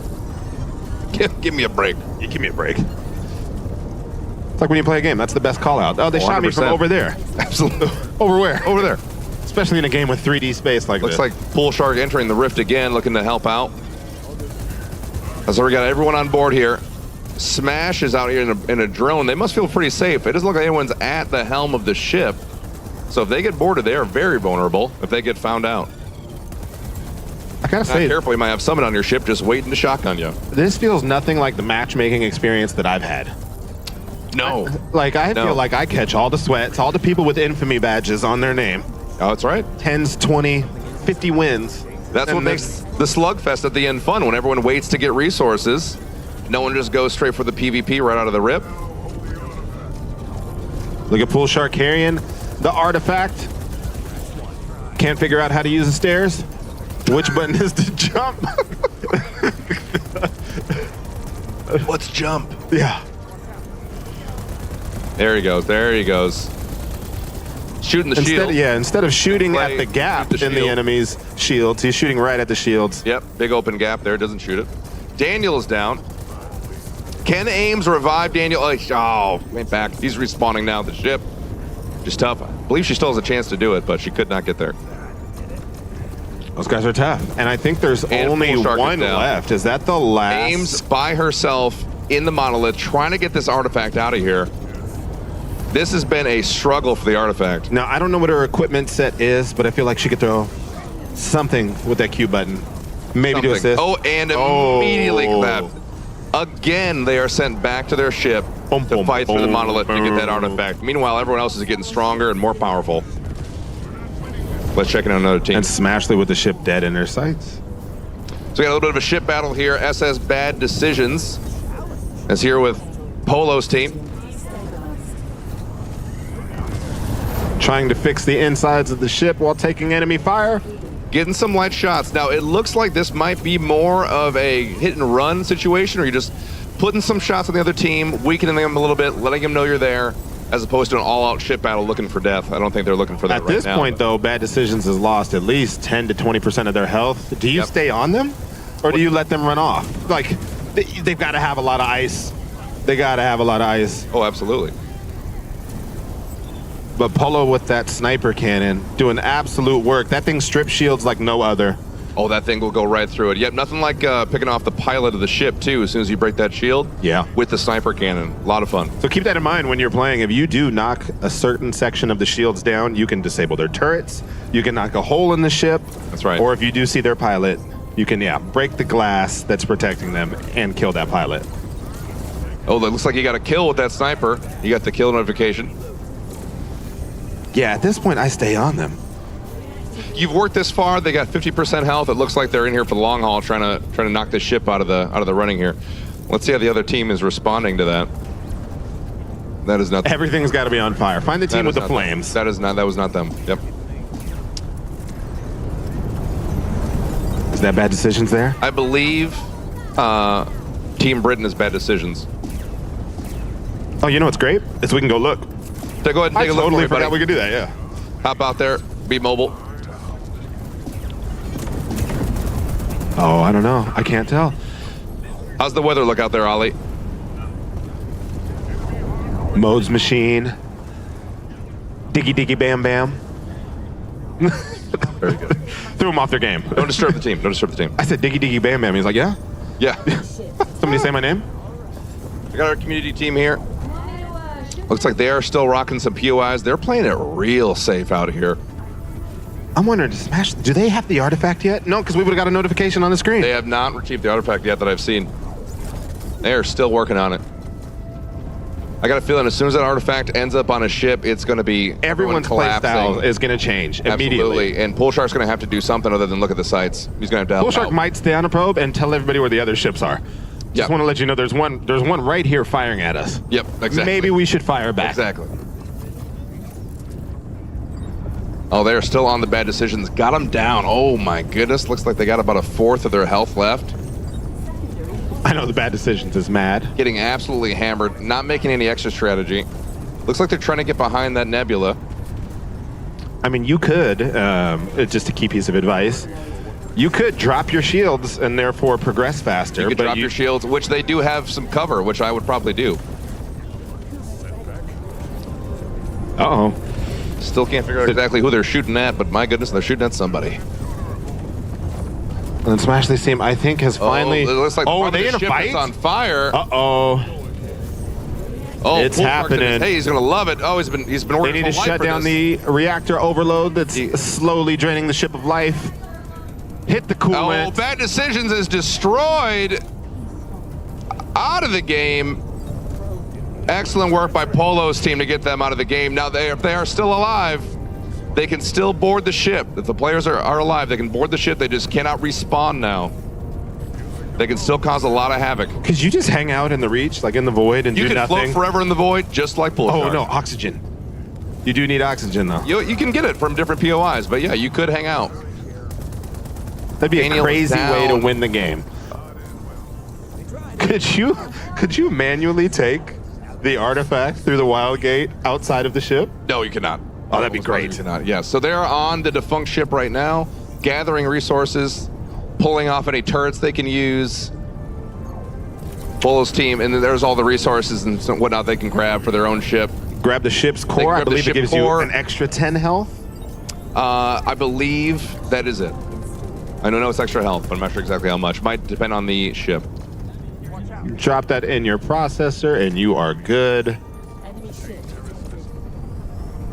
Give me a break. Yeah, give me a break. It's like when you play a game. That's the best call out. Oh, they shot me from over there. Absolutely. Over where? Over there. Especially in a game with 3D space like Looks this. like Pool Shark entering the rift again, looking to help out. So we got everyone on board here. Smash is out here in a drone. They must feel pretty safe. It doesn't look like anyone's at the helm of the ship. So if they get boarded, they are very vulnerable if they get found out. I gotta say, careful, you might have someone on your ship just waiting to shotgun you. This feels nothing like the matchmaking experience that I've had. No. I feel like I catch all the sweats, all the people with infamy badges on their name. Oh, that's right. 10s, 20, 50 wins. That's what makes the slugfest at the end fun, when everyone waits to get resources. No one just goes straight for the PvP right out of the rip. Look at Pool Shark carrying the artifact. Can't figure out how to use the stairs. Which button is to jump? Let's jump. Yeah. There he goes. There he goes. Shooting the shield. Instead of shooting at the gap in the enemy's shields, he's shooting right at the shields. Yep, big open gap there, doesn't shoot it. Daniel is down. Can Ames revive Daniel? Oh, went back. He's respawning now at the ship. Just tough. I believe she still has a chance to do it, but she could not get there. Those guys are tough. And I think there's only one left. Is that the last? Ames by herself in the monolith, trying to get this artifact out of here. This has been a struggle for the artifact. Now, I don't know what her equipment set is, but I feel like she could throw something with that Q button. Maybe do assist. Oh, and immediately clapped. Again, they are sent back to their ship to fight through the monolith to get that artifact. Meanwhile, everyone else is getting stronger and more powerful. Let's check in on another team. And Smashley with the ship dead in their sights. So we got a little bit of a ship battle here. SS Bad Decisions is here with Polo's team. Trying to fix the insides of the ship while taking enemy fire. Getting some light shots. Now, it looks like this might be more of a hit and run situation, or you're just putting some shots on the other team, weakening them a little bit, letting them know you're there, as opposed to an all-out ship battle looking for death. I don't think they're looking for that right now. At this point, though, Bad Decisions has lost at least 10 to 20% of their health. Do you stay on them, or do you let them run off? Like, they've got to have a lot of ice. They got to have a lot of ice. Oh, absolutely. But Polo with that sniper cannon doing absolute work. That thing strips shields like no other. Oh, that thing will go right through it. Yep, nothing like picking off the pilot of the ship, too, as soon as you break that shield. Yeah. With the sniper cannon. A lot of fun. So keep that in mind when you're playing. If you do knock a certain section of the shields down, you can disable their turrets. You can knock a hole in the ship. That's right. Or if you do see their pilot, you can, break the glass that's protecting them and kill that pilot. Oh, that looks like you got a kill with that sniper. You got the kill notification. Yeah, at this point, I stay on them. You've worked this far. They got 50% health. It looks like they're in here for the long haul, trying to knock this ship out of the running here. Let's see how the other team is responding to that. That is not. Everything's got to be on fire. Find the team with the flames. That is not. That was not them. Yep. Is that bad decisions there? I believe Team Britain is bad decisions. Oh, you know what's great? Is we can go look. So go ahead and take a look. I totally forgot we could do that. Yeah. Hop out there. Be mobile. Oh, I don't know. I can't tell. How's the weather look out there, Ollie? Modes machine. Diggy diggy bam bam. Very good. Threw them off their game. Don't disturb the team. Don't disturb the team. I said diggy diggy bam bam. He's like, yeah? Yeah. Somebody say my name? We got our community team here. Looks like they are still rocking some POIs. They're playing it real safe out here. I'm wondering, do they have the artifact yet? No, because we would have got a notification on the screen. They have not retrieved the artifact yet that I've seen. They are still working on it. I got a feeling as soon as that artifact ends up on a ship, it's going to be everyone's playstyle is going to change immediately. Absolutely, and Poolshark's going to have to do something other than look at the sites. He's going to have to help Poolshark might stay on a probe and tell everybody where the other ships are. Just want to let you know there's one right here firing at us. Yep, exactly. Maybe we should fire back. Exactly. Oh, they're still on the bad decisions. Got them down. Oh my goodness. Looks like they got about a fourth of their health left. I know the bad decisions is mad. Getting absolutely hammered. Not making any extra strategy. Looks like they're trying to get behind that nebula. I mean, you could, just a key piece of advice, you could drop your shields and therefore progress faster. You could drop your shields, which they do have some cover, which I would probably do. Uh-oh. Still can't figure out exactly who they're shooting at, but my goodness, they're shooting at somebody. And Smashley's team, I think, has finally... Oh, it looks like are they in a ship fight? is on fire. Uh-oh. Oh, it's happening. Hey, he's gonna love it. Oh, he's been working. They need to shut down the reactor overload that's slowly draining the ship of life. Hit the coolant. Oh, bad decisions is destroyed. Out of the game. Excellent work by Polo's team to get them out of the game. Now, if they are still alive, they can still board the ship. If the players are alive, they can board the ship. They just cannot respawn now. They can still cause a lot of havoc. Could you just hang out in the Reach, like in the void, and do nothing? You can float forever in the void, just like Poolshark. Oh, no, oxygen. You do need oxygen, though. You can get it from different POIs, but yeah, you could hang out. That'd be a crazy way to win the game. Could you manually take the artifact through the wild gate outside of the ship? No, you cannot. Oh, that'd be great. You cannot. Yeah, so they're on the defunct ship right now, gathering resources, pulling off any turrets they can use. Polo's team, and then there's all the resources and whatnot they can grab for their own ship. Grab the ship's core. I believe it gives you an extra 10 health. I believe that is it. I don't know it's extra health, but I'm not sure exactly how much. Might depend on the ship. Drop that in your processor, and you are good.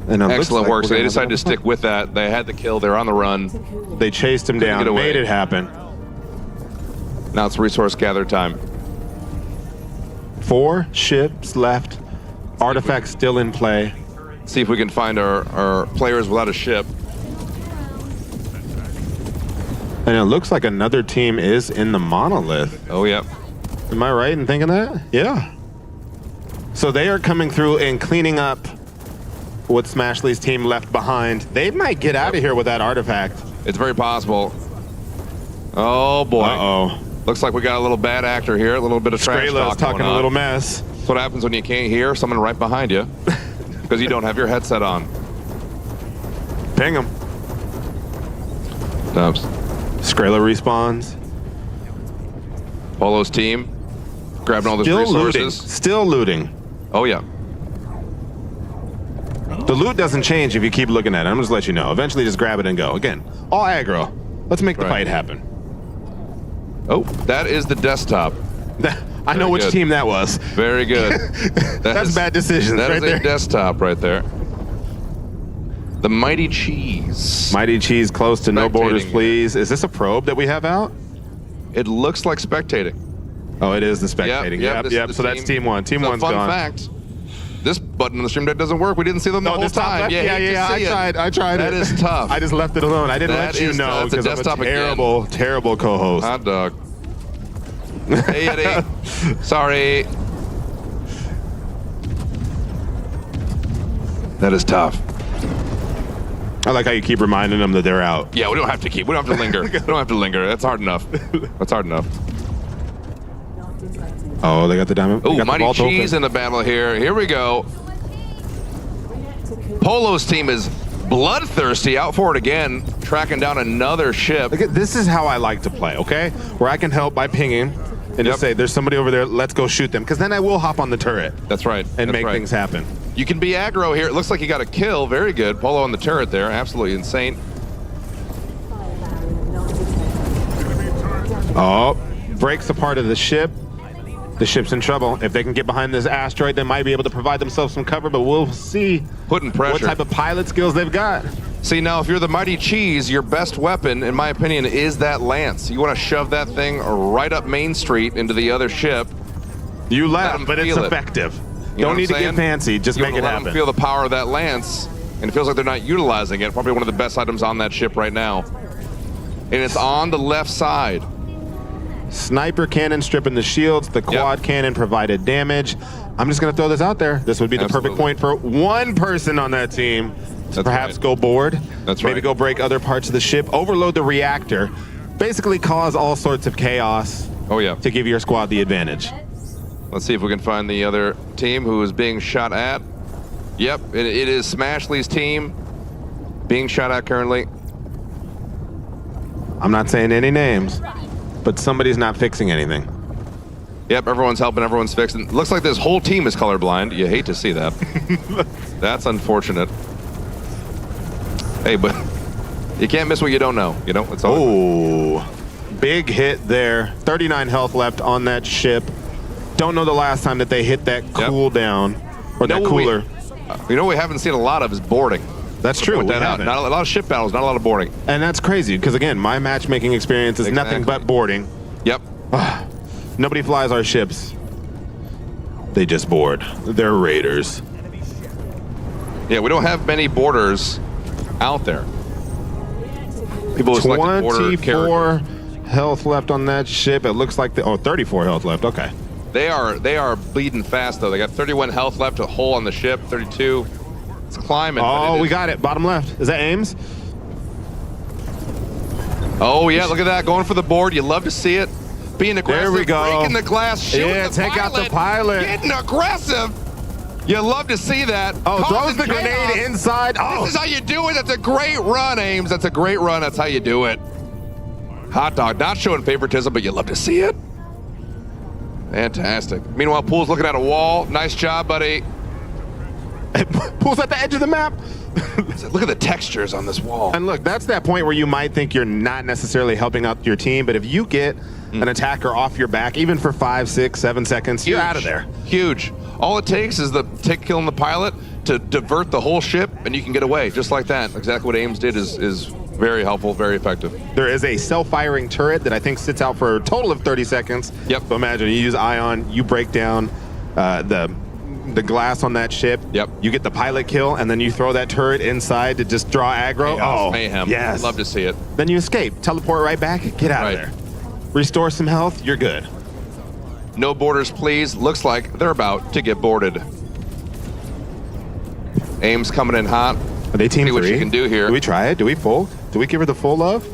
And excellent work. So they decided to stick with that. They had the kill. They're on the run. They chased him down, made it happen. Now it's resource gather time. 4 ships left. Artifact still in play. See if we can find our players without a ship. And it looks like another team is in the monolith. Oh, yeah. Am I right in thinking that? Yeah. So they are coming through and cleaning up what Smashley's team left behind. They might get out of here with that artifact. It's very possible. Oh, boy. Uh-oh. Looks like we got a little bad actor here, a little bit of trash talk talking a little mess. That's what happens when you can't hear someone right behind you because you don't have your headset on. Ping him. Dubs. Skrela respawns. Polo's team grabbing all those resources. Still looting. Oh, yeah. The loot doesn't change if you keep looking at it. I'm just let you know. Eventually, just grab it and go. Again, all aggro. Let's make the fight happen. Oh, that is the desktop. I know which team that was. Very good. That's bad decisions right there. That is a desktop right there. The Mighty Cheese. Mighty Cheese close to no borders, please. Is this a probe that we have out? It looks like spectating. Oh, it is the spectating. Yep. So that's team one. Team one's gone. Fun fact. This button on the stream deck doesn't work. We didn't see them the whole this top time. left? Yeah. I tried That is tough. I just left it alone. I didn't let you know because I'm a terrible co-host. Hot dog. Hey, Eddie. Sorry. That is tough. I like how you keep reminding them that they're out. Yeah, we don't have to linger. We don't have to linger. That's hard enough. That's hard enough. Oh, they got the diamond. Oh, Mighty Cheese in the battle here. Here we go. Polo's team is bloodthirsty, out for it again, tracking down another ship. This is how I like to play, okay? Where I can help by pinging and just say, there's somebody over there, let's go shoot them. Because then I will hop on the turret. That's right. And make things happen. You can be aggro here. It looks like you got a kill. Very good. Polo on the turret there. Absolutely insane. Oh, breaks a part of the ship. The ship's in trouble. If they can get behind this asteroid, they might be able to provide themselves some cover, but we'll see putting pressure. What type of pilot skills they've got. See, now, if you're the Mighty Cheese, your best weapon, in my opinion, is that lance. You want to shove that thing right up Main Street into the other ship. You laugh, but it's effective. You don't need to get fancy. Just make it happen. Let them feel the power of that lance, and it feels like they're not utilizing it. Probably one of the best items on that ship right now. And it's on the left side. Sniper cannon stripping the shields. The quad cannon provided damage. I'm just going to throw this out there. This would be the perfect point for one person on that team to perhaps go board. Maybe go break other parts of the ship. Overload the reactor. Basically cause all sorts of chaos. Oh, yeah. To give your squad the advantage. Let's see if we can find the other team who is being shot at. Yep, it is Smashley's team being shot at currently. I'm not saying any names, but somebody's not fixing anything. Yep, everyone's helping, everyone's fixing. Looks like this whole team is colorblind. You hate to see that. That's unfortunate. Hey, but you can't miss what you don't know. You know, it's all. Oh, big hit there. 39 health left on that ship. Don't know the last time that they hit that cooldown or that cooler. You know what we haven't seen a lot of is boarding. That's true. Point that out. Not a lot of ship battles, not a lot of boarding. And that's crazy because, again, my matchmaking experience is nothing but boarding. Yep. Nobody flies our ships. They just board. They're raiders. Yeah, we don't have many boarders out there. People just like to border 24 health left on that ship. It looks like 34 health left. Okay. They are bleeding fast though. They got 31 health left, a hole on the ship, 32. It's climbing. Oh, we got it. Bottom left. Is that Ames? Oh yeah, look at that. Going for the board. You love to see it. Being aggressive. There we go. Breaking the glass. Shooting Yeah, take out the pilot. Getting aggressive. You love to see that. Oh, throws the chaos. grenade inside. Oh. This is how you do it. That's a great run, Ames. That's a great run. That's how you do it. Hot dog. Not showing favoritism, but you love to see it. Fantastic. Meanwhile, Pool's looking at a wall. Nice job, buddy. Pool's at the edge of the map. Look at the textures on this wall. And look, that's that point where you might think you're not necessarily helping out your team, but if you get an attacker off your back, even for 5, 6, 7 seconds, you're out of there. Huge. All it takes is the killing the pilot to divert the whole ship, and you can get away just like that. Exactly what Ames did is very helpful, very effective. There is a self-firing turret that I think sits out for a total of 30 seconds. Yep. So imagine you use Ion, you break down the glass on that ship. Yep. You get the pilot kill, and then you throw that turret inside to just draw aggro. Oh, mayhem. Yes. Love to see it. Then you escape, teleport right back, get out of there. Restore some health, you're good. No borders, please. Looks like they're about to get boarded. Ames coming in hot. Are they team 3? See what you can do here. Do we try it? Do we full? Do we give her the full love?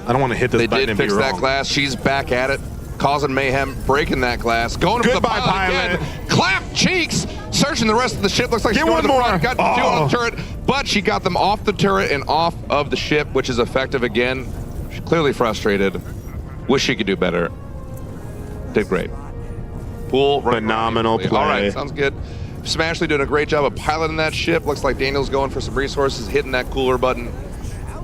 I don't want to hit this button They and did be fix wrong. that glass. She's back at it, causing mayhem, breaking that glass, going for the pilot again. Clap cheeks, searching the rest of the ship. Looks like she's going to the front. Got 2 on the turret, but she got them off the turret and off of the ship, which is effective again. She's clearly frustrated. Wish she could do better. Did great. Pool, phenomenal play. All right, sounds good. Smashley doing a great job of piloting that ship. Looks like Daniel's going for some resources, hitting that cooler button,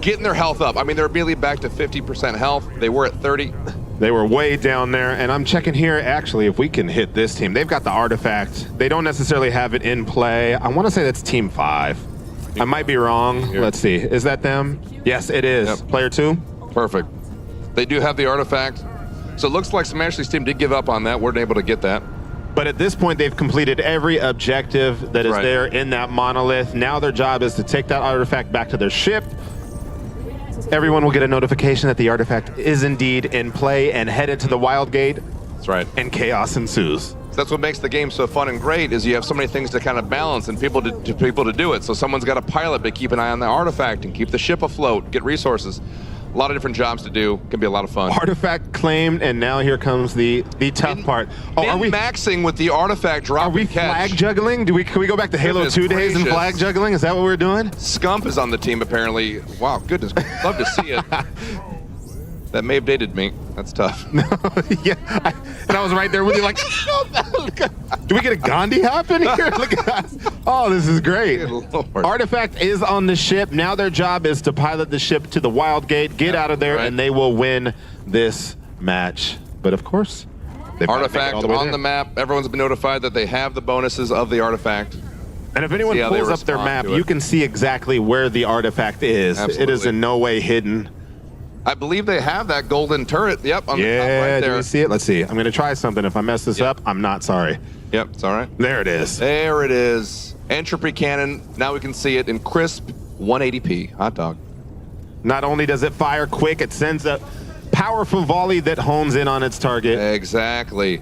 getting their health up. I mean, they're immediately back to 50% health. They were at 30. They were way down there, and I'm checking here, actually, if we can hit this team. They've got the artifact. They don't necessarily have it in play. I want to say that's Team 5. I might be wrong. Let's see. Is that them? Yes, it is. Player 2? Perfect. They do have the artifact. So it looks like Smashly's team did give up on that. Weren't able to get that. But at this point, they've completed every objective that is there in that monolith. Now their job is to take that artifact back to their ship. Everyone will get a notification that the artifact is indeed in play and headed to the Wild Gate. That's right. And chaos ensues. That's what makes the game so fun and great is you have so many things to kind of balance and people to do it. So someone's got a pilot to keep an eye on the artifact and keep the ship afloat, get resources. A lot of different jobs to do. Can be a lot of fun. Artifact claimed, and now here comes the tough part. Oh, are we maxing with the artifact drop? Are we flag juggling? Can we go back to Halo 2 days and flag juggling? Is that what we're doing? Scump is on the team apparently. Wow, goodness, love to see it. That may have dated me. That's tough. Yeah, and I was right there with you, like, do we get a Gandhi hop in here? Look at that. Oh, this is great. Artifact is on the ship. Now their job is to pilot the ship to the Wild Gate, get out of there, and they will win this match. But of course, artifact on the map. Everyone's been notified that they have the bonuses of the artifact. And if anyone pulls up their map, you can see exactly where the artifact is. Absolutely. It is in no way hidden. I believe they have that golden turret. Yep, on the top right there. Do you see it? Let's see. I'm going to try something. If I mess this up, I'm not sorry. Yep, it's all right. There it is. There it is. Entropy cannon. Now we can see it in crisp 180p. Hot dog. Not only does it fire quick, it sends a powerful volley that hones in on its target. Exactly.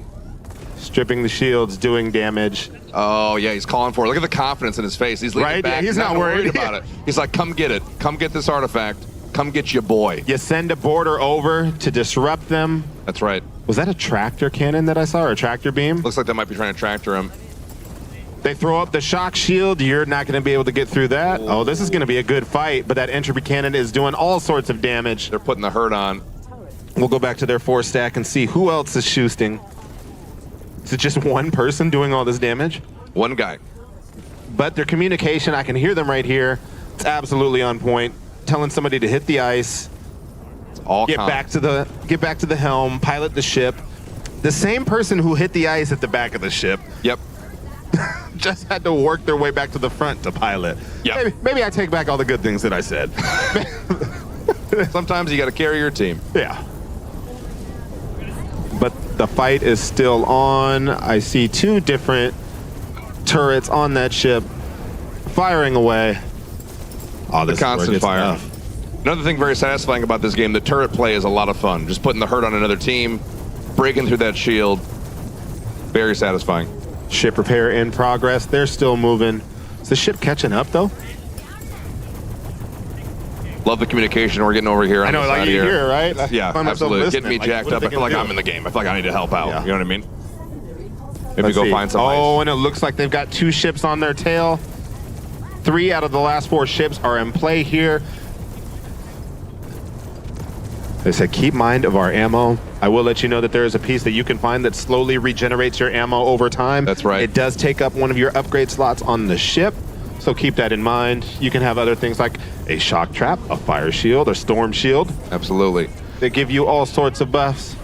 Stripping the shields, doing damage. Oh, yeah, he's calling for it. Look at the confidence in his face. He's leaning back. Yeah, he's not worried about it. He's like, come get it. Come get this artifact. Come get your boy. You send a boarder over to disrupt them. That's right. Was that a tractor cannon that I saw, or a tractor beam? Looks like they might be trying to tractor him. They throw up the shock shield. You're not going to be able to get through that. Oh, this is going to be a good fight, but that entropy cannon is doing all sorts of damage. They're putting the hurt on. We'll go back to their 4-stack and see who else is shooting. Is it just one person doing all this damage? One guy. But their communication, I can hear them right here. It's absolutely on point. Telling somebody to hit the ice, get back to the helm, pilot the ship. The same person who hit the ice at the back of the ship. Yep. Just had to work their way back to the front to pilot. Yep. Maybe I take back all the good things that I said. Sometimes you got to carry your team. Yeah. But the fight is still on. I see 2 different turrets on that ship firing away. Oh, the constant fire. Another thing very satisfying about this game, the turret play is a lot of fun. Just putting the hurt on another team, breaking through that shield. Very satisfying. Ship repair in progress. They're still moving. Is the ship catching up, though? Love the communication we're getting over here. I know, like you hear, right? Yeah, absolutely. Get me jacked up. I feel like I'm in the game. I feel like I need to help out. Yeah. You know what I mean? Maybe go find some ice. Oh, and it looks like they've got 2 ships on their tail. 3 out of the last 4 ships are in play here. They said, keep mind of our ammo. I will let you know that there is a piece that you can find that slowly regenerates your ammo over time. That's right. It does take up one of your upgrade slots on the ship, so keep that in mind. You can have other things like a shock trap, a fire shield, a storm shield. Absolutely. They give you all sorts of buffs.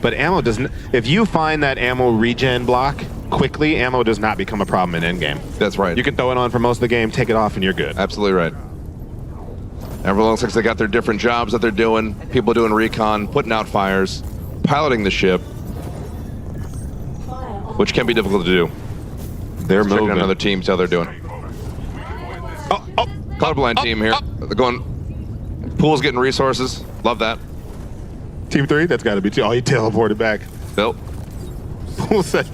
But ammo doesn't. If you find that ammo regen block quickly, ammo does not become a problem in endgame. That's right. You can throw it on for most of the game, take it off, and you're good. Absolutely right. Everyone looks like they got their different jobs that they're doing. People doing recon, putting out fires, piloting the ship, which can be difficult to do. They're moving. Checking another team, see how they're doing. Colorblind team here. They're going. Pool's getting resources. Love that. Team 3, that's got to be 2. Oh, he teleported back. Nope. Pool said.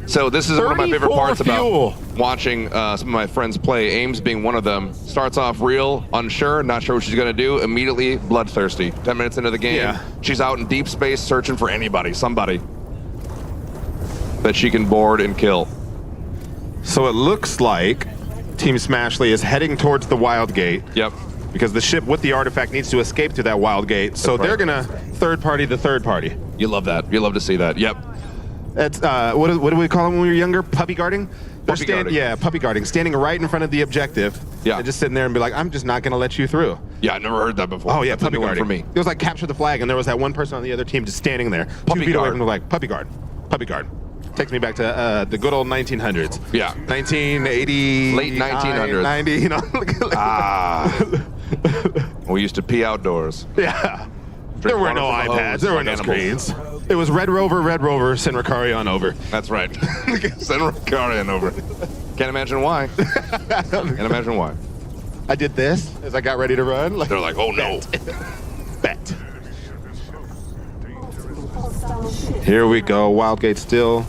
So this is one of my favorite parts about watching some of my friends play. Ames being one of them. Starts off real, unsure, not sure what she's going to do. Immediately bloodthirsty. 10 minutes into the game, she's out in deep space searching for anybody, somebody that she can board and kill. So it looks like Team Smashly is heading towards the Wild Gate. Yep. Because the ship with the artifact needs to escape through that Wild Gate. So they're going to third party the third party. You love that. You love to see that. Yep. That's what do we call them when we were younger? Puppy guarding? Puppy guarding. Yeah, puppy guarding. Standing right in front of the objective. Yeah. And just sitting there and be like, I'm just not going to let you through. Yeah, I never heard that before. Oh, yeah, That's puppy a new one guarding. for me. It was like capture the flag, and there was that one person on the other team just standing there. Puppy 2 feet away guard. from the flag. Puppy guard. Puppy guard. Takes me back to the good old 1900s. Yeah. 1980. Late 1900s. 90, you know. We used to pee outdoors. Yeah. There were no iPads. There were no screens. It was Red Rover, send Ricarion over. That's right. Send Ricarion over. Can't imagine why. Can't imagine why. I did this as I got ready to run. They're like, oh no. Bet. Here we go. Wildgate still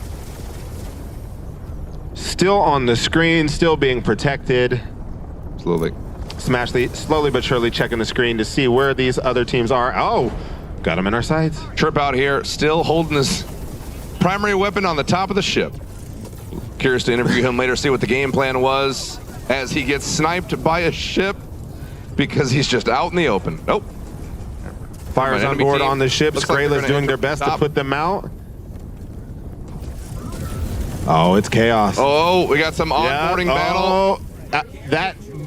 on the screen, still being protected. Absolutely. Smashly, slowly but surely checking the screen to see where these other teams are. Oh, got him in our sights. Trip out here, still holding his primary weapon on the top of the ship. Curious to interview him later, see what the game plan was as he gets sniped by a ship because he's just out in the open. Nope. Fires on board on the ship. Skrayla's doing their best to put them out. Oh, it's chaos. Oh, we got some onboarding battle.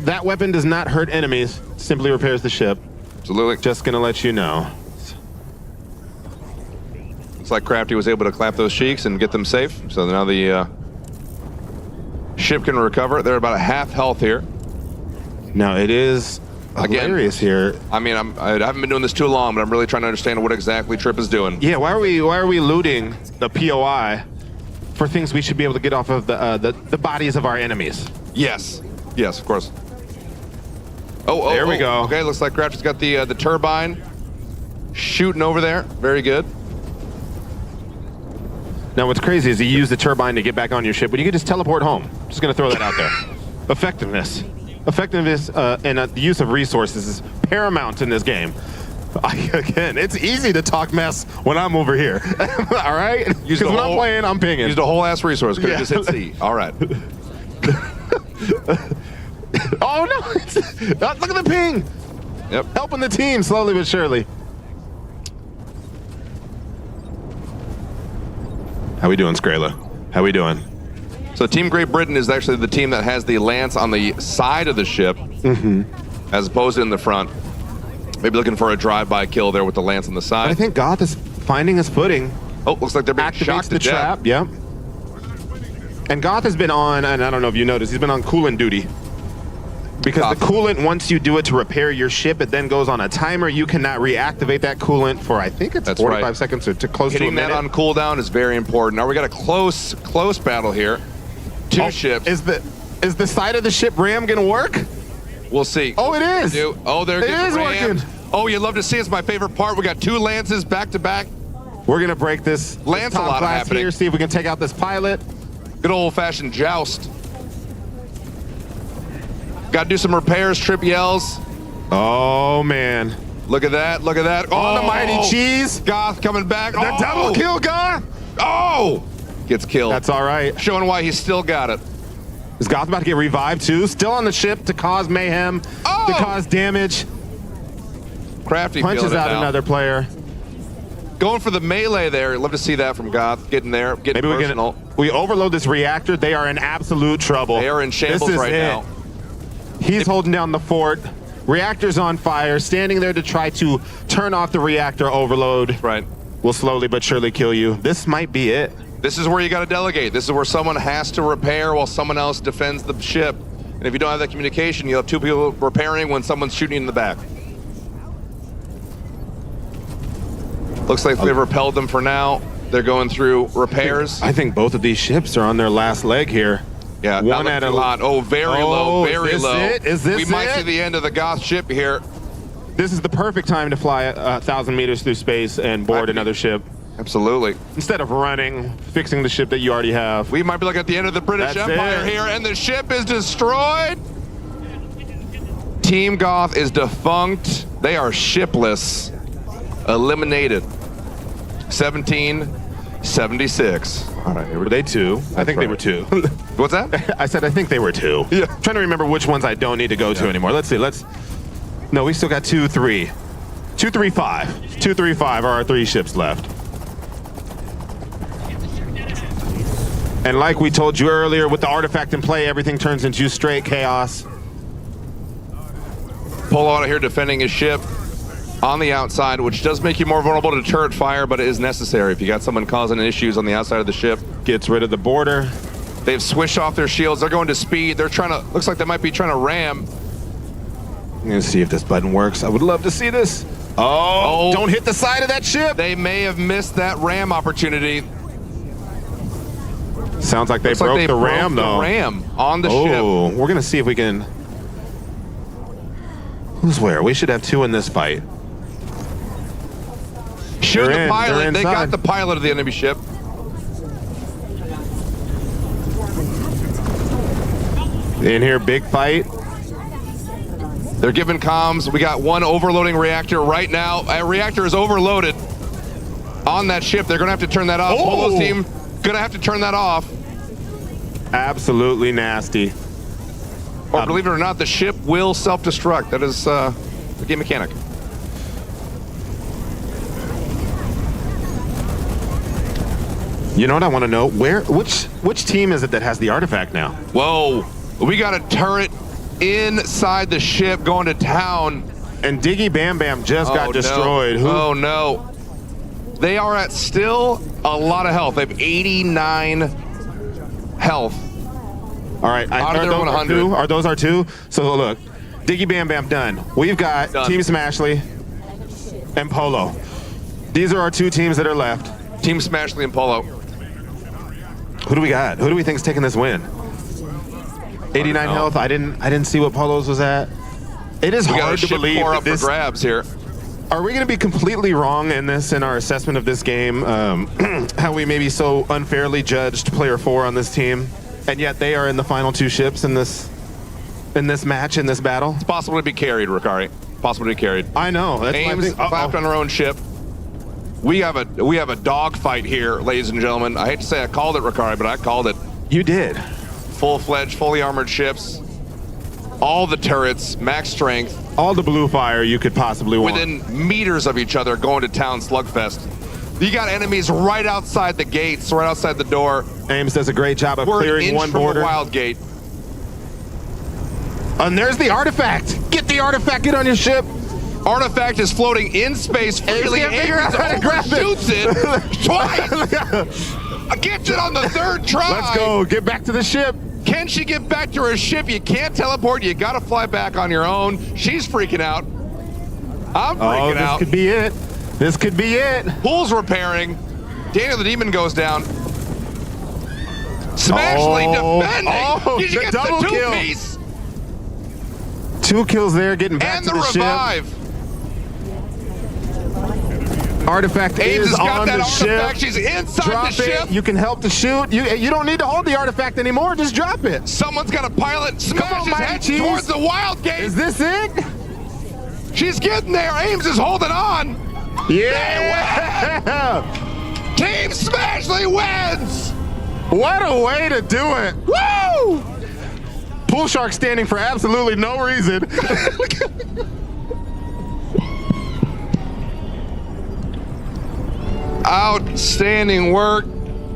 That weapon does not hurt enemies. Simply repairs the ship. Absolutely. Just gonna let you know. Looks like Crafty was able to clap those cheeks and get them safe. So now the ship can recover. They're about a half health here. Now it is hilarious here. I mean, I haven't been doing this too long, but I'm really trying to understand what exactly Trip is doing. Yeah, why are we looting the POI for things we should be able to get off of the bodies of our enemies? Yes. Yes, of course. Oh, there we go. Okay, looks like Crafty's got the turbine shooting over there. Very good. Now, what's crazy is you use the turbine to get back on your ship, but you can just teleport home. Just gonna throw that out there. Effectiveness and the use of resources is paramount in this game. Again, it's easy to talk mess when I'm over here. All right? Because when I'm playing, I'm pinging. Used a whole ass resource. Could have just hit C. All right. Oh no! Look at the ping. Yep. Helping the team slowly but surely. How we doing, Skrayla? How we doing? So Team Great Britain is actually the team that has the lance on the side of the ship, as opposed to in the front. Maybe looking for a drive-by kill there with the lance on the side. I think Goth is finding his footing. Oh, looks like they're being shocked to the trap. death. Yep. And Goth has been on, and I don't know if you noticed, he's been on coolant duty. Because the coolant, once you do it to repair your ship, it then goes on a timer. You cannot reactivate that coolant for, I think it's 45 seconds or to close to a minute. Hitting that on cooldown is very important. Now we got a close battle here. Two ships. Is the side of the ship ram gonna work? We'll see. Oh, it is. Oh, there it is working. Oh, you'd love to see. It's my favorite part. We got two lances back to back. We're gonna break this lance a lot happening here. See if we can take out this pilot. Good old-fashioned joust. Got to do some repairs. Trip yells. Oh man! Look at that! Look at that! Oh, the mighty cheese! Goth coming back. The double kill, Goth! Oh! Gets killed. That's all right. Showing why he's still got it. Is Goth about to get revived too? Still on the ship to cause mayhem, to cause damage. Crafty punches out another player. Going for the melee there. Love to see that from Goth. Getting there, getting personal. We overload this reactor. They are in absolute trouble. They are in shambles right now. He's holding down the fort. Reactor's on fire, standing there to try to turn off the reactor overload. Right. Will slowly but surely kill you. This might be it. This is where you got to delegate. This is where someone has to repair while someone else defends the ship. And if you don't have that communication, you'll have two people repairing when someone's shooting in the back. Looks like they've repelled them for now. They're going through repairs. I think both of these ships are on their last leg here. Yeah, one at a lot. Oh, very low, very low. Is this we might see the end of the Goth ship here. This is the perfect time to fly 1,000 meters through space and board another ship. Absolutely. Instead of running, fixing the ship that you already have. We might be looking at the end of the British Empire here, and the ship is destroyed. Team Goth is defunct. They are shipless. Eliminated. 1776. All right, were they two? I think they were two. What's that? I said I think they were two. Yeah. I'm trying to remember which ones I don't need to go to anymore. Let's see. No, we still got 2, 3. 2, 3, 5. 2, 3, 5 are our 3 ships left. And like we told you earlier, with the artifact in play, everything turns into straight chaos. Polo out of here defending his ship on the outside, which does make you more vulnerable to turret fire, but it is necessary if you got someone causing issues on the outside of the ship. Gets rid of the border. They've swished off their shields. They're going to speed. They're trying to, looks like they might be trying to ram. Let's see if this button works. I would love to see this. Oh, don't hit the side of that ship. They may have missed that ram opportunity. Sounds like they Looks broke like the ram, though. The ram on the Oh, ship. we're going to see if we can... Who's where? We should have 2 in this fight. Shoot They're the in. pilot. They're They got inside. the pilot of the enemy ship. In here, big fight. They're giving comms. We got one overloading reactor right now. A reactor is overloaded on that ship. They're going to have to turn that off. Polo's team going to have to turn that off. Absolutely nasty. Or believe it or not, the ship will self-destruct. That is the game mechanic. You know what I want to know? Which team is it that has the artifact now? Whoa. We got a turret inside the ship going to town. And Diggy Bam Bam just got destroyed. No. Oh, no. They are at still a lot of health. They have 89 health. All right. Out of their 100. Are those our 2? So look, Diggy Bam Bam done. We've got Team Smashley and Polo. These are our 2 teams that are left. Team Smashley and Polo. Who do we got? Who do we think is taking this win? 89 health. I didn't see what Polo's was at. It is hard to believe that up for grabs here. Are we going to be completely wrong in our assessment of this game? How we may be so unfairly judged player 4 on this team, and yet they are in the final 2 ships in this match, in this battle. It's possible to be carried, Ricari. Possible to be carried. I know. That's Ames clapped on our own ship. We have a dog fight here, ladies and gentlemen. I hate to say I called it, Ricari, but I called it. You did. Full-fledged, fully armored ships. All the turrets, max strength. All the blue fire you could possibly want. Within meters of each other, going to town slugfest. You got enemies right outside the gates, right outside the door. Ames does a great job of We're clearing an inch one from border. the wild gate. And there's the artifact. Get the artifact. Get on your ship. Artifact is floating in space freely. Ames can't figure out how to grab shoots it twice. Gets it on the 3rd try. Let's go. Get back to the ship. Can she get back to her ship? You can't teleport. You got to fly back on your own. She's freaking out. I'm freaking out. This could be it. This could be it. Pool's repairing. Daniel the Demon goes down. Smashley defending. Oh, She the gets double the kill. two-piece. 2 kills there, getting back And to the the revive. ship. Artifact Ames is has got on that the artifact. ship. She's inside Drop the ship. it. You can help to shoot. You don't need to hold the artifact anymore. Just drop it. Someone's got a pilot. Smash his Mighty head Cheese. towards the wild gate. Is this it? She's getting there. Ames is holding on. Yeah. Team Smashley wins. What a way to do it. Woo! Pool Shark standing for absolutely no reason. Outstanding work.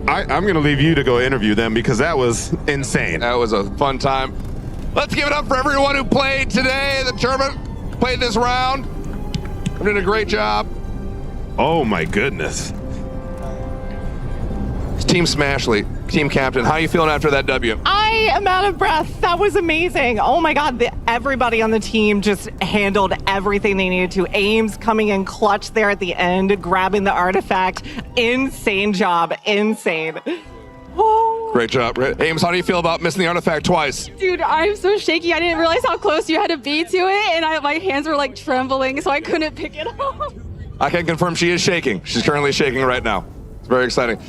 I'm going to leave you to go interview them because that was insane. That was a fun time. Let's give it up for everyone who played today. The tournament played this round. They did a great job. Oh my goodness. Team Smashley, team captain. How are you feeling after that W? I am out of breath. That was amazing. Oh my God, everybody on the team just handled everything they needed to. Ames coming in clutch there at the end, grabbing the artifact. Insane job, insane. Oh. Great job. Ames, how do you feel about missing the artifact twice? Dude, I'm so shaky. I didn't realize how close you had to be to it, and my hands were like trembling, so I couldn't pick it up. I can confirm she is shaking. She's currently shaking right now. It's very exciting.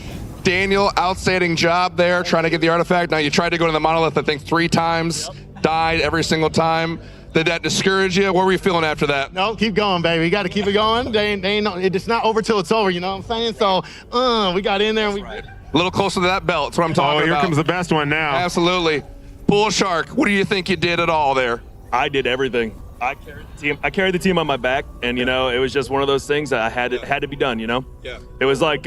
Daniel, outstanding job there trying to get the artifact. Now you tried to go to the monolith, I think 3 times, died every single time. Did that discourage you? What were you feeling after that? No, keep going, baby. You got to keep it going. It's not over till it's over, you know what I'm saying? So we got in there and we... A little closer to that belt. That's what I'm talking about. Here comes the best one now. Absolutely. Pool Shark, what do you think you did at all there? I did everything. I carried the team on my back, and it was just one of those things that had to be done. Yeah. It was like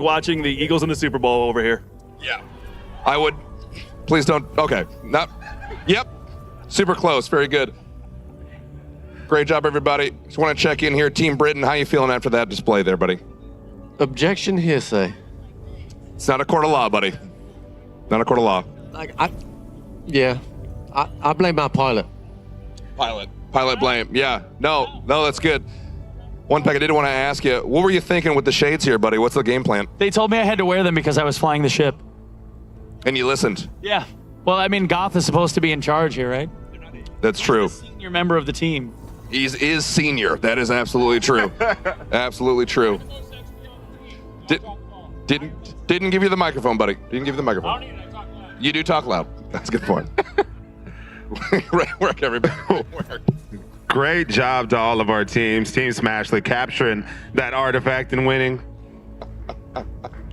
watching the Eagles in the Super Bowl over here. Yeah. I would. Please don't. Okay. Not. Yep. Super close. Very good. Great job, everybody. Just want to check in here, Team Britain. How you feeling after that display there, buddy? Objection, hearsay. It's not a court of law, buddy. Not a court of law. I blame my pilot. Pilot. Pilot blame. Yeah. No, that's good. One Peck, I did want to ask you, what were you thinking with the shades here, buddy? What's the game plan? They told me I had to wear them because I was flying the ship. And you listened. Yeah. Well, I mean, Goth is supposed to be in charge here, right? That's true. Senior member of the team. He is senior. That is absolutely true. Absolutely true. Didn't give you the microphone, buddy. Didn't give you the microphone. You do talk loud. That's a good point. Work, everybody. Work. Great job to all of our teams. Team Smashley capturing that artifact and winning.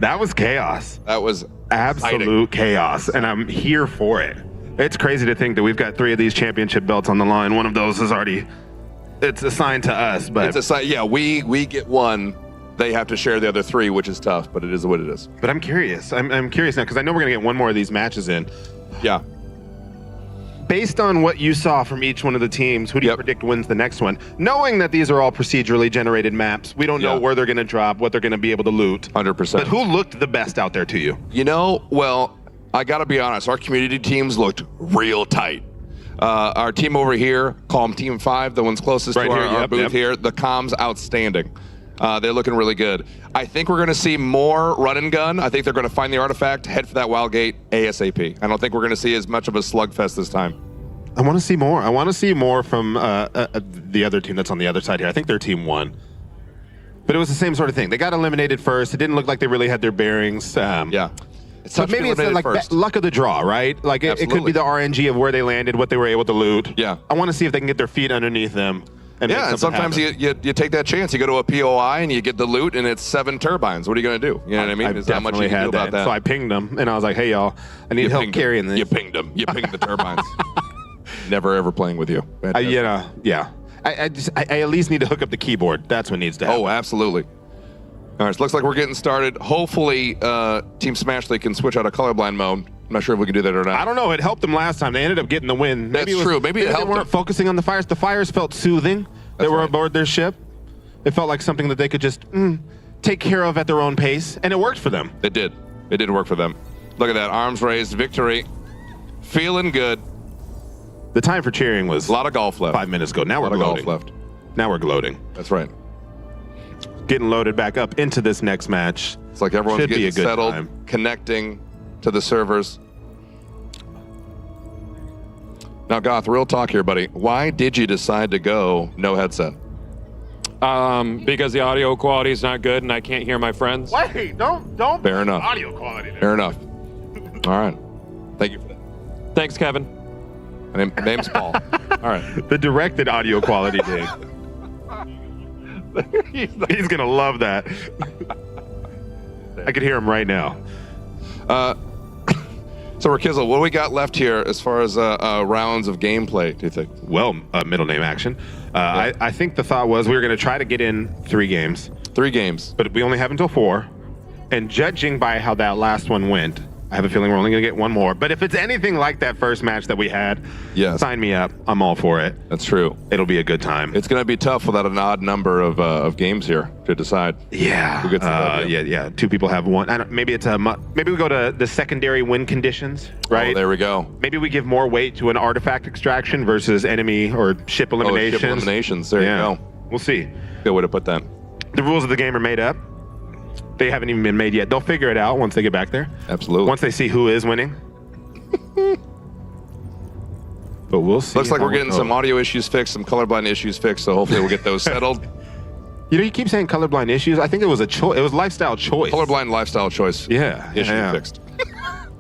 That was chaos. That was absolute chaos, and I'm here for it. It's crazy to think that we've got 3 of these championship belts on the line. One of those is already, it's assigned to us. But we get one. They have to share the other 3, which is tough, but it is what it is. But I'm curious. I'm curious now because I know we're gonna get one more of these matches in. Yeah. Based on what you saw from each one of the teams, who do you predict wins the next one? Knowing that these are all procedurally generated maps, we don't know where they're going to drop, what they're going to be able to loot. 100%. But who looked the best out there to you? You know, well, I got to be honest. Our community teams looked real tight. Our team over here, call them Team 5, the ones closest to our booth here, the comms outstanding. They're looking really good. I think we're going to see more run and gun. I think they're going to find the artifact, head for that wild gate ASAP. I don't think we're going to see as much of a slugfest this time. I want to see more. I want to see more from the other team that's on the other side here. I think their team won. But it was the same sort of thing. They got eliminated first. It didn't look like they really had their bearings. So maybe it's like luck of the draw, right? Like it could be the RNG of where they landed, what they were able to loot. Yeah. I want to see if they can get their feet underneath them. And and sometimes you take that chance. You go to a POI and you get the loot, and it's 7 turbines. What are you going to do? You know what I mean? I definitely had that. So I pinged them, and I was like, "Hey, y'all, I need help carrying this." You pinged them. You pinged the turbines. Never ever playing with you. Yeah. I at least need to hook up the keyboard. That's what needs to happen. Oh, absolutely. All right, so looks like we're getting started. Hopefully, Team Smashley can switch out of colorblind mode. I'm not sure if we can do that or not. I don't know. It helped them last time. They ended up getting the win. That's true. Maybe it helped they weren't focusing on the fires. The fires felt soothing. They were aboard their ship. It felt like something that they could just take care of at their own pace, and it worked for them. It did. It did work for them. Look at that. Arms raised. Victory. Feeling good. The time for cheering was a lot of golf left. 5 minutes ago. Now we're gloating. Golf left. Now we're gloating. That's right. Getting loaded back up into this next match. It's like everyone's Should getting be a good settled, time. connecting to the servers. Now, Goth, real talk here, buddy. Why did you decide to go no headset? Because the audio quality is not good and I can't hear my friends. Wait, don't. Fair enough. Audio quality there. Fair enough. All right. Thank you for that. Thanks, Kevin. My name's Paul. All right. The directed audio quality dig. He's gonna love that. I could hear him right now. So, Rakizzle, what do we got left here as far as rounds of gameplay, do you think? Well, middle name action. I think the thought was we were going to try to get in 3 games. 3 games. But we only have until 4. And judging by how that last one went, I have a feeling we're only going to get 1 more. But if it's anything like that first match that we had, sign me up. I'm all for it. That's true. It'll be a good time. It's going to be tough without an odd number of games here to decide. Yeah. Who gets the W. Yeah. 2 people have 1. Maybe it's maybe we go to the secondary win conditions, right? Oh, there we go. Maybe we give more weight to an artifact extraction versus enemy or ship eliminations. Ship eliminations. There you go. We'll see. Good way to put that. The rules of the game are made up. They haven't even been made yet. They'll figure it out once they get back there. Absolutely. Once they see who is winning. But we'll see. Looks like we're getting some audio issues fixed, some colorblind issues fixed, so hopefully we'll get those settled. You know, you keep saying colorblind issues. I think it was a choice. It was lifestyle choice. Colorblind lifestyle choice. Yeah. Issue fixed.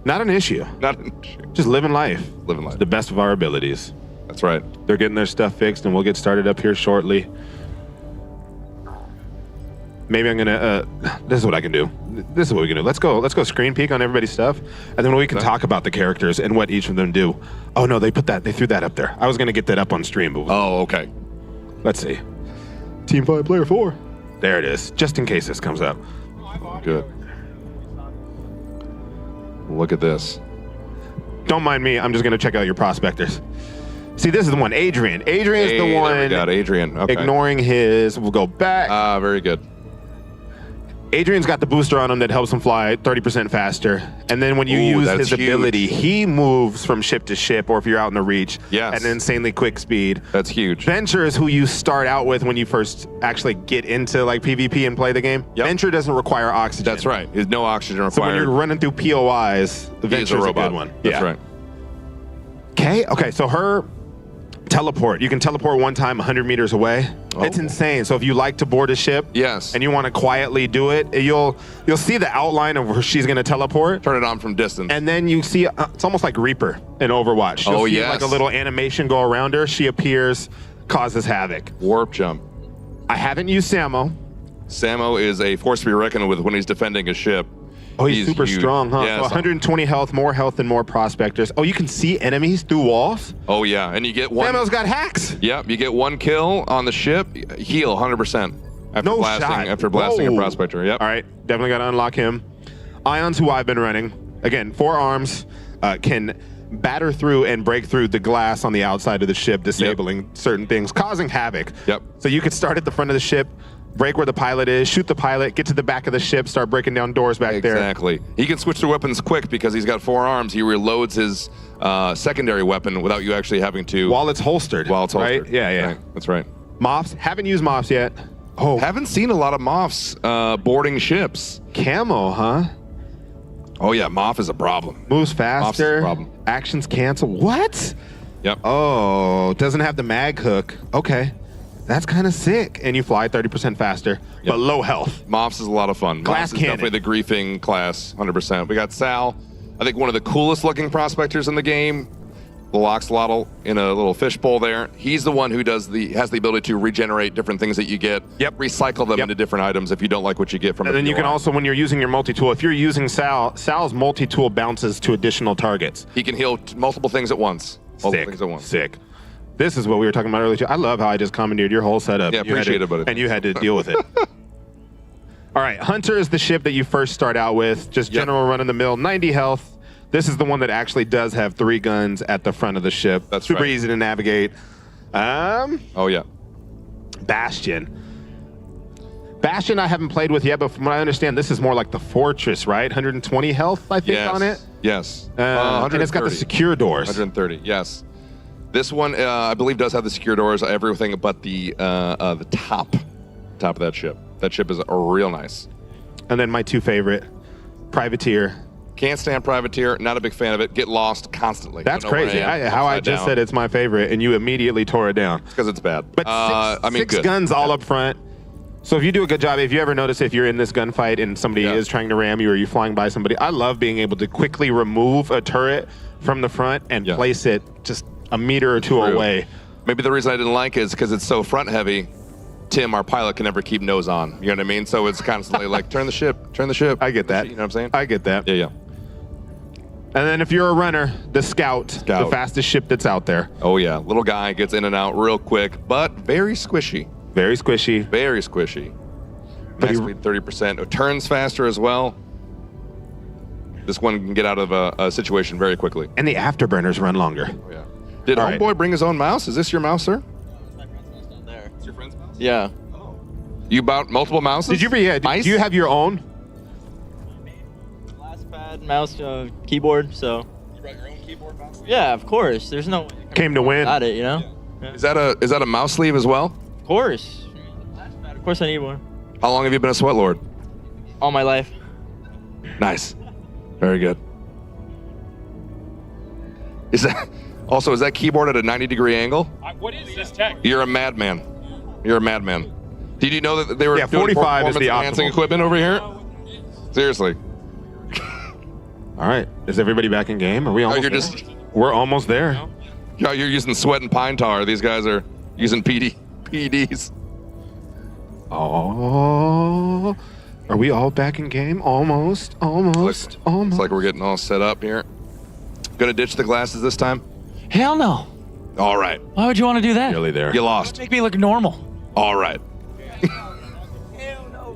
Not an issue. Not an issue. Just living life. Living life. The best of our abilities. That's right. They're getting their stuff fixed, and we'll get started up here shortly. Maybe I'm gonna. This is what I can do. This is what we can do. Let's go screen peek on everybody's stuff, and then we can talk about the characters and what each of them do. Oh no, they threw that up there. I was gonna get that up on stream, but okay. Let's see. Team 5, player 4. There it is. Just in case this comes up. Good. Look at this. Don't mind me. I'm just gonna check out your prospectors. See, this is the one. Adrian. Adrian's the one. There we got Adrian. Okay. Ignoring his. We'll go back. Very good. Adrian's got the booster on him that helps him fly 30% faster. And then when you use that's his huge. ability, he moves from ship to ship, or if you're out in the reach, Yes. at an insanely quick speed. That's huge. Venture is who you start out with when you first actually get into like PvP and play the game. Yep. Venture doesn't require oxygen. That's right. There's no oxygen required. So when you're running through POIs, the He is a Venture's a robot. good one. That's right. Okay, so her teleport. You can teleport one time 100 meters away. It's insane. So if you like to board a ship, yes, and you want to quietly do it, you'll see the outline of where she's going to teleport. Turn it on from distance. And then you see it's almost like Reaper in Overwatch. You'll see like a little animation go around her. She appears, causes havoc. Warp jump. I haven't used Samo. Samo is a force to be reckoned with when he's defending a ship. Oh, he's super huge. strong, huh? Yes. So 120 health, more health than more prospectors. Oh, you can see enemies through walls? Oh, yeah. And you get one. Samo's got hacks. Yep. You get one kill on the ship, heal 100% after No blasting, shot. after blasting Whoa. a prospector. Yep. All right. Definitely got to unlock him. Ions, who I've been running. Again, 4 arms, can batter through and break through the glass on the outside of the ship, disabling certain things, causing havoc. Yep. So you could start at the front of the ship, break where the pilot is, shoot the pilot, get to the back of the ship, start breaking down doors back there. Exactly. He can switch to weapons quick because he's got 4 arms. He reloads his secondary weapon without you actually having to. While it's holstered. While it's holstered. Right? Yeah. Right. That's right. Moths. Haven't used Moths yet. Oh. Haven't seen a lot of Moths boarding ships. Camo, huh? Oh, yeah. Moth is a problem. Moves Moth's faster. a problem. Actions cancel. What? Yep. Oh, doesn't have the mag hook. Okay. That's kind of sick. And you fly 30% faster, but low health. Moths is a lot of fun. Glass Moths is cannon. definitely the griefing class, 100%. We got Sal, I think one of the coolest looking prospectors in the game. The Loxlotl in a little fishbowl there. He's the one who has the ability to regenerate different things that you get. Yep. Recycle them into different items if you don't like what you get from it. And then you can also, when you're using your multi-tool, if you're using Sal's multi-tool bounces to additional targets. He can heal multiple things at once. Multiple things at once. Sick. This is what we were talking about earlier. Too. I love how I just commandeered your whole setup. Yeah, appreciate it, buddy. And you had to deal with it. All right, Hunter is the ship that you first start out with. Just general run-of-the-mill, 90 health. This is the one that actually does have 3 guns at the front of the ship. That's super right. easy to navigate. Oh, yeah. Bastion. Bastion I haven't played with yet, but from what I understand, this is more like the Fortress, right? 120 health, I think, on it. Yes. And it's got the secure doors. 130, yes. This one, I believe, does have the secure doors, everything but the top of that ship. That ship is real nice. And then my 2 favorite, Privateer. Can't stand Privateer. Not a big fan of it. Get lost constantly. That's Don't know where crazy. I am. How I Upside just down. said it's my favorite, and you immediately tore it down. Because it's bad. But six good. guns all up front. So if you do a good job, if you ever notice if you're in this gunfight and somebody is trying to ram you or you're flying by somebody, I love being able to quickly remove a turret from the front and place it just a meter or 2 away. Maybe the reason I didn't like it is because it's so front heavy. Tim, our pilot, can never keep nose on. You know what I mean? So it's constantly like, turn the ship. I get that. You know what I'm saying? I get that. Yeah. And then if you're a runner, the Scout, the fastest ship that's out there. Oh, yeah. Little guy gets in and out real quick, but very squishy. Very squishy. Very squishy. Max speed 30%. It turns faster as well. This one can get out of a situation very quickly. And the afterburners run longer. Oh, yeah. Did All Homeboy bring his own mouse? Is this your mouse, sir? It's your friend's mouse? Yeah. You bought multiple mouses? Did you? Yeah. Do you have your own? Pad, mouse, keyboard. So. You brought your own keyboard, mouse? Yeah, of course. There's no. Came to win. Got it, you know. Yeah. Is that a mouse sleeve as well? Of course. Of course, I need one. How long have you been a sweat lord? All my life. Nice. Very good. Is that keyboard at a 90-degree angle? What is this tech? You're a madman. You're a madman. Did you know that they were doing 45 is the performance-enhancing optimal. equipment over here? Seriously. All right. Is everybody back in game? Are we almost there? We're almost there. You're using sweat and pine tar. These guys are using PDs. Oh. Are we all back in game? Almost. Looks like we're getting all set up here. Gonna ditch the glasses this time? Hell no. All right. Why would you want to do that? Really there. You lost. Make me look normal. All right.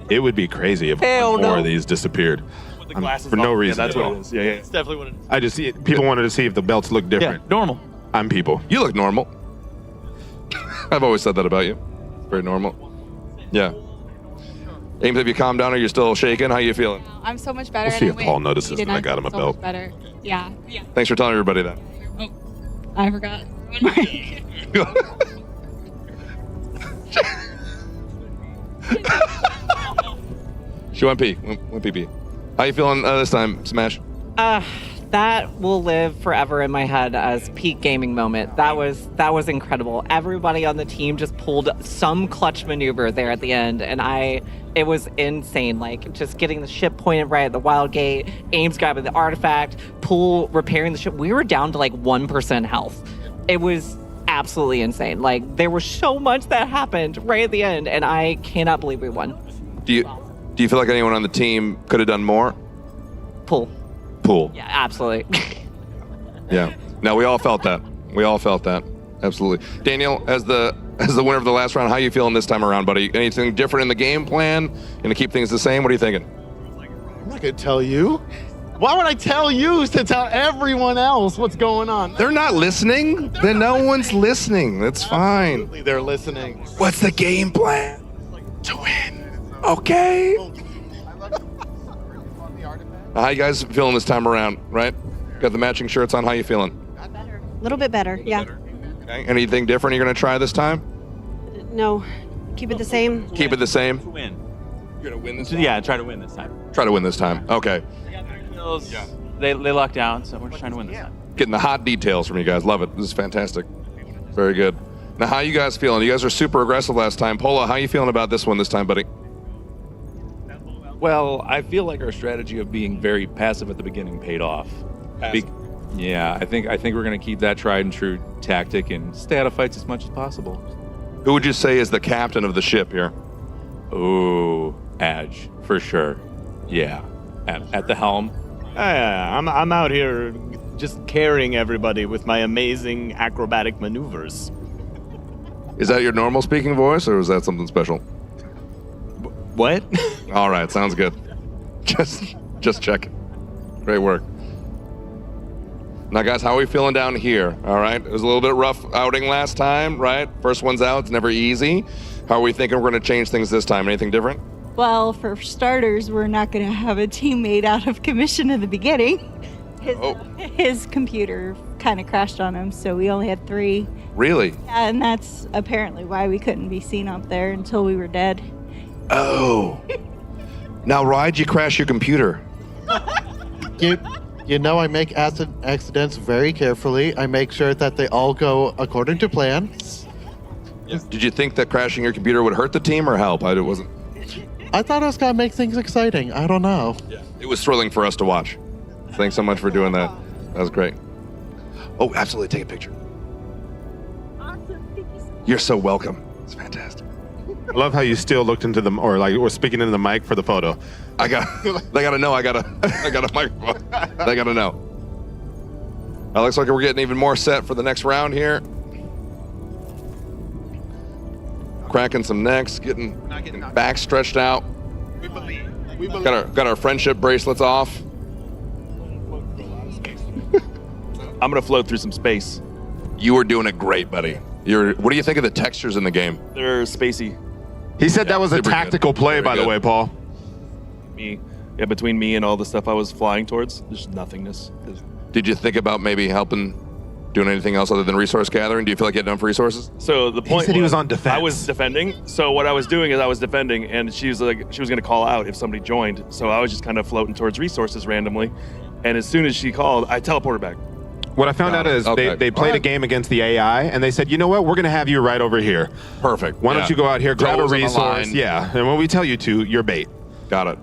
It would be crazy if one more of these disappeared. For no reason. that's at what all. it is. Yeah. It's definitely what it is. I just see people wanted to see if the belts look different. Yeah, normal. I'm people. You look normal. I've always said that about you. Very normal. Yeah. Ames, have you calmed down? Or are you still shaking? How you feeling? I'm so much better. We'll see and if Paul notices Needed, that I got him a so belt. much better. Yeah. Thanks for telling everybody that. I forgot. She went pee. Went pee pee. How you feeling this time, Smash? That will live forever in my head as peak gaming moment. That was incredible. Everybody on the team just pulled some clutch maneuver there at the end, and it was insane. Like just getting the ship pointed right at the wild gate, Ames grabbing the artifact, Pool repairing the ship. We were down to like 1% health. It was absolutely insane. Like there was so much that happened right at the end, and I cannot believe we won. Do you feel like anyone on the team could have done more? Pool. Yeah, absolutely. Yeah. No, we all felt that. We all felt that. Absolutely. Daniel, as the winner of the last round, how you feeling this time around, buddy? Anything different in the game plan? Gonna keep things the same? What are you thinking? I'm not gonna tell you. Why would I tell you to tell everyone else what's going on? They're not listening. Then no one's listening. That's fine. Absolutely, they're listening. What's the game plan? To win. Okay. How you guys feeling this time around, right? Got the matching shirts on. How you feeling? A little bit better, yeah. Okay. Anything different you're going to try this time? No, keep it the same. Keep it the same? Win. You're going to win this time? Yeah, try to win this time. Try to win this time. Okay. They lucked out, so we're just trying to win this time. Getting the hot details from you guys. Love it. This is fantastic. Very good. Now, how you guys feeling? You guys are super aggressive last time. Pola, how you feeling about this one this time, buddy? Well, I feel like our strategy of being very passive at the beginning paid off. Yeah, I think we're going to keep that tried and true tactic and stay out of fights as much as possible. Who would you say is the captain of the ship here? Ooh, Adge, for sure. Yeah, at the helm. I'm out here just carrying everybody with my amazing acrobatic maneuvers. Is that your normal speaking voice, or is that something special? What? All right, sounds good. Just checking. Great work. Now, guys, how are we feeling down here? All right, it was a little bit rough outing last time, right? First one's out, it's never easy. How are we thinking we're going to change things this time? Anything different? Well, for starters, we're not going to have a teammate out of commission in the beginning. His computer kind of crashed on him, so we only had 3. Really? Yeah, and that's apparently why we couldn't be seen up there until we were dead. Oh. Now, why'd you crash your computer? You know, I make accidents very carefully. I make sure that they all go according to plan. Did you think that crashing your computer would hurt the team or help? I wasn't. I thought it was gonna make things exciting. I don't know. Yeah. It was thrilling for us to watch. Thanks so much for doing that. That was great. Oh, absolutely. Take a picture. Awesome. Thank you so much. You're so welcome. It's fantastic. I love how you still looked into the, or like we're speaking into the mic for the photo. They gotta know I got a microphone. They gotta know. It looks like we're getting even more set for the next round here. Cracking some necks, getting back stretched out. We believe. Got our friendship bracelets off. I'm gonna float through some space. You were doing it great, buddy. What do you think of the textures in the game? They're spacey. He said that was a tactical play, by the way, Paul. Between me and all the stuff I was flying towards, there's nothingness. Did you think about maybe doing anything else other than resource gathering? Do you feel like you had enough resources? So the point said he was on defense. I was defending. So what I was doing is I was defending, and she was going to call out if somebody joined. So I was just kind of floating towards resources randomly, and as soon as she called, I teleported back. What I found out is they played a game against the AI, and they said, you know what, we're going to have you right over here. Perfect. Why don't you go out here, grab a Toes on the resource? line. Yeah, and when we tell you to, you're bait. Got it.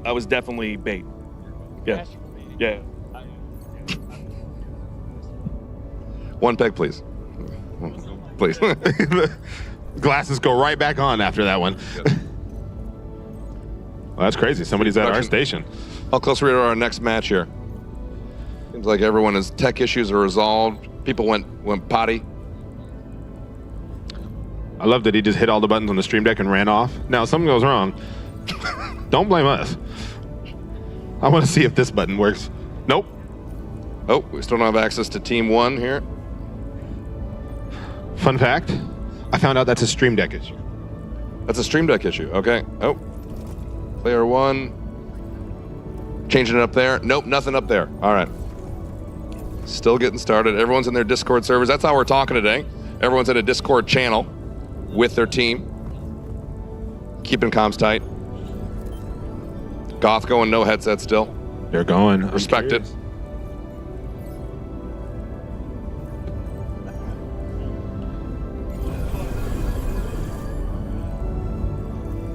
I was definitely bait. Yeah. Yeah. One peg, please. Please. Glasses go right back on after that one. Well, that's crazy. Somebody's at our station. How close are we to our next match here? Seems like everyone's tech issues are resolved. People went potty. I love that he just hit all the buttons on the stream deck and ran off. Now, if something goes wrong, don't blame us. I want to see if this button works. Nope. Oh, we still don't have access to Team 1 here. Fun fact, I found out that's a stream deck issue. That's a stream deck issue. Okay. Oh, Player 1. Changing it up there. Nope, nothing up there. All right. Still getting started. Everyone's in their Discord servers. That's how we're talking today. Everyone's in a Discord channel with their team. Keeping comms tight. Goth going no headset still. They're going. Respect it.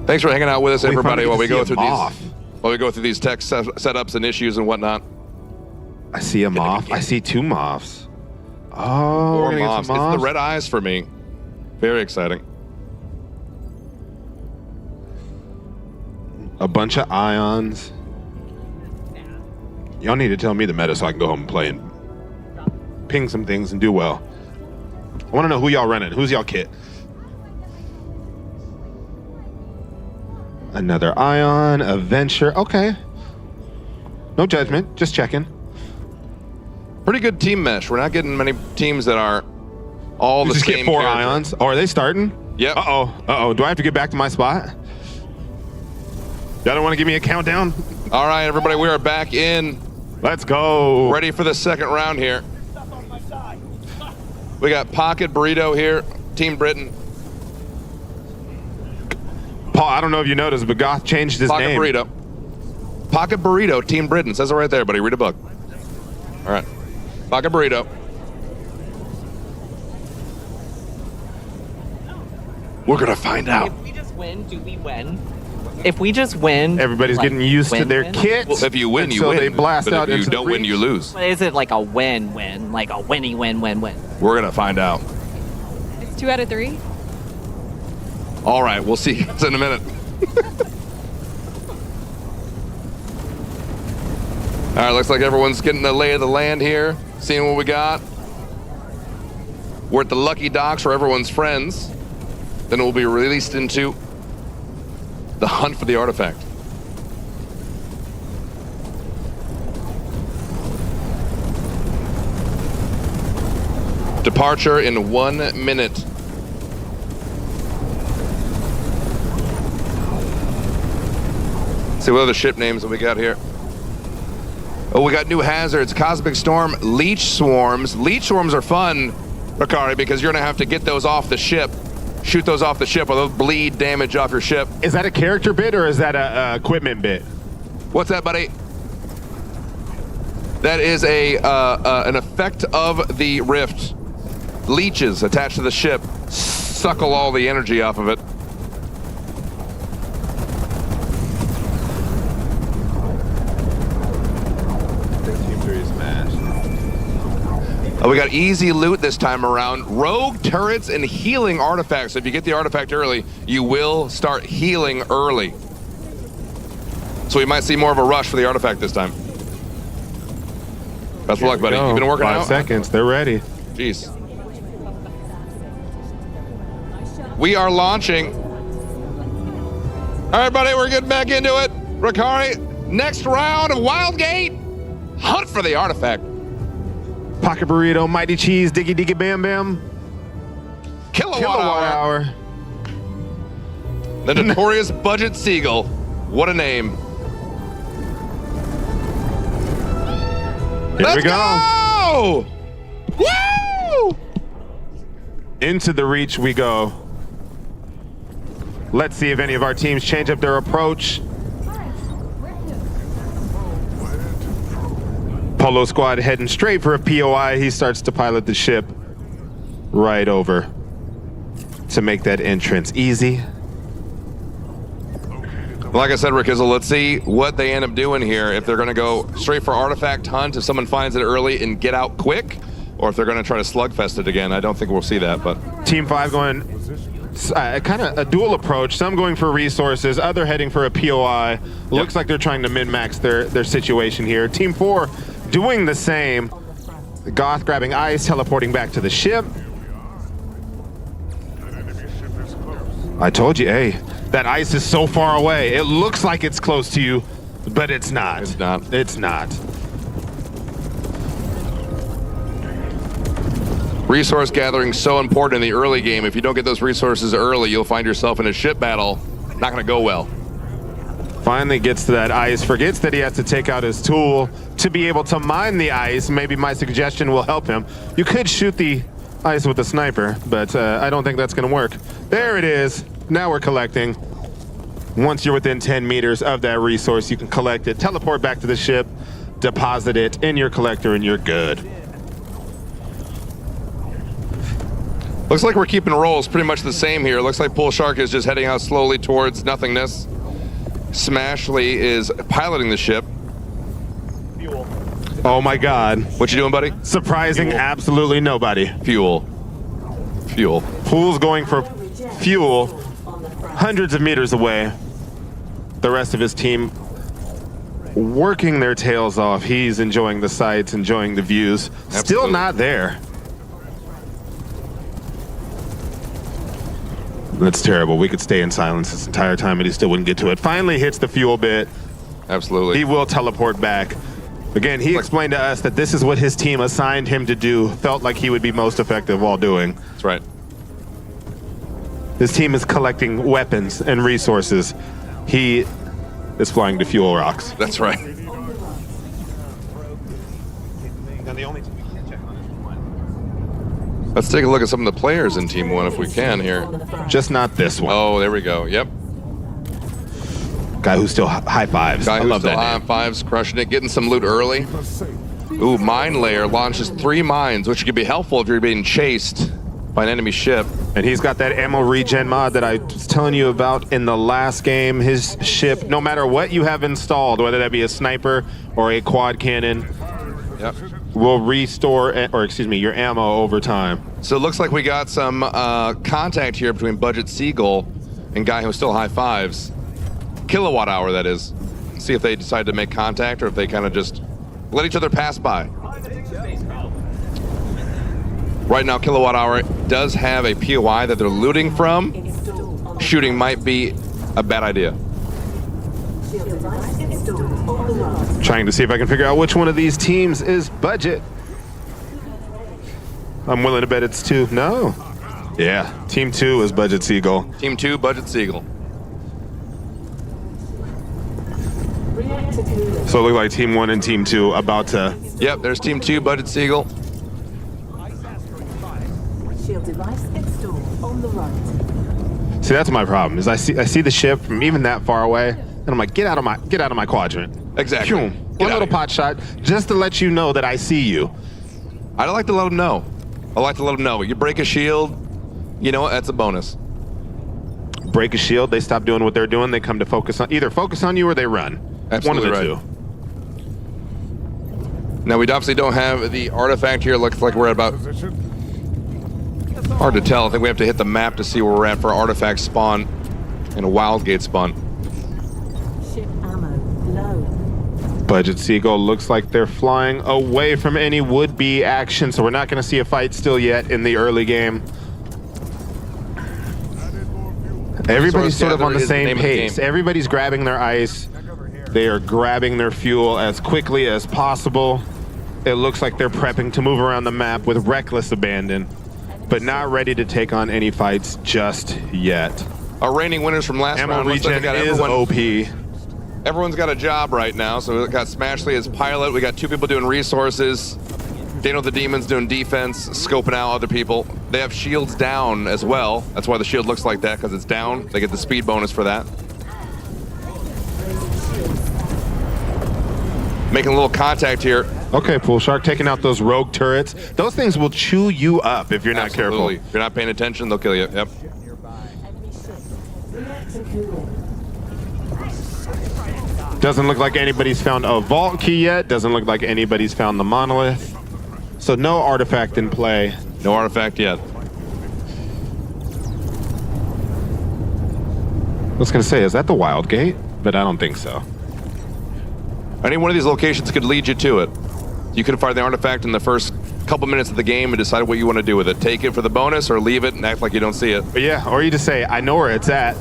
Thanks for hanging out with us, everybody, while we go through these tech setups and issues and whatnot. I see a moth. I see 2 moths. Oh, More we're gonna get moths. some It's the moths. red eyes for me. Very exciting. A bunch of ions. Y'all need to tell me the meta so I can go home and play and ping some things and do well. I want to know who y'all running. Who's y'all kit? Another ion, a venture. Okay. No judgment. Just checking. Pretty good team mesh. We're not getting many teams that are all You the just same get 4 character. ions. Oh, are they starting? Yep. Uh-oh. Uh-oh. Do I have to get back to my spot? Y'all don't want to give me a countdown? All right, everybody, we are back in. Let's go. Ready for the second round here. We got Pocket Burrito here, Team Britain. Paul, I don't know if you noticed, but Goth changed his Pocket name. Burrito. Pocket Burrito, Team Britain. Says it right there, buddy. Read a book. All right. Pocket Burrito. We're going to find out. If we just win, do we win? If we just win, Everybody's getting used to their kit. Well, if you win, you until win. they blast but out if you into the don't win, breach. you lose. But is it like a win-win? Like a winny win-win-win? We're going to find out. It's 2 out of 3. All right, we'll see you guys in a minute. All right, looks like everyone's getting the lay of the land here, seeing what we got. We're at the Lucky Docks where everyone's friends. Then we'll be released into the hunt for the artifact. Departure in 1 minute. See what other ship names that we got here. Oh, we got new hazards. Cosmic Storm, Leech Swarms. Leech Swarms are fun, Ricari, because you're going to have to get those off the ship. Shoot those off the ship or they'll bleed damage off your ship. Is that a character bit or is that a equipment bit? What's that, buddy? That is an effect of the rift. Leeches attached to the ship suckle all the energy off of it. Team 3 is smashed. We got easy loot this time around. Rogue turrets and healing artifacts. So if you get the artifact early, you will start healing early. So we might see more of a rush for the artifact this time. Best of luck, buddy. You've been working 5 out? seconds. They're ready. Jeez. We are launching. All right, buddy, we're getting back into it. Ricari, next round of Wildgate. Hunt for the artifact. Pocket Burrito, Mighty Cheese, Diggy Diggy Bam Bam. Kilowatt hour. The notorious Budget Seagull. What a name. Here we go. Woo! Into the reach we go. Let's see if any of our teams change up their approach. Polo Squad heading straight for a POI. He starts to pilot the ship right over to make that entrance easy. Like I said, Rickizzle, let's see what they end up doing here. If they're going to go straight for artifact hunt, if someone finds it early and get out quick, or if they're going to try to slugfest it again. I don't think we'll see that, but... Team 5 going kind of a dual approach. Some going for resources, other heading for a POI. Looks like they're trying to min-max their situation here. Team 4 doing the same. Goth grabbing ice, teleporting back to the ship. I told you, hey, that ice is so far away. It looks like it's close to you, but it's not. It's not. It's not. Resource gathering so important in the early game. If you don't get those resources early, you'll find yourself in a ship battle. Not going to go well. Finally gets to that ice, forgets that he has to take out his tool to be able to mine the ice. Maybe my suggestion will help him. You could shoot the ice with a sniper, but I don't think that's gonna work. There it is. Now we're collecting. Once you're within 10 meters of that resource, you can collect it, teleport back to the ship, deposit it in your collector, and you're good. Looks like we're keeping rolls pretty much the same here. Looks like Pool Shark is just heading out slowly towards nothingness. Smashley is piloting the ship. Fuel. Oh my God. What you doing, buddy? Surprising absolutely nobody. Fuel. Fuel. Pool's going for fuel hundreds of meters away. The rest of his team working their tails off. He's enjoying the sights, enjoying the views. Absolutely. Still not there. That's terrible. We could stay in silence this entire time and he still wouldn't get to it. Finally hits the fuel bit. Absolutely. He will teleport back. Again, he explained to us that this is what his team assigned him to do, felt like he would be most effective while doing. That's right. His team is collecting weapons and resources. He is flying to fuel rocks. That's right. Let's take a look at some of the players in Team 1 if we can here. Just not this one. Oh, there we go. Yep. Guy who's still high fives. Guy I who's love still that high name. fives, crushing it, getting some loot early. Ooh, Mine Layer launches 3 mines, which could be helpful if you're being chased by an enemy ship. And he's got that ammo regen mod that I was telling you about in the last game. His ship, no matter what you have installed, whether that be a sniper or a quad cannon, yep, will restore, or excuse me, your ammo over time. So it looks like we got some contact here between Budget Seagull and guy who's still high fives. Kilowatt hour, that is. See if they decide to make contact or if they kind of just let each other pass by. Right now, Kilowatt Hour does have a POI that they're looting from. Shooting might be a bad idea. Trying to see if I can figure out which one of these teams is Budget. I'm willing to bet it's 2. No. Yeah, Team 2 is Budget Seagull. Team 2, Budget Seagull. So it looked like Team 1 and Team 2 about to... Yep, there's Team 2, Budget Seagull. Shield device installed on the right. See, that's my problem. Is I see the ship from even that far away, and I'm like, get out of my quadrant. Exactly. Phew. One little pot shot, just to let you know that I see you. I'd like to let them know. I like to let them know. You break a shield, you know what? That's a bonus. Break a shield, they stop doing what they're doing. They come to focus on you or they run. Absolutely One of the right. Now we obviously don't have the artifact here. Looks like we're at about... Hard to tell. I think we have to hit the map to see where we're at for artifact spawn and a wild gate spawn. Ship ammo low. Budget Seagull looks like they're flying away from any would-be action, so we're not going to see a fight still yet in the early game. Everybody's sort of on the same pace. Everybody's grabbing their ice. They are grabbing their fuel as quickly as possible. It looks like they're prepping to move around the map with reckless abandon, but not ready to take on any fights just yet. Our reigning winners from last Ammo round. regen is OP. Everyone's got a job right now. So we've got Smashley as pilot. We got 2 people doing resources. Daniel the Demon's doing defense, scoping out other people. They have shields down as well. That's why the shield looks like that, because it's down. They get the speed bonus for that. Making a little contact here. Okay, Pool Shark taking out those rogue turrets. Those things will chew you up if you're not careful. If you're not paying attention, they'll kill you. Yep. Doesn't look like anybody's found a vault key yet. Doesn't look like anybody's found the monolith. So no artifact in play. No artifact yet. I was gonna say, is that the wild gate? But I don't think so. Any one of these locations could lead you to it. You could find the artifact in the first couple minutes of the game and decide what you want to do with it. Take it for the bonus or leave it and act like you don't see it. But yeah, or you just say, I know where it's at.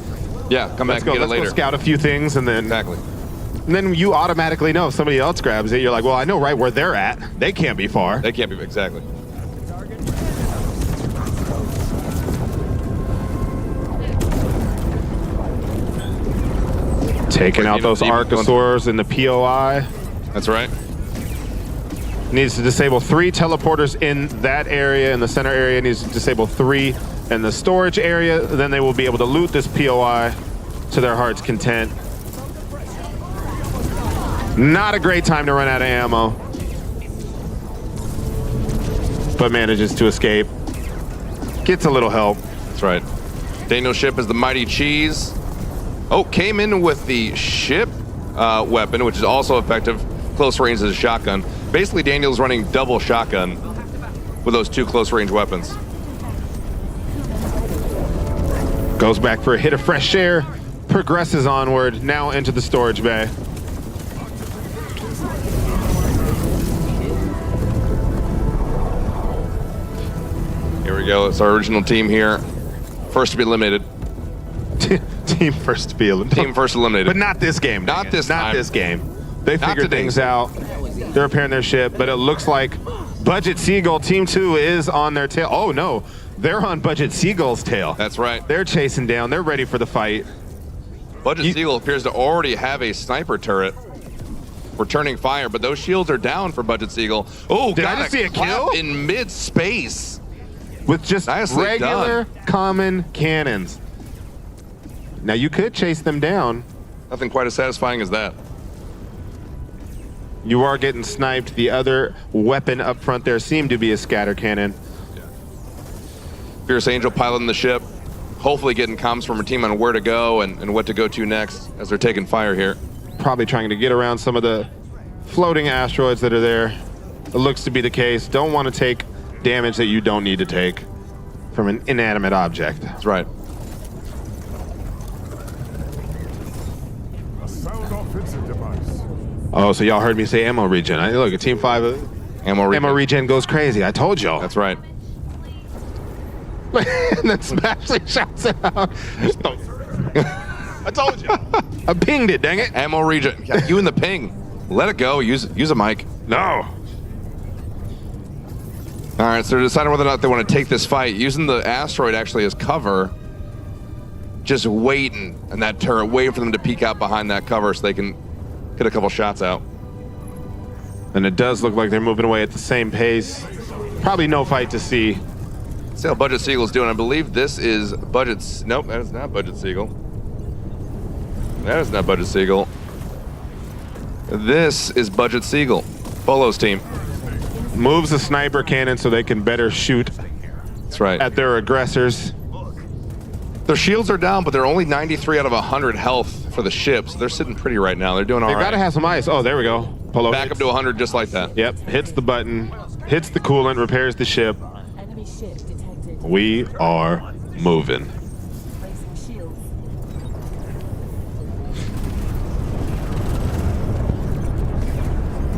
Yeah, come back and get it later. Let's go scout a few things and then... Exactly. And then you automatically know if somebody else grabs it, you're like, well, I know right where they're at. They can't be far. They can't be, exactly. Taking out those Archosaurs in the POI. That's right. Needs to disable 3 teleporters in that area, in the center area. Needs to disable 3 in the storage area. Then they will be able to loot this POI to their heart's content. Not a great time to run out of ammo. But manages to escape. Gets a little help. That's right. Daniel's ship is the Mighty Cheese. Oh, came in with the ship weapon, which is also effective. Close range as a shotgun. Basically, Daniel's running double shotgun with those 2 close range weapons. Goes back for a hit of fresh air. Progresses onward, now into the storage bay. Here we go. It's our original team here. First to be eliminated. Team first to be eliminated. Team first eliminated. But not this game. Not this time. Not this game. They figured things out. They're repairing their ship, but it looks like Budget Seagull Team 2 is on their tail. Oh no, they're on Budget Seagull's tail. That's right. They're chasing down. They're ready for the fight. Budget Seagull appears to already have a sniper turret returning fire, but those shields are down for Budget Seagull. Oh, Did I just see a kill? In mid-space. With just Nicely regular done. common cannons. Now you could chase them down. Nothing quite as satisfying as that. You are getting sniped. The other weapon up front there seemed to be a scatter cannon. Fierce Angel piloting the ship, hopefully getting comms from her team on where to go and what to go to next as they're taking fire here. Probably trying to get around some of the floating asteroids that are there. It looks to be the case. Don't want to take damage that you don't need to take from an inanimate object. That's right. Oh, so y'all heard me say ammo regen. Look, at Team 5, ammo regen goes crazy. I told y'all. That's right. And then Smashley shouts it out. I told you. I pinged it, dang it. Ammo regen. Yeah, you and the ping. Let it go. Use a mic. No. All right, so they're deciding whether or not they want to take this fight. Using the asteroid actually as cover. Just waiting in that turret, waiting for them to peek out behind that cover so they can get a couple shots out. And it does look like they're moving away at the same pace. Probably no fight to see. Let's see how Budget Seagull's doing. I believe this is Budget's. Nope, that is not Budget Seagull. That is not Budget Seagull. This is Budget Seagull. Polo's team. Moves the sniper cannon so they can better shoot. That's right. At their aggressors. Their shields are down, but they're only 93 out of 100 health for the ship, so they're sitting pretty right now. They're doing all right. They gotta have some ice. Oh, there we go. Polo back up to 100 just like that. Yep, hits the button, hits the coolant, repairs the ship. We are moving.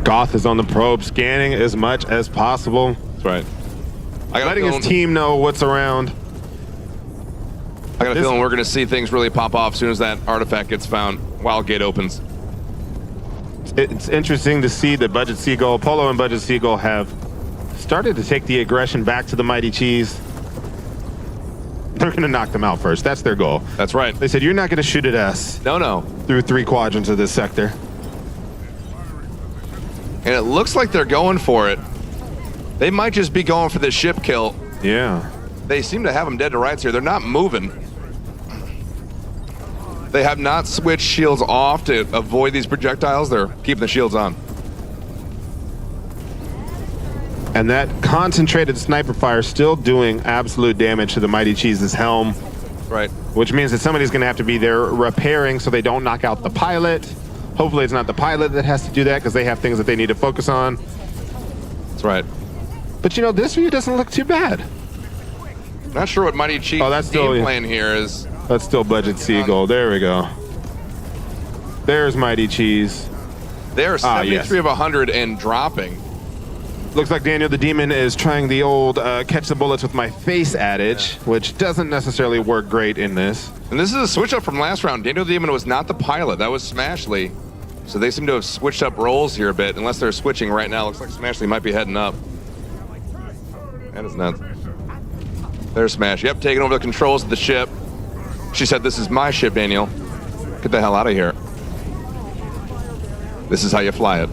Goth is on the probe, scanning as much as possible. That's right. Letting his team know what's around. I got a feeling we're going to see things really pop off as soon as that artifact gets found. Wild Gate opens. It's interesting to see that Budget Seagull, Polo and Budget Seagull have started to take the aggression back to the Mighty Cheese. They're going to knock them out first. That's their goal. That's right. They said, you're not going to shoot at us. No. Through 3 quadrants of this sector. And it looks like they're going for it. They might just be going for the ship kill. Yeah. They seem to have them dead to rights here. They're not moving. They have not switched shields off to avoid these projectiles. They're keeping the shields on. And that concentrated sniper fire still doing absolute damage to the Mighty Cheese's helm. Right. Which means that somebody's going to have to be there repairing so they don't knock out the pilot. Hopefully it's not the pilot that has to do that because they have things that they need to focus on. That's right. But you know, this view doesn't look too bad. Not sure what Mighty Cheese's game plan here is. That's still Budget Seagull. There we go. There's Mighty Cheese. They're 73 of 100 and dropping. Looks like Daniel the Demon is trying the old catch the bullets with my face adage, which doesn't necessarily work great in this. And this is a switch up from last round. Daniel the Demon was not the pilot. That was Smashley. So they seem to have switched up roles here a bit, unless they're switching right now. Looks like Smashley might be heading up. That is nuts. There's Smash. Yep, taking over the controls of the ship. She said, this is my ship, Daniel. Get the hell out of here. This is how you fly it.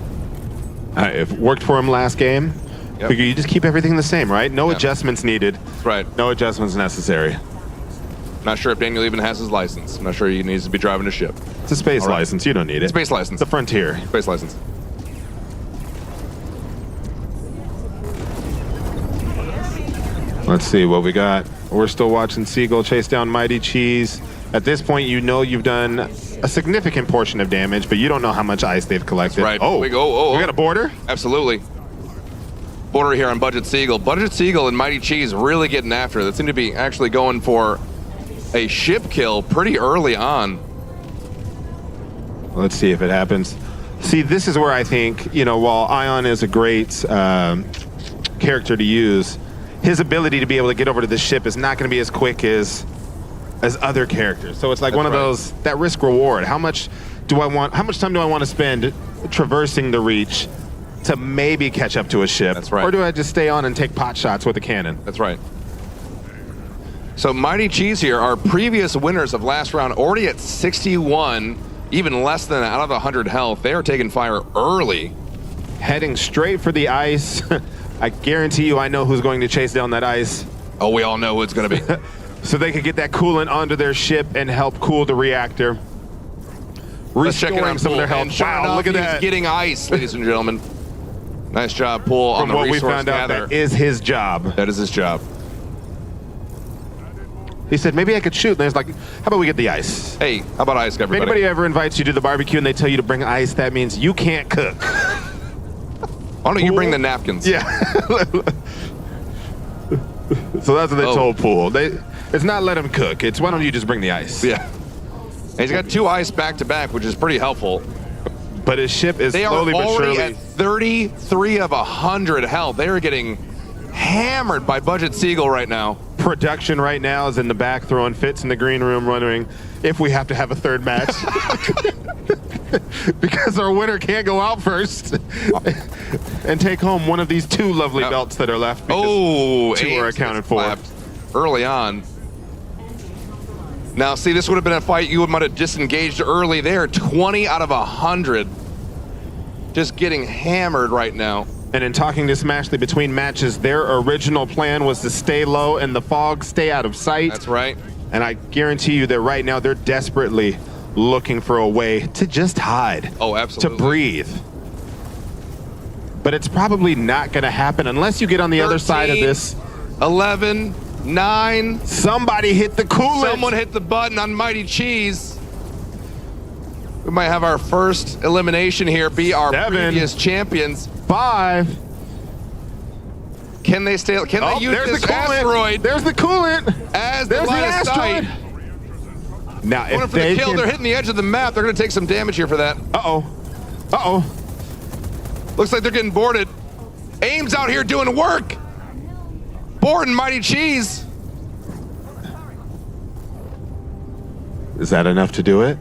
It worked for him last game. Yep. Figure you just keep everything the same, right? No adjustments needed. That's right. No adjustments necessary. Not sure if Daniel even has his license. I'm not sure he needs to be driving a ship. It's a space license. You don't need it. Space license. It's a Frontier. Space license. Let's see what we got. We're still watching Seagull chase down Mighty Cheese. At this point, you know you've done a significant portion of damage, but you don't know how much ice they've collected. Right. Oh, we got a border? Absolutely. Border here on Budget Seagull. Budget Seagull and Mighty Cheese really getting after it. They seem to be actually going for a ship kill pretty early on. Let's see if it happens. See, this is where I think, you know, while Ion is a great character to use, his ability to be able to get over to the ship is not going to be as quick as other characters. So it's like one of those, that risk reward. How much time do I want to spend traversing the reach to maybe catch up to a ship? That's right. Or do I just stay on and take pot shots with a cannon? That's right. So Mighty Cheese here, our previous winners of last round, already at 61, even less than out of 100 health. They are taking fire early. Heading straight for the ice. I guarantee you I know who's going to chase down that ice. Oh, we all know who it's going to be. So they could get that coolant onto their ship and help cool the reactor. Let's check it Restoring out, some of their Pool. health. And sure Wow, enough, look at he's that. getting ice, ladies and gentlemen. Nice job, Pool, on From the what we resource found out, gather. that is his job. That is his job. He said, maybe I could shoot. And there's like, how about we get the ice? Hey, how about ice, If everybody? anybody ever invites you to the barbecue and they tell you to bring ice, that means you can't cook. Why don't you bring the napkins? Yeah. So that's what they told Pool. It's not let him cook. It's why don't you just bring the ice? Yeah. And he's got 2 ice back to back, which is pretty helpful. But his ship is they slowly are but already surely. at 33 of 100 health. They are getting hammered by Budget Seagull right now. Production right now is in the back throwing fits in the green room, wondering if we have to have a third match. Because our winner can't go out first and take home one of these 2 lovely belts that are left. Oh, 2 are accounted for. Early on. Now, see, this would have been a fight you might have disengaged early there. 20 out of 100. Just getting hammered right now. And in talking to Smashley between matches, their original plan was to stay low and the fog stay out of sight. That's right. And I guarantee you that right now they're desperately looking for a way to just hide. Oh, absolutely. To breathe. But it's probably not going to happen unless you get on the other side of this. 11, 9. Somebody hit the coolant. Someone hit the button on Mighty Cheese. We might have our first elimination here be our 7, previous champions. 5. Can they stay? Can they use there's this the coolant. asteroid? There's the coolant. As There's the line the of sight. asteroid. Now, Going if for the they kill, can... they're hitting the edge of the map. They're going to take some damage here for that. Uh-oh. Looks like they're getting boarded. Aim's out here doing work. Boarding Mighty Cheese. Is that enough to do it?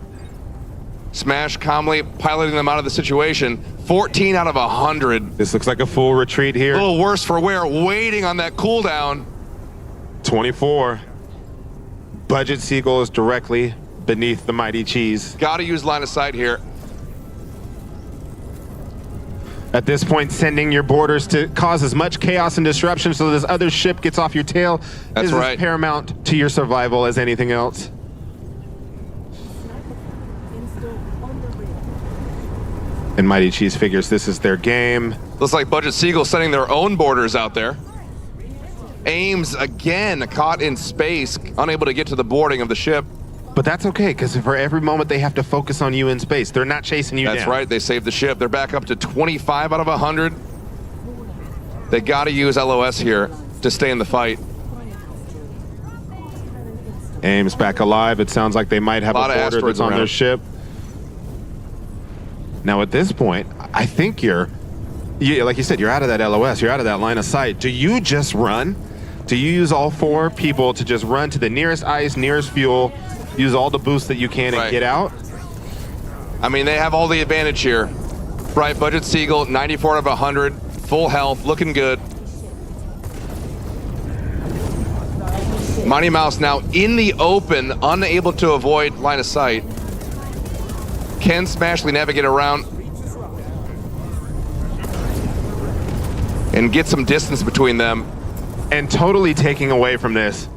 Smash calmly piloting them out of the situation. 14 out of 100. This looks like a full retreat here. A little worse for wear, waiting on that cooldown. 24. Budget Seagull is directly beneath the Mighty Cheese. Got to use line of sight here. At this point, sending your boarders to cause as much chaos and disruption so this other ship gets off your tail That's is right. as paramount to your survival as anything else. And Mighty Cheese figures this is their game. Looks like Budget Seagull sending their own boarders out there. Ames again caught in space, unable to get to the boarding of the ship. But that's okay, because for every moment they have to focus on you in space. They're not chasing you down. That's right, they saved the ship. They're back up to 25 out of 100. They got to use LOS here to stay in the fight. Ames back alive. It sounds like they might have a Lot of boarder asteroids that's on their around. ship. Now at this point, I think you're like you said, you're out of that LOS. You're out of that line of sight. Do you just run? Do you use all 4 people to just run to the nearest ice, nearest fuel, use all the boosts that you can and get out? I mean, they have all the advantage here. Right, Budget Seagull, 94 out of 100, full health, looking good. Mighty Mouse now in the open, unable to avoid line of sight. Can Smashley navigate around? and get some distance between them. And totally taking away from this,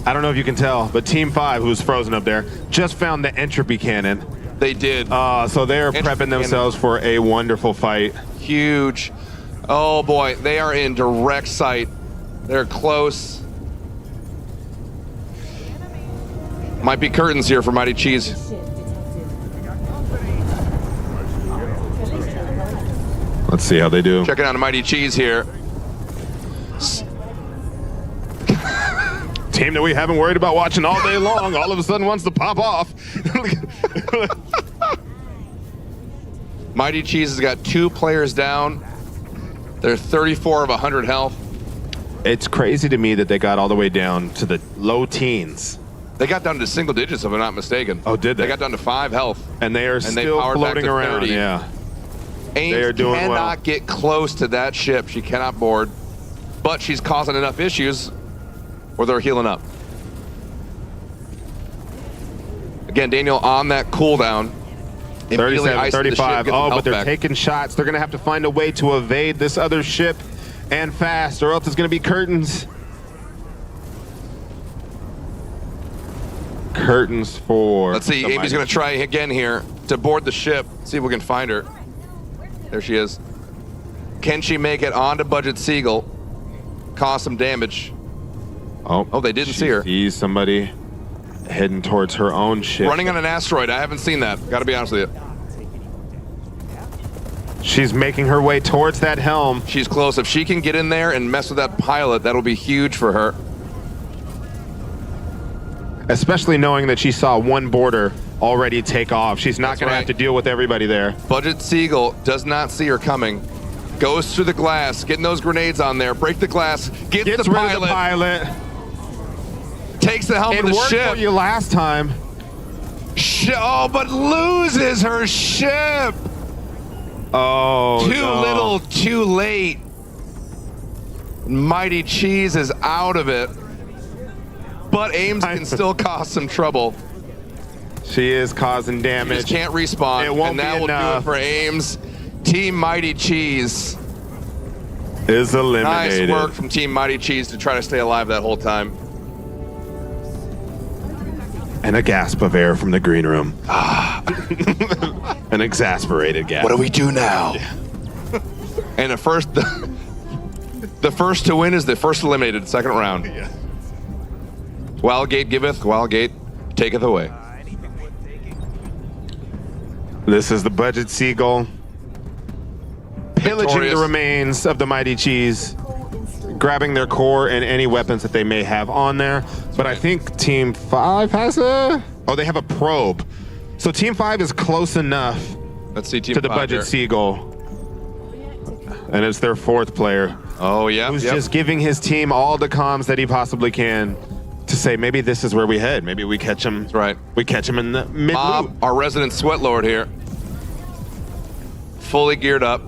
I don't know if you can tell, but Team 5, who's frozen up there, just found the entropy cannon. They did. So they're prepping themselves for a wonderful fight. Huge. Oh boy, they are in direct sight. They're close. Might be curtains here for Mighty Cheese. Let's see how they do. Checking out Mighty Cheese here. Team that we haven't worried about watching all day long, all of a sudden wants to pop off. Mighty Cheese has got 2 players down. They're 34 of 100 health. It's crazy to me that they got all the way down to the low teens. They got down to single digits, if I'm not mistaken. Oh, did they? They got down to 5 health. And they are still floating around, 30. yeah. Ames They are doing cannot well. get close to that ship. She cannot board. But she's causing enough issues where they're healing up. Again, Daniel on that cooldown. 37, 35. Oh, but they're back. taking shots. They're going to have to find a way to evade this other ship and fast, or else it's going to be curtains. Curtains for... Let's see, Amy's going to try again here to board the ship. See if we can find her. There she is. Can she make it onto Budget Seagull? Cause some damage. Oh, they didn't see her. Sees somebody heading towards her own ship. Running on an asteroid. I haven't seen that. Got to be honest with you. She's making her way towards that helm. She's close. If she can get in there and mess with that pilot, that'll be huge for her. Especially knowing that she saw one boarder already take off. She's not going to have to deal with everybody there. Budget Seagull does not see her coming. Goes through the glass, getting those grenades on there. Break the glass. Gets rid of the pilot. Takes the helm of the worked ship. for you last time. Oh, but loses her ship. Oh, Too little, too late. Mighty Cheese is out of it. But Ames can still cause some trouble. She is causing damage. She just can't respawn. It won't and that be will do enough. it for Ames. Team Mighty Cheese is eliminated. Nice work from Team Mighty Cheese to try to stay alive that whole time. And a gasp of air from the green room. An exasperated gasp. What do we do now? And the first to win is the first eliminated, second round. Yeah. Wildgate giveth, Wildgate taketh away. This is the Budget Seagull. Pillaging Victorious. the remains of the Mighty Cheese. Grabbing their core and any weapons that they may have on there. But I think Team 5 has a... Oh, they have a probe. So Team 5 is close enough Let's see Team to the 5 Budget here. Seagull. And it's their 4th player. Oh, yeah. Who's just giving his team all the comms that he possibly can to say, maybe this is where we head. Maybe we catch him. That's right. We catch him in the mid-loop. Bob, our resident sweat lord here. Fully geared up.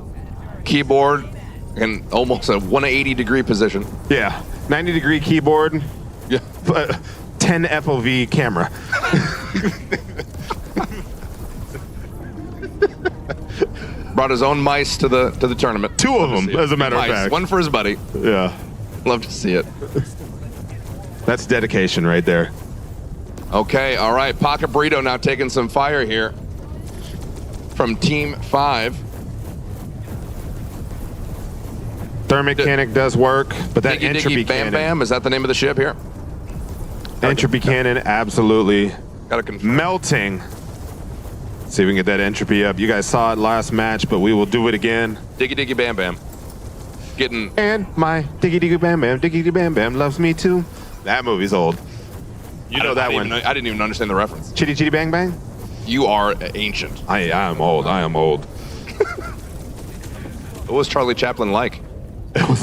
Keyboard in almost a 180-degree position. Yeah, 90-degree keyboard. Yeah. 10 FOV camera. Brought his own mice to the tournament. 2 of them, as a matter of Mice. fact. One for his buddy. Yeah. Love to see it. That's dedication right there. Okay, all right. Pocket Burrito now taking some fire here from Team 5. Thermomechanic does work, but that Diggy entropy Diggy Bam cannon. Bam, is that the name of the ship here? Entropy cannon, absolutely. Gotta confirm. Melting. See if we can get that entropy up. You guys saw it last match, but we will do it again. Diggy Diggy Bam Bam. Getting... And my Diggy Diggy Bam Bam, Diggy Diggy Bam Bam loves me too. That movie's old. You know that one. I didn't even understand the reference. Chitty Chitty Bang Bang? You are ancient. I am old. I am old. What was Charlie Chaplin like? It was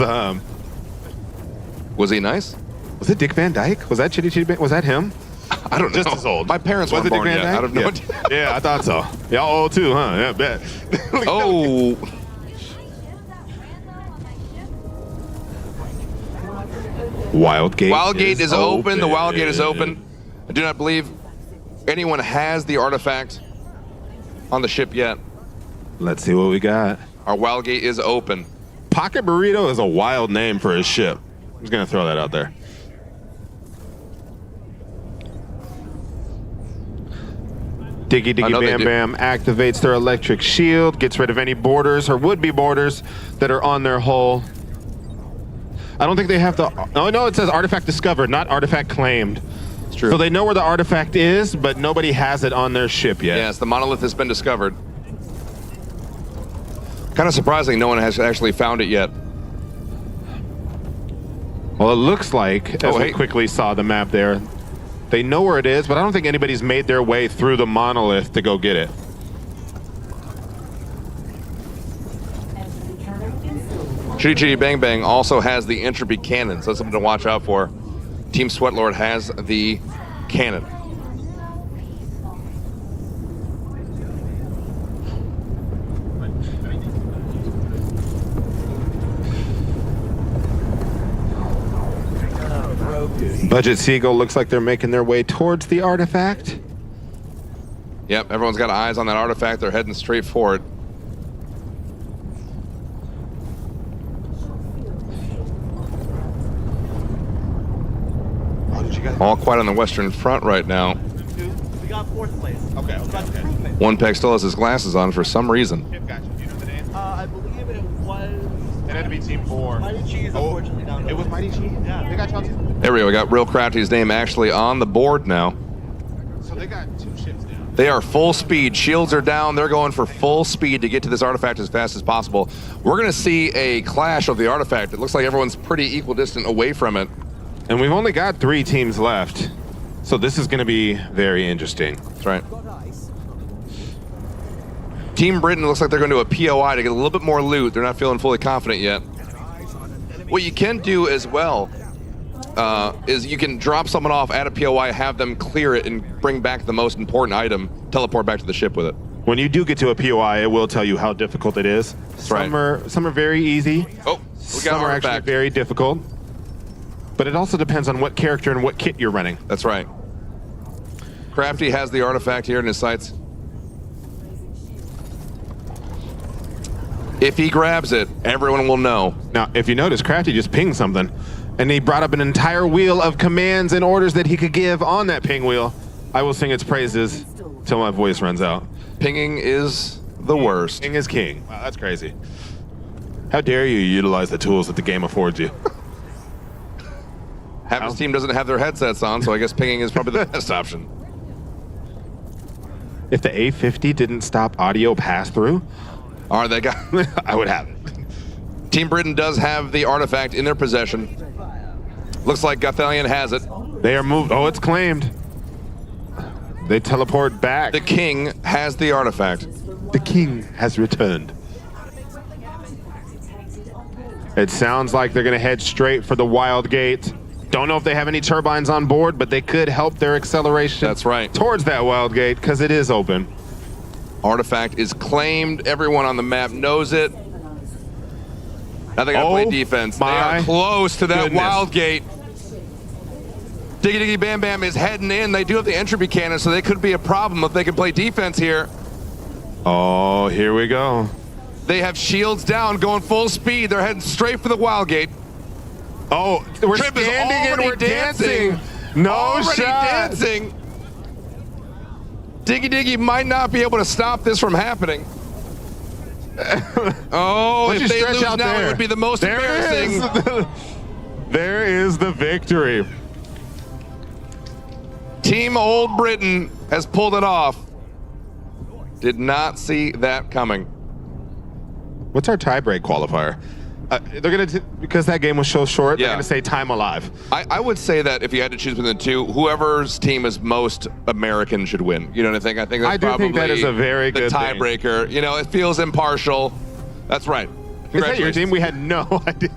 Was he nice? Was it Dick Van Dyke? Was that Chitty Chitty Bang? Was that him? I don't know. Just as old. My parents Was weren't it Dick born Van yet. Dyke? I have no Yeah. idea. Yeah, I thought so. Y'all old too, huh? Yeah, bet. Oh. Wildgate. Wildgate is open. The Wildgate is open. I do not believe anyone has the artifact on the ship yet. Let's see what we got. Our Wildgate is open. Pocket Burrito is a wild name for a ship. I'm just gonna throw that out there. Diggy Diggy Bam Bam activates their electric shield, gets rid of any boarders or would-be boarders that are on their hull. I don't think they have the... Oh, no, it says artifact discovered, not artifact claimed. It's true. So they know where the artifact is, but nobody has it on their ship yet. Yes, the monolith has been discovered. Kind of surprising no one has actually found it yet. Well, it looks like, as we quickly saw the map there, they know where it is, but I don't think anybody's made their way through the monolith to go get it. Chitty Chitty Bang Bang also has the entropy cannon, so that's something to watch out for. Team Sweatlord has the cannon. Budget Seagull looks like they're making their way towards the artifact. Yep, everyone's got eyes on that artifact. They're heading straight for it. All quiet on the Western Front right now. We got 4th place. Okay. One Peg still has his glasses on for some reason. I believe it was... It had to be Team 4. Mighty Cheese, unfortunately, down. It was Mighty Cheese? Yeah. They got y'all too? There we go. We got Real Crafty's name actually on the board now. So they got 2 ships down. They are full speed. Shields are down. They're going for full speed to get to this artifact as fast as possible. We're going to see a clash of the artifact. It looks like everyone's pretty equidistant away from it. And we've only got 3 teams left. So this is going to be very interesting. That's right. Team Britain looks like they're going to do a POI to get a little bit more loot. They're not feeling fully confident yet. What you can do as well is you can drop someone off at a POI, have them clear it, and bring back the most important item, teleport back to the ship with it. When you do get to a POI, it will tell you how difficult it is. That's some right. Are very easy. Oh, we some got are actually very difficult. But it also depends on what character and what kit you're running. That's right. Crafty has the artifact here in his sights. If he grabs it, everyone will know. Now, if you notice, Crafty just pinged something, and he brought up an entire wheel of commands and orders that he could give on that ping wheel. I will sing its praises till my voice runs out. Pinging is the worst. Ping is king. Wow, that's crazy. How dare you utilize the tools that the game affords you? Half his team doesn't have their headsets on, so I guess pinging is probably the best option. If the A50 didn't stop audio pass-through, they got I would have it. Team Britain does have the artifact in their possession. Looks like Gothelion has it. They are moved. Oh, it's claimed. They teleport back. The king has the artifact. The king has returned. It sounds like they're going to head straight for the Wild Gate. Don't know if they have any turbines on board, but they could help their acceleration. That's right. Towards that Wild Gate, because it is open. Artifact is claimed. Everyone on the map knows it. Now they got to play defense. They are close to that Wild Gate. Diggy Diggy Bam Bam is heading in. They do have the entropy cannon, so they could be a problem if they can play defense here. Oh, here we go. They have shields down, going full speed. They're heading straight for the Wild Gate. Oh, we're Trip is standing and we're dancing. No already shot. dancing. Diggy Diggy might not be able to stop this from happening. Oh, if they lose now, it would be the most embarrassing. There is the victory. Team Old Britain has pulled it off. Did not see that coming. What's our tiebreak qualifier? They're going to, because that game was so short, they're going to say time alive. I would say that if you had to choose between the two, whoever's team is most American should win. You know what I think? I think that's probably think that is a very good tiebreaker. You know, it feels impartial. That's right. Is that your team? We had no idea.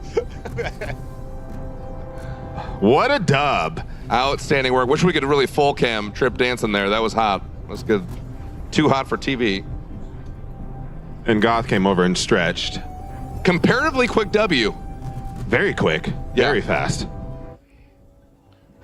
What a dub. Outstanding work. Wish we could really full cam Trip dancing there. That was hot. That was good. Too hot for TV. And Goth came over and stretched. Comparatively quick W. Very quick. Very fast.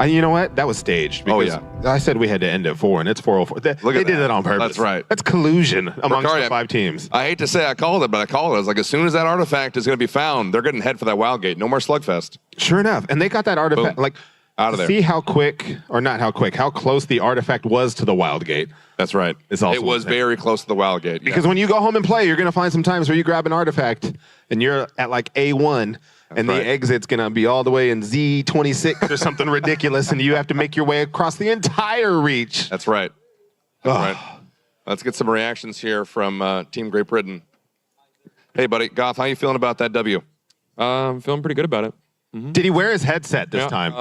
You know what? That was staged. Because I said we had to end at 4, and it's 4:04. They did that on purpose. That's right. That's collusion amongst Ricari, the 5 teams. I hate to say I called it, but I called it. I was like, as soon as that artifact is going to be found, they're getting head for that wild gate. No more slugfest. Sure enough, and they got that artifact. Boom. Like, out of there. See how quick, or not how quick, how close the artifact was to the wild gate. That's right. It's also it was very close to the wild gate. Because when you go home and play, you're going to find some times where you grab an artifact and you're at like A1, and the exit's going to be all the way in Z26 or something ridiculous, and you have to make your way across the entire reach. That's right. That's right. Let's get some reactions here from Team Great Britain. Hey, buddy. Goth, how you feeling about that W? I'm feeling pretty good about it. Did he wear his headset this time?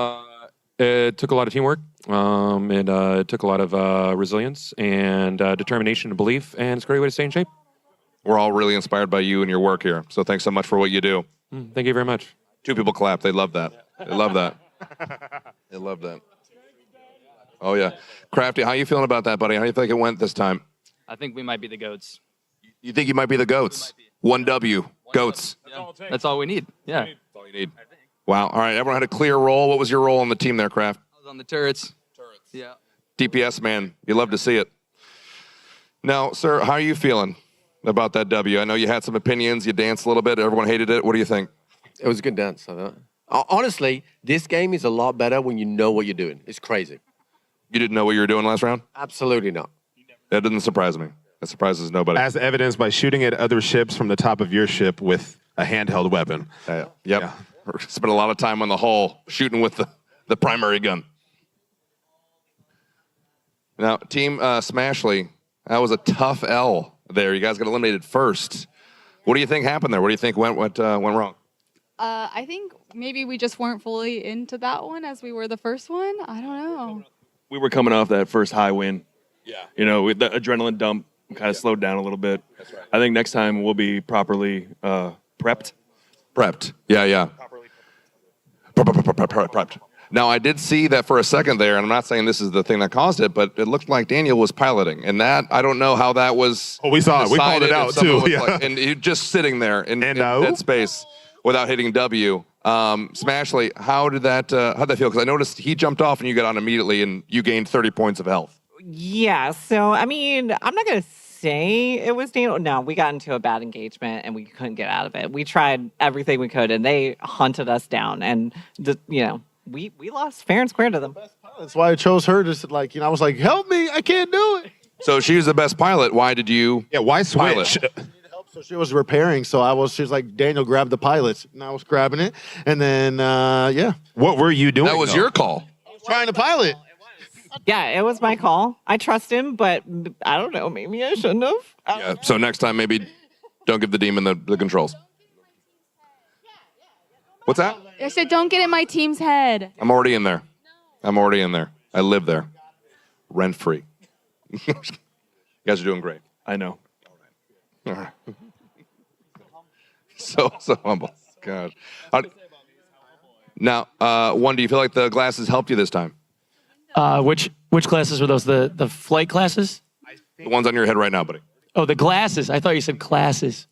It took a lot of teamwork. It took a lot of resilience and determination and belief, and it's a great way to stay in shape. We're all really inspired by you and your work here. So thanks so much for what you do. Thank you very much. 2 people clap. They love that. They love that. They love that. Oh, yeah. Crafty, how you feeling about that, buddy? How do you think it went this time? I think we might be the GOATs. You think you might be the GOATs? 1 W. GOATs. Yeah, that's all we need. Yeah. That's all you need. Wow. All right. Everyone had a clear role. What was your role on the team there, Kraft? I was on the turrets. Yeah. DPS, man. You love to see it. Now, sir, how are you feeling about that W? I know you had some opinions. You danced a little bit. Everyone hated it. What do you think? It was a good dance. I thought. Honestly, this game is a lot better when you know what you're doing. It's crazy. You didn't know what you were doing last round? Absolutely not. That doesn't surprise me. That surprises nobody. As evidenced by shooting at other ships from the top of your ship with a handheld weapon. Yep. Yeah. Spent a lot of time on the hull shooting with the primary gun. Now, Team Smashley, that was a tough L there. You guys got eliminated first. What do you think happened there? What do you think went wrong? I think maybe we just weren't fully into that one as we were the first one. I don't know. We were coming off that first high win. Yeah. You know, with the adrenaline dump kind of slowed down a little bit. That's right. I think next time we'll be properly prepped. Prepped. Yeah. Prepped. Now, I did see that for a second there, and I'm not saying this is the thing that caused it, but it looked like Daniel was piloting. And that, I don't know how that was. Oh, we saw it. We called it out, too. Yeah. And he just sitting there in dead space without hitting W. Smashley, how'd that feel? Because I noticed he jumped off and you got on immediately, and you gained 30 points of health. Yeah, so, I mean, I'm not going to say it was Daniel. No, we got into a bad engagement, and we couldn't get out of it. We tried everything we could, and they hunted us down. And, we lost fair and square to them. That's why I chose her. Just like, I was like, help me. I can't do it. So she was the best pilot. Why did you why switch? So she was repairing. So she was like, Daniel, grab the pilots. And I was grabbing it. And then, What were you doing? That was your call. I was trying to pilot. Yeah, it was my call. I trust him, but I don't know. Maybe I shouldn't have. Yeah. So next time, maybe don't give the demon the controls. What's that? I said, don't get in my team's head. I'm already in there. I live there. Rent free. You guys are doing great. I know. All right. So humble. Gosh. Now, do you feel like the glasses helped you this time? Which classes were those? The flight classes? The ones on your head right now, buddy. Oh, the glasses. I thought you said classes.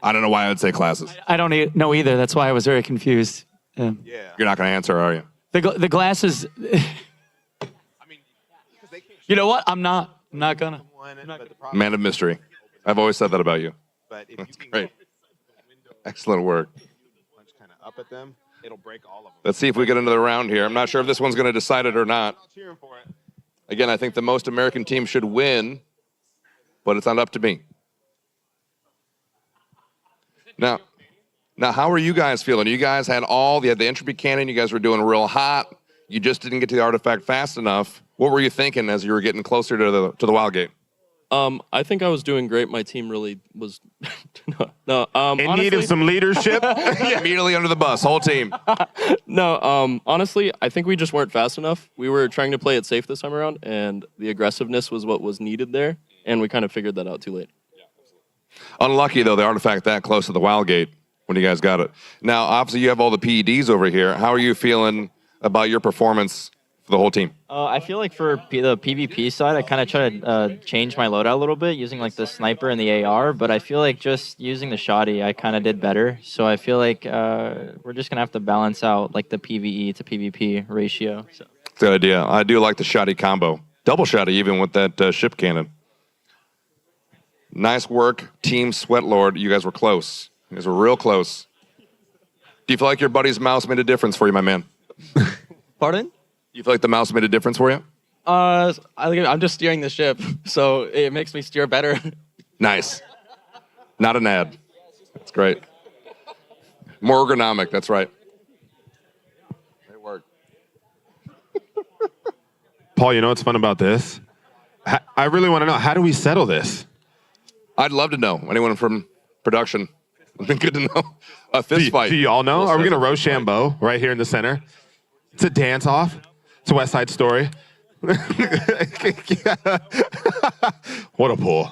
I don't know why I would say classes. I don't know either. That's why I was very confused. Yeah. You're not going to answer, are you? The glasses. You know what? I'm not gonna. Man of mystery. I've always said that about you. That's great. Excellent work. Punch kind of up at them. It'll break all of them. Let's see if we get into the round here. I'm not sure if this one's going to decide it or not. Cheering for it. Again, I think the most American team should win, but it's not up to me. Now, how are you guys feeling? You guys had the entropy cannon. You guys were doing real hot. You just didn't get to the artifact fast enough. What were you thinking as you were getting closer to the wild gate? I think I was doing great. My team really was. In need of some leadership. Immediately under the bus, whole team. No, honestly, I think we just weren't fast enough. We were trying to play it safe this time around, and the aggressiveness was what was needed there, and we kind of figured that out too late. Unlucky, though, the artifact that close to the wild gate when you guys got it. Now, obviously, you have all the PEDs over here. How are you feeling about your performance for the whole team? I feel like for the PvP side, I kind of tried to change my loadout a little bit using like the sniper and the AR, but I feel like just using the shoddy, I kind of did better. So I feel like we're just going to have to balance out like the PvE to PvP ratio. So. Good idea. I do like the shoddy combo. Double shoddy even with that ship cannon. Nice work, Team Sweatlord. You guys were close. You guys were real close. Do you feel like your buddy's mouse made a difference for you, my man? Pardon? You feel like the mouse made a difference for you? I'm just steering the ship, so it makes me steer better. Nice. Not an ad. That's great. More ergonomic, that's right. It worked. Paul, you know what's fun about this? I really want to know, how do we settle this? I'd love to know. Anyone from production? It'd be good to know. A fist fight. Do you all know? Are we going to Rochambeau right here in the center? It's a dance-off. It's a West Side Story. What a pool.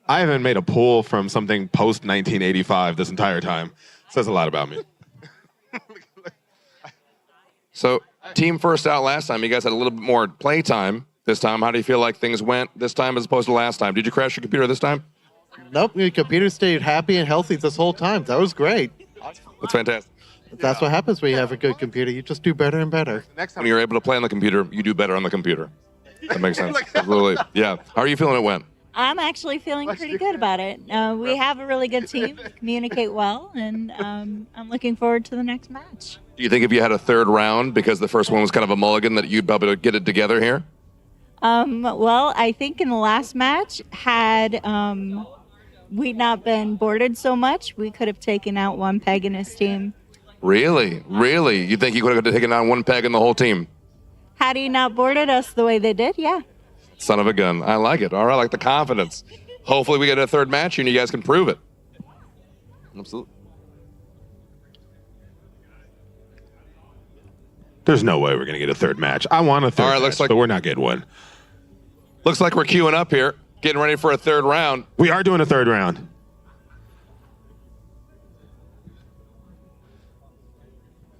I haven't made a pool from something post-1985 this entire time. Says a lot about me. So, team first out last time. You guys had a little bit more play time this time. How do you feel like things went this time as opposed to last time? Did you crash your computer this time? Nope, your computer stayed happy and healthy this whole time. That was great. That's fantastic. That's what happens when you have a good computer. You just do better and better. When you're able to play on the computer, you do better on the computer. That makes sense. Absolutely. Yeah. How are you feeling it went? I'm actually feeling pretty good about it. We have a really good team, communicate well, and I'm looking forward to the next match. Do you think if you had a third round, because the first one was kind of a mulligan, that you'd be able to get it together here? Well, I think in the last match, had we not been boarded so much, we could have taken out one peg in his team. Really? Really? You think you could have taken down one peg in the whole team? Had he not boarded us the way they did, yeah. Son of a gun. I like it. All right, I like the confidence. Hopefully we get a third match and you guys can prove it. Absolutely. There's no way we're going to get a third match. I want a third match, looks like, but we're not getting one. Looks like we're queuing up here, getting ready for a third round. We are doing a third round.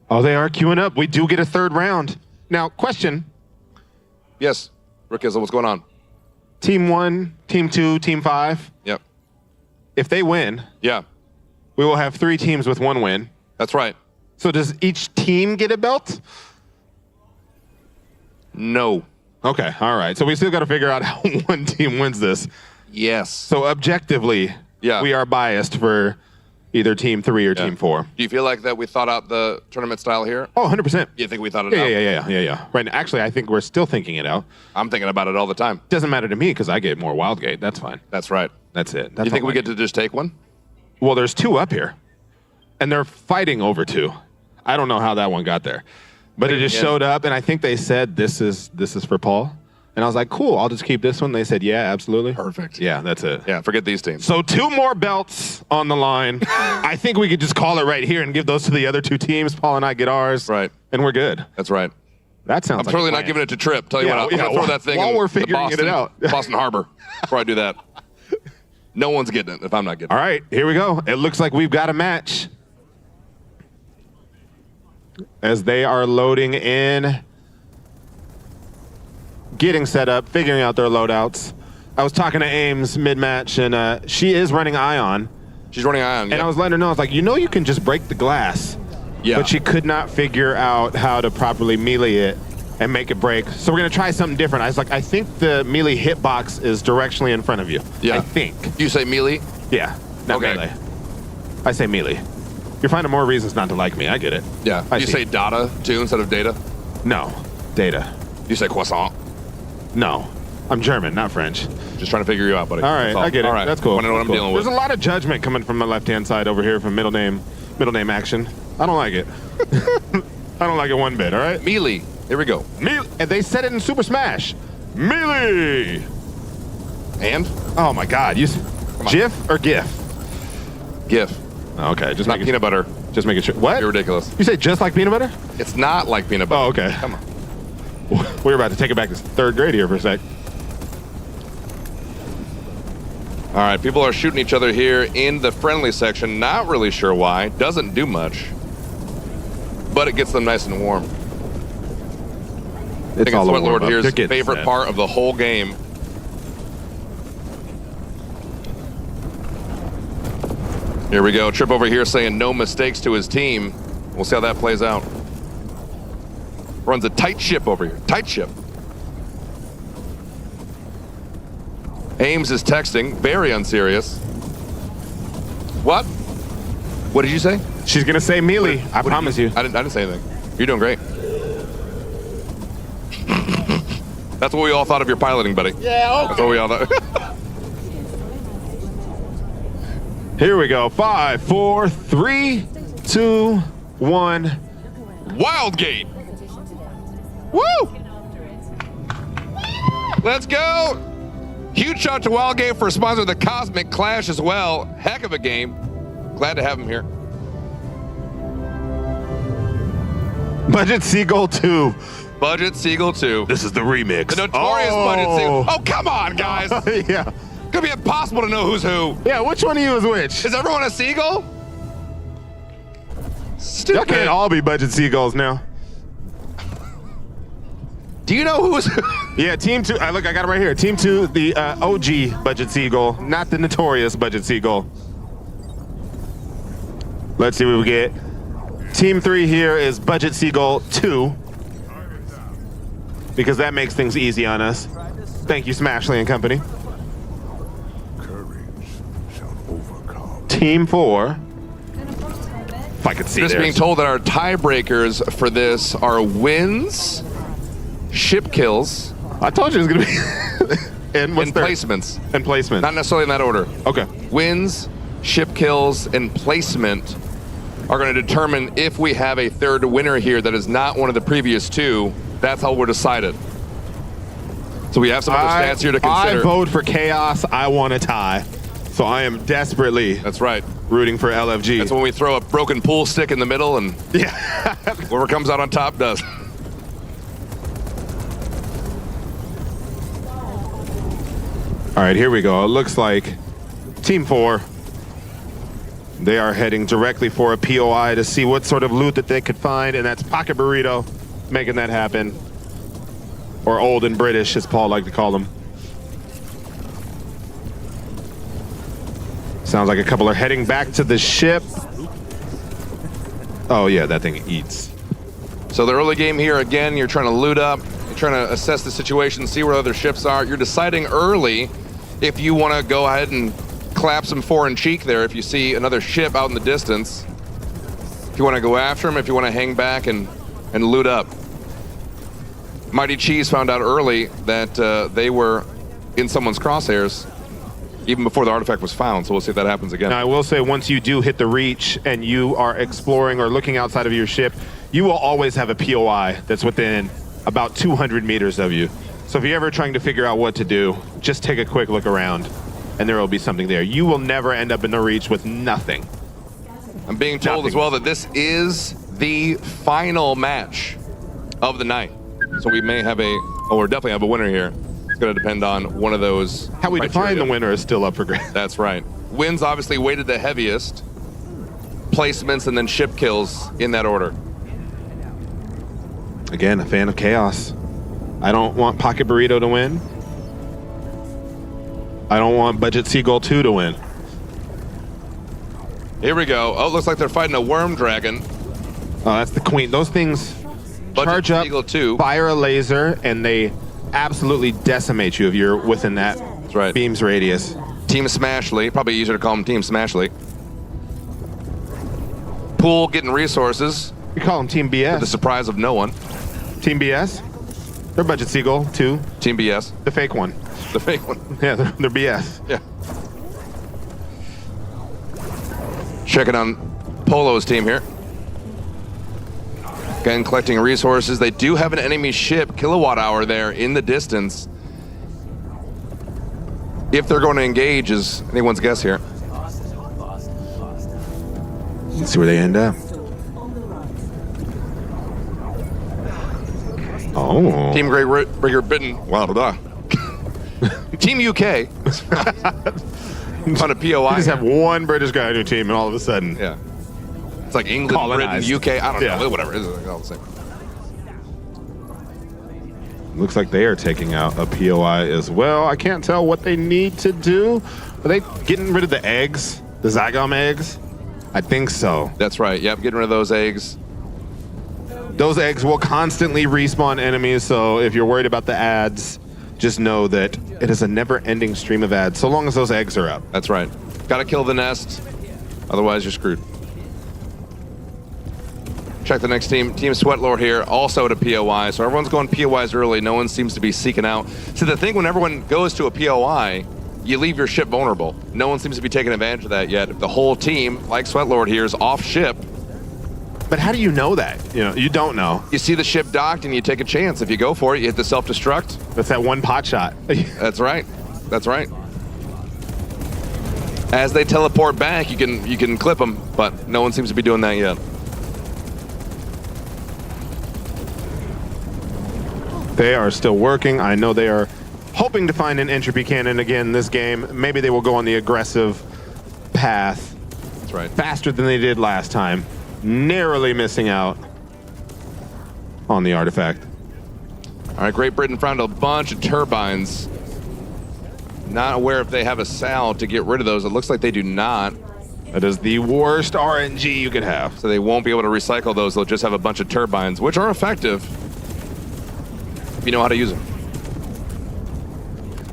Oh, they are queuing up. We do get a third round. Now, question. Yes, Rick Izzle, what's going on? Team 1, Team 2, Team 5. Yep. If they win, yeah, we will have 3 teams with 1 win. That's right. So does each team get a belt? No. Okay, all right. So we still got to figure out how one team wins this. Yes. So objectively, we are biased for either Team 3 or Team 4. Do you feel like that we thought out the tournament style here? Oh, 100%. You think we thought it out? Yeah. Right. Actually, I think we're still thinking it out. I'm thinking about it all the time. Doesn't matter to me because I get more Wildgate. That's fine. That's right. That's it. You think we get to just take one? Well, there's 2 up here, and they're fighting over 2. I don't know how that one got there, but it just showed up, and I think they said this is for Paul. And I was like, cool, I'll just keep this one. They said, yeah, absolutely. Perfect. Yeah, that's it. Yeah, forget these teams. So 2 more belts on the line. I think we could just call it right here and give those to the other 2 teams. Paul and I get ours. Right. And we're good. That's right. That sounds I'm like totally a not plan. giving it to Trip. Tell you what, I'm going to throw that thing while in we're the figuring it out. Boston Harbor before I do that. No one's getting it if I'm not getting it. All right, here we go. It looks like we've got a match. As they are loading in, getting set up, figuring out their loadouts. I was talking to Ames mid-match, and she is running Ion. She's running Ion, And I was letting her know, I was like, you know you can just break the glass. Yeah. But she could not figure out how to properly melee it and make it break. So we're going to try something different. I was like, I think the melee hitbox is directionally in front of you. Yeah. I think. You say melee? Yeah, not melee. I say melee. You're finding more reasons not to like me. I get it. Yeah. I You see. say data too instead of data? No, data. You say croissant? No, I'm German, not French. Just trying to figure you out, buddy. All right, That's I get it. All right. That's cool. Want to know what I'm Cool. dealing with? There's a lot of judgment coming from the left-hand side over here from middle name action. I don't like it. I don't like it one bit, all right? Melee. Here we go. Melee. And they said it in Super Smash. Melee. And? Oh, my God. GIF or GIF? GIF. Okay, just not peanut butter. Just making sure. What? You're ridiculous. You say just like peanut butter? It's not like peanut butter. Oh, okay. Come on. We're about to take it back to 3rd grade here for a sec. All right, people are shooting each other here in the friendly section. Not really sure why. Doesn't do much. But it gets them nice and warm. I think it's all a Sweatlord warm-up. here's They're getting favorite set. part of the whole game. Here we go. Trip over here saying no mistakes to his team. We'll see how that plays out. Runs a tight ship over here. Tight ship. Ames is texting, very unserious. What? What did you say? She's gonna say melee. I promise you. I didn't say anything. You're doing great. That's what we all thought of your piloting, buddy. Yeah, okay. That's what we all thought. Here we go. 5, 4, 3, 2, 1. Wildgate. Woo! Let's go. Huge shout out to Wildgate for sponsoring the Cosmic Clash as well. Heck of a game. Glad to have him here. Budget Seagull 2. Budget Seagull 2. This is the remix. The notorious Budget Seagull. Oh, come on, guys. Yeah. It's gonna be impossible to know who's who. Yeah, which one of you is which? Is everyone a seagull? Stupid. Y'all can't all be Budget Seagulls now. Do you know who's who? Yeah, Team 2. Look, I got it right here. Team 2, the OG Budget Seagull, not the notorious Budget Seagull. Let's see what we get. Team 3 here is Budget Seagull 2. Because that makes things easy on us. Thank you, Smashley and company. Team 4. If I could see Just theirs. being told that our tiebreakers for this are wins, ship kills. I told you it was gonna be. and what's third? Placements. And placement. Not necessarily in that order. Okay. Wins, ship kills, and placement are going to determine if we have a third winner here that is not one of the previous two. That's how we're decided. So we have some other stats here to consider. I vote for chaos. I want a tie. So I am desperately. That's right. Rooting for LFG. That's when we throw a broken pool stick in the middle and yeah, whoever comes out on top does. All right, here we go. It looks like Team 4. They are heading directly for a POI to see what sort of loot that they could find, and that's Pocket Burrito making that happen. Or old and British, as Paul liked to call them. Sounds like a couple are heading back to the ship. Oh yeah, that thing eats. So the early game here, again, you're trying to loot up, you're trying to assess the situation, see where other ships are. You're deciding early if you want to go ahead and clap some foreign cheek there if you see another ship out in the distance. If you want to go after them, if you want to hang back and loot up. Mighty Cheese found out early that they were in someone's crosshairs even before the artifact was found, so we'll see if that happens again. Now, I will say, once you do hit the reach and you are exploring or looking outside of your ship, you will always have a POI that's within about 200 meters of you. So if you're ever trying to figure out what to do, just take a quick look around and there will be something there. You will never end up in the reach with nothing. I'm being told as well that this is the final match of the night. So we may have or definitely have a winner here. It's going to depend on one of those. How we define the winner is still up for grabs. That's right. Wins obviously weighted the heaviest. Placements and then ship kills in that order. Again, a fan of chaos. I don't want Pocket Burrito to win. I don't want Budget Seagull 2 to win. Here we go. Oh, it looks like they're fighting a worm dragon. Oh, that's the queen. Those things charge up, fire a laser, and they absolutely decimate you if you're within that beam's radius. Team Smashley. Probably easier to call them Team Smashley. Pool getting resources. We call them Team BS. To the surprise of no one. Team BS? They're Budget Seagull 2. Team BS. The fake one. The fake one. Yeah, they're BS. Yeah. Checking on Polo's team here. Again, collecting resources. They do have an enemy ship, Kilowatt Hour, there in the distance. If they're going to engage is anyone's guess here. Let's see where they end up. Oh. Team Great Rigger Britain. Wow, da. Team UK. On a POI. You just have one British guy on your team, and all of a sudden, yeah, it's like England, colonized. Britain, UK. I don't know, whatever. It's all the same. Looks like they are taking out a POI as well. I can't tell what they need to do. Are they getting rid of the eggs? The Zygom eggs? I think so. That's right. Yep, getting rid of those eggs. Those eggs will constantly respawn enemies, so if you're worried about the ads, just know that it is a never-ending stream of ads, so long as those eggs are up. That's right. Gotta kill the nest, otherwise you're screwed. Check the next team. Team Sweatlord here, also at a POI. So everyone's going POIs early. No one seems to be seeking out. So the thing when everyone goes to a POI, you leave your ship vulnerable. No one seems to be taking advantage of that yet. If the whole team, like Sweatlord here, is off ship. But how do you know that? You know, you don't know. You see the ship docked and you take a chance. If you go for it, you hit the self-destruct. That's that one pot shot. That's right. That's right. As they teleport back, you can clip them, but no one seems to be doing that yet. They are still working. I know they are hoping to find an entropy cannon again this game. Maybe they will go on the aggressive path. That's right. Faster than they did last time. Narrowly missing out on the artifact. All right, Great Britain found a bunch of turbines. Not aware if they have a sal to get rid of those. It looks like they do not. That is the worst RNG you could have. So they won't be able to recycle those. They'll just have a bunch of turbines, which are effective if you know how to use them.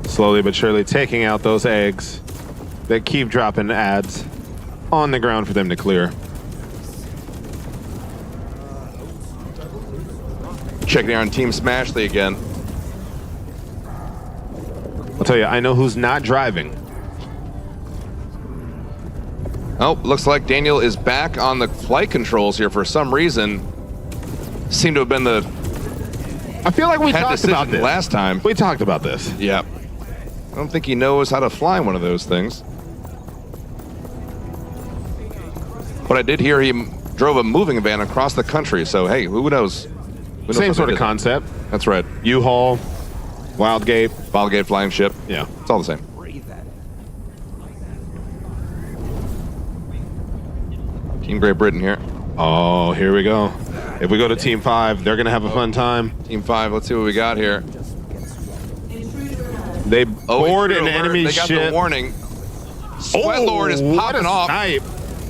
Slowly but surely taking out those eggs that keep dropping ads on the ground for them to clear. Checking out on Team Smashly again. I'll tell you, I know who's not driving. Oh, looks like Daniel is back on the flight controls here for some reason. Seemed to have been the I feel like we talked about this last time. We talked about this. Yeah. I don't think he knows how to fly one of those things. But I did hear he drove a moving van across the country, so hey, who knows? Same sort of concept. That's right. U-Haul, Wildgate. Wildgate flying ship. Yeah. It's all the same. Team Great Britain here. Oh, here we go. If we go to Team 5, they're going to have a fun time. Team 5, let's see what we got here. They board an enemy ship. They got the warning. Sweatlord is popping off. Snipe.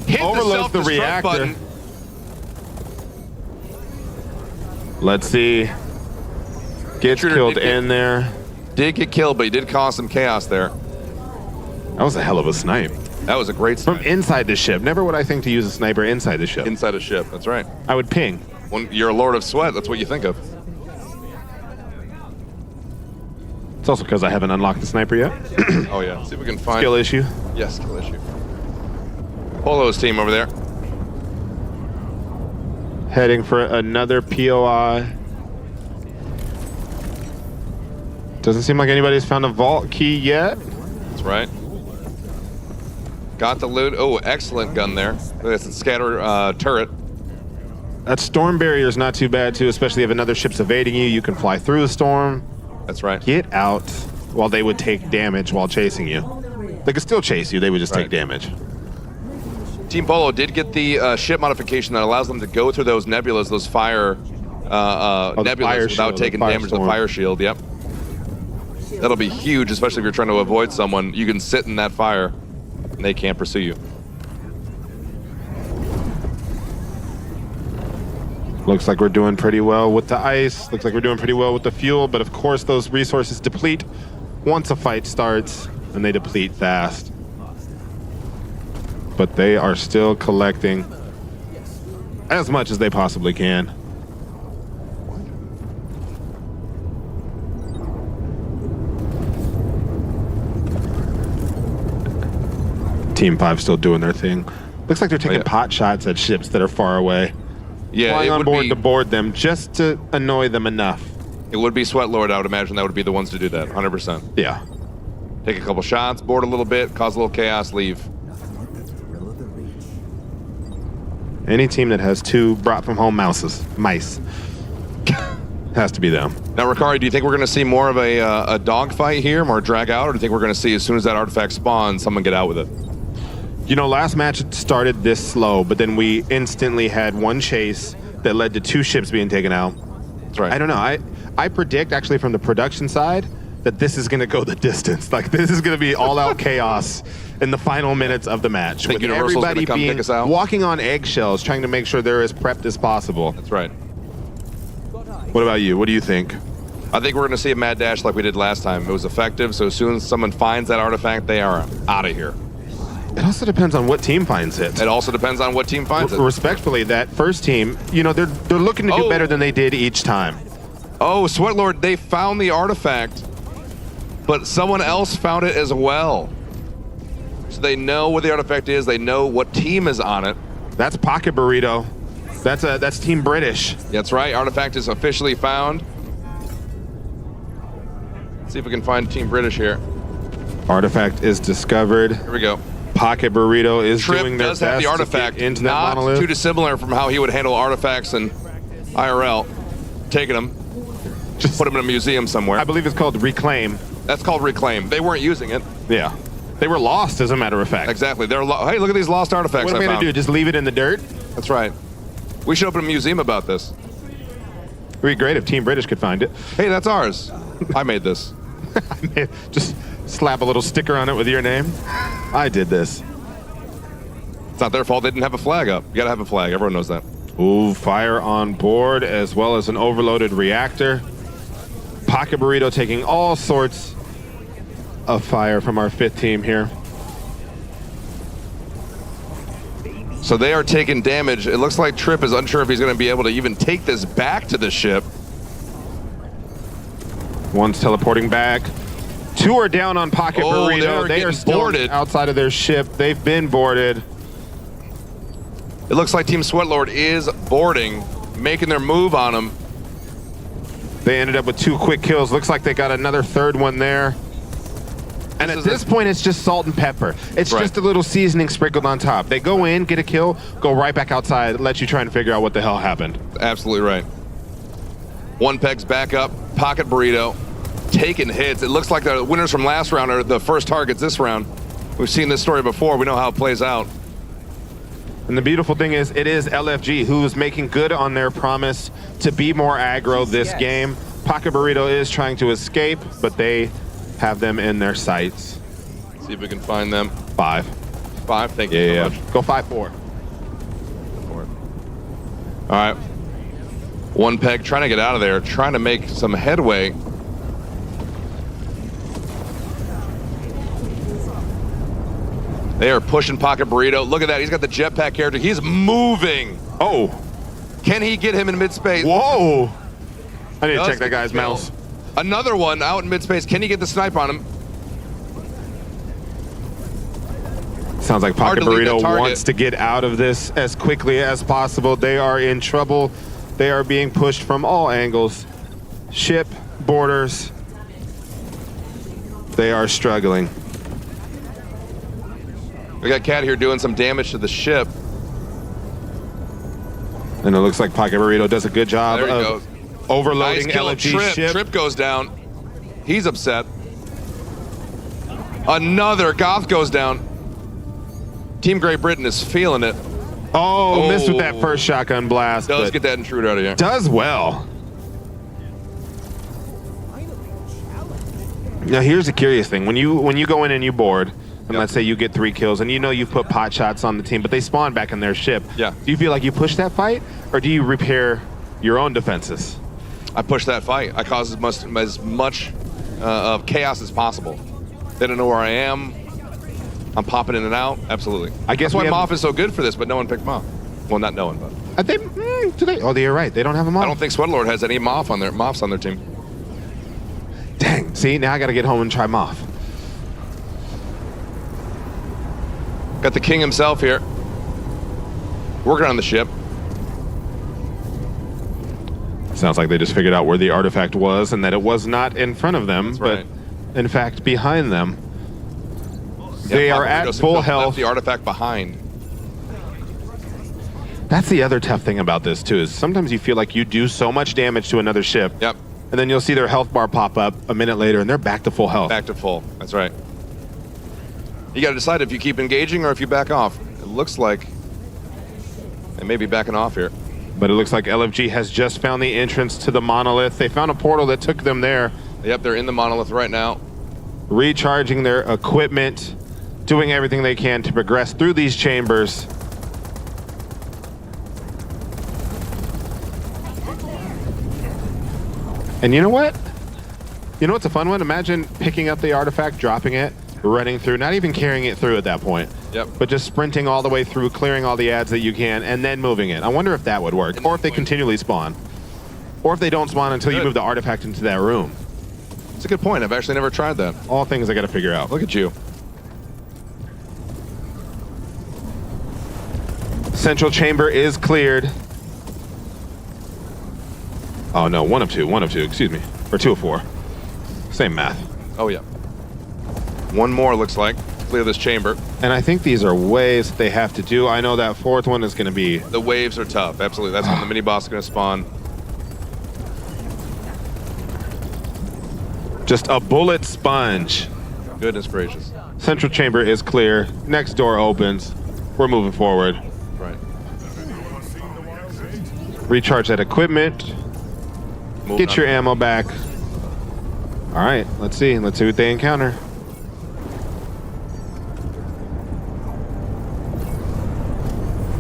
Hit Overloads the reactor. Button. Let's see. Gets killed in there. Did get killed, but he did cause some chaos there. That was a hell of a snipe. That was a great snipe. From inside the ship. Never would I think to use a sniper inside the ship. Inside a ship, that's right. I would ping. When you're a Lord of Sweat, that's what you think of. It's also because I haven't unlocked the sniper yet. Oh yeah, see if we can find... Skill issue. Yes, skill issue. Polo's team over there. Heading for another POI. Doesn't seem like anybody's found a vault key yet. That's right. Got the loot. Oh, excellent gun there. That's a scatter turret. That storm barrier is not too bad too, especially if another ship's evading you. You can fly through the storm. That's right. Get out while they would take damage while chasing you. They could still chase you. They would just take damage. Team Polo did get the ship modification that allows them to go through those nebulas, those fire nebulas without taking damage to the fire shield. Yep. That'll be huge, especially if you're trying to avoid someone. You can sit in that fire and they can't pursue you. Looks like we're doing pretty well with the ice. Looks like we're doing pretty well with the fuel, but of course those resources deplete once a fight starts, and they deplete fast. But they are still collecting as much as they possibly can. Team 5 still doing their thing. Looks like they're taking pot shots at ships that are far away. Yeah, flying on board to board them just to annoy them enough. It would be Sweatlord, I would imagine that would be the ones to do that, 100%. Yeah. Take a couple shots, board a little bit, cause a little chaos, leave. Any team that has 2 brought from home mice, has to be them. Now, Ricari, do you think we're going to see more of a dogfight here, more drag out, or do you think we're going to see as soon as that artifact spawns, someone get out with it? You know, last match it started this slow, but then we instantly had one chase that led to 2 ships being taken out. That's right. I don't know. I predict actually from the production side that this is going to go the distance. Like this is going to be all-out chaos in the final minutes of the match. Think with Universal's everybody gonna come pick us out? walking on eggshells, trying to make sure they're as prepped as possible. That's right. What about you? What do you think? I think we're going to see a mad dash like we did last time. It was effective, so as soon as someone finds that artifact, they are out of here. It also depends on what team finds it. It also depends on what team finds it. Respectfully, that first team, you know, they're looking to do better than they did each time. Oh, Sweatlord, they found the artifact, but someone else found it as well. So they know where the artifact is. They know what team is on it. That's Pocket Burrito. That's Team British. That's right. Artifact is officially found. Let's see if we can find Team British here. Artifact is discovered. Here we go. Pocket Burrito is Trip doing their does best have the artifact. to get into that Not monolith. too dissimilar from how he would handle artifacts in IRL. Taking them, just put them in a museum somewhere. I believe it's called Reclaim. That's called Reclaim. They weren't using it. Yeah. They were lost, as a matter of fact. Exactly. They're hey, look at these lost artifacts. What am I going to do? Just leave it in the dirt? That's right. We should open a museum about this. It'd be great if Team British could find it. Hey, that's ours. I made this. Just slap a little sticker on it with your name. I did this. It's not their fault they didn't have a flag up. You gotta have a flag. Everyone knows that. Ooh, fire on board as well as an overloaded reactor. Pocket Burrito taking all sorts of fire from our 5th team here. So they are taking damage. It looks like Trip is unsure if he's going to be able to even take this back to the ship. One's teleporting back. 2 are down on Pocket Burrito. They are still boarded outside of their ship. They've been boarded. It looks like Team Sweatlord is boarding, making their move on him. They ended up with 2 quick kills. Looks like they got another 3rd one there. And at this point, it's just salt and pepper. It's just a little seasoning sprinkled on top. They go in, get a kill, go right back outside, let you try and figure out what the hell happened. Absolutely right. One peg's back up. Pocket Burrito taking hits. It looks like the winners from last round are the first targets this round. We've seen this story before. We know how it plays out. And the beautiful thing is, it is LFG who's making good on their promise to be more aggro this game. Pocket Burrito is trying to escape, but they have them in their sights. See if we can find them. 5. 5, thank you so much. Go 5-4. All right. One peg trying to get out of there, trying to make some headway. They are pushing Pocket Burrito. Look at that. He's got the jetpack character. He's moving. Oh. Can he get him in mid-space? Whoa. I need to check that guy's mouse. Another one out in mid-space. Can he get the snipe on him? Sounds like Pocket Burrito wants to get out of this as quickly as possible. They are in trouble. They are being pushed from all angles. Ship, borders. They are struggling. We got Cat here doing some damage to the ship. And it looks like Pocket Burrito does a good job There he of overloading nice kill. LFG's ship. Trip goes down. He's upset. Another Goth goes down. Team Great Britain is feeling it. Oh, missed with that first shotgun blast. Does get that intruder out of here. Does well. Now here's the curious thing. When you go in and you board, and let's say you get 3 kills, and you know you've put pot shots on the team, but they spawn back in their ship. Yeah. Do you feel like you push that fight, or do you repair your own defenses? I push that fight. I cause as much of chaos as possible. They don't know where I am. I'm popping in and out. Absolutely. I guess that's why Moff is so good for this, but no one picked Moff. Well, not no one, but. Do they? Oh, you're right. They don't have a Moff. I don't think Sweatlord has any Moffs on their team. Dang. See, now I got to get home and try Moff. Got the king himself here. Working on the ship. Sounds like they just figured out where the artifact was and that it was not in front of them, right. but in fact behind them. They are at full health. Left the artifact behind. That's the other tough thing about this too, is sometimes you feel like you do so much damage to another ship. Yep. And then you'll see their health bar pop up a minute later and they're back to full health. Back to full. That's right. You got to decide if you keep engaging or if you back off. It looks like they may be backing off here. But it looks like LFG has just found the entrance to the monolith. They found a portal that took them there. Yep, they're in the monolith right now. Recharging their equipment, doing everything they can to progress through these chambers. And you know what? You know what's a fun one? Imagine picking up the artifact, dropping it, running through, not even carrying it through at that point. Yep. But just sprinting all the way through, clearing all the ads that you can, and then moving it. I wonder if that would work, or if they continually spawn. Or if they don't spawn until you move the artifact into that room. It's a good point. I've actually never tried that. All things I got to figure out. Look at you. Central chamber is cleared. Oh no, 1 of 2, excuse me. Or 2 of 4. Same math. Oh yeah. One more looks like. Clear this chamber. And I think these are waves that they have to do. I know that 4th one is going to be... The waves are tough, absolutely. That's when the mini boss is going to spawn. Just a bullet sponge. Goodness gracious. Central chamber is clear. Next door opens. We're moving forward. Right. Recharge that equipment. Get your ammo back. All right, let's see. Let's see what they encounter.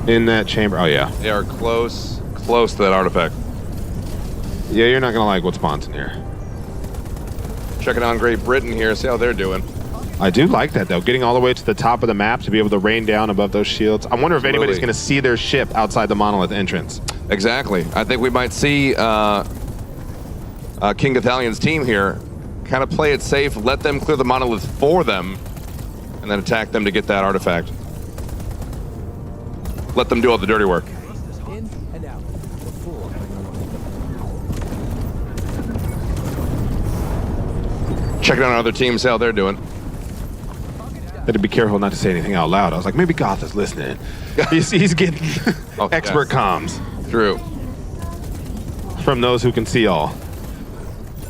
In that chamber. Oh, yeah. They are close to that artifact. Yeah, you're not going to like what spawns in here. Checking on Great Britain here, see how they're doing. I do like that, though. Getting all the way to the top of the map to be able to rain down above those shields. I wonder if anybody's going to see their ship outside the monolith entrance. Exactly. I think we might see King Italian's team here kind of play it safe, let them clear the monolith for them, and then attack them to get that artifact. Let them do all the dirty work. Checking on other teams, how they're doing. Had to be careful not to say anything out loud. I was like, maybe Goth is listening. He's getting expert comms. True. From those who can see all.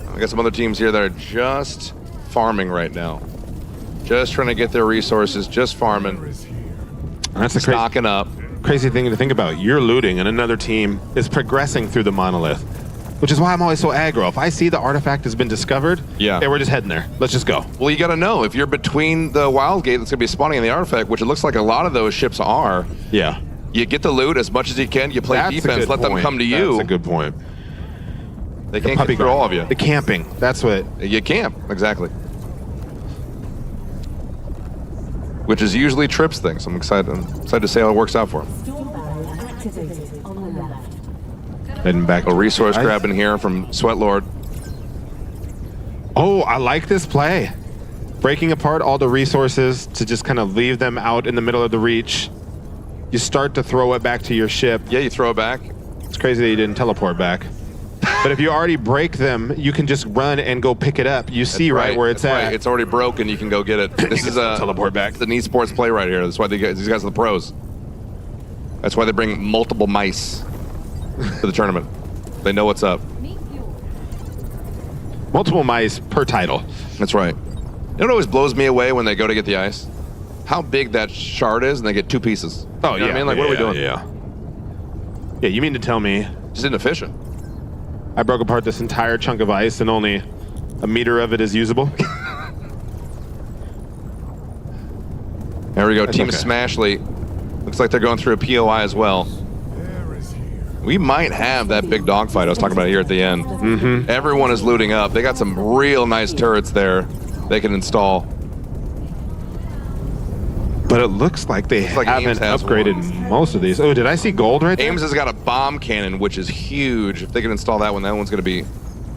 I got some other teams here that are just farming right now. Just trying to get their resources, just farming. That's a stocking up. Crazy thing to think about. You're looting and another team is progressing through the monolith. Which is why I'm always so aggro. If I see the artifact has been discovered, yeah, hey, we're just heading there. Let's just go. Well, you got to know, if you're between the wild gate that's going to be spawning in the artifact, which it looks like a lot of those ships are, yeah, you get the loot as much as you can, you play defense, let them come to you. That's a good point. They can't get through all of you. The camping, that's what. You camp, exactly. Which is usually Tripp's thing, so I'm excited to see how it works out for him. Activated on the left. Heading back. A resource grabbing here from Sweatlord. Oh, I like this play. Breaking apart all the resources to just kind of leave them out in the middle of the reach. You start to throw it back to your ship. Yeah, you throw it back. It's crazy that you didn't teleport back. But if you already break them, you can just run and go pick it up. You see right where it's at. Right. It's already broken. You can go get it. This is a teleport back. It's an esports play right here. That's why these guys are the pros. That's why they bring multiple mice to the tournament. They know what's up. Multiple mice per title. That's right. You know what always blows me away when they go to get the ice? How big that shard is, and they get 2 pieces. Oh, you know what I mean? Like, what are we doing? Yeah. Yeah, you mean to tell me... Just inefficient. I broke apart this entire chunk of ice and only a meter of it is usable? There we go. That's Team okay. Smashly. Looks like they're going through a POI as well. We might have that big dogfight I was talking about here at the end. Mm-hmm. Everyone is looting up. They got some real nice turrets there they can install. But it looks like they haven't upgraded most of these. Oh, did I see gold right there? Ames has got a bomb cannon, which is huge. If they can install that one, that one's going to be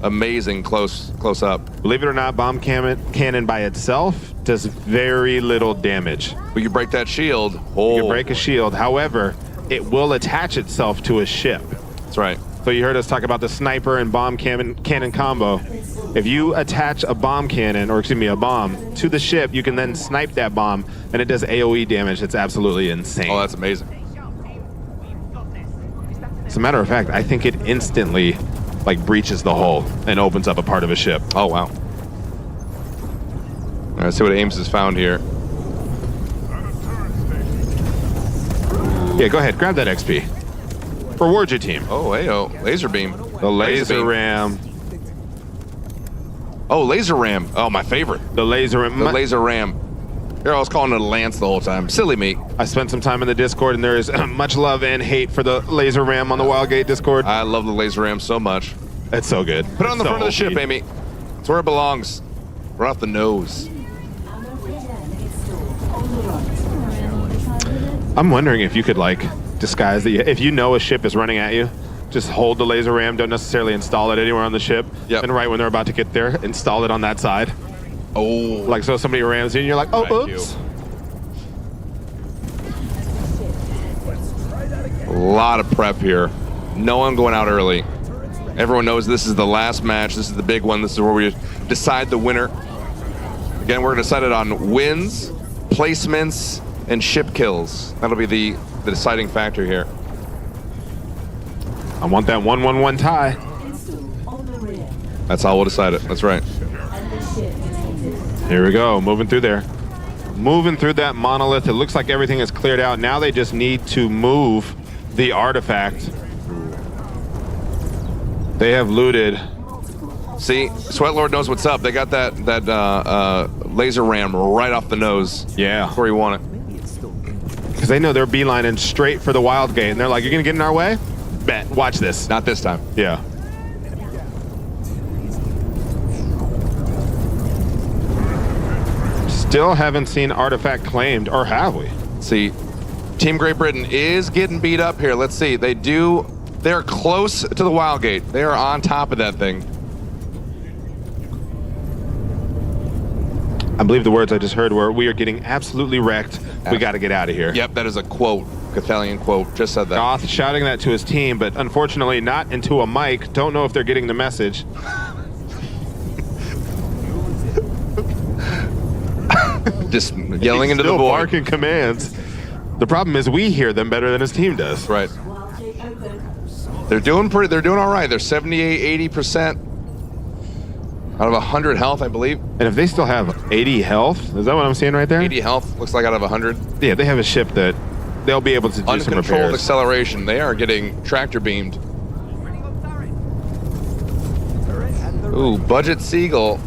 amazing close up. Believe it or not, bomb cannon by itself does very little damage. But you break that shield. You can break a shield. However, it will attach itself to a ship. That's right. So you heard us talk about the sniper and bomb cannon combo. If you attach a bomb cannon, or excuse me, a bomb to the ship, you can then snipe that bomb, and it does AoE damage. It's absolutely insane. Oh, that's amazing. As a matter of fact, I think it instantly like breaches the hull and opens up a part of a ship. Oh, wow. All right, let's see what Ames has found here. Yeah, go ahead. Grab that XP. Reward your team. Oh, heyo. Laser beam. The laser ram. Oh, laser ram. Oh, my favorite. The laser ram. The laser ram. Here, I was calling it a lance the whole time. Silly me. I spent some time in the Discord, and there is much love and hate for the laser ram on the Wildgate Discord. I love the laser ram so much. It's so good. Put it on the It's front so of the ship, OP. Amy. It's where it belongs. Right off the nose. I'm wondering if you could like disguise the if you know a ship is running at you, just hold the laser ram, don't necessarily install it anywhere on the ship, and right when they're about to get there, install it on that side. Oh. Like so somebody rams in and you're like, oh, oops. A lot of prep here. No one going out early. Everyone knows this is the last match. This is the big one. This is where we decide the winner. Again, we're decided on wins, placements, and ship kills. That'll be the deciding factor here. I want that 1-1-1 tie. That's how we'll decide it. That's right. Here we go, moving through there. Moving through that monolith. It looks like everything is cleared out. Now they just need to move the artifact. They have looted. See, Sweatlord knows what's up. They got that laser ram right off the nose. Yeah. Where you want it. Because they know they're beelining straight for the wild gate. And they're like, you're going to get in our way? Bet. Watch this. Not this time. Yeah. Still haven't seen artifact claimed, or have we? See, Team Great Britain is getting beat up here. Let's see. They're close to the wild gate. They are on top of that thing. I believe the words I just heard were, we are getting absolutely wrecked. We got to get out of here. Yep, that is a quote. Cathalian quote. Just said that. Goth shouting that to his team, but unfortunately not into a mic. Don't know if they're getting the message. Just yelling into the still void. Barking commands. The problem is we hear them better than his team does. Right. They're doing all right. They're 78, 80% out of 100 health, I believe. And if they still have 80 health, is that what I'm seeing right there? 80 health looks like out of 100. Yeah, they have a ship that they'll be able to do some Uncontrolled repairs. acceleration. They are getting tractor beamed. Ooh, Budget Seagull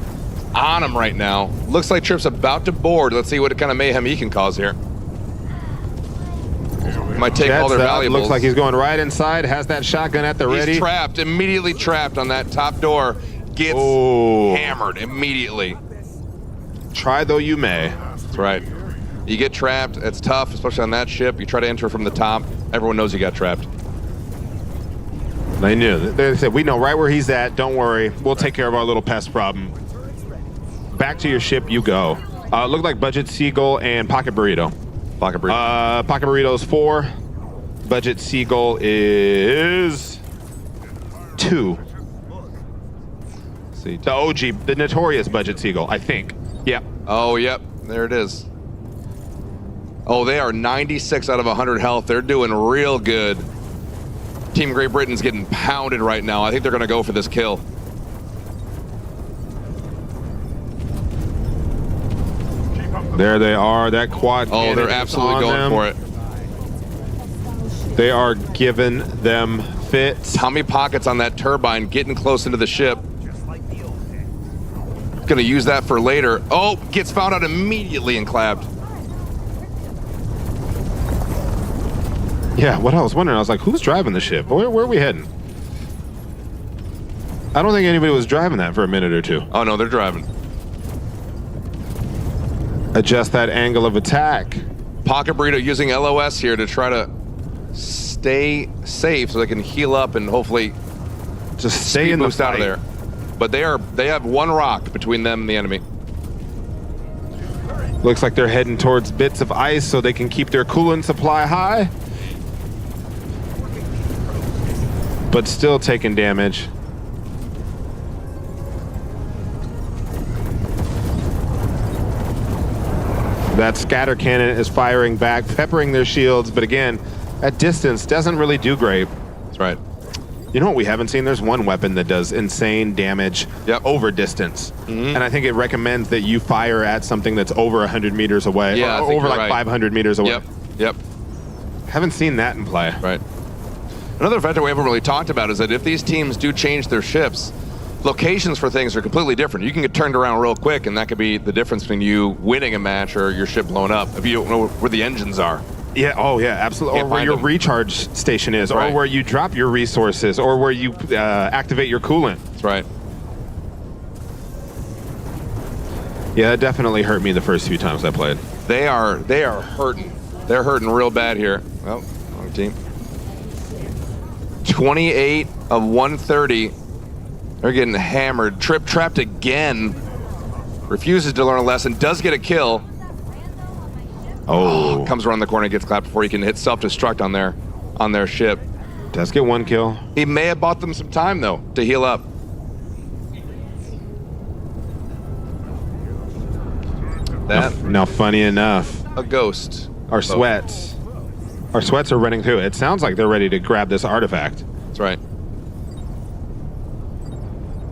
on him right now. Looks like Trip's about to board. Let's see what kind of mayhem he can cause here. Might take all their valuables. Looks like he's going right inside, has that shotgun at the ready. He's trapped, immediately trapped on that top door. Gets hammered immediately. Try though you may. That's right. You get trapped, it's tough, especially on that ship. You try to enter from the top, everyone knows you got trapped. They knew. They said, we know right where he's at. Don't worry. We'll take care of our little pest problem. Back to your ship you go. Looked like Budget Seagull and Pocket Burrito. Pocket Burrito. Pocket Burrito's 4. Budget Seagull is 2. Let's see. The OG, the notorious Budget Seagull, I think. Yep. Oh, yep. There it is. Oh, they are 96 out of 100 health. They're doing real good. Team Great Britain's getting pounded right now. I think they're going to go for this kill. There they are. That quad. Oh, they're absolutely going for it. They are giving them fits. Tommy Pockets on that turbine, getting close into the ship. Going to use that for later. Oh, gets found out immediately and clapped. Yeah, what I was wondering, I was like, who's driving the ship? Where are we heading? I don't think anybody was driving that for a minute or two. Oh, no, they're driving. Adjust that angle of attack. Pocket Burrito using LOS here to try to stay safe so they can heal up and hopefully just stay in the boost out of there. But they have one rock between them and the enemy. Looks like they're heading towards bits of ice so they can keep their coolant supply high. But still taking damage. That scatter cannon is firing back, peppering their shields, but again, at distance, doesn't really do great. That's right. You know what we haven't seen? There's one weapon that does insane damage over distance. And I think it recommends that you fire at something that's over 100 meters away. Yeah, or over like 500 meters away. Yep. Haven't seen that in play. Right. Another factor we haven't really talked about is that if these teams do change their ships, locations for things are completely different. You can get turned around real quick, and that could be the difference between you winning a match or your ship blowing up if you don't know where the engines are. Yeah, oh yeah, absolutely. Can't Or where find your them. recharge station is, Right. or where you drop your resources, or where you activate your coolant. That's right. Yeah, that definitely hurt me the first few times I played. They are hurting. They're hurting real bad here. Oh, wrong team. 28 of 130. They're getting hammered. Trip trapped again. Refuses to learn a lesson. Does get a kill. Oh. Comes around the corner and gets clapped before he can hit self-destruct on their ship. Does get one kill. He may have bought them some time though to heal up. That Now, funny enough, a ghost. our sweats are running through. It sounds like they're ready to grab this artifact. That's right.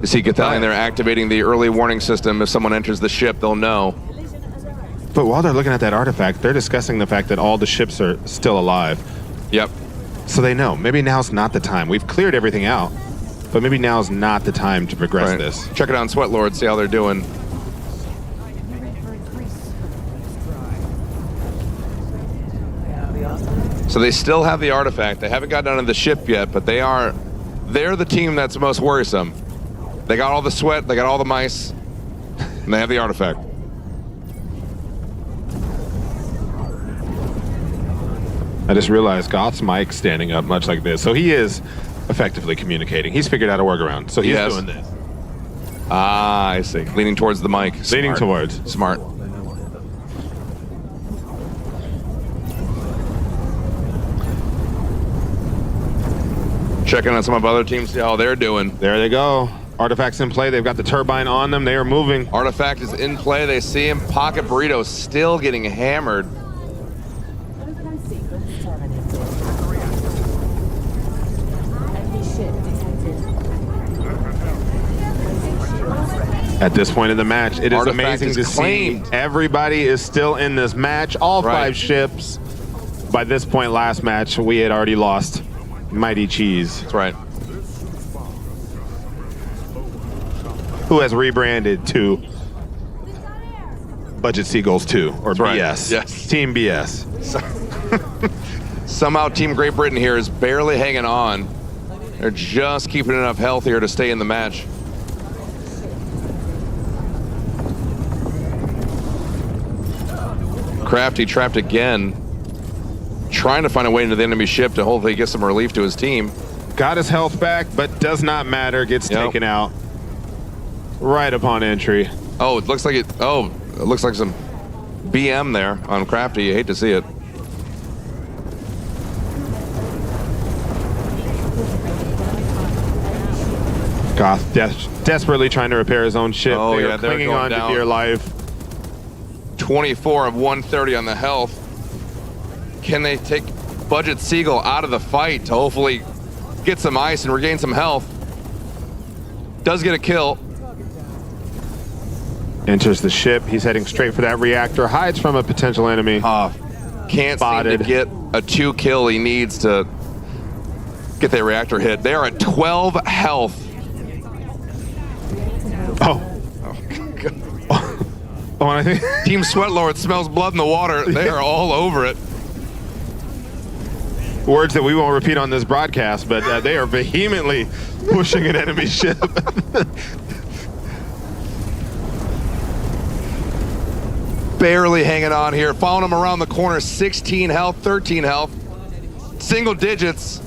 You see Gathalion there activating the early warning system. If someone enters the ship, they'll know. But while they're looking at that artifact, they're discussing the fact that all the ships are still alive. Yep. So they know. Maybe now's not the time. We've cleared everything out, but maybe now's not the time to progress Right. this. Check it out on Sweat Lord, see how they're doing. So they still have the artifact. They haven't gotten onto the ship yet, but they're the team that's most worrisome. They got all the sweat, they got all the mice, and they have the artifact. I just realized Goth's mic standing up much like this. So he is effectively communicating. He's figured out a workaround. So he's Yes. doing this. Ah, I see. Leaning towards the mic. Leaning Smart. towards. Smart. Checking on some of other teams, see how they're doing. There they go. Artifacts in play. They've got the turbine on them. They are moving. Artifact is in play. They see him. Pocket Burrito still getting hammered. At this point in the match, it is Artifact amazing is to claimed. see everybody is still in this match. All Right. 5 ships. By this point, last match, we had already lost Mighty Cheese. That's right. Who has rebranded to Budget Seagulls 2, or right. BS. Yes. Team BS. Somehow Team Great Britain here is barely hanging on. They're just keeping enough health here to stay in the match. Crafty trapped again. Trying to find a way into the enemy ship to hopefully get some relief to his team. Got his health back, but does not matter. Gets taken out right upon entry. Oh, it looks like it. Oh, it looks like some BM there on Crafty. You hate to see it. Goth desperately trying to repair his own ship. Oh, they yeah, are they're clinging going on down. to dear life. 24 of 130 on the health. Can they take Budget Seagull out of the fight to hopefully get some ice and regain some health? Does get a kill. Enters the ship. He's heading straight for that reactor. Hides from a potential enemy. Can't Spotted. seem to get a 2 kill he needs to get that reactor hit. They are at 12 health. Oh, and I think Team Sweatlord smells blood in the water. They are all over it. words that we won't repeat on this broadcast, but they are vehemently pushing an enemy ship. Barely hanging on here. Following him around the corner. 16 health, 13 health. Single digits.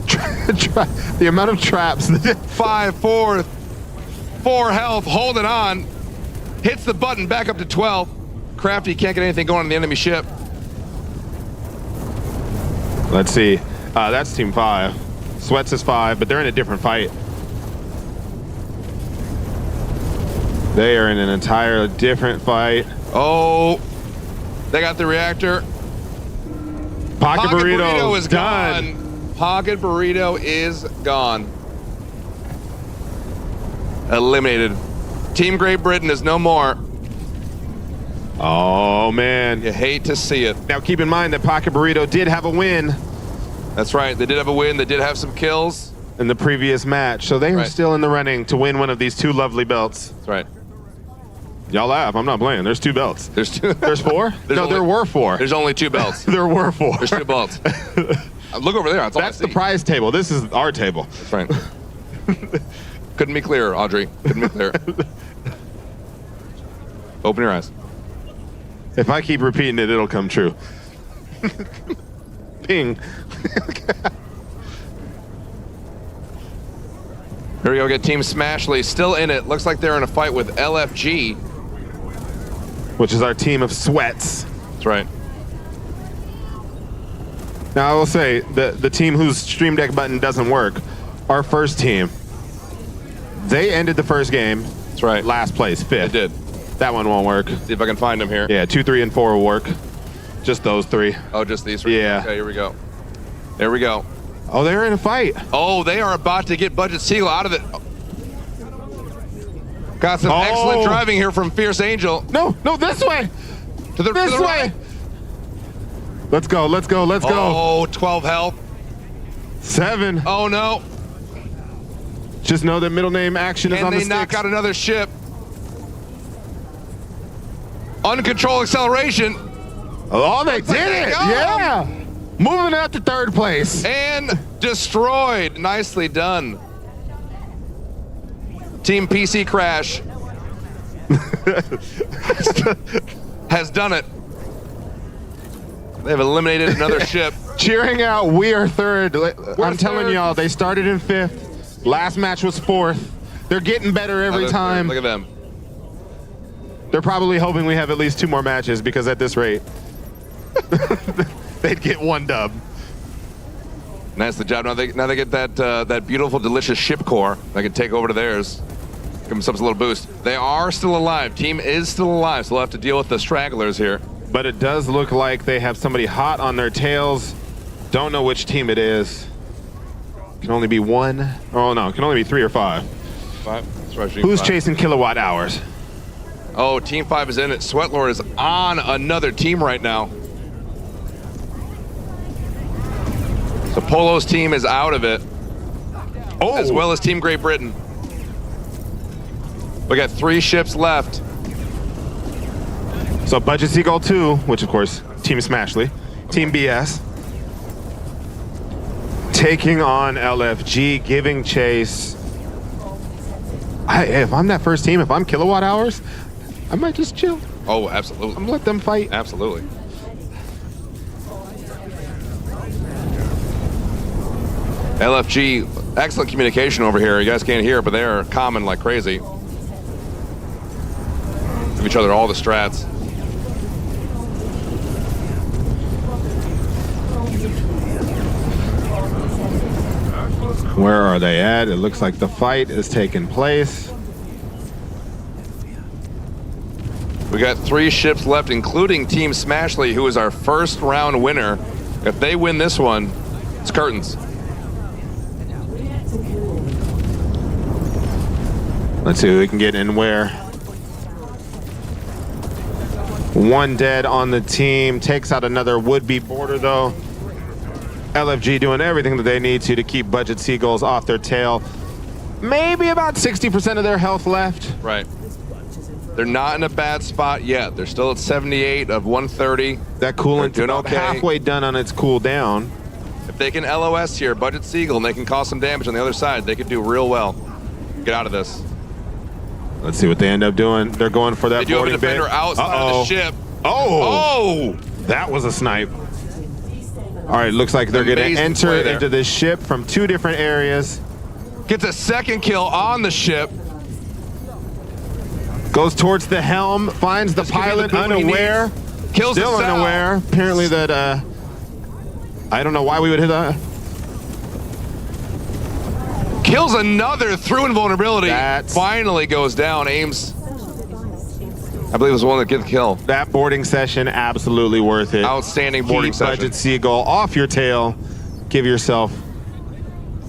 The amount of traps. 5, 4 health. Holding on. Hits the button back up to 12. Crafty can't get anything going on the enemy ship. Let's see. That's Team 5. Sweats is 5, but they're in a different fight. They are in an entirely different fight. Oh, they got the reactor. Pocket Burrito is done. gone. Pocket Burrito is gone. Eliminated. Team Great Britain is no more. Oh, man. You hate to see it. Now, keep in mind that Pocket Burrito did have a win. That's right. They did have a win. They did have some kills in the previous match. So they are still in the running to win one of these 2 lovely belts. That's right. Y'all laugh. I'm not playing. There's 2 belts. There's 2. There's 4? There were 4. There's only 2 belts. There were 4. There's 2 belts. Look over there. That's the prize table. This is our table. That's right. Couldn't be clearer, Audrey. Couldn't be clearer. Open your eyes. If I keep repeating it, it'll come true. Ping. Here we go. Get Team Smashly still in it. Looks like they're in a fight with LFG. Which is our team of sweats. That's right. Now, I will say, the team whose Stream Deck button doesn't work, our first team, they ended the first game. That's right. Last place, 5th. They did. That one won't work. See if I can find them here. Yeah, 2, 3, and 4 will work. Just those 3. Oh, just these 3? Yeah. Okay, here we go. There we go. Oh, they're in a fight. Oh, they are about to get Budget Siegel out of it. Got some excellent driving here from Fierce Angel. No, this way. To the way. Right. Let's go. Oh, 12 health. 7. Oh, no. Just know that middle name action is on the sticks. And they knock out another ship. Uncontrolled acceleration. Oh, they did it. Yeah. Moving out to 3rd place. And destroyed. Nicely done. Team PC Crash has done it. They've eliminated another ship. Cheering out, we are 3rd. I'm telling y'all, they started in 5th. Last match was 4th. They're getting better every time. Look at them. They're probably hoping we have at least 2 more matches because at this rate, they'd get 1 dub. Nice the job. Now they get that beautiful, delicious ship core. They can take over to theirs. Give themselves a little boost. They are still alive. Team is still alive, so they'll have to deal with the stragglers here. But it does look like they have somebody hot on their tails. Don't know which team it is. Can only be 1. Oh no, can only be 3 or 5. 5. That's right, Who's 5. chasing kilowatt hours? Oh, Team 5 is in it. Sweatlord is on another team right now. So Polo's team is out of it. Oh. As well as Team Great Britain. We got 3 ships left. So Budget Seagull 2, which of course, Team Smashly, Team BS, taking on LFG, giving chase. If I'm that first team, if I'm kilowatt hours, I might just chill. Oh, absolutely. I'm gonna let them fight. Absolutely. LFG, excellent communication over here. You guys can't hear it, but they are common like crazy. Give each other all the strats. Where are they at? It looks like the fight is taking place. We got 3 ships left, including Team Smashly, who is our first round winner. If they win this one, it's curtains. Let's see who we can get in where. 1 dead on the team. Takes out another would-be border, though. LFG doing everything that they need to keep Budget Seagulls off their tail. Maybe about 60% of their health left. Right. They're not in a bad spot yet. They're still at 78 of 130. That coolant doing about okay. halfway done on its cooldown. If they can LOS here, Budget Seagull, and they can cause some damage on the other side, they could do real well. Get out of this. Let's see what they end up doing. They're going for that They do have a boarding bit. defender outside of the ship. Oh! That was a snipe. All right, looks like they're going to enter into this ship from 2 different areas. Gets a second kill on the ship. Goes towards the helm, finds the pilot unaware. Kills Still the cell. unaware. Apparently that, I don't know why we would hit that. Kills another through invulnerability. Finally goes down. Ames, I believe, was the one that get the kill. That boarding session, absolutely worth it. Outstanding boarding Keep session. Budget Seagull off your tail. Give yourself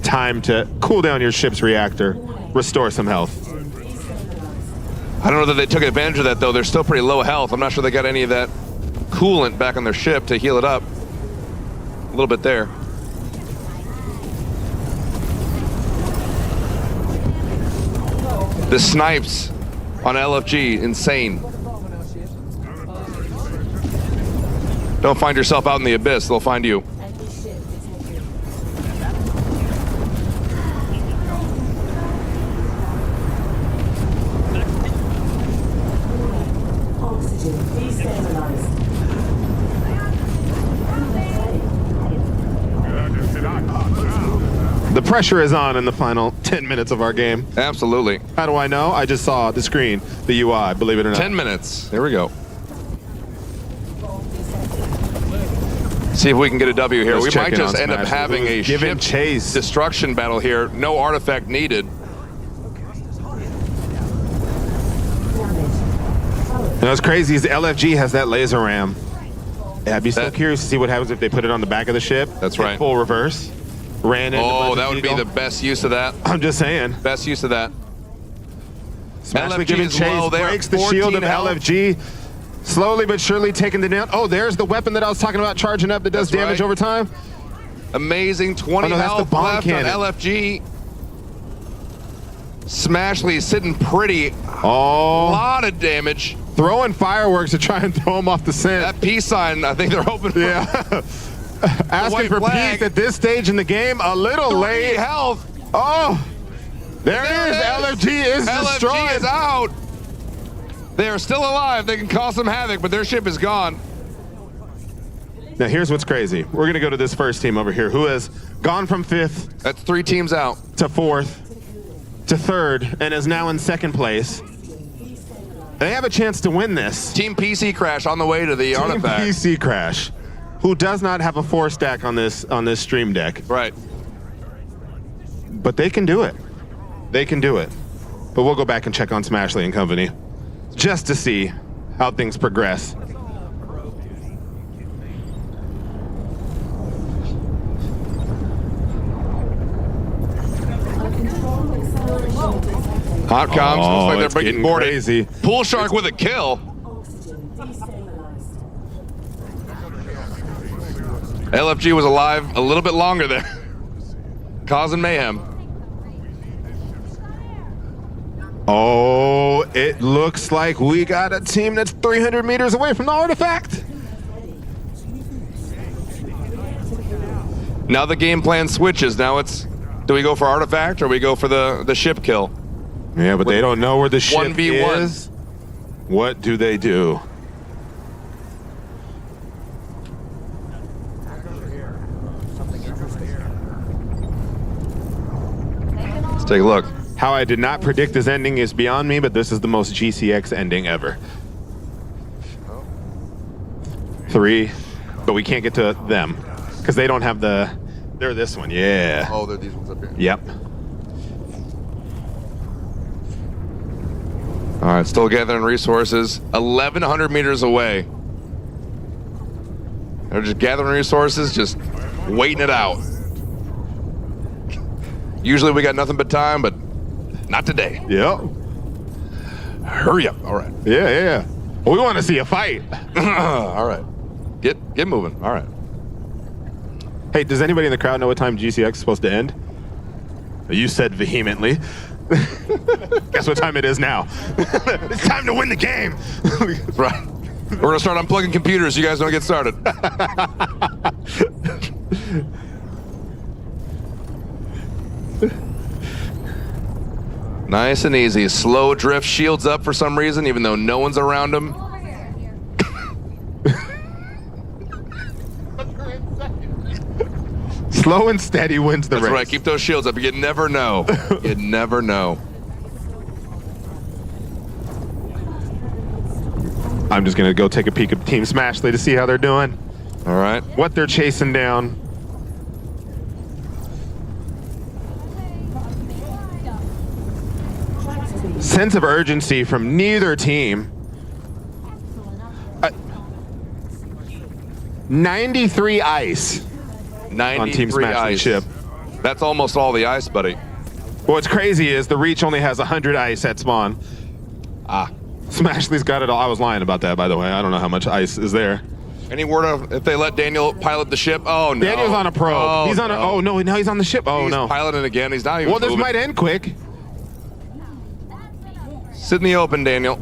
time to cool down your ship's reactor. Restore some health. I don't know that they took advantage of that, though. They're still pretty low health. I'm not sure they got any of that coolant back on their ship to heal it up. A little bit there. The snipes on LFG. Insane. Don't find yourself out in the abyss. They'll find you. The pressure is on in the final 10 minutes of our game. Absolutely. How do I know? I just saw the screen, the UI, believe it or not. 10 minutes. Here we go. See if we can get a W here. Let's We might just end up Smash. having a Give ship and chase destruction battle here. No artifact needed. And what's crazy is LFG has that laser ram. Yeah, I'd be so curious to see what happens if they put it on the back of the ship. That's right. Full reverse. Ran into Oh, that Legend would be Eagle. the best use of that. I'm just saying. Best use of that. Smashly LFG giving is chase, low. They are breaks the shield 14 of health. LFG. Slowly but surely taking the down. Oh, there's the weapon that I was talking about charging up that does That's damage right. over time. Amazing 20 Oh, no, that's the health bomb left cannon. on LFG. Smashly sitting pretty. Oh. A lot of damage. Throwing fireworks to try and throw him off the scent. That peace sign, I think they're hoping for. Yeah. Asking white for flag. peace at this stage in the game. A little 3 late. health. Oh. There it is. LFG is destroyed. LFG is out. They are still alive. They can cause some havoc, but their ship is gone. Now here's what's crazy. We're gonna go to this first team over here who has gone from 5th. That's 3 teams out. To 4th. To 3rd and is now in 2nd place. They have a chance to win this. Team PC Crash on the way to the Team artifact. PC Crash, who does not have a 4 stack on this stream deck. Right. But they can do it. They can do it. But we'll go back and check on Smashly and company just to see how things progress. Hot comms. Looks like they're it's breaking getting boarded. crazy. Pool Shark with a kill. LFG was alive a little bit longer there. Causing mayhem. Oh, it looks like we got a team that's 300 meters away from the artifact. Now the game plan switches. Now it's, do we go for artifact or we go for the ship kill? Yeah, but they don't know where the ship 1v1. is. What do they do? Let's take a look. How I did not predict this ending is beyond me, but this is the most GCX ending ever. 3, but we can't get to them because they don't have the. They're this one, yeah. Oh, they're these ones up here. Yep. All right, still gathering resources. 1,100 meters away. They're just gathering resources, just waiting it out. Usually we got nothing but time, but not today. Yep. Hurry up. All right. Yeah. We want to see a fight. All right. Get moving. All right. Hey, does anybody in the crowd know what time GCX is supposed to end? You said vehemently. Guess what time it is now? It's time to win the game. Right. We're gonna start unplugging computers. You guys don't get started. Nice and easy. Slow drift, shields up for some reason, even though no one's around him. Slow and steady wins the race. That's right. Keep those shields up. You never know. You never know. I'm just gonna go take a peek at Team Smashly to see how they're doing. All right. What they're chasing down. Sense of urgency from neither team. 93 ice 93 on Team Smashly ice. ship. That's almost all the ice, buddy. What's crazy is the Reach only has 100 ice at spawn. Smashly's got it all. I was lying about that, by the way. I don't know how much ice is there. Any word of if they let Daniel pilot the ship? Oh no. Daniel's on a probe. Oh, he's on a. Oh no, now he's on the ship. Oh he's no. piloting again. He's not even. Well, this moving. might end quick. Sit in the open, Daniel.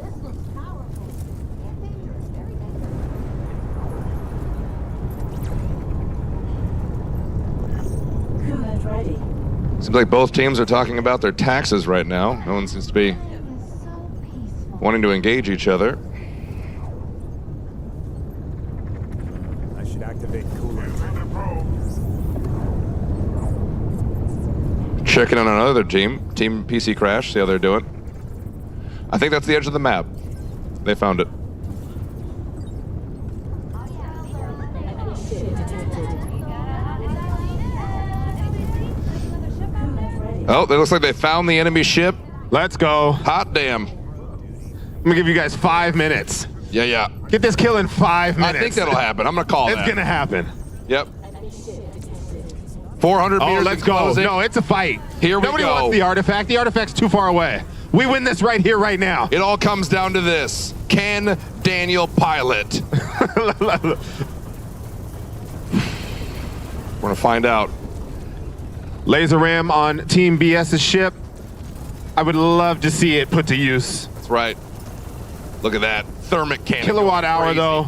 Seems like both teams are talking about their taxes right now. No one seems to be wanting to engage each other. I should activate coolant. Checking on another team, Team PC Crash, see how they're doing. I think that's the edge of the map. They found it. Oh, it looks like they found the enemy ship. Let's go. Hot damn. I'm gonna give you guys 5 minutes. Yeah. Get this kill in 5 minutes. I think that'll happen. I'm gonna call it's that. It's gonna happen. Yep. 400 meters. Oh, let's go. No, it's a fight. Here we Nobody go. wants the artifact. The artifact's too far away. We win this right here, right now. It all comes down to this. Can Daniel pilot? We're gonna find out. Laser ram on Team BS's ship. I would love to see it put to use. That's right. Look at that. Thermic cannon. Kilowatt hour, though.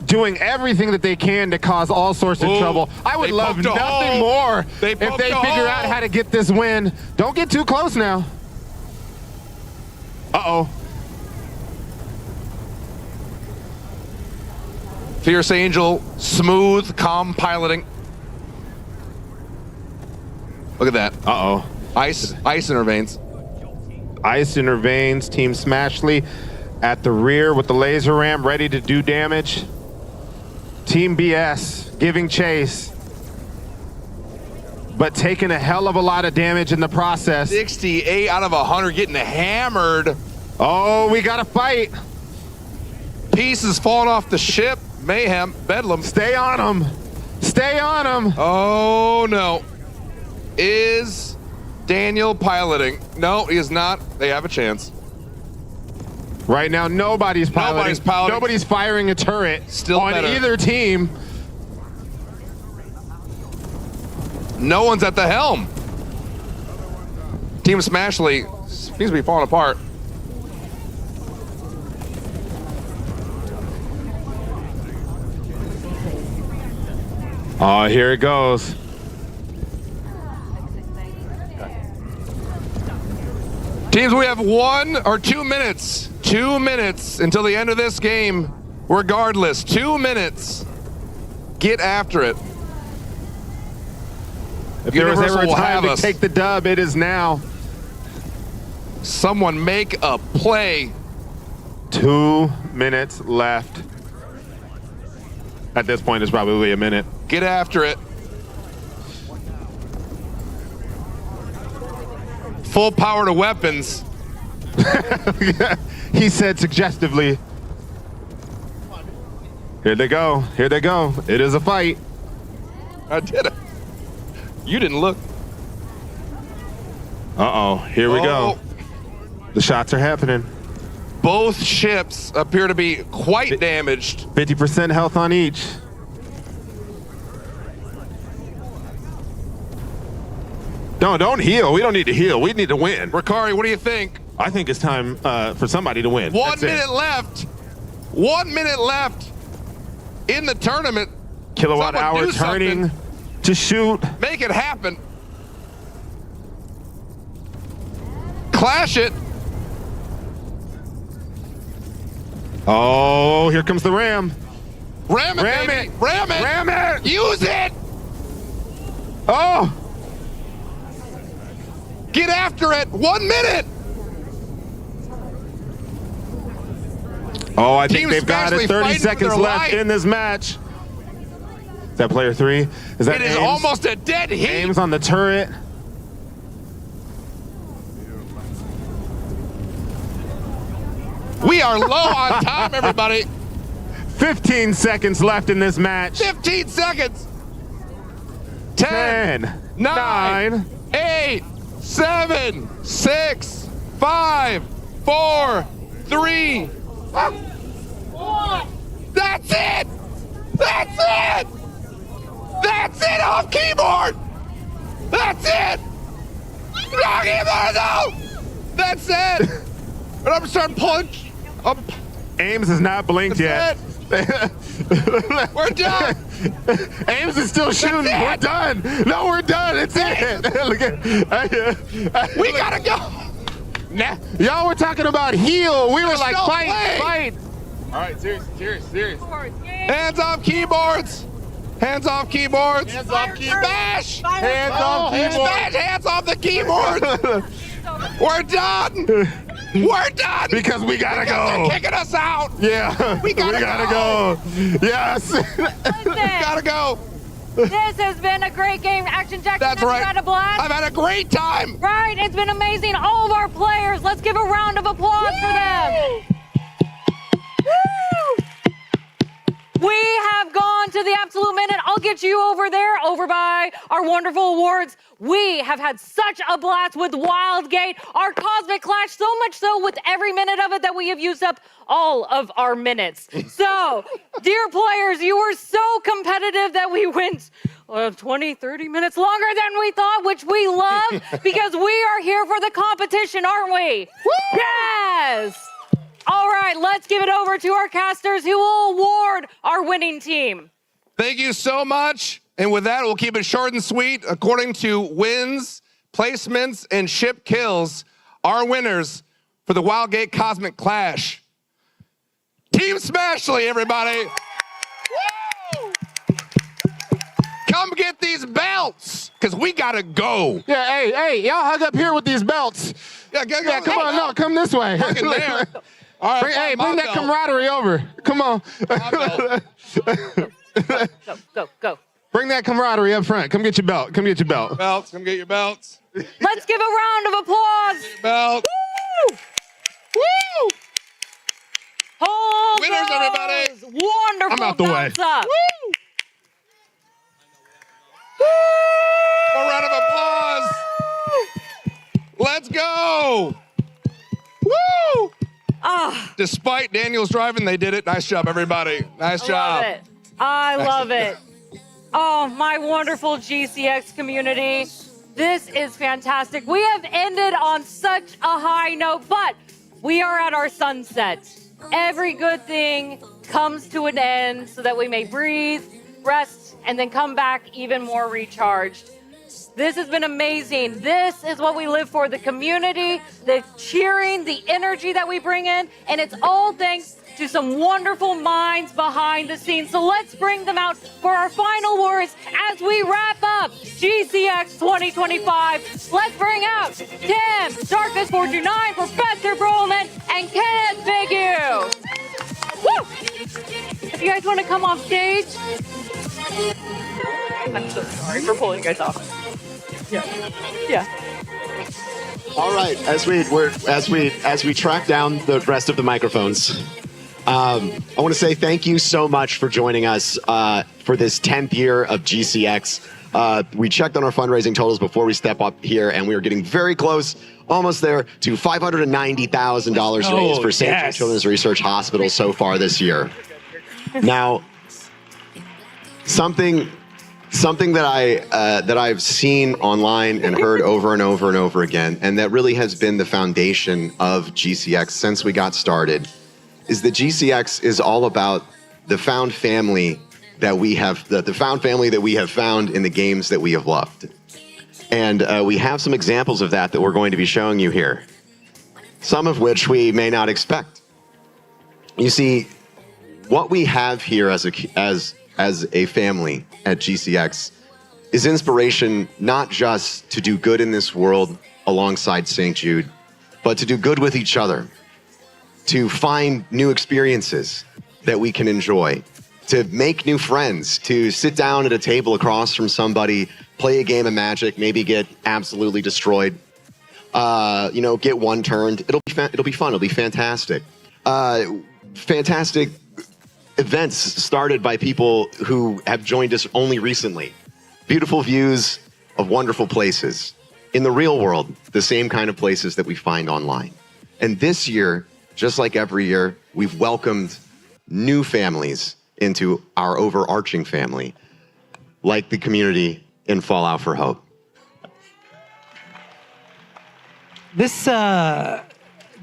Doing everything that they can to cause all sorts of trouble. I would love nothing more if they figure out how to get this win. Don't get too close now. Uh-oh. Fierce Angel, smooth, calm piloting. Look at that. Uh-oh. Ice intervenes. Ice intervenes. Team Smashley at the rear with the laser ram ready to do damage. Team BS giving chase, but taking a hell of a lot of damage in the process. 68 out of 100 getting hammered. Oh, we got to fight. Pieces falling off the ship. Mayhem, Bedlam. Stay on them. Stay on them. Oh, no. Is Daniel piloting? No, he is not. They have a chance. Right now, nobody's piloting. Nobody's piloting. Nobody's firing a turret Still on better. either team. No one's at the helm. Team Smashley seems to be falling apart. Oh, here it goes. Teams, we have 1 or 2 minutes. 2 minutes until the end of this game. Regardless, 2 minutes. Get after it. If there was Universal ever a will time have to us. take the dub, it is now. Someone make a play. 2 minutes left. At this point, it's probably a minute. Get after it. Full power to weapons. He said suggestively. Here they go. Here they go. It is a fight. I did it. You didn't look. Uh-oh. Here we go. The shots are happening. Both ships appear to be quite damaged. 50% health on each. Don't heal. We don't need to heal. We need to win. Ricari, what do you think? I think it's time for somebody to win. 1 That's it. minute left. 1 minute left in the tournament. Kilowatt Someone hour do turning something. to shoot. Make it happen. Clash it. Oh, here comes the ram. Ram it, Ram baby. it. Ram it. Ram it. Use it. Oh. Get after it. 1 minute. Oh, I think Team they've got it. Smashley 30 fighting seconds for their left life. in this match. Is that player 3? Is that It is Ames? almost a dead heat. Ames on the turret. We are low on time, everybody. 15 seconds left in this match. 15 seconds. 10, 9, 8, 7, 6, 5, 4, 3. That's it. That's it. That's it off keyboard. That's it. No keyboard, no. That's it. And I'm starting pulling. Ames has not blinked yet. We're done. Ames is still shooting. We're done. No, we're done. It's it. Look at, We gotta go. Nah, y'all were talking about heal. We were like, fight. All right, serious. Hands off keyboards. Hands off keyboards. Hands off keyboards. Smash. Hands off keyboards. Smash. Hands off the keyboards. We're done. We're done. Because we gotta go. They're kicking us out. Yeah. We gotta go. Yes. We gotta go. This has been a great game. Action Jackson, That's right. Had a blast. I've had a great time. Right, it's been amazing. All of our players, let's give a round of applause for them. Woo! We have gone to the absolute minute. I'll get you over there, over by our wonderful awards. We have had such a blast with Wildgate, our Cosmic Clash, so much so with every minute of it that we have used up all of our minutes. So, dear players, you were so competitive that we went 20, 30 minutes longer than we thought, which we love because we are here for the competition, aren't we? Woo! Yes! All right, let's give it over to our casters who will award our winning team. Thank you so much. And with that, we'll keep it short and sweet. According to wins, placements, and ship kills, our winners for the Wildgate Cosmic Clash. Team Smashly, everybody. Woo! Come get these belts, because we got to go. Yeah, hey, y'all hug up here with these belts. Yeah, come on, no, come this way. Hugging there. All right, bring that camaraderie over. Come on. Go. Bring that camaraderie up front. Come get your belt. Come get your belt. Belts, come get your belts. Let's give a round of applause. Belt. Woo! Woo! Hold Winners, everybody. those wonderful I'm out the way. belts up. Woo! A round of applause. Let's go. Woo! Despite Daniel's driving, they did it. Nice job, everybody. Nice job. Love it. I love it. Oh, my wonderful GCX community. This is fantastic. We have ended on such a high note, but we are at our sunset. Every good thing comes to an end so that we may breathe, rest, and then come back even more recharged. This has been amazing. This is what we live for, the community, the cheering, the energy that we bring in, and it's all thanks to some wonderful minds behind the scenes. So let's bring them out for our final words as we wrap up GCX 2025. Let's bring out Tim, Darkness429, Professor Brolman, and Kenneth Bigu. Woo! If you guys want to come off stage. I'm so sorry for pulling you guys off. Yeah. All right, as we track down the rest of the microphones, I want to say thank you so much for joining us for this 10th year of GCX. We checked on our fundraising totals before we step up here, and we are getting very close, almost there, to $590,000 raised for St. Jude Children's Research Hospital so far this year. Now, something that I've seen online and heard over and over and over again, and that really has been the foundation of GCX since we got started, is that GCX is all about the found family that we have, the found family that we have found in the games that we have loved. And we have some examples of that we're going to be showing you here, some of which we may not expect. You see, what we have here as a family at GCX is inspiration not just to do good in this world alongside St. Jude, but to do good with each other, to find new experiences that we can enjoy, to make new friends, to sit down at a table across from somebody, play a game of Magic, maybe get absolutely destroyed, get one-turned. It'll be fun. It'll be fantastic. Fantastic events started by people who have joined us only recently. Beautiful views of wonderful places. In the real world, the same kind of places that we find online. And this year, just like every year, we've welcomed new families into our overarching family, like the community in Fallout for Hope. This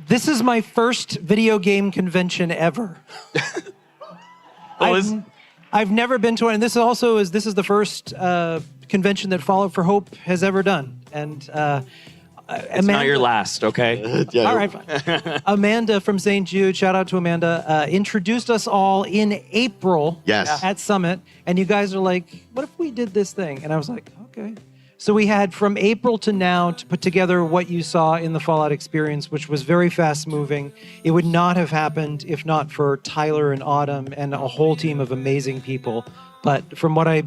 This is my first video game convention ever. I've never been to one, and this is the first convention that Fallout for Hope has ever done. And It's not your last, okay? All right, fine. Amanda from St. Jude, shout out to Amanda, introduced us all in April at Summit. And you guys are like, what if we did this thing? And I was like, okay. So we had from April to now to put together what you saw in the Fallout experience, which was very fast moving. It would not have happened if not for Tyler and Autumn and a whole team of amazing people. But from what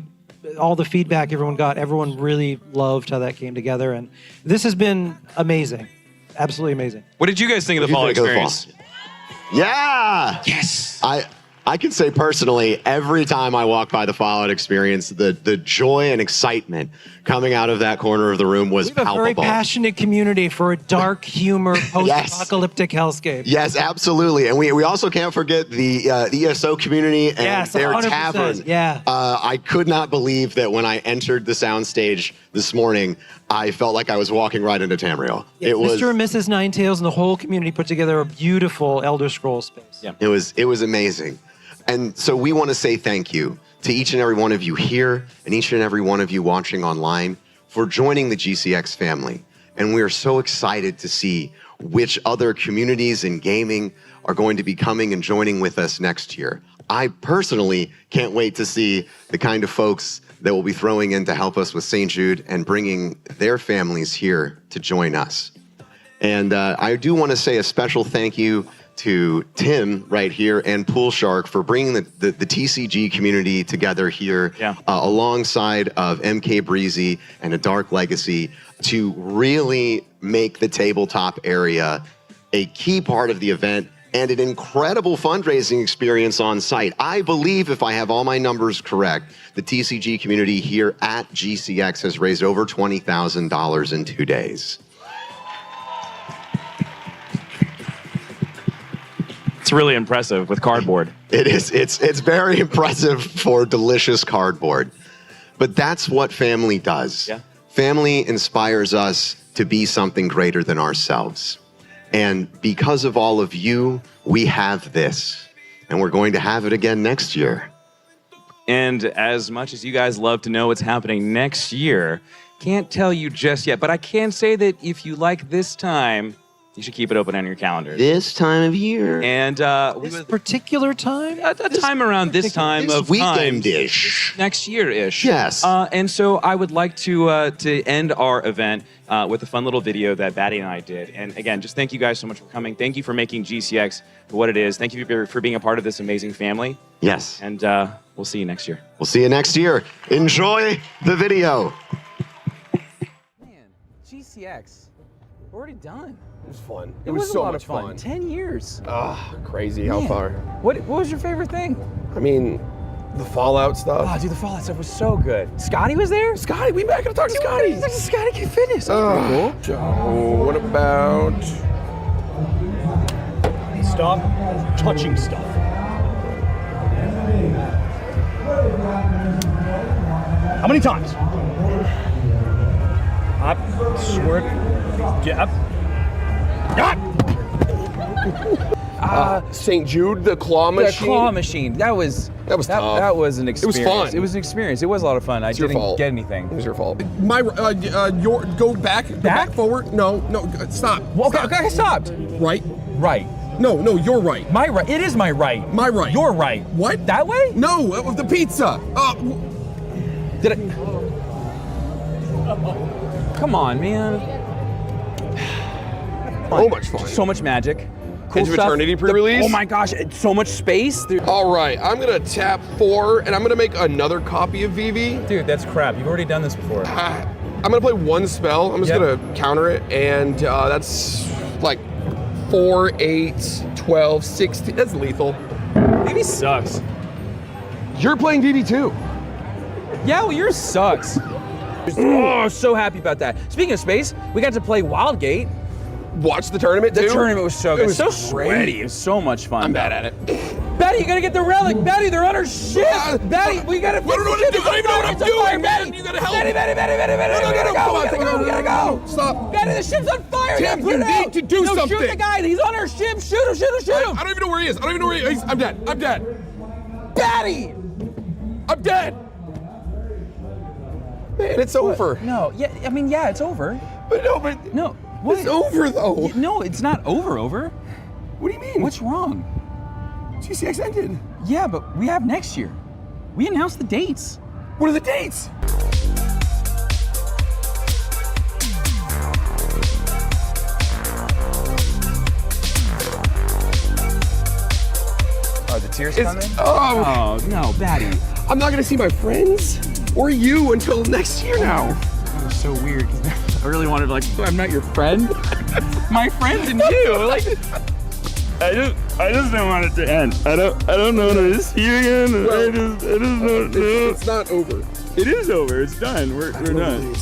all the feedback everyone got, everyone really loved how that came together. And this has been amazing. Absolutely amazing. What did you guys think of the Fallout experience? Yeah. Yes. I can say personally, every time I walk by the Fallout experience, the joy and excitement coming out of that corner of the room was We have a very passionate community for a dark humor post-apocalyptic hellscape. Yes, absolutely. And we also can't forget the ESO community and their 100%. tavern. Yeah. I could not believe that when I entered the soundstage this morning, I felt like I was walking right into Tamriel. Yeah, It was Mr. and Mrs. Ninetales and the whole community put together a beautiful Elder Scrolls space. Yeah. It was amazing. And so we want to say thank you to each and every one of you here and each and every one of you watching online for joining the GCX family. And we are so excited to see which other communities in gaming are going to be coming and joining with us next year. I personally can't wait to see the kind of folks that will be throwing in to help us with St. Jude and bringing their families here to join us. And I do want to say a special thank you to Tim right here and Pool Shark for bringing the TCG community together here alongside of MK Breezy and A Dark Legacy to really make the tabletop area a key part of the event and an incredible fundraising experience on site. I believe, if I have all my numbers correct, the TCG community here at GCX has raised over $20,000 in 2 days. It's really impressive with cardboard. It is. It's very impressive for delicious cardboard. But that's what family does. Yeah. Family inspires us to be something greater than ourselves. And because of all of you, we have this. And we're going to have it again next year. And as much as you guys love to know what's happening next year, can't tell you just yet, but I can say that if you like this time, you should keep it open on your calendar. This time of year. And this particular time? A time around this time of weekend-ish. Next year-ish. Yes. And so I would like to end our event with a fun little video that Batty and I did. And again, just thank you guys so much for coming. Thank you for making GCX what it is. Thank you for being a part of this amazing family. Yes. And we'll see you next year. We'll see you next year. Enjoy the video. GCX, we're already done. It was fun. It was so a lot much of fun. 10 years. Crazy how Man. far. What was your favorite thing? I mean, the Fallout stuff. Oh, dude, the Fallout stuff was so good. Scotty was there? Scotty, we back to talk to Scotty. Scotty can fitness. That was pretty cool. Oh, what about? Stop touching stuff. How many times? Up, squirt, up. St. Jude, the claw machine. The claw machine. That was tough. That was an experience. It was fun. It was an experience. It was a lot of fun. I didn't get anything. It was your fault. My go back forward. No, stop. Okay, I stopped. Right. No, you're right. My right. It is my right. My right. You're right. What? That way? No, the pizza. Did I? Come on, man. So much fun. So much magic. Cool Edge of stuff. Eternity pre-release. Oh my gosh, so much space. All right, I'm gonna tap 4, and I'm gonna make another copy of Vivi. Dude, that's crap. You've already done this before. I'm gonna play one spell. I'm just gonna counter it, and that's like 4, 8, 12, 16. That's lethal. Vivi sucks. You're playing Vivi too. Yeah, well, yours sucks. Oh, so happy about that. Speaking of space, we got to play Wildgate. Watch the tournament too? The tournament was so good. It was so great. sweaty. It was so much fun. I'm bad at it. Batty, you gotta get the relic. Batty, they're on our ship. Batty, we gotta fix the ship. I don't even know what I'm doing, man. You gotta help. Batty, we gotta go. Stop. Batty, the ship's on fire. Tim, Put you it out. need to do no, something. Shoot the guy. He's on our ship. Shoot him. I don't even know where he is. I'm dead. Batty. I'm dead. Man, it's over. No, yeah, I mean, yeah, it's over. No. What? It's over though. No, it's not over. What do you mean? What's wrong? GCX ended. Yeah, but we have next year. We announced the dates. What are the dates? Are the tears coming? Oh no, Batty. I'm not gonna see my friends or you until next year now. That was so weird. I really wanted to I'm not your friend. My friend and you. I just don't want it to end. I don't know what to see you again. Well, I just don't know. It's not over. It is over. It's done. We're done.